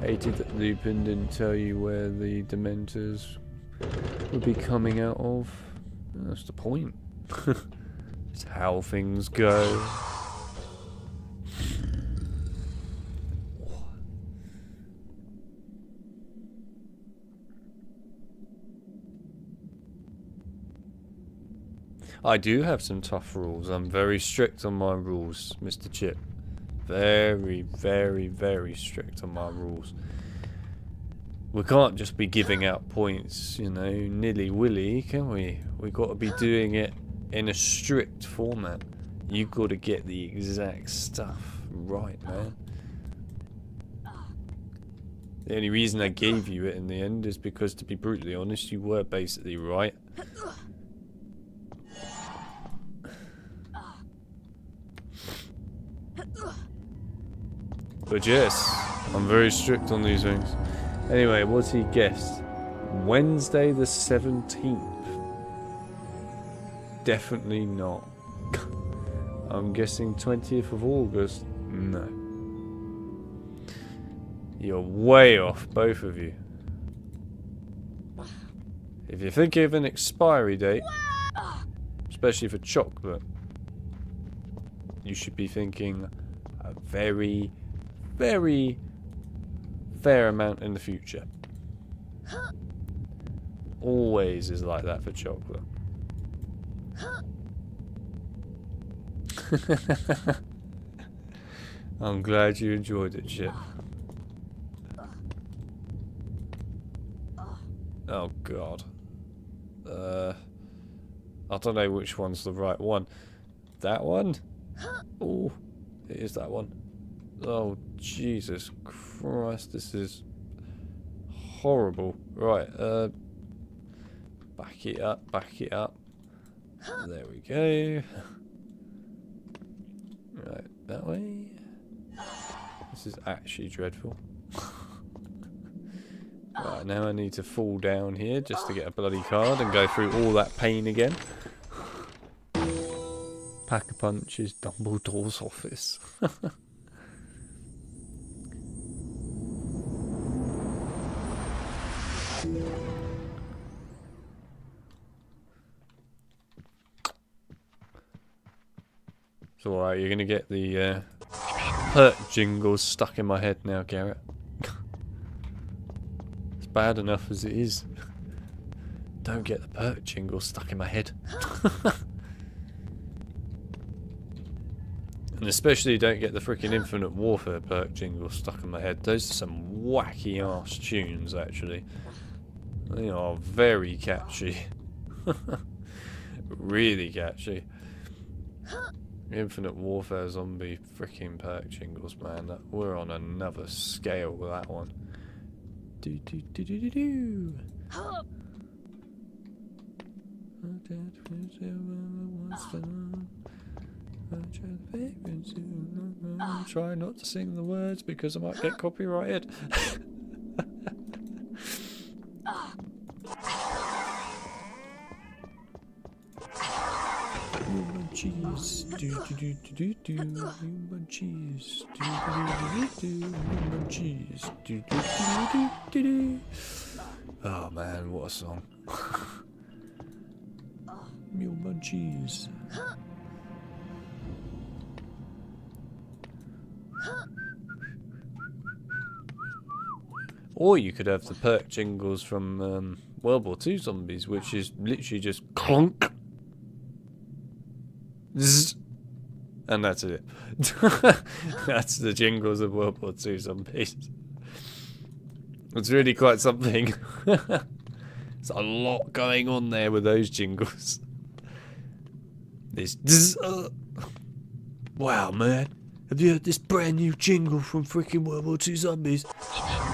Hated that Lupin didn't tell you where the Dementors would be coming out of. That's the point. It's how things go. I do have some tough rules. I'm very strict on my rules, Mr. Chip. Very, very, very strict on my rules. We can't just be giving out points, you know, nilly-willy, can we? We've got to be doing it in a strict format. You've got to get the exact stuff right, man. The only reason I gave you it in the end is because, to be brutally honest, you were basically right. But yes, I'm very strict on these things. Anyway, what's he guessed? Wednesday the 17th. Definitely not. I'm guessing 20th of August. No. You're way off, both of you. If you think of an expiry date, especially for chocolate, you should be thinking a very, very fair amount in the future. Always is like that for chocolate. I'm glad you enjoyed it, Chip. Oh god. I don't know which one's the right one. That one? Oh, it is that one. Oh, Jesus Christ, this is horrible. Right, back it up, back it up. There we go. Right, that way. This is actually dreadful. Right, now I need to fall down here just to get a bloody card and go through all that pain again. Pack-a-Punch is Dumbledore's office. It's alright, you're gonna get the perk jingles stuck in my head now, Garrett. It's bad enough as it is. Don't get the perk jingle stuck in my head. And especially don't get the freaking Infinite Warfare perk jingle stuck in my head. Those are some wacky ass tunes, actually. They are very catchy. Really catchy. Infinite Warfare zombie freaking perk jingles, man. We're on another scale with that one. Do do do do do do. Try not to sing the words because I might get copyrighted. Cheese, do do do do do, human cheese, do do do do do, human cheese, do do do do do. Oh man, what a song! Human cheese. Or you could have the perk jingles from World War II Zombies, which is literally just clunk. zzz, and that's it. That's the jingles of World War II Zombies. It's really quite something. There's a lot going on there with those jingles. This zzz, wow, man. Have you heard this brand new jingle from freaking World War II Zombies?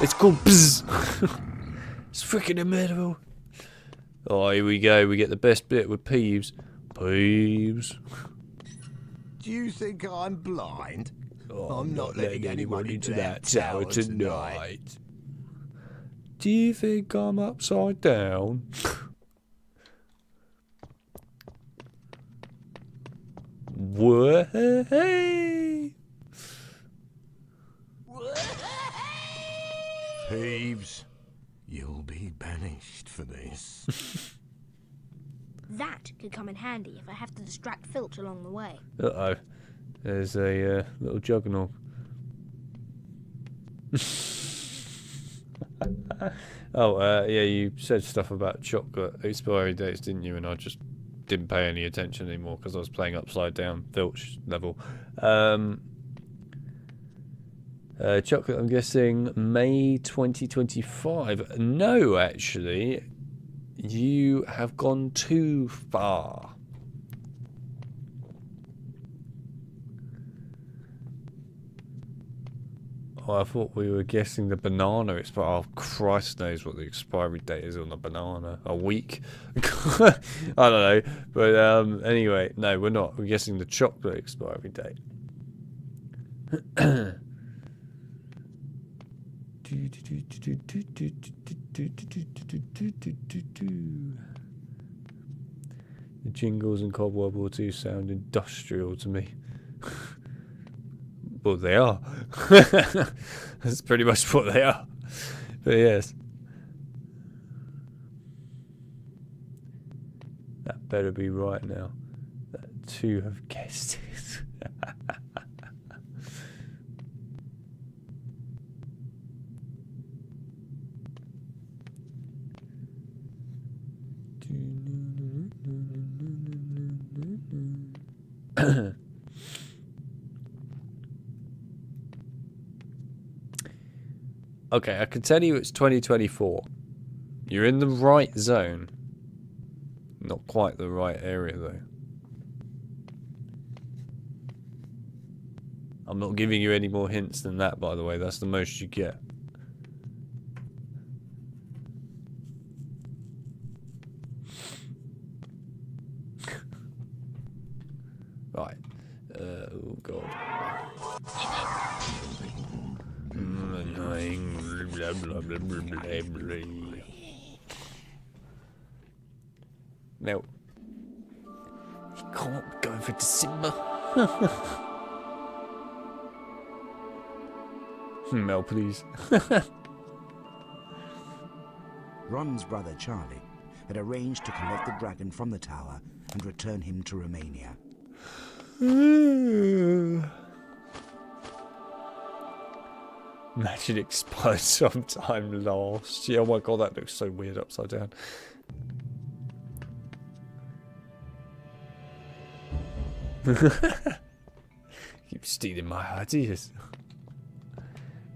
It's called Bzz. It's freaking incredible. Oh, here we go. We get the best bit with Peeves. Peeves. Do you think I'm blind? Oh, I'm not letting anyone into that tower tonight. Do you think I'm upside down? Way. Peeves, you'll be banished for this. That could come in handy if I have to distract Filch along the way. Uh-oh. There's a little juggernaut. Oh, yeah, you said stuff about chocolate expiry dates, didn't you? And I just didn't pay any attention anymore because I was playing upside down Filch level. Chocolate, I'm guessing May 2025. No, actually, you have gone too far. Oh, I thought we were guessing the banana expiry. Oh, Christ knows what the expiry date is on a banana. A week? I don't know. But anyway, no, we're not. We're guessing the chocolate expiry date. The jingles in COD World War II sound industrial to me. Well, they are. That's pretty much what they are. But yes. That better be right now. That two have guessed it. Okay, I can tell you it's 2024. You're in the right zone. Not quite the right area, though. I'm not giving you any more hints than that, by the way. That's the most you get. Right. Oh, God. Now, he can't go for December. Mel, please. Ron's brother Charlie had arranged to collect the dragon from the tower and return him to Romania. Imagine it explode sometime last year. Oh my god, that looks so weird upside down. Keep stealing my ideas.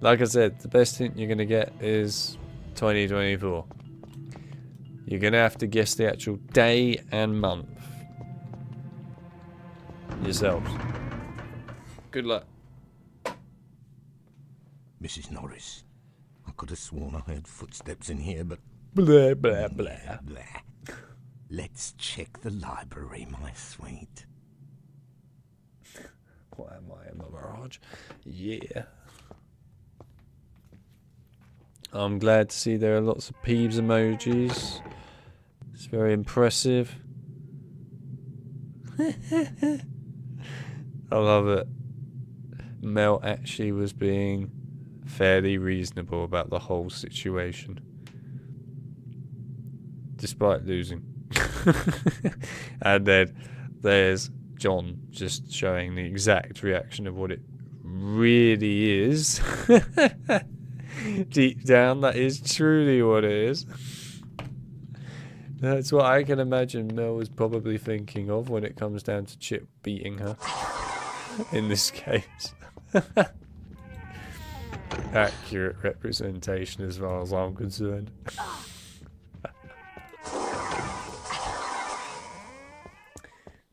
Like I said, the best hint you're going to get is 2024. You're going to have to guess the actual day and month yourselves. Good luck. Mrs. Norris, I could have sworn I heard footsteps in here, but... Blah, blah, blah. Blah. Let's check the library, my sweet. What am I, a mirage? Yeah. I'm glad to see there are lots of Peeves emojis. It's very impressive. I love it. Mel actually was being fairly reasonable about the whole situation, despite losing. And then there's John just showing the exact reaction of what it really is. Deep down, that is truly what it is. That's what I can imagine Mel was probably thinking of when it comes down to Chip beating her. In this case. Accurate representation as far as I'm concerned.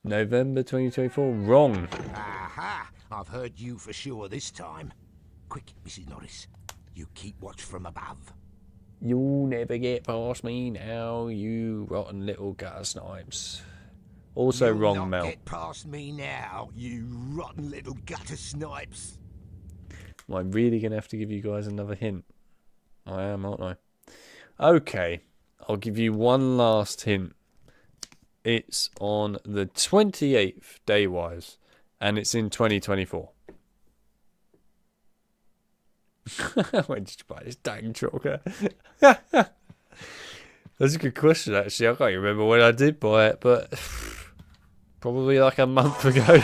November 2024. Wrong. Aha! I've heard you for sure this time. Quick, Mrs. Norris. You keep watch from above. You'll never get past me now, you rotten little gutter snipes. Also You'll wrong, not Mel. Get past me now, you rotten little gutter snipes. Am I really going to have to give you guys another hint? I am, aren't I? Okay, I'll give you one last hint. It's on the 28th, day-wise, and it's in 2024. When did you buy this dang choker? That's a good question, actually. I can't remember when I did buy it, but probably like a month ago.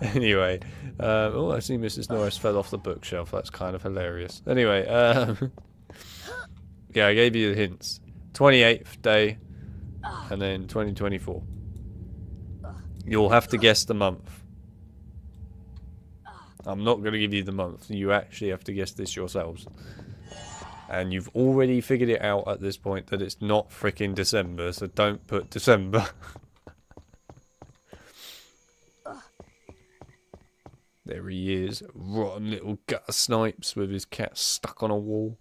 Anyway, oh, I see Mrs. Norris fell off the bookshelf. That's kind of hilarious. Anyway, yeah, I gave you the hints. 28th day, and then 2024. You'll have to guess the month. I'm not going to give you the month. You actually have to guess this yourselves. And you've already figured it out at this point that it's not freaking December, so don't put December. There he is, rotten little gutter snipes with his cat stuck on a wall.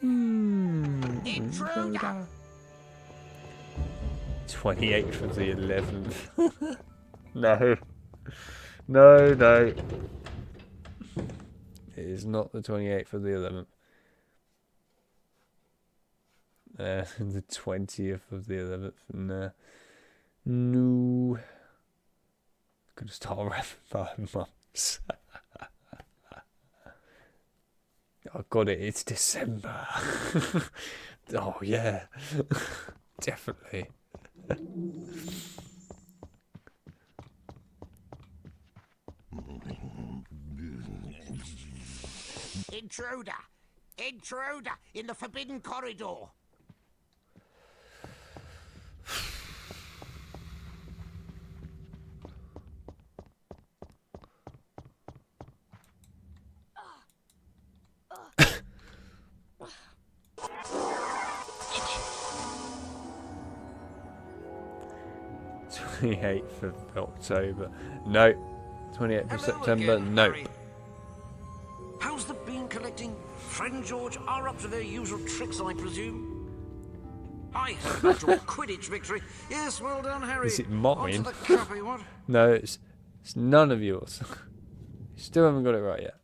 Intruder! 28th of the 11th. No. No, no. It is not the 28th of the 11th. The 20th of the 11th. Nah. No. Could have started around 5 months. I got it. It's December. Oh, yeah. Definitely. Intruder! Intruder! In the forbidden corridor! th of October. No. 28th of September. Again, No. Harry. How's the bean collecting? Fred and George are up to their usual tricks, I presume. I heard about your Quidditch victory. Yes, well done, Harry. Is it mine? On to the cafe, what? No, it's none of yours. You still haven't got it right yet.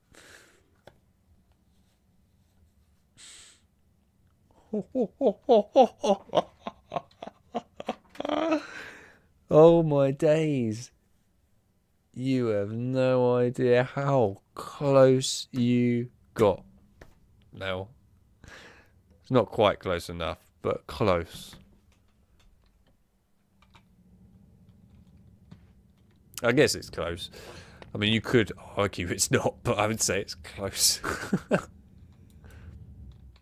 Oh my days. You have no idea how close you got. No. It's not quite close enough, but close. I guess it's close. I mean, you could argue it's not, but I would say it's close.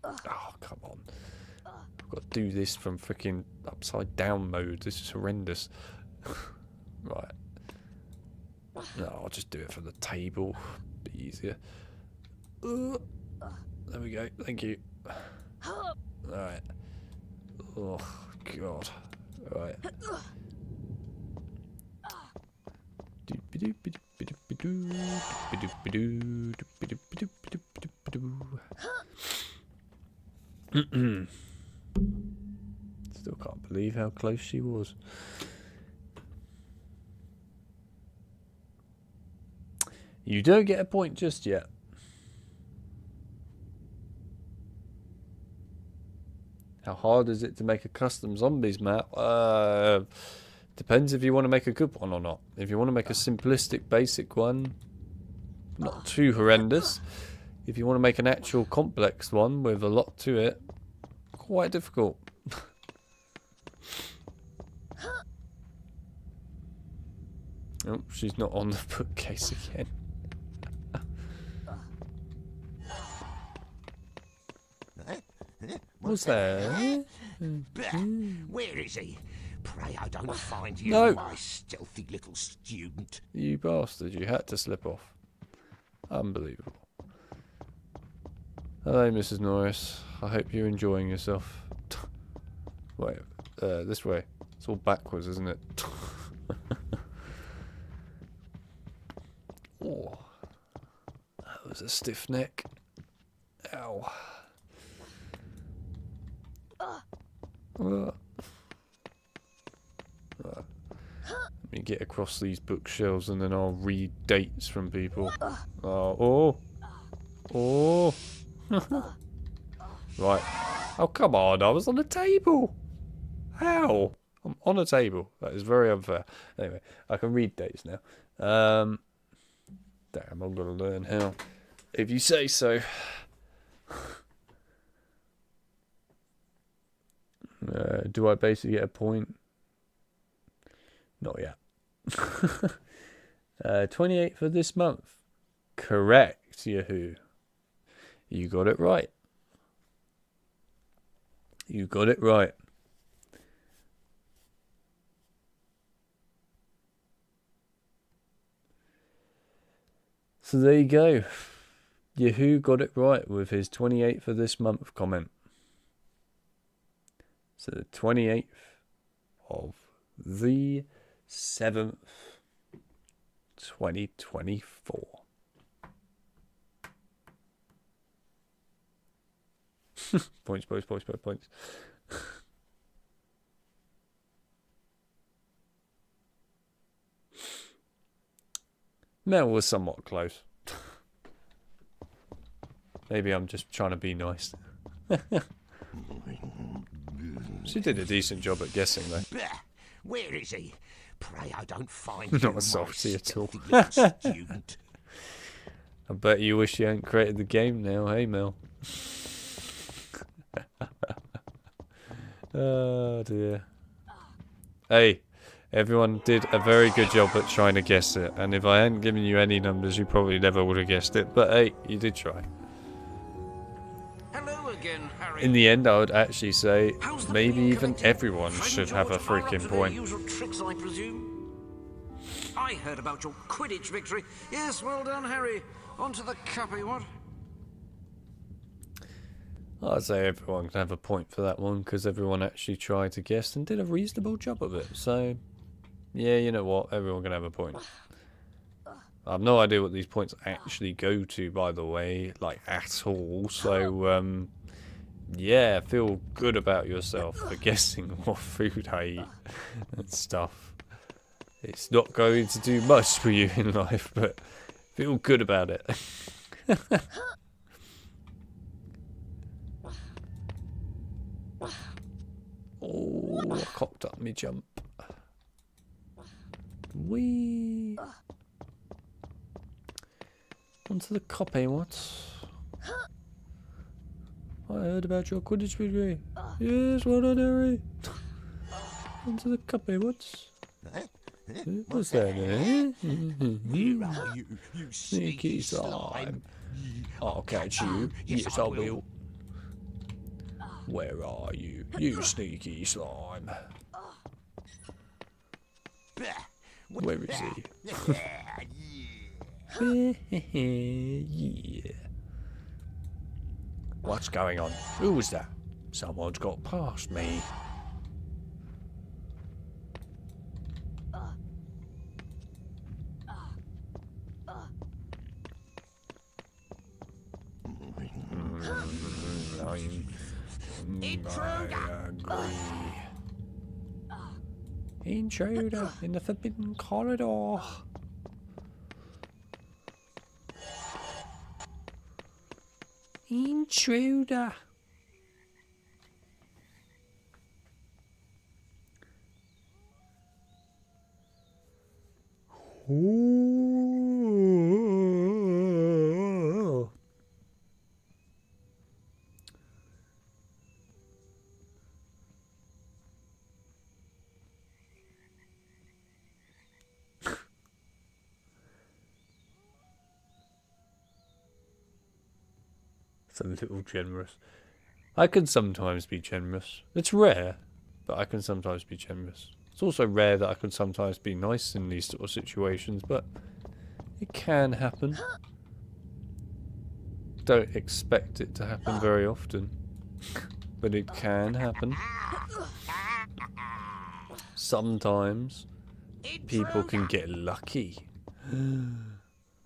Oh, come on. I've got to do this from freaking upside down mode. This is horrendous. Right. No, I'll just do it from the table. Be easier. There we go. Thank you. Alright. Oh, God. Alright. Still can't believe how close she was. You don't get a point just yet. How hard is it to make a custom zombies map? Depends if you want to make a good one or not. If you want to make a simplistic, basic one, not too horrendous. If you want to make an actual complex one with a lot to it, quite difficult. Oh, she's not on the bookcase again. What's that? Where is he? Pray I don't find you, No. my stealthy little student. You bastard, you had to slip off. Unbelievable. Hello, Mrs. Norris. I hope you're enjoying yourself. Wait, this way. It's all backwards, isn't it? Oh, that was a stiff neck. Ow. Let me get across these bookshelves and then I'll read dates from people. Oh. Right. Oh, come on. I was on the table. How? I'm on a table. That is very unfair. Anyway, I can read dates now. Damn, I'm going to learn how. If you say so. Do I basically get a point? Not yet. 28th of this month. Correct, Yahoo. You got it right. You got it right. So there you go. Yahoo got it right with his 28th of this month comment. So the 28th of the 7th, 2024. Points. Mel was somewhat close. Maybe I'm just trying to be nice. She did a decent job at guessing, though. Where is he? Pray I don't find Not you, a softy my at all. stealthy little student. I bet you wish you hadn't created the game now, hey Mel? Oh dear. Hey, everyone did a very good job at trying to guess it, and if I hadn't given you any numbers, you probably never would have guessed it, but hey, you did try. Hello again, Harry. In the end, I would actually say How's the maybe bean even collecting? everyone Friend should have a George are up freaking to their point. usual tricks, I presume. I heard about your Quidditch victory. Yes, well done, Harry. On to the cuppy, what? I'd say everyone can have a point for that one, because everyone actually tried to guess and did a reasonable job of it. So, yeah, you know what? Everyone can have a point. I have no idea what these points actually go to, by the way, like, at all. So, yeah, feel good about yourself for guessing what food I eat and stuff. It's not going to do much for you in life, but feel good about it. Oh, I cocked up me jump. Whee! Onto the copy, what? I heard about your Quidditch victory. Yes, well done, Harry. Onto the copy, what? What's that, eh? Where are you, you Sneaky slime. I'll catch you. Yes, I will. Where are you, you sneaky slime? Where is he? Yeah. What's going on? Who was that? Someone's got past me. Intruder in the forbidden corridor. Intruder. Ooh. It's a little generous. I can sometimes be generous. It's rare, but I can sometimes be generous. It's also rare that I can sometimes be nice in these sort of situations, but it can happen. Don't expect it to happen very often, but it can happen. Sometimes people can get lucky.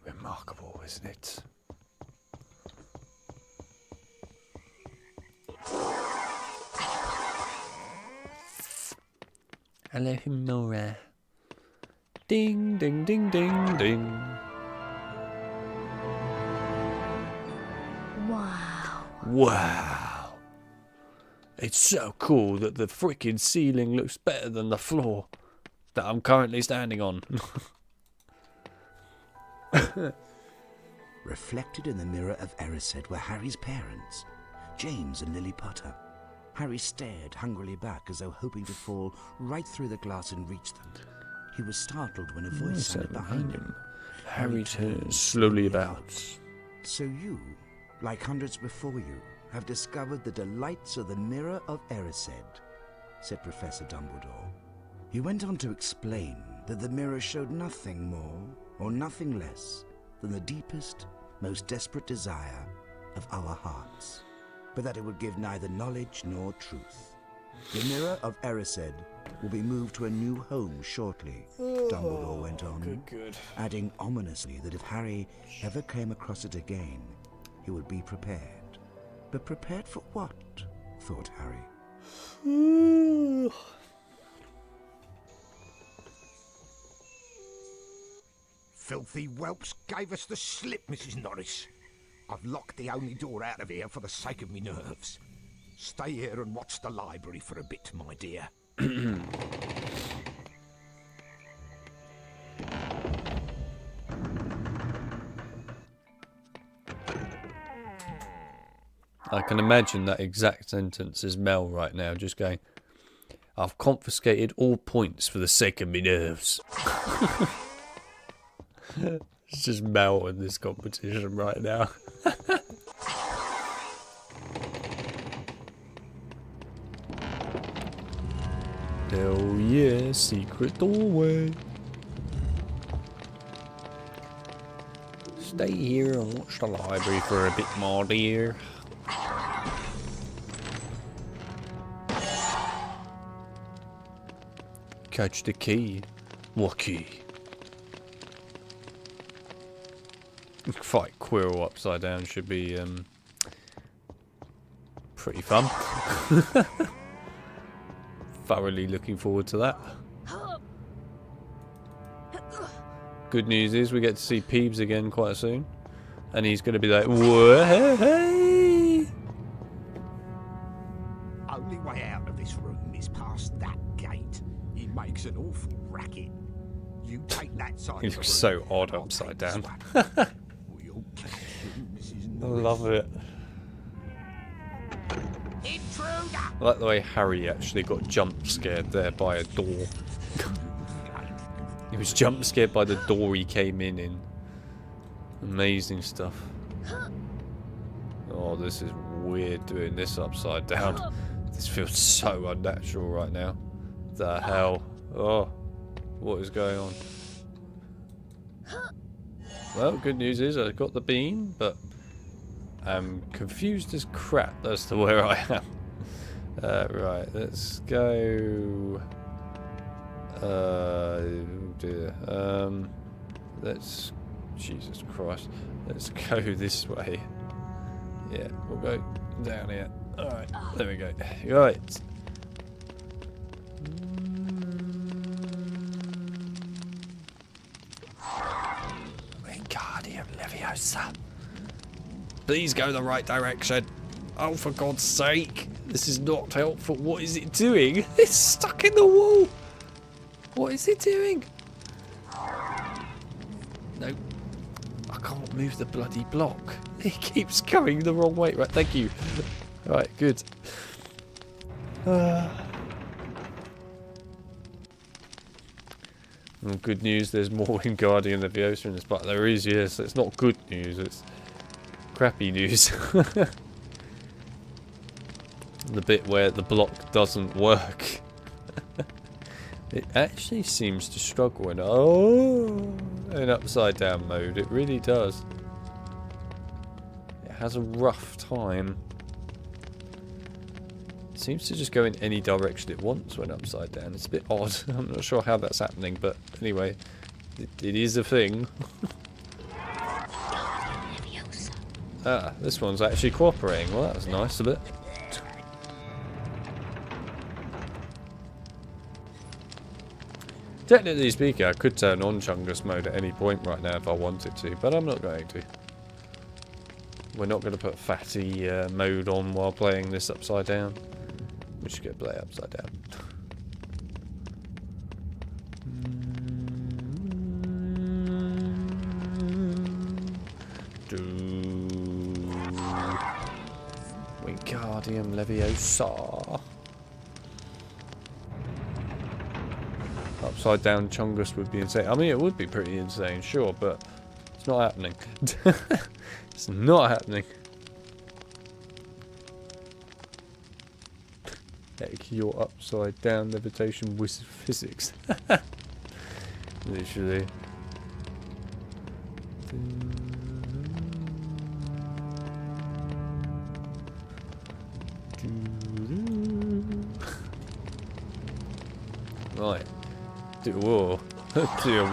Remarkable, isn't it? Hello, Nora. Ding, ding, ding, ding, ding. Wow. Wow. It's so cool that the freaking ceiling looks better than the floor that I'm currently standing on. Reflected in the mirror of Erised were Harry's parents, James and Lily Potter. Harry stared hungrily back as though hoping to fall right through the glass and reach them. He was startled when a voice sounded behind him. Harry turns slowly about. So you, like hundreds before you, have discovered the delights of the mirror of Erised, said Professor Dumbledore. He went on to explain that the mirror showed nothing more or nothing less than the deepest, most desperate desire of our hearts, but that it would give neither knowledge nor truth. The mirror of Erised will be moved to a new home shortly, Dumbledore went on, adding ominously that if Harry ever came across it again, he would be prepared. But prepared for what? Thought Harry. Filthy whelps gave us the slip, Mrs. Norris. I've locked the only door out of here for the sake of me nerves. Stay here and watch the library for a bit, my dear. I can imagine that exact sentence is Mel right now, just going, I've confiscated all points for the sake of me nerves. It's just Mel in this competition right now. Hell yeah, secret doorway. Stay here and watch the library for a bit more, dear. Catch the key. What key? Fight Quirrell upside down should be pretty fun. Thoroughly looking forward to that. Good news is we get to see Peeves again quite soon, and he's going to be like, "Whoa, hey!" Only way out of this room is past that gate. He makes an awful racket. You take that side. He looks so odd upside down. I love it. I like the way Harry actually got jump scared there by a door. He was jump scared by the door he came in. Amazing stuff. Oh, this is weird doing this upside down. This feels so unnatural right now. The hell? Oh, what is going on? Well, good news is I got the bean, but I'm confused as crap as to where I am. Right, let's go. Oh dear. Let's. Jesus Christ. Let's go this way. Yeah, we'll go down here. Alright, there we go. Right. Wingardium Leviosa. Please go the right direction. Oh, for God's sake. This is not helpful. What is it doing? It's stuck in the wall. What is it doing? No. I can't move the bloody block. It keeps going the wrong way. Right, thank you. Right, good. Well, good news, there's more Wingardium Leviosa in this, but there is, yes. It's not good news, it's crappy news. The bit where the block doesn't work. It actually seems to struggle in upside down mode. It really does. It has a rough time. It seems to just go in any direction it wants when upside down. It's a bit odd. I'm not sure how that's happening, but anyway, it is a thing. Ah, this one's actually cooperating. Well, that was nice of it. Technically speaking, I could turn on Chungus mode at any point right now if I wanted to, but I'm not going to. We're not going to put fatty mode on while playing this upside down. We're just going to play upside down. Wingardium Leviosa. Upside down Chungus would be insane. I mean, it would be pretty insane, sure, but it's not happening. It's not happening. Heck, your upside down levitation wizard physics. Literally. Right. Do a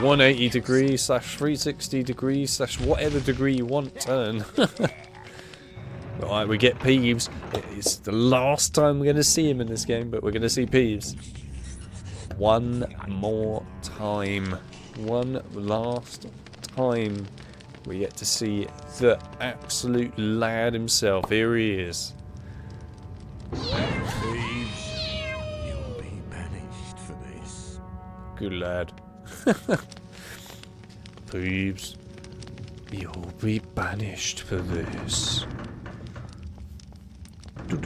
180 degrees / 360 degrees / whatever degree you want turn. Right, we get Peeves. It's the last time we're going to see him in this game, but we're going to see Peeves. One more time. One last time. We get to see the absolute lad himself. Here he is. Peeves, you'll be banished for this. Good lad. Peeves, you'll be banished for this. Ow,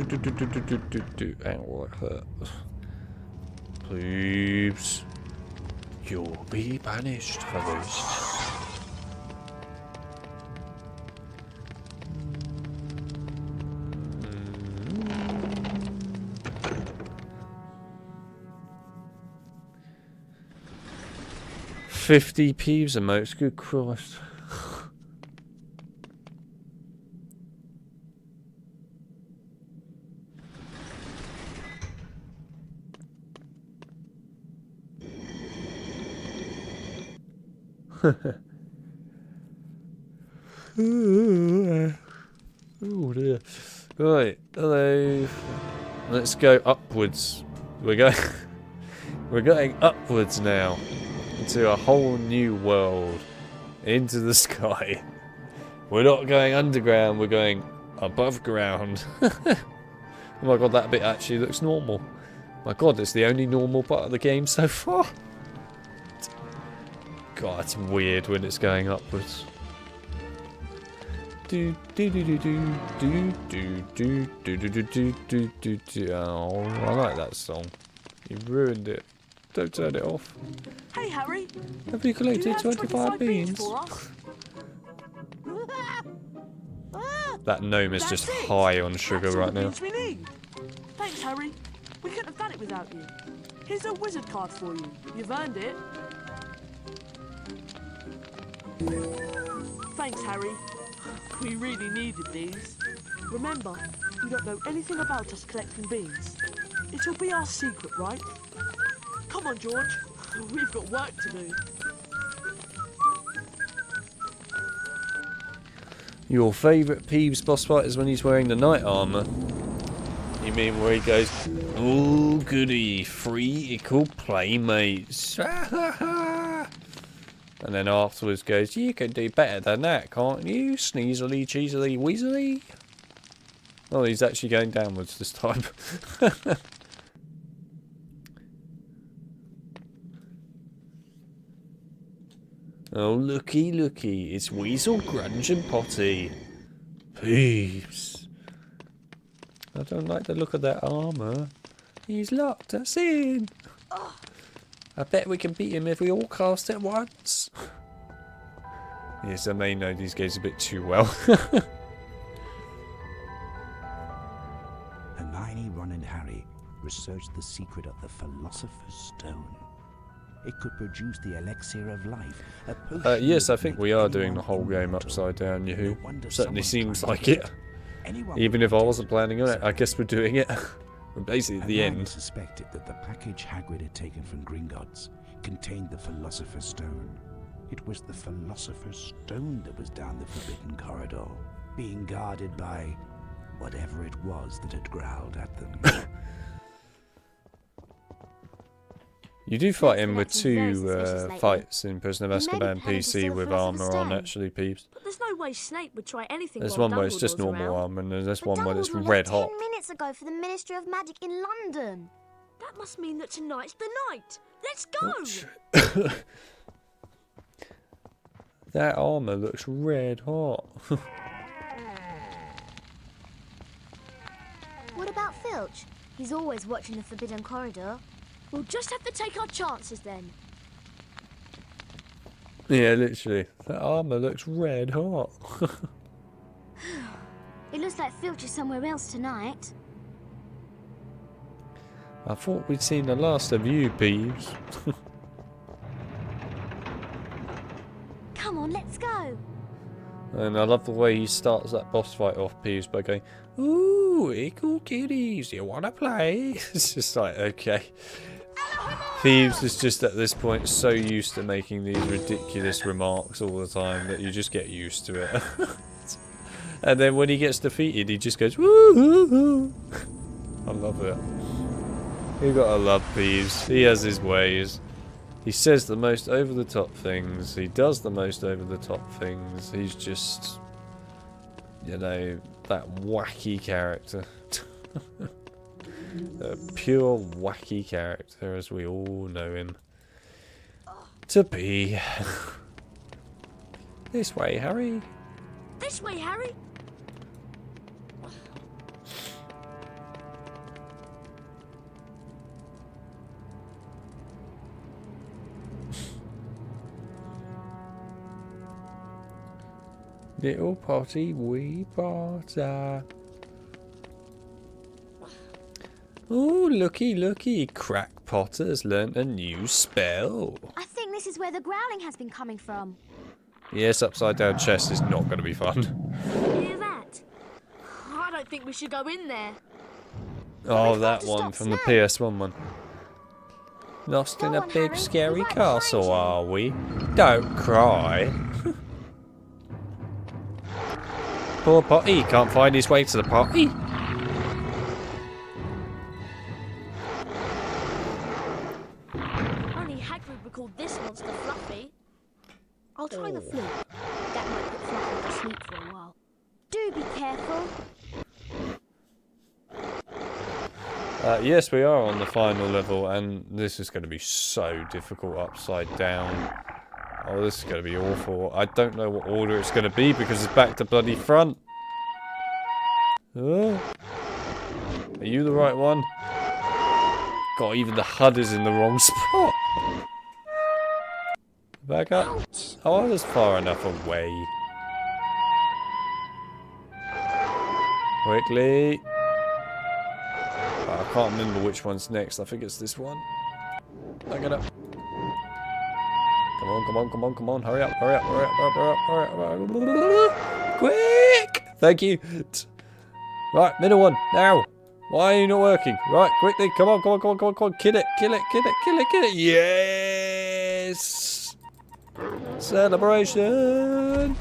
that hurt. Peeves, you'll be banished for this. 50 Peeves emotes, good Christ. Oh dear. Right, hello. Let's go upwards. We're going upwards now. Into a whole new world. Into the sky. We're not going underground, we're going above ground. Oh my god, that bit actually looks normal. My god, it's the only normal part of the game so far. God, it's weird when it's going upwards. Do do do do do do do do do do do do do do. Oh, I like that song. You ruined it. Don't turn it off. Hey Harry, have you collected 25 beans? That gnome is just high on sugar right now. We need. Thanks Harry. We couldn't have done it without you. Here's a wizard card for you. You've earned it. Thanks Harry. We really needed these. Remember, you don't know anything about us collecting beans. It'll be our secret, right? Come on, George. We've got work to do. Your favourite Peeves boss fight is when he's wearing the knight armour. You mean where he goes, oh goody, 3 equal playmates. And then afterwards goes, you can do better than that, can't you? Sneezily, cheesily, weaselly. Oh, he's actually going downwards this time. Oh, looky, looky. It's Weasel, Grunge and Potty. Peeves. I don't like the look of that armour. He's locked us in. I bet we can beat him if we all cast at once. Yes, I may know these games a bit too well. Hermione, Ron research the secret of the Philosopher's Stone. It could produce the elixir of life. Yes, I think we are doing the whole game upside down, Yahoo. Certainly seems like it. Even if I wasn't planning on it, I guess we're doing it. We're basically at the end. Suspected that the package Hagrid had taken from Gringotts contained the Philosopher's Stone. It was the Philosopher's Stone that was down the forbidden corridor, being guarded by whatever it was that had growled at them. You do fight him with two fights in Prisoner of Azkaban PC with armor on, actually, Peeves. But there's no way Snape would try anything. There's one where it's just normal armor, and there's one where it's red hot. 10 minutes ago for the Ministry of Magic in London. That must mean that tonight's the night. Let's go. That armor looks red hot. What about Filch? He's always watching the forbidden corridor. We'll just have to take our chances then. Yeah, literally. That armor looks red hot. It looks like Filch is somewhere else tonight. I thought we'd seen the last of you, Peeves. Come on, let's go. And I love the way he starts that boss fight off, Peeves, by going, "Ooh, hey cool kiddies, you wanna play?" It's just like, okay. Peeves is just at this point so used to making these ridiculous remarks all the time that you just get used to it. And then when he gets defeated, he just goes, "Woo hoo hoo." I love it. You gotta love Peeves. He has his ways. He says the most over-the-top things. He does the most over-the-top things. He's just, you know, that wacky character. A pure wacky character, as we all know him to be. This way, Harry. This way, Harry. Little potty, wee Potter. Oh, looky, looky. Crack Potter's learnt a new spell. I think this is where the growling has been coming from. Yes, upside down chest is not going to be fun. Hear that? I don't think we should go in there. Oh, that one from the PS1 one. Lost in a big scary castle, are we? Don't cry. Poor Potty can't find his way to the potty. Only Hagrid would call this monster Fluffy. I'll try the flute. That might put Fluffy to sleep for a while. Do be careful. Yes, we are on the final level, and this is going to be so difficult upside down. Oh, this is going to be awful. I don't know what order it's going to be because it's back to bloody front. Are you the right one? God, even the HUD is in the wrong spot. Back up. Oh, I was far enough away. Quickly. I can't remember which one's next. I think it's this one. Back it up. Come on, come on, come on, come on. Hurry up, hurry up, hurry up, hurry up, hurry up, hurry up. Quick! Thank you. Right, middle one, now. Why are you not working? Right, quickly, come on, come on, come on, come on, come on. Kill it, kill it, kill it, kill it, kill it. Yes! Celebration!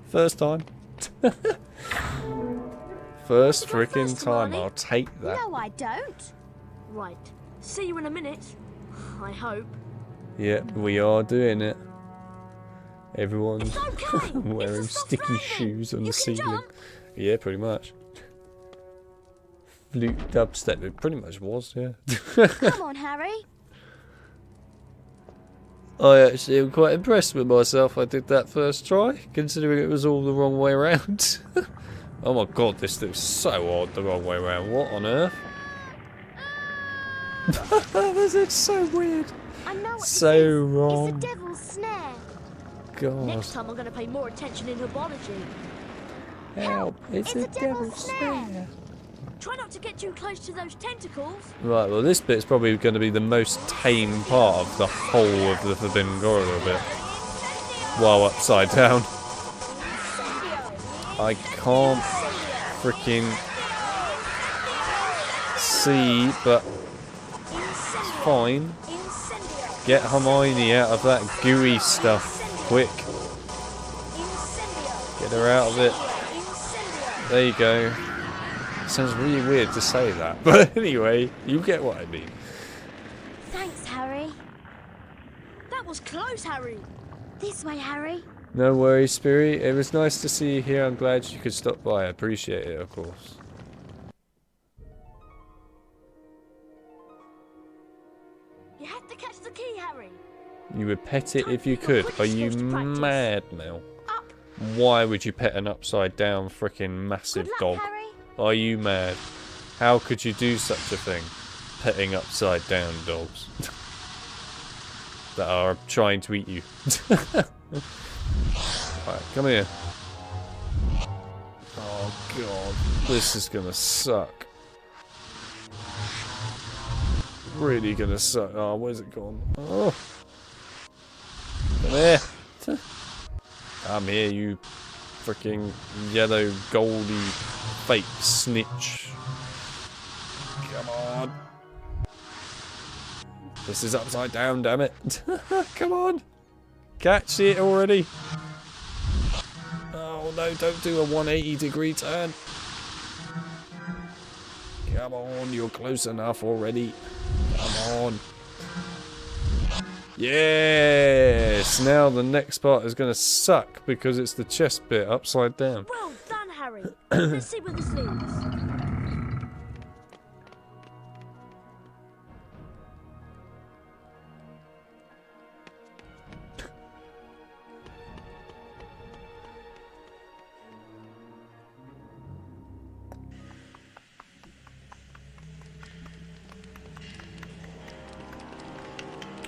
First time. First freaking time, I'll take that. No, I don't. Right. See you in a minute. I hope. Yeah, we are doing it. Everyone's okay. wearing sticky shoes on the ceiling. Jump. Yeah, pretty much. Flute dubstep, it pretty much was, yeah. Come on, Harry. I actually am quite impressed with myself. I did that first try, considering it was all the wrong way around. Oh my god, this looks so odd the wrong way around. What on earth? This is so weird. I know what so wrong. It's a devil's snare. God. Next time I'm going to pay more attention in Herbology. Help! It's a devil's snare. Try not to get too close to those tentacles. Right, well this bit's probably going to be the most tame part of the whole of the Forbidden Corridor bit. While upside down. I can't freaking see, but it's fine. Get Hermione out of that gooey stuff, quick. Get her out of it. There you go. Sounds really weird to say that, but anyway, you get what I mean. Thanks, Harry. That was close, Harry. This way, Harry. No worries, Spirit. It was nice to see you here. I'm glad you could stop by. I appreciate it, of course. You have to catch the key, Harry. You would pet it if you could. Are you mad, Mel? Why would you pet an upside down freaking massive dog? Are you mad? How could you do such a thing? Petting upside down dogs that are trying to eat you. Alright, come here. Oh god, this is gonna suck. Really gonna suck. Oh, where's it gone? Oh. Come here. Come here, you freaking yellow, goldy, fake snitch. Come on. This is upside down, damn it. Come on. Catch it already. Oh no, don't do a 180-degree turn. Come on, you're close enough already. Come on. Yes! Now the next part is going to suck because it's the chest bit upside down. Well done, Harry. Let's see where this leads.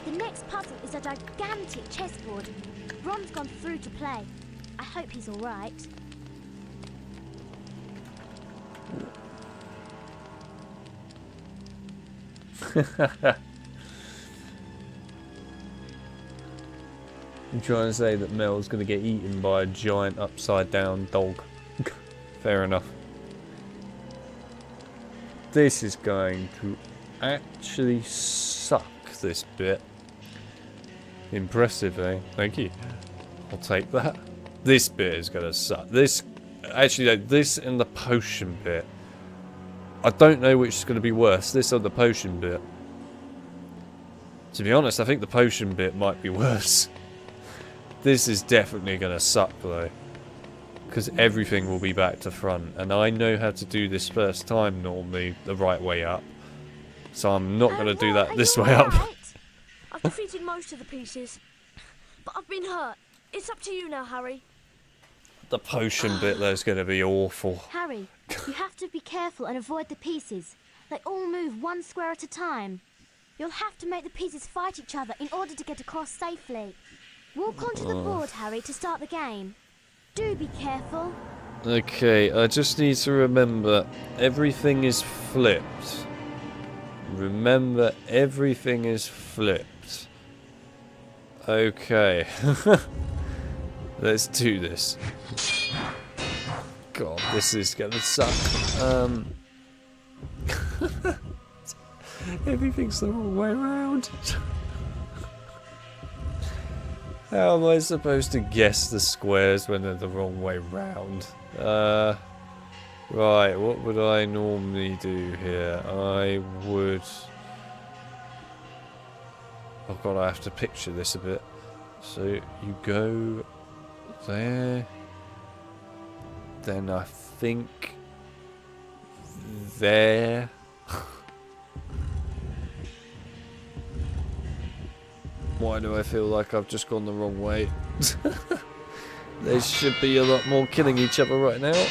The next puzzle is a gigantic chessboard. Ron's gone through to play. I hope he's all right. I'm trying to say that Mel's going to get eaten by a giant upside down dog. Fair enough. This is going to actually suck, this bit. Impressive, eh? Thank you. I'll take that. This bit is going to suck. This, actually, no, this and the potion bit. I don't know which is going to be worse, this or the potion bit. To be honest, I think the potion bit might be worse. This is definitely going to suck, though. Because everything will be back to front. And I know how to do this first time normally the right way up. So I'm not going to do that this way up. I've defeated most of the pieces, but I've been hurt. It's up to you now, Harry. The potion bit, though, is going to be awful. Harry, you have to be careful and avoid the pieces. They all move one square at a time. You'll have to make the pieces fight each other in order to get across safely. Walk onto the board, Harry, to start the game. Do be careful. Okay, I just need to remember, everything is flipped. Remember, everything is flipped. Okay. Let's do this. God, this is gonna suck. Everything's the wrong way around. How am I supposed to guess the squares when they're the wrong way round? Right, what would I normally do here? I would... Oh god, I have to picture this a bit. So, you go there. Then I think... there. Why do I feel like I've just gone the wrong way? There should be a lot more killing each other right now.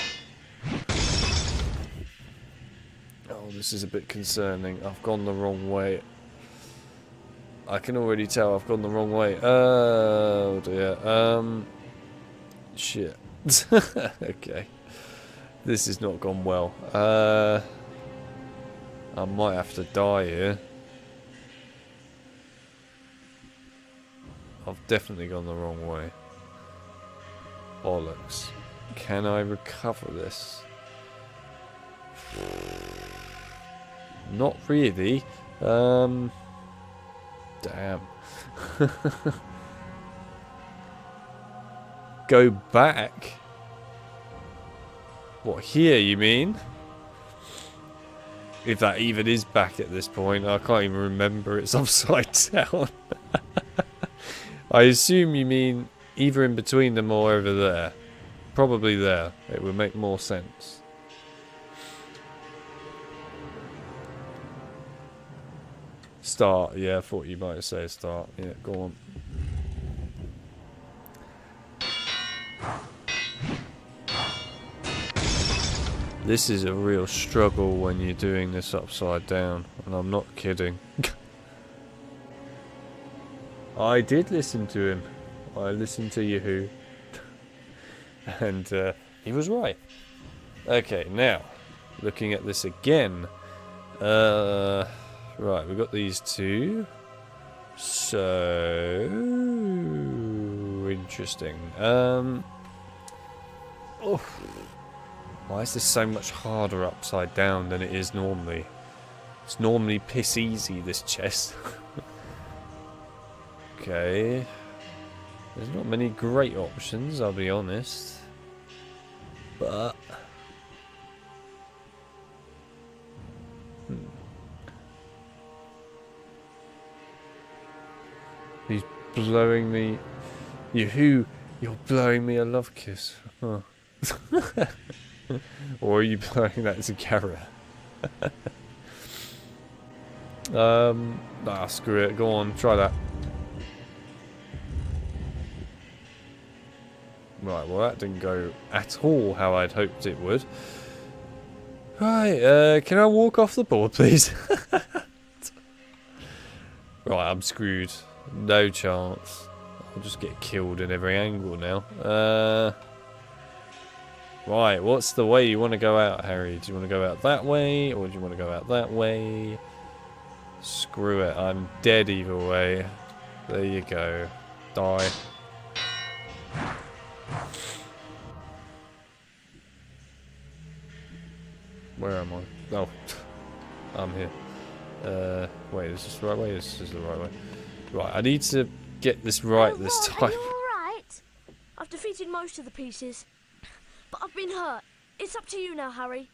Oh, this is a bit concerning. I've gone the wrong way. I can already tell I've gone the wrong way. Oh dear. Shit. Okay. This has not gone well. I might have to die here. I've definitely gone the wrong way. Bollocks. Can I recover this? Not really. Damn. Go back? What, here you mean? If that even is back at this point, I can't even remember it's upside down. I assume you mean either in between them or over there. Probably there. It would make more sense. Start. Yeah, I thought you might say start. Yeah, go on. This is a real struggle when you're doing this upside down, and I'm not kidding. I did listen to him. I listened to Yahoo. And he was right. Okay, now, looking at this again. Right, we've got these two. So interesting. Oh. Why is this so much harder upside down than it is normally? It's normally piss easy, this chest. Okay. There's not many great options, I'll be honest. But... He's blowing me... You're blowing me a love kiss. Huh. Or are you blowing that as a carrot? Screw it. Go on, try that. Right, well that didn't go at all how I'd hoped it would. Right, can I walk off the board, please? Right, I'm screwed. No chance. I'll just get killed in every angle now. Right, what's the way you want to go out, Harry? Do you want to go out that way, or do you want to go out that way? Screw it, I'm dead either way. There you go. Die. Where am I? Oh, I'm here. Wait, is this the right way? This is the right way. Right, I need to get this right this time. Are you alright? I've defeated most of the pieces. But I've been hurt. It's up to you now, Harry.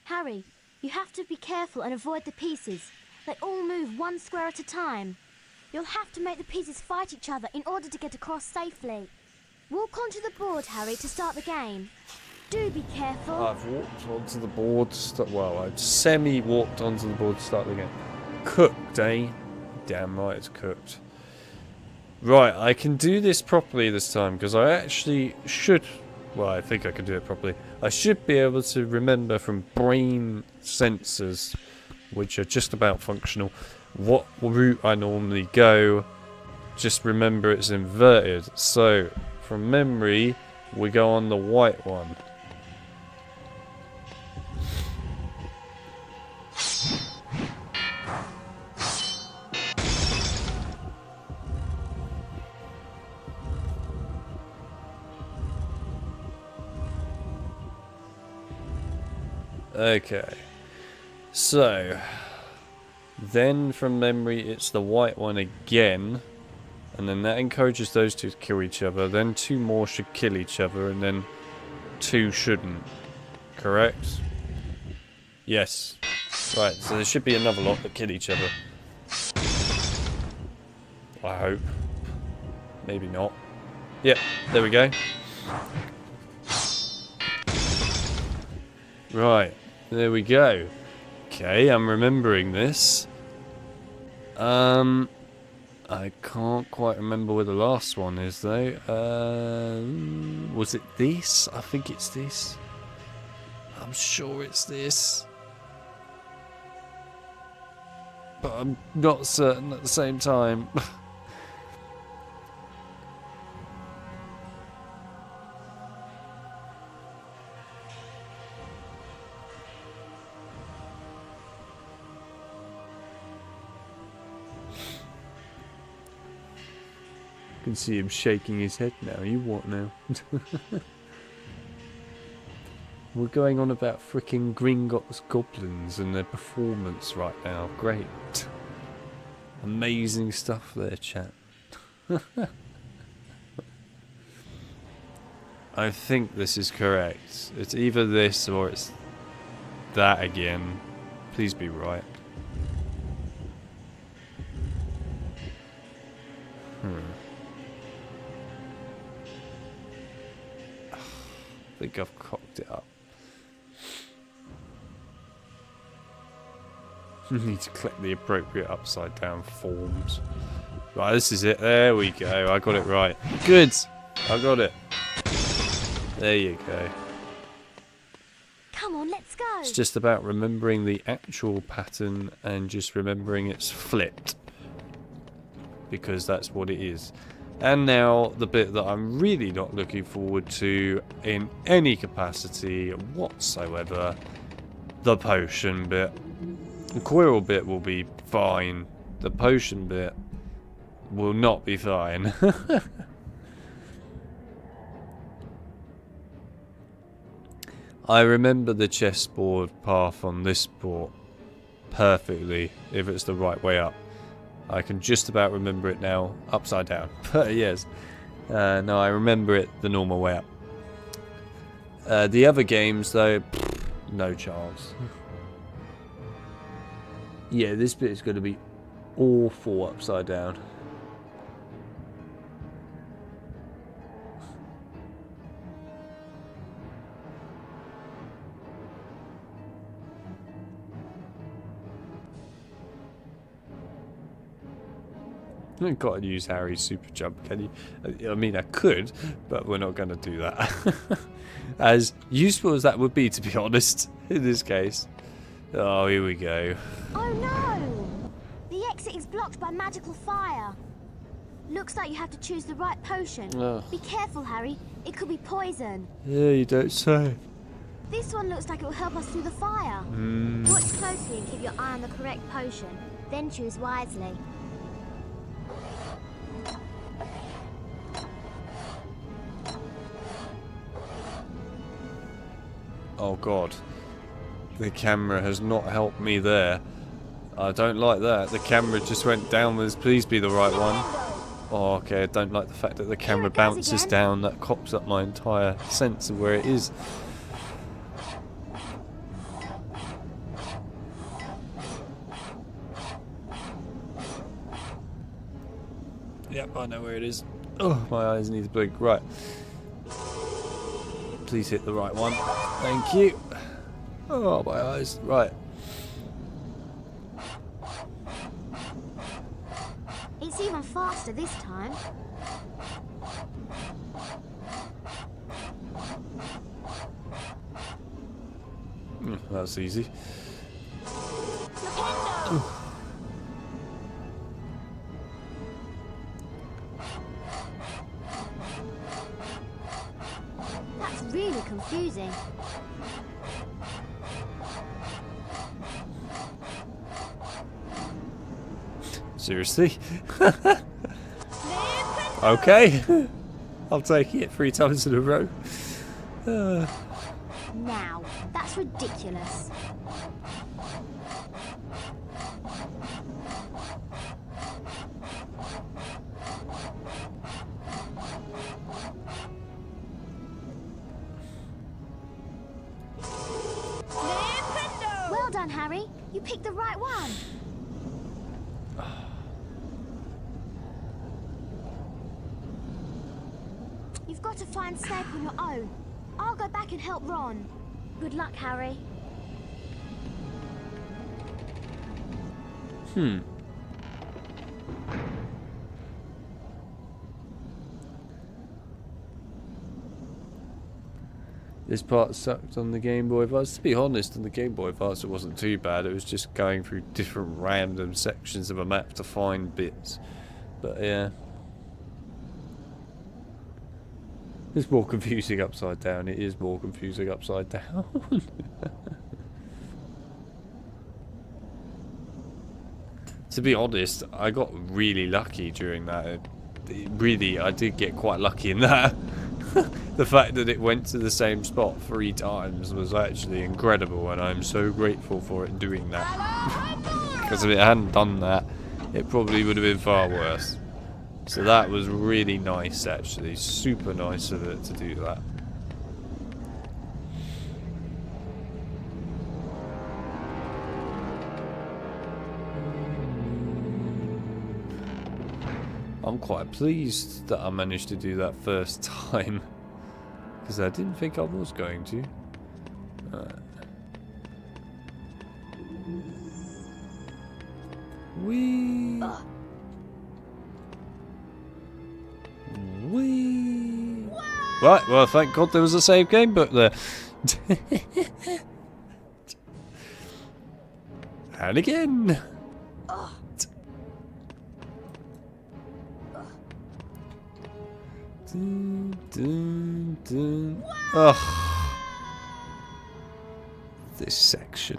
Harry, you have to be careful and avoid the pieces. They all move one square at a time. You'll have to make the pieces fight each other in order to get across safely. Walk onto the board, Harry, to start the game. Do be careful. I've walked onto the board to start... Well, I've semi-walked onto the board to start the game. Cooked, eh? Damn right it's cooked. Right, I can do this properly this time, because I actually should... Well, I think I can do it properly. I should be able to remember from brain sensors, which are just about functional, what route I normally go. Just remember it's inverted. So, from memory, we go on the white one. Okay, so then from memory it's the white one again, and then that encourages those two to kill each other, then two more should kill each other, and then two shouldn't. Correct? Yes. Right, so there should be another lot that kill each other. I hope. Maybe not. Yep, there we go. Right. There we go. Okay, I'm remembering this. I can't quite remember where the last one is though. Was it this? I think it's this. I'm sure it's this. But I'm not certain at the same time. can see him shaking his head now. You what now? We're going on about frickin' Gringotts goblins and their performance right now. Great. Amazing stuff there, chat. I think this is correct. It's either this or it's that again. Please be right. I think I've cocked it up. Need to click the appropriate upside down forms. Right, this is it. There we go. I got it right. Good. I got it. There you go. Come on, let's go. It's just about remembering the actual pattern and just remembering it's flipped. Because that's what it is. And now the bit that I'm really not looking forward to in any capacity whatsoever. The potion bit. The Quirrell bit will be fine. The potion bit will not be fine. I remember the chessboard path on this port perfectly if it's the right way up. I can just about remember it now upside down. But yes, no, I remember it the normal way up. The other games though, no chance. Yeah, this bit is going to be awful upside down. I can't use Harry's super jump, can you? I mean, I could, but we're not going to do that. As useful as that would be, to be honest, in this case. Oh, here we go. Oh no! The exit is blocked by magical fire. Looks like you have to choose the right potion. Ugh. Be careful, Harry. It could be poison. Yeah, you don't say. This one looks like it will help us through the fire. Watch closely and keep your eye on the correct potion. Then choose wisely. Oh god. The camera has not helped me there. I don't like that. The camera just went downwards. Please be the right one. Oh, okay. I don't like the fact that the camera bounces down. That cops up my entire sense of where it is. Yep, I know where it is. Oh, my eyes need to blink. Right. Please hit the right one. Thank you. Oh, my eyes. Right. It's even faster this time. That's easy. That's really confusing. Seriously? Okay. I'll take it 3 times in a row. Now, that's ridiculous. Well done, Harry. You picked the right one. You've got to find Snape on your own. I'll go back and help Ron. Good luck, Harry. This part sucked on the Game Boy Advance. To be honest, on the Game Boy Advance it wasn't too bad. It was just going through different random sections of a map to find bits. But yeah. It's more confusing upside down. It is more confusing upside down. To be honest, I got really lucky during that really, I did get quite lucky in that. The fact that it went to the same spot 3 times was actually incredible, and I'm so grateful for it doing that. Because if it hadn't done that, it probably would have been far worse. So that was really nice, actually. Super nice of it to do that. I'm quite pleased that I managed to do that first time, because I didn't think I was going to. Wee. Wee. Right, well, thank God there was a save game book there. And again. Dun, dun, dun. Ugh. This section.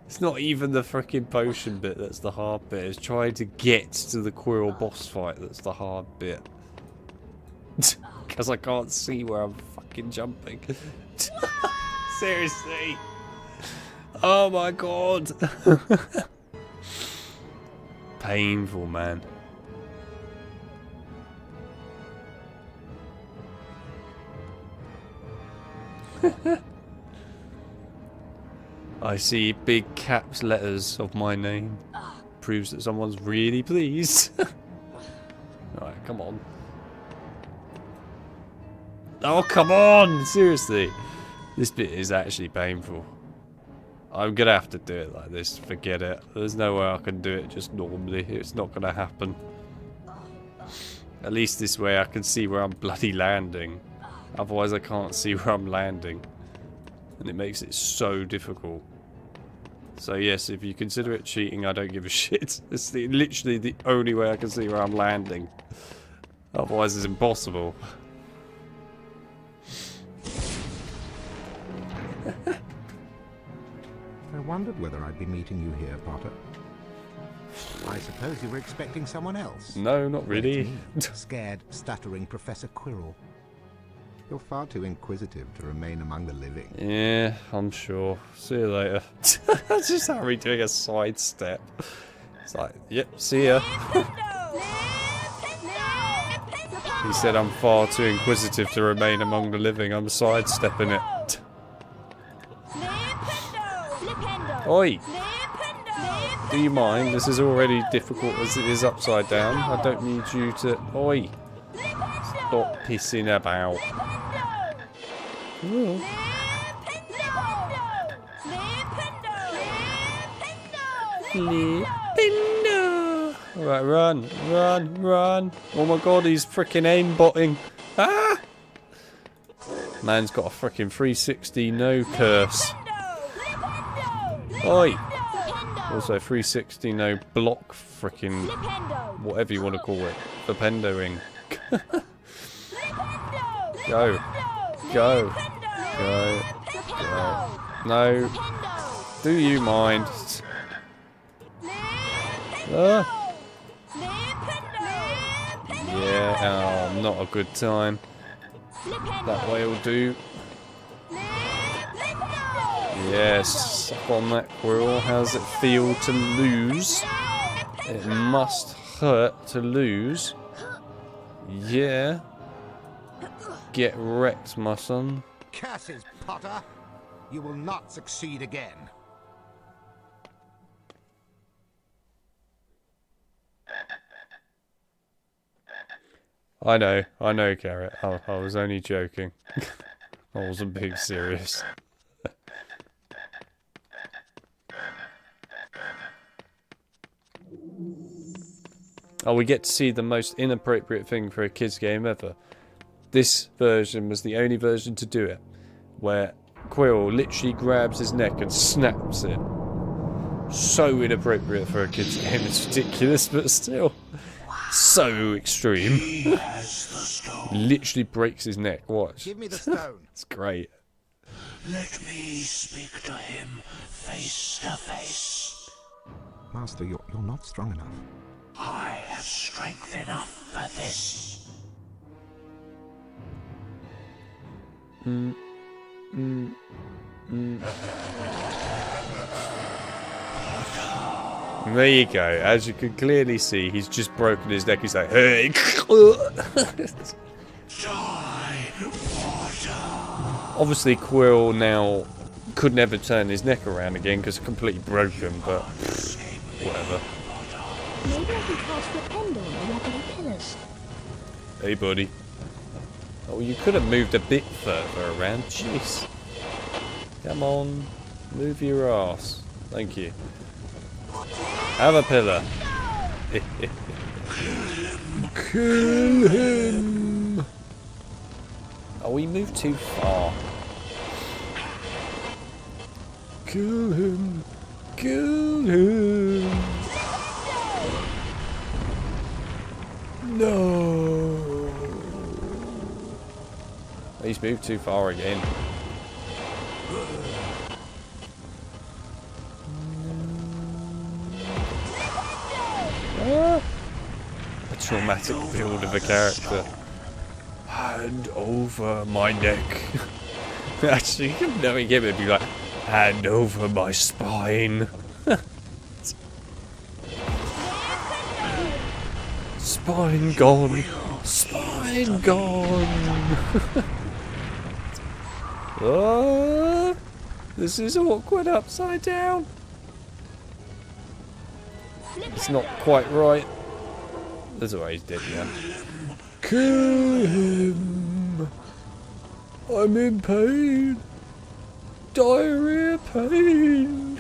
It's not even the freaking potion bit that's the hard bit. It's trying to get to the Quirrell boss fight that's the hard bit. Because I can't see where I'm fucking jumping. Seriously. Oh my god. Painful, man. I see big caps letters of my name. Proves that someone's really pleased. Alright, come on. Oh, come on! Seriously. This bit is actually painful. I'm gonna have to do it like this. Forget it. There's no way I can do it just normally. It's not gonna happen. At least this way I can see where I'm bloody landing. Otherwise I can't see where I'm landing. And it makes it so difficult. So yes, if you consider it cheating, I don't give a shit. It's literally the only way I can see where I'm landing. Otherwise it's impossible. I wondered whether I'd be meeting you here, Potter. I suppose you were expecting someone else. No, not really. Scared, stuttering Professor Quirrell. You're far too inquisitive to remain among the living. Yeah, I'm sure. See you later. That's just Harry doing a sidestep. It's like, yep, see ya. He said I'm far too inquisitive to remain among the living. I'm sidestepping it. Oi! Do you mind? This is already difficult as it is upside down. I don't need you to... Oi! Stop pissing about. Ooh. Flipendo! Alright, run, run, run. Oh my god, he's freaking aimbotting. Ah! Man's got a freaking 360 no curse. Oi! Also 360 no block freaking whatever you want to call it. Flipendoing. Go. Go. Go. Go. No. Do you mind? Yeah, oh, not a good time. That way will do. Yes, up on that Quirrell. How does it feel to lose? It must hurt to lose. Yeah. Get wrecked, my son. Curses, Potter! You will not succeed again. I know, Garrett. I was only joking. I wasn't being serious. Oh, we get to see the most inappropriate thing for a kids game ever. This version was the only version to do it, where Quirrell literally grabs his neck and snaps it. So inappropriate for a kids game, it's ridiculous, but still so extreme. Literally breaks his neck. Watch. Give me the stone. It's great. Let me speak to him face to face. Master, you're not strong enough. I am strength enough for this. There you go. As you can clearly see, he's just broken his neck. He's like, hey. Obviously, Quirrell now could never turn his neck around again because it's completely broken, but whatever. Maybe I can cast Flipendo on the wobbly pillars. Hey, buddy. Oh, you could have moved a bit further around. Jeez. Come on. Move your ass. Thank you. Have a pillar. Kill him. Oh, we moved too far. Kill him. Kill him. No. He's moved too far again. A traumatic build of a character. Hand over my neck. Actually, knowing him, it'd be like, hand over my spine. Spine gone. Spine gone. Oh, this is awkward upside down. It's not quite right. That's why he's dead now. Kill him. I'm in pain. Diarrhea pain.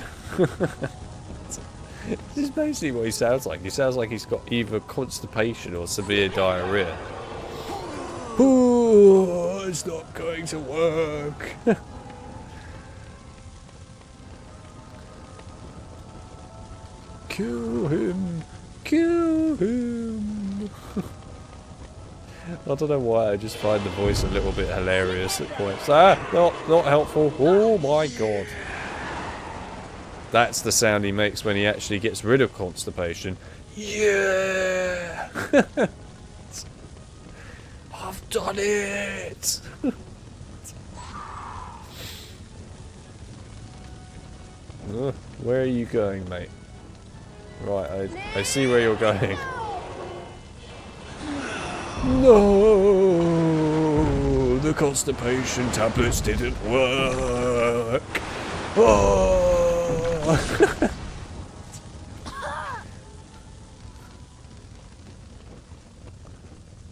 This is basically what he sounds like. He sounds like he's got either constipation or severe diarrhea. Oh, it's not going to work. Kill him. Kill him. I don't know why, I just find the voice a little bit hilarious at points. Ah, not helpful. Oh my god. That's the sound he makes when he actually gets rid of constipation. Yeah! I've done it! Where are you going, mate? Right, I see where you're going. No! The constipation tablets didn't work! Oh!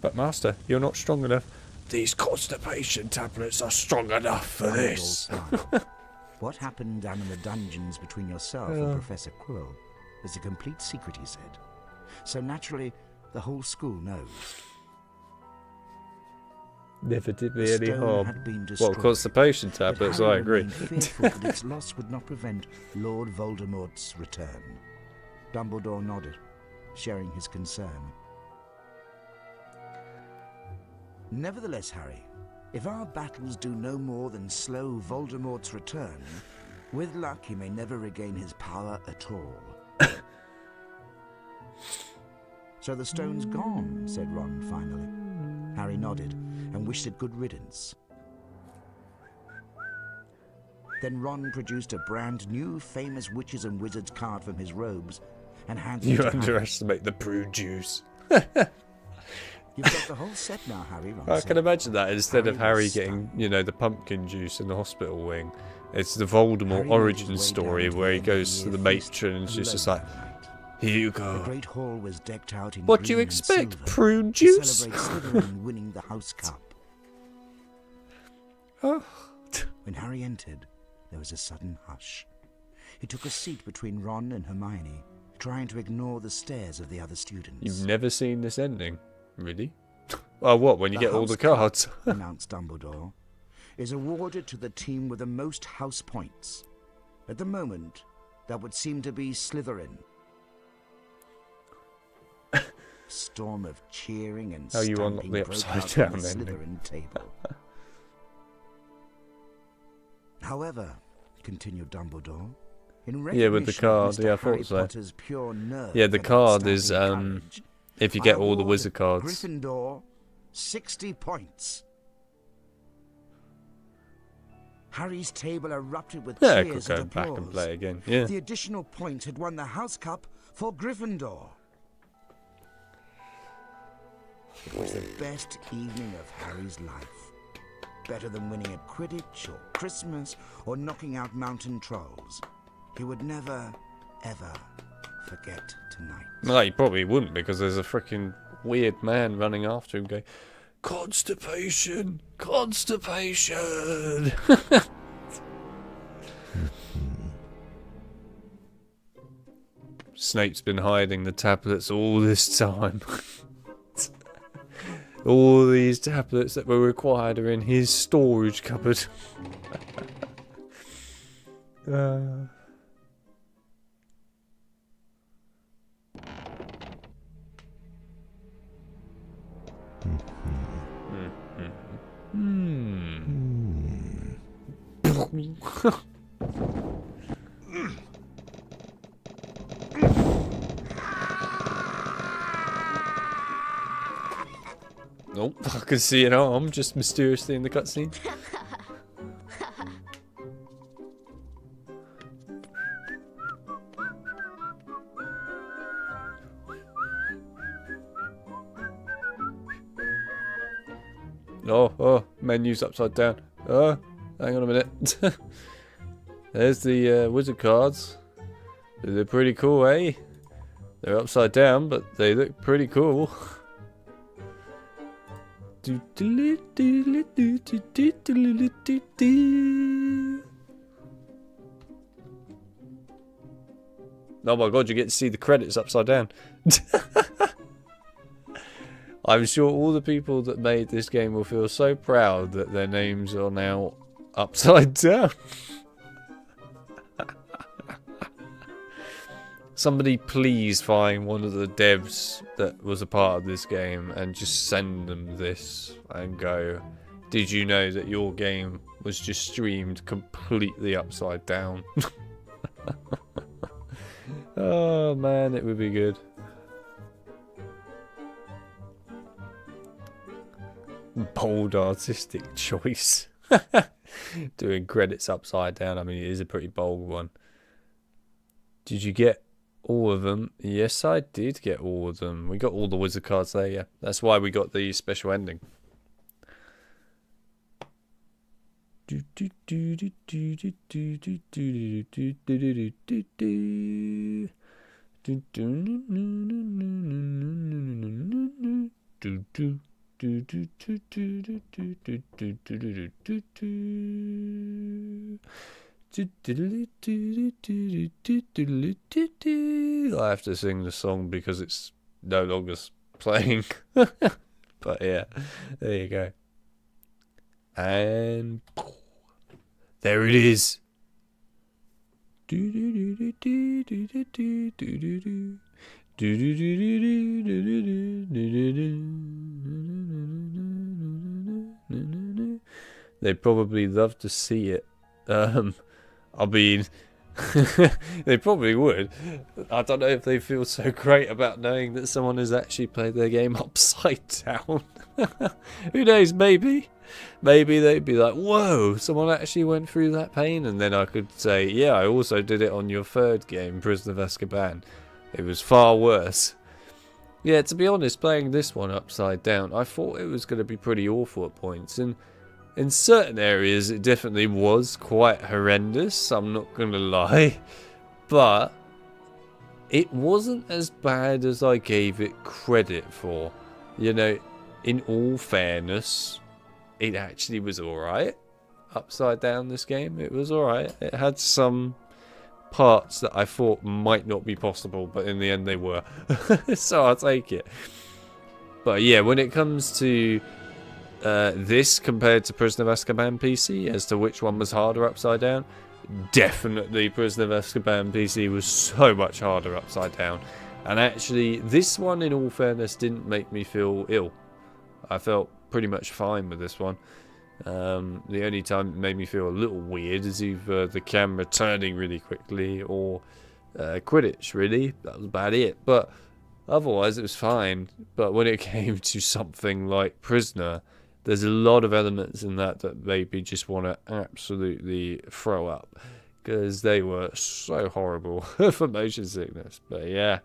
But Master, you're not strong enough. These constipation tablets are strong enough for this. What happened down in the dungeons between yourself and Professor Quirrell is a complete secret, he said. So naturally, the whole school knows. Never did me any harm. Well, constipation tablets, I agree. Fearful that its loss would not prevent Lord Voldemort's return. Dumbledore nodded, sharing his concern. Nevertheless, Harry, if our battles do no more than slow Voldemort's return, with luck he may never regain his power at all. So the stone's gone, said Ron finally. Harry nodded and wished it good riddance. Then Ron produced a brand new famous witches and wizards card from his robes and handed it to Harry. You underestimate the prune juice. You've got the whole set now, Harry, Ron I said. can imagine that instead of Harry getting, you know, the pumpkin juice in the hospital wing, it's the Voldemort origin story where he goes to the matron and she's just like, here you go. The great hall was decked out in What do you green and expect? silver Prune to juice? celebrate Slytherin winning the house cup. Oh. When Harry entered, there was a sudden hush. He took a seat between Ron and Hermione, trying to ignore the stares of the other students. You've never seen this ending, really? Oh, what? When you get all the cards? Announced Dumbledore, is awarded to the team with the most house points. At the moment, that would seem to be Slytherin. Storm of cheering and you unlock stamping the broke upside out down on the ending. Slytherin table. However, continued Dumbledore, in Yeah, with the recognition of card. Mr. Yeah, I Harry thought so. Potter's pure nerve Yeah, the and card is outstanding courage, If you get all the wizard cards. Gryffindor, 60 points. Harry's table erupted with Yeah, I cheers could go and back applause. and play again. Yeah. The additional point had won the House Cup for Gryffindor. It was the best evening of Harry's life. Better than winning at Quidditch or Christmas or knocking out mountain trolls. He would never, ever forget tonight. No, he probably wouldn't, because there's a freaking weird man running after him going, "Constipation! Constipation!" Snape's been hiding the tablets all this time. All these tablets that were required are in his storage cupboard. Nope, I can see an arm just mysteriously in the cutscene. Oh, menu's upside down. Oh, hang on a minute. There's the wizard cards. They're pretty cool, eh? They're upside down, but they look pretty cool. Oh my god, you get to see the credits upside down. I'm sure all the people that made this game will feel so proud that their names are now upside down. Somebody please find one of the devs that was a part of this game and just send them this and go, did you know that your game was just streamed completely upside down? Oh man, it would be good. Bold artistic choice. Doing credits upside down, I mean, it is a pretty bold one. Did you get all of them? Yes, I did get all of them. We got all the wizard cards there, yeah. That's why we got the special ending. I have to sing the song because it's no longer playing. But yeah, there you go. And there it is. They'd probably love to see it. I mean, they probably would. I don't know if they feel so great about knowing that someone has actually played their game upside down. Who knows, maybe. Maybe they'd be like, whoa, someone actually went through that pain. And then I could say, yeah, I also did it on your third game, Prisoner of Azkaban. It was far worse. Yeah, to be honest, playing this one upside down, I thought it was going to be pretty awful at points. And in certain areas, it definitely was quite horrendous, I'm not going to lie. But it wasn't as bad as I gave it credit for. You know, in all fairness, it actually was alright. Upside down, this game, it was alright. It had some parts that I thought might not be possible, but in the end they were. So I'll take it. But yeah, when it comes to this compared to Prisoner of Azkaban PC, as to which one was harder upside down, definitely Prisoner of Azkaban PC was so much harder upside down. And actually, this one, in all fairness, didn't make me feel ill. I felt pretty much fine with this one. The only time it made me feel a little weird is either the camera turning really quickly or Quidditch, really. That was about it. But Otherwise, it was fine. But when it came to something like Prisoner, there's a lot of elements in that made me just want to absolutely throw up. Because they were so horrible for motion sickness. But yeah,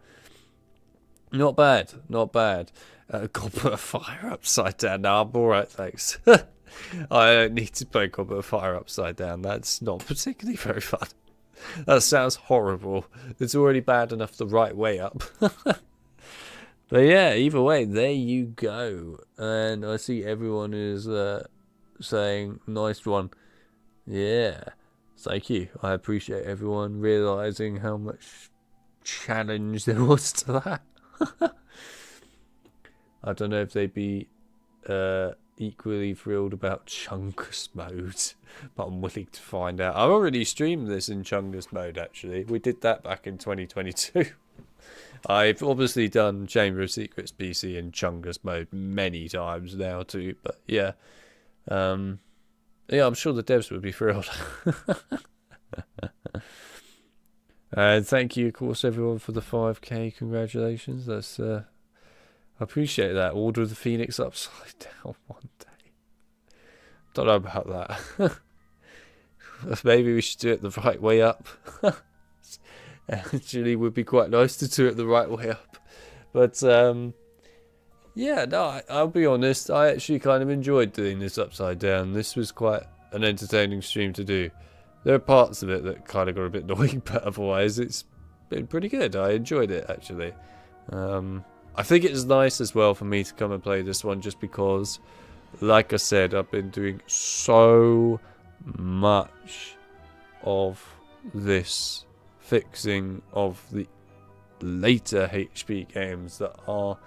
not bad, not bad. Goblet of Fire upside down. Now I'm alright, thanks. I don't need to play Goblet of Fire upside down. That's not particularly very fun. That sounds horrible. It's already bad enough the right way up. But yeah, either way, there you go. And I see everyone is saying, nice one. Yeah. Thank you. I appreciate everyone realising how much challenge there was to that. I don't know if they'd be equally thrilled about Chungus mode, but I'm willing to find out. I've already streamed this in Chungus mode, actually. We did that back in 2022. I've obviously done Chamber of Secrets PC in Chungus mode many times now too, but yeah. Yeah, I'm sure the devs would be thrilled. And thank you, of course, everyone, for the 5k. Congratulations. That's I appreciate that. Order of the Phoenix upside down one day. Don't know about that. Maybe we should do it the right way up. Actually, would be quite nice to do it the right way up. But yeah, no, I'll be honest. I actually kind of enjoyed doing this upside down. This was quite an entertaining stream to do. There are parts of it that kind of got a bit annoying, but otherwise it's been pretty good. I enjoyed it, actually. I think it's nice as well for me to come and play this one just because, like I said, I've been doing so much of this fixing of the later HP games that are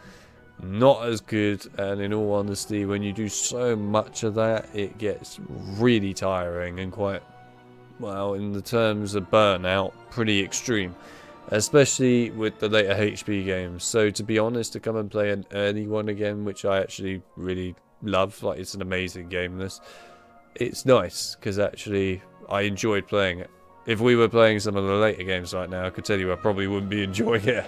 not as good, and in all honesty, when you do so much of that, it gets really tiring and quite, well, in the terms of burnout, pretty extreme, especially with the later HP games. So to be honest, to come and play an early one again, which I actually really love, like it's an amazing game, this, it's nice because actually I enjoyed playing it. If we were playing some of the later games right now, I could tell you I probably wouldn't be enjoying it.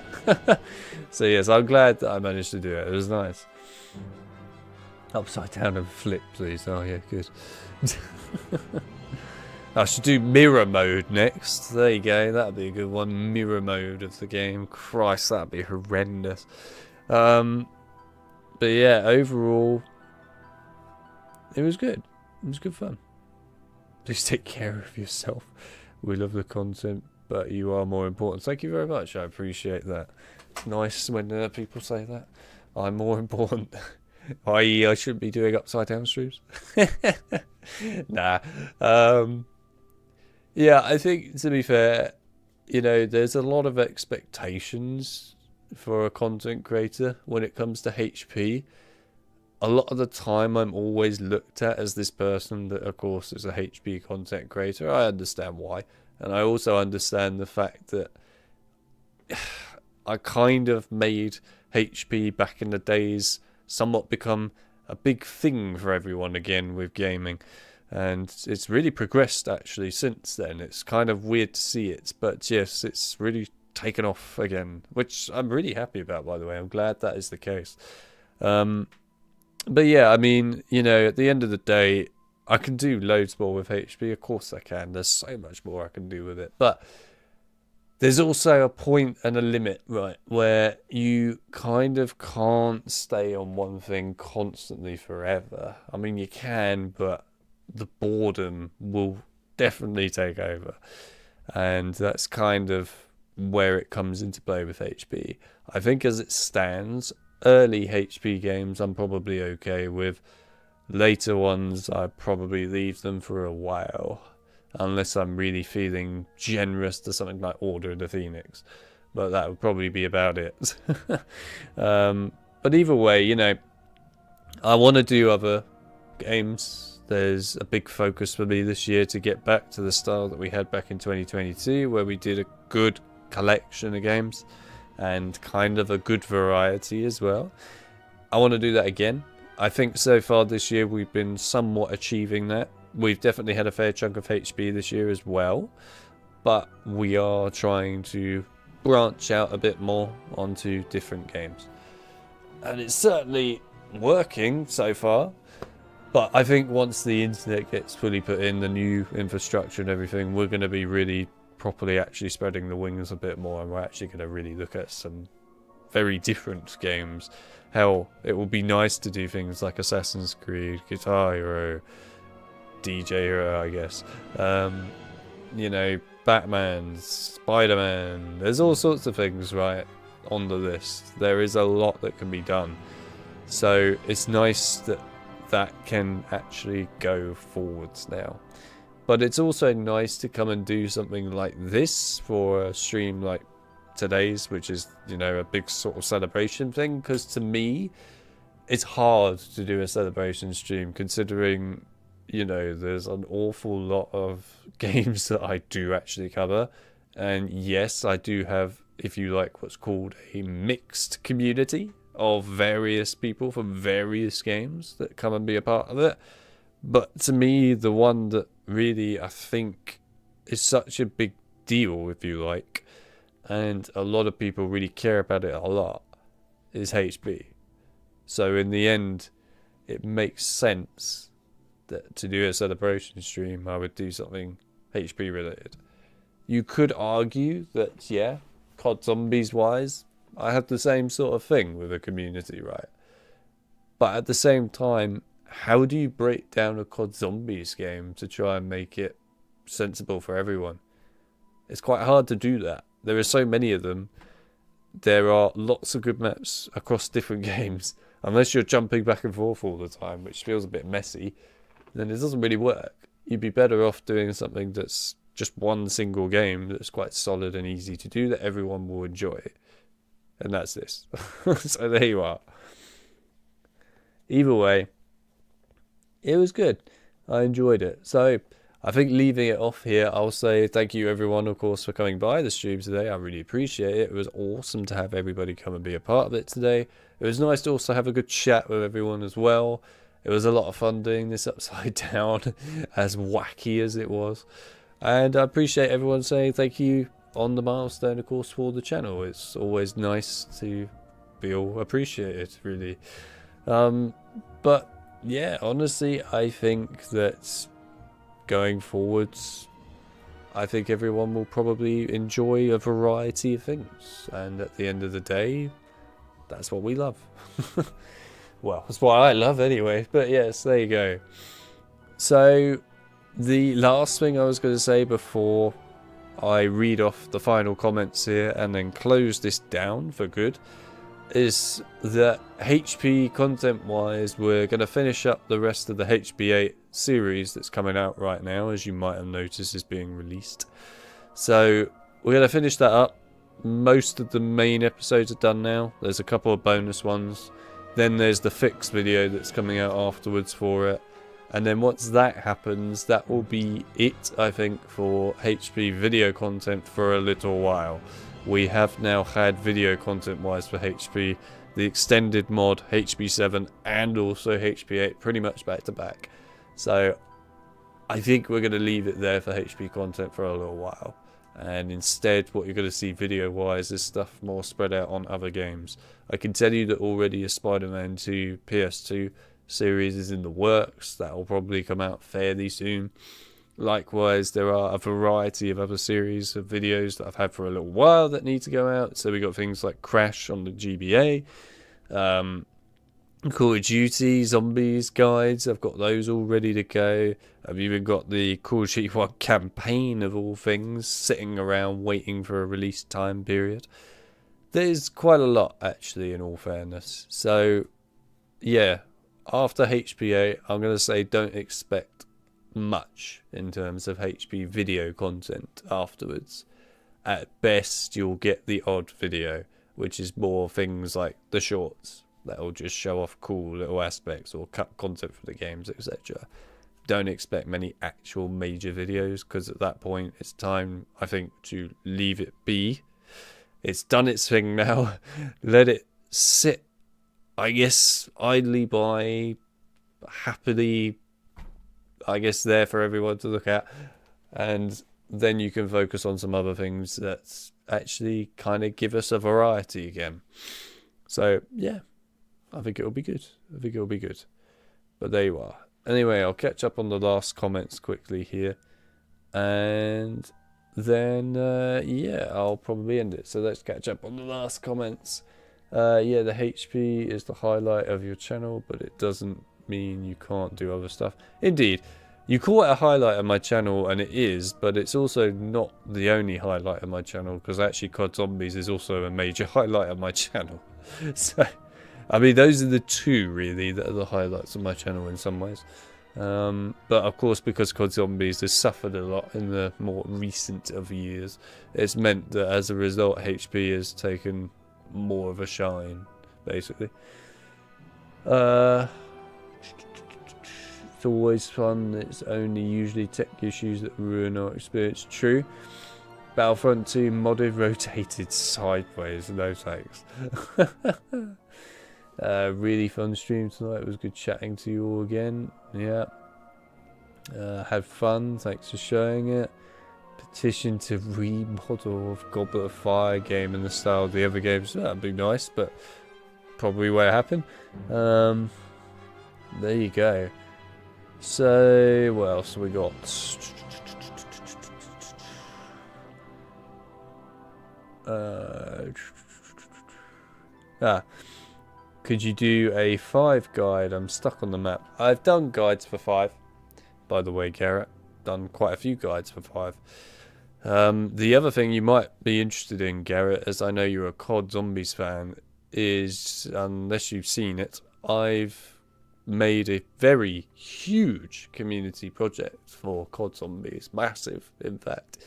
So yes, I'm glad that I managed to do it. It was nice. Upside down and flip, please. Oh yeah, good. I should do mirror mode next. There you go. That'd be a good one. Mirror mode of the game. Christ, that'd be horrendous. But yeah, overall, it was good. It was good fun. Please take care of yourself. We love the content, but you are more important. Thank you very much. I appreciate that. It's nice when people say that. I'm more important. I.e., I shouldn't be doing upside down streams. Nah. Yeah, I think, to be fair, you know, there's a lot of expectations for a content creator when it comes to HP. A lot of the time, I'm always looked at as this person that, of course, is a HP content creator. I understand why. And I also understand the fact that I kind of made HP back in the days somewhat become a big thing for everyone again with gaming. And it's really progressed, actually, since then. It's kind of weird to see it. But, yes, it's really taken off again, which I'm really happy about, by the way. I'm glad that is the case. But yeah, I mean, you know, at the end of the day, I can do loads more with HP. Of course I can. There's so much more I can do with it. But there's also a point and a limit, right, where you kind of can't stay on one thing constantly forever. I mean, you can, but the boredom will definitely take over. And that's kind of where it comes into play with HP. I think as it stands, early HP games I'm probably okay with. Later ones I probably leave them for a while, unless I'm really feeling generous to something like Order of the Phoenix, but that would probably be about it. But either way, you know, I want to do other games. There's a big focus for me this year to get back to the style that we had back in 2022, where we did a good collection of games and kind of a good variety as well. I want to do that again. I think so far this year we've been somewhat achieving that. We've definitely had a fair chunk of HP this year as well, but we are trying to branch out a bit more onto different games. And it's certainly working so far. But I think once the internet gets fully put in, the new infrastructure and everything, we're going to be really properly actually spreading the wings a bit more, and we're actually going to really look at some very different games. Hell, it will be nice to do things like Assassin's Creed, Guitar Hero, DJ Hero, I guess. You know, Batman, Spider-Man. There's all sorts of things right on the list. There is a lot that can be done. So it's nice that that can actually go forwards now. But it's also nice to come and do something like this for a stream like today's, which is, you know, a big sort of celebration thing, because to me it's hard to do a celebration stream considering, you know, there's an awful lot of games that I do actually cover. And yes, I do have, if you like, what's called a mixed community of various people from various games that come and be a part of it. But to me, the one that really I think is such a big deal, if you like, and a lot of people really care about it a lot, is HB. So in the end, it makes sense that to do a celebration stream, I would do something HP related. You could argue that, yeah, COD Zombies wise, I have the same sort of thing with a community, right? But at the same time, how do you break down a COD Zombies game to try and make it sensible for everyone? It's quite hard to do that. There are so many of them. There are lots of good maps across different games. Unless you're jumping back and forth all the time, which feels a bit messy, then it doesn't really work. You'd be better off doing something that's just one single game that's quite solid and easy to do that everyone will enjoy. And that's this. So there you are. Either way, it was good. I enjoyed it. So I think leaving it off here, I'll say thank you everyone, of course, for coming by the stream today. I really appreciate it. It was awesome to have everybody come and be a part of it today. It was nice to also have a good chat with everyone as well. It was a lot of fun doing this upside down, as wacky as it was. And I appreciate everyone saying thank you on the milestone, of course, for the channel. It's always nice to feel appreciated, really. But yeah, honestly, I think that going forwards, I think everyone will probably enjoy a variety of things. And at the end of the day, that's what we love. Well, that's what I love anyway. But yes, there you go. So the last thing I was going to say before I read off the final comments here and then close this down for good is that HP content wise, we're going to finish up the rest of the HP8 series that's coming out right now, as you might have noticed is being released. So we're going to finish that up. Most of the main episodes are done now. There's a couple of bonus ones. Then there's the fix video that's coming out afterwards for it. And then once that happens, that will be it, I think, for HP video content for a little while. We have now had video content-wise for HP, the extended mod, HP7, and also HP8, pretty much back to back. So I think we're going to leave it there for HP content for a little while. And instead, what you're going to see video-wise is stuff more spread out on other games. I can tell you that already a Spider-Man 2 PS2 series is in the works. That will probably come out fairly soon. Likewise, there are a variety of other series of videos that I've had for a little while that need to go out. So we got things like Crash on the GBA, Call of Duty Zombies guides. I've got those all ready to go. I've even got the Call of Duty 1 campaign of all things sitting around waiting for a release time period. There's quite a lot actually, in all fairness. So yeah, after HPA, I'm going to say don't expect much in terms of HP video content afterwards. At best, you'll get the odd video, which is more things like the shorts that'll just show off cool little aspects or cut content from the games, etc. Don't expect many actual major videos, because at that point it's time, I think, to leave it be. It's done its thing now. Let it sit, I guess, idly by, happily, I guess, there for everyone to look at, and then you can focus on some other things that actually kind of give us a variety again. So yeah, I think it'll be good. But there you are. Anyway, I'll catch up on the last comments quickly here, and then yeah, I'll probably end it. So let's catch up on the last comments. Yeah, the HP is the highlight of your channel, but it doesn't mean you can't do other stuff. Indeed, you call it a highlight of my channel, and it is, but it's also not the only highlight of my channel, because actually COD Zombies is also a major highlight of my channel. So I mean, those are the two really that are the highlights of my channel in some ways. But of course, because COD Zombies has suffered a lot in the more recent of years, it's meant that as a result HP has taken more of a shine, basically. It's always fun. It's only usually tech issues that ruin our experience. True. Battlefront 2 modded rotated sideways. No thanks. Really fun stream tonight. It was good chatting to you all again. Yeah. Had fun. Thanks for showing it. Petition to remodel of Goblet of Fire game in the style of the other games. That'd be nice, but probably won't happen. There you go. So, what else have we got? Could you do a 5 guide? I'm stuck on the map. I've done guides for 5, by the way, Garrett. Done quite a few guides for 5. The other thing you might be interested in, Garrett, as I know you're a COD Zombies fan, is, unless you've seen it, I've made a very huge community project for COD Zombies. Massive, in fact.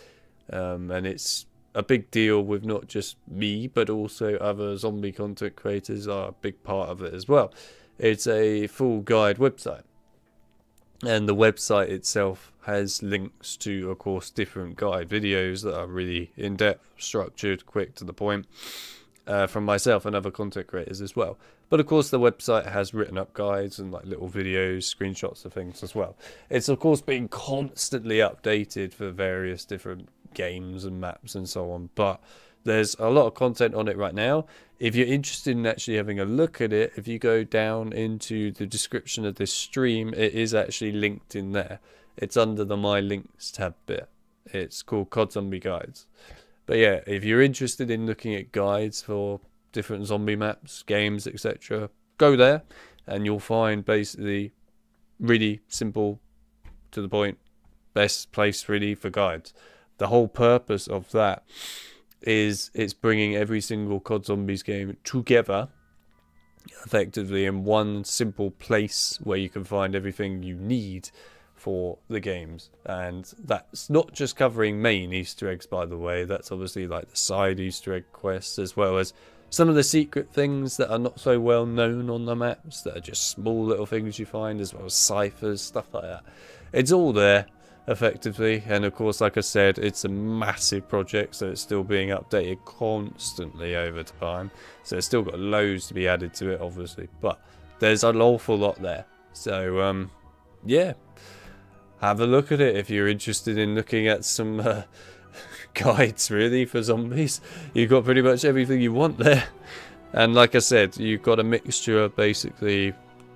And it's a big deal with not just me, but also other zombie content creators are a big part of it as well. It's a full guide website. And the website itself has links to, of course, different guide videos that are really in-depth, structured, quick, to the point, from myself and other content creators as well. But of course, the website has written up guides and like little videos, screenshots of things as well. It's of course being constantly updated for various different games and maps and so on. But there's a lot of content on it right now. If you're interested in actually having a look at it, if you go down into the description of this stream, it is actually linked in there. It's under the My Links tab bit. It's called COD Zombie Guides. But yeah, if you're interested in looking at guides for different zombie maps, games, etc., go there and you'll find basically really simple, to the point, best place really for guides. The whole purpose of that is it's bringing every single COD Zombies game together effectively in one simple place where you can find everything you need for the games. And that's not just covering main Easter eggs, by the way. That's obviously like the side Easter egg quests, as well as some of the secret things that are not so well known on the maps, that are just small little things you find, as well as ciphers, stuff like that. It's all there effectively, and of course, like I said, it's a massive project, so it's still being updated constantly over time, so it's still got loads to be added to it, obviously, but there's an awful lot there. So yeah, have a look at it if you're interested in looking at some guides really for zombies. You've got pretty much everything you want there, and like I said, you've got a mixture of basically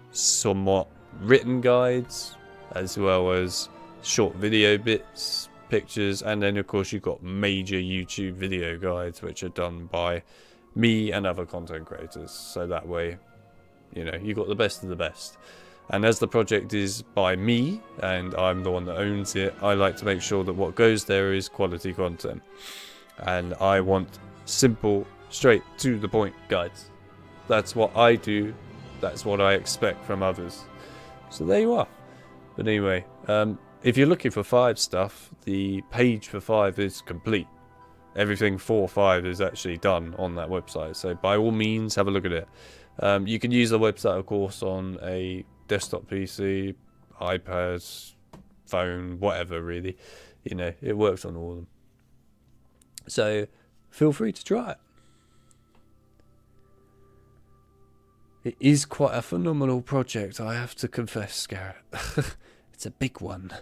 somewhat written guides as well as short video bits, pictures, and then of course you've got major YouTube video guides which are done by me and other content creators, so that way, you know, you got the best of the best. And as the project is by me and I'm the one that owns it, I like to make sure that what goes there is quality content, and I want simple, straight to the point guides. That's what I do, that's what I expect from others. So there you are. But anyway, if you're looking for 5 stuff, the page for 5 is complete. Everything for 5 is actually done on that website, so by all means have a look at it. You can use the website, of course, on a desktop PC, iPad, phone, whatever really. You know, it works on all of them. So feel free to try it. It is quite a phenomenal project, I have to confess, Garrett. It's a big one.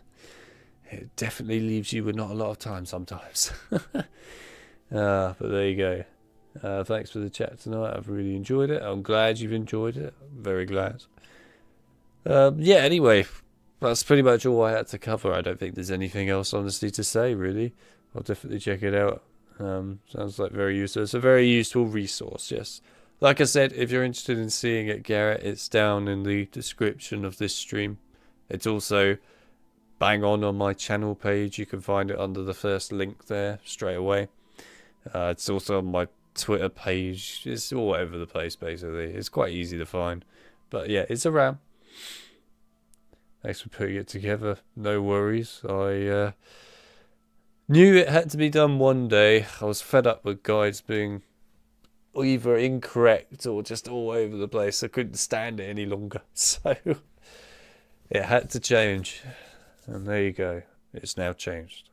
It definitely leaves you with not a lot of time sometimes. But there you go. Thanks for the chat tonight. I've really enjoyed it. I'm glad you've enjoyed it. I'm very glad. Yeah, anyway, that's pretty much all I had to cover. I don't think there's anything else, honestly, to say, really. I'll definitely check it out. Sounds like very useful. It's a very useful resource, yes. Like I said, if you're interested in seeing it, Garrett, it's down in the description of this stream. It's also bang on my channel page. You can find it under the first link there straight away. It's also on my Twitter page. It's all over the place, basically. It's quite easy to find. But yeah, it's around. Thanks for putting it together. No worries. I knew it had to be done one day. I was fed up with guides being either incorrect or just all over the place. I couldn't stand it any longer. So it had to change. And there you go. It's now changed.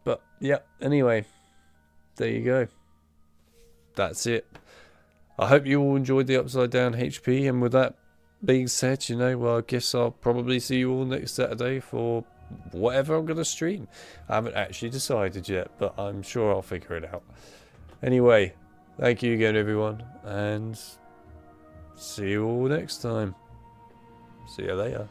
But yeah, anyway, there you go. That's it. I hope you all enjoyed the Upside Down HP, and with that being said, you know, well, I guess I'll probably see you all next Saturday for whatever I'm going to stream. I haven't actually decided yet, but I'm sure I'll figure it out. Anyway, thank you again, everyone, and see you all next time. See you later.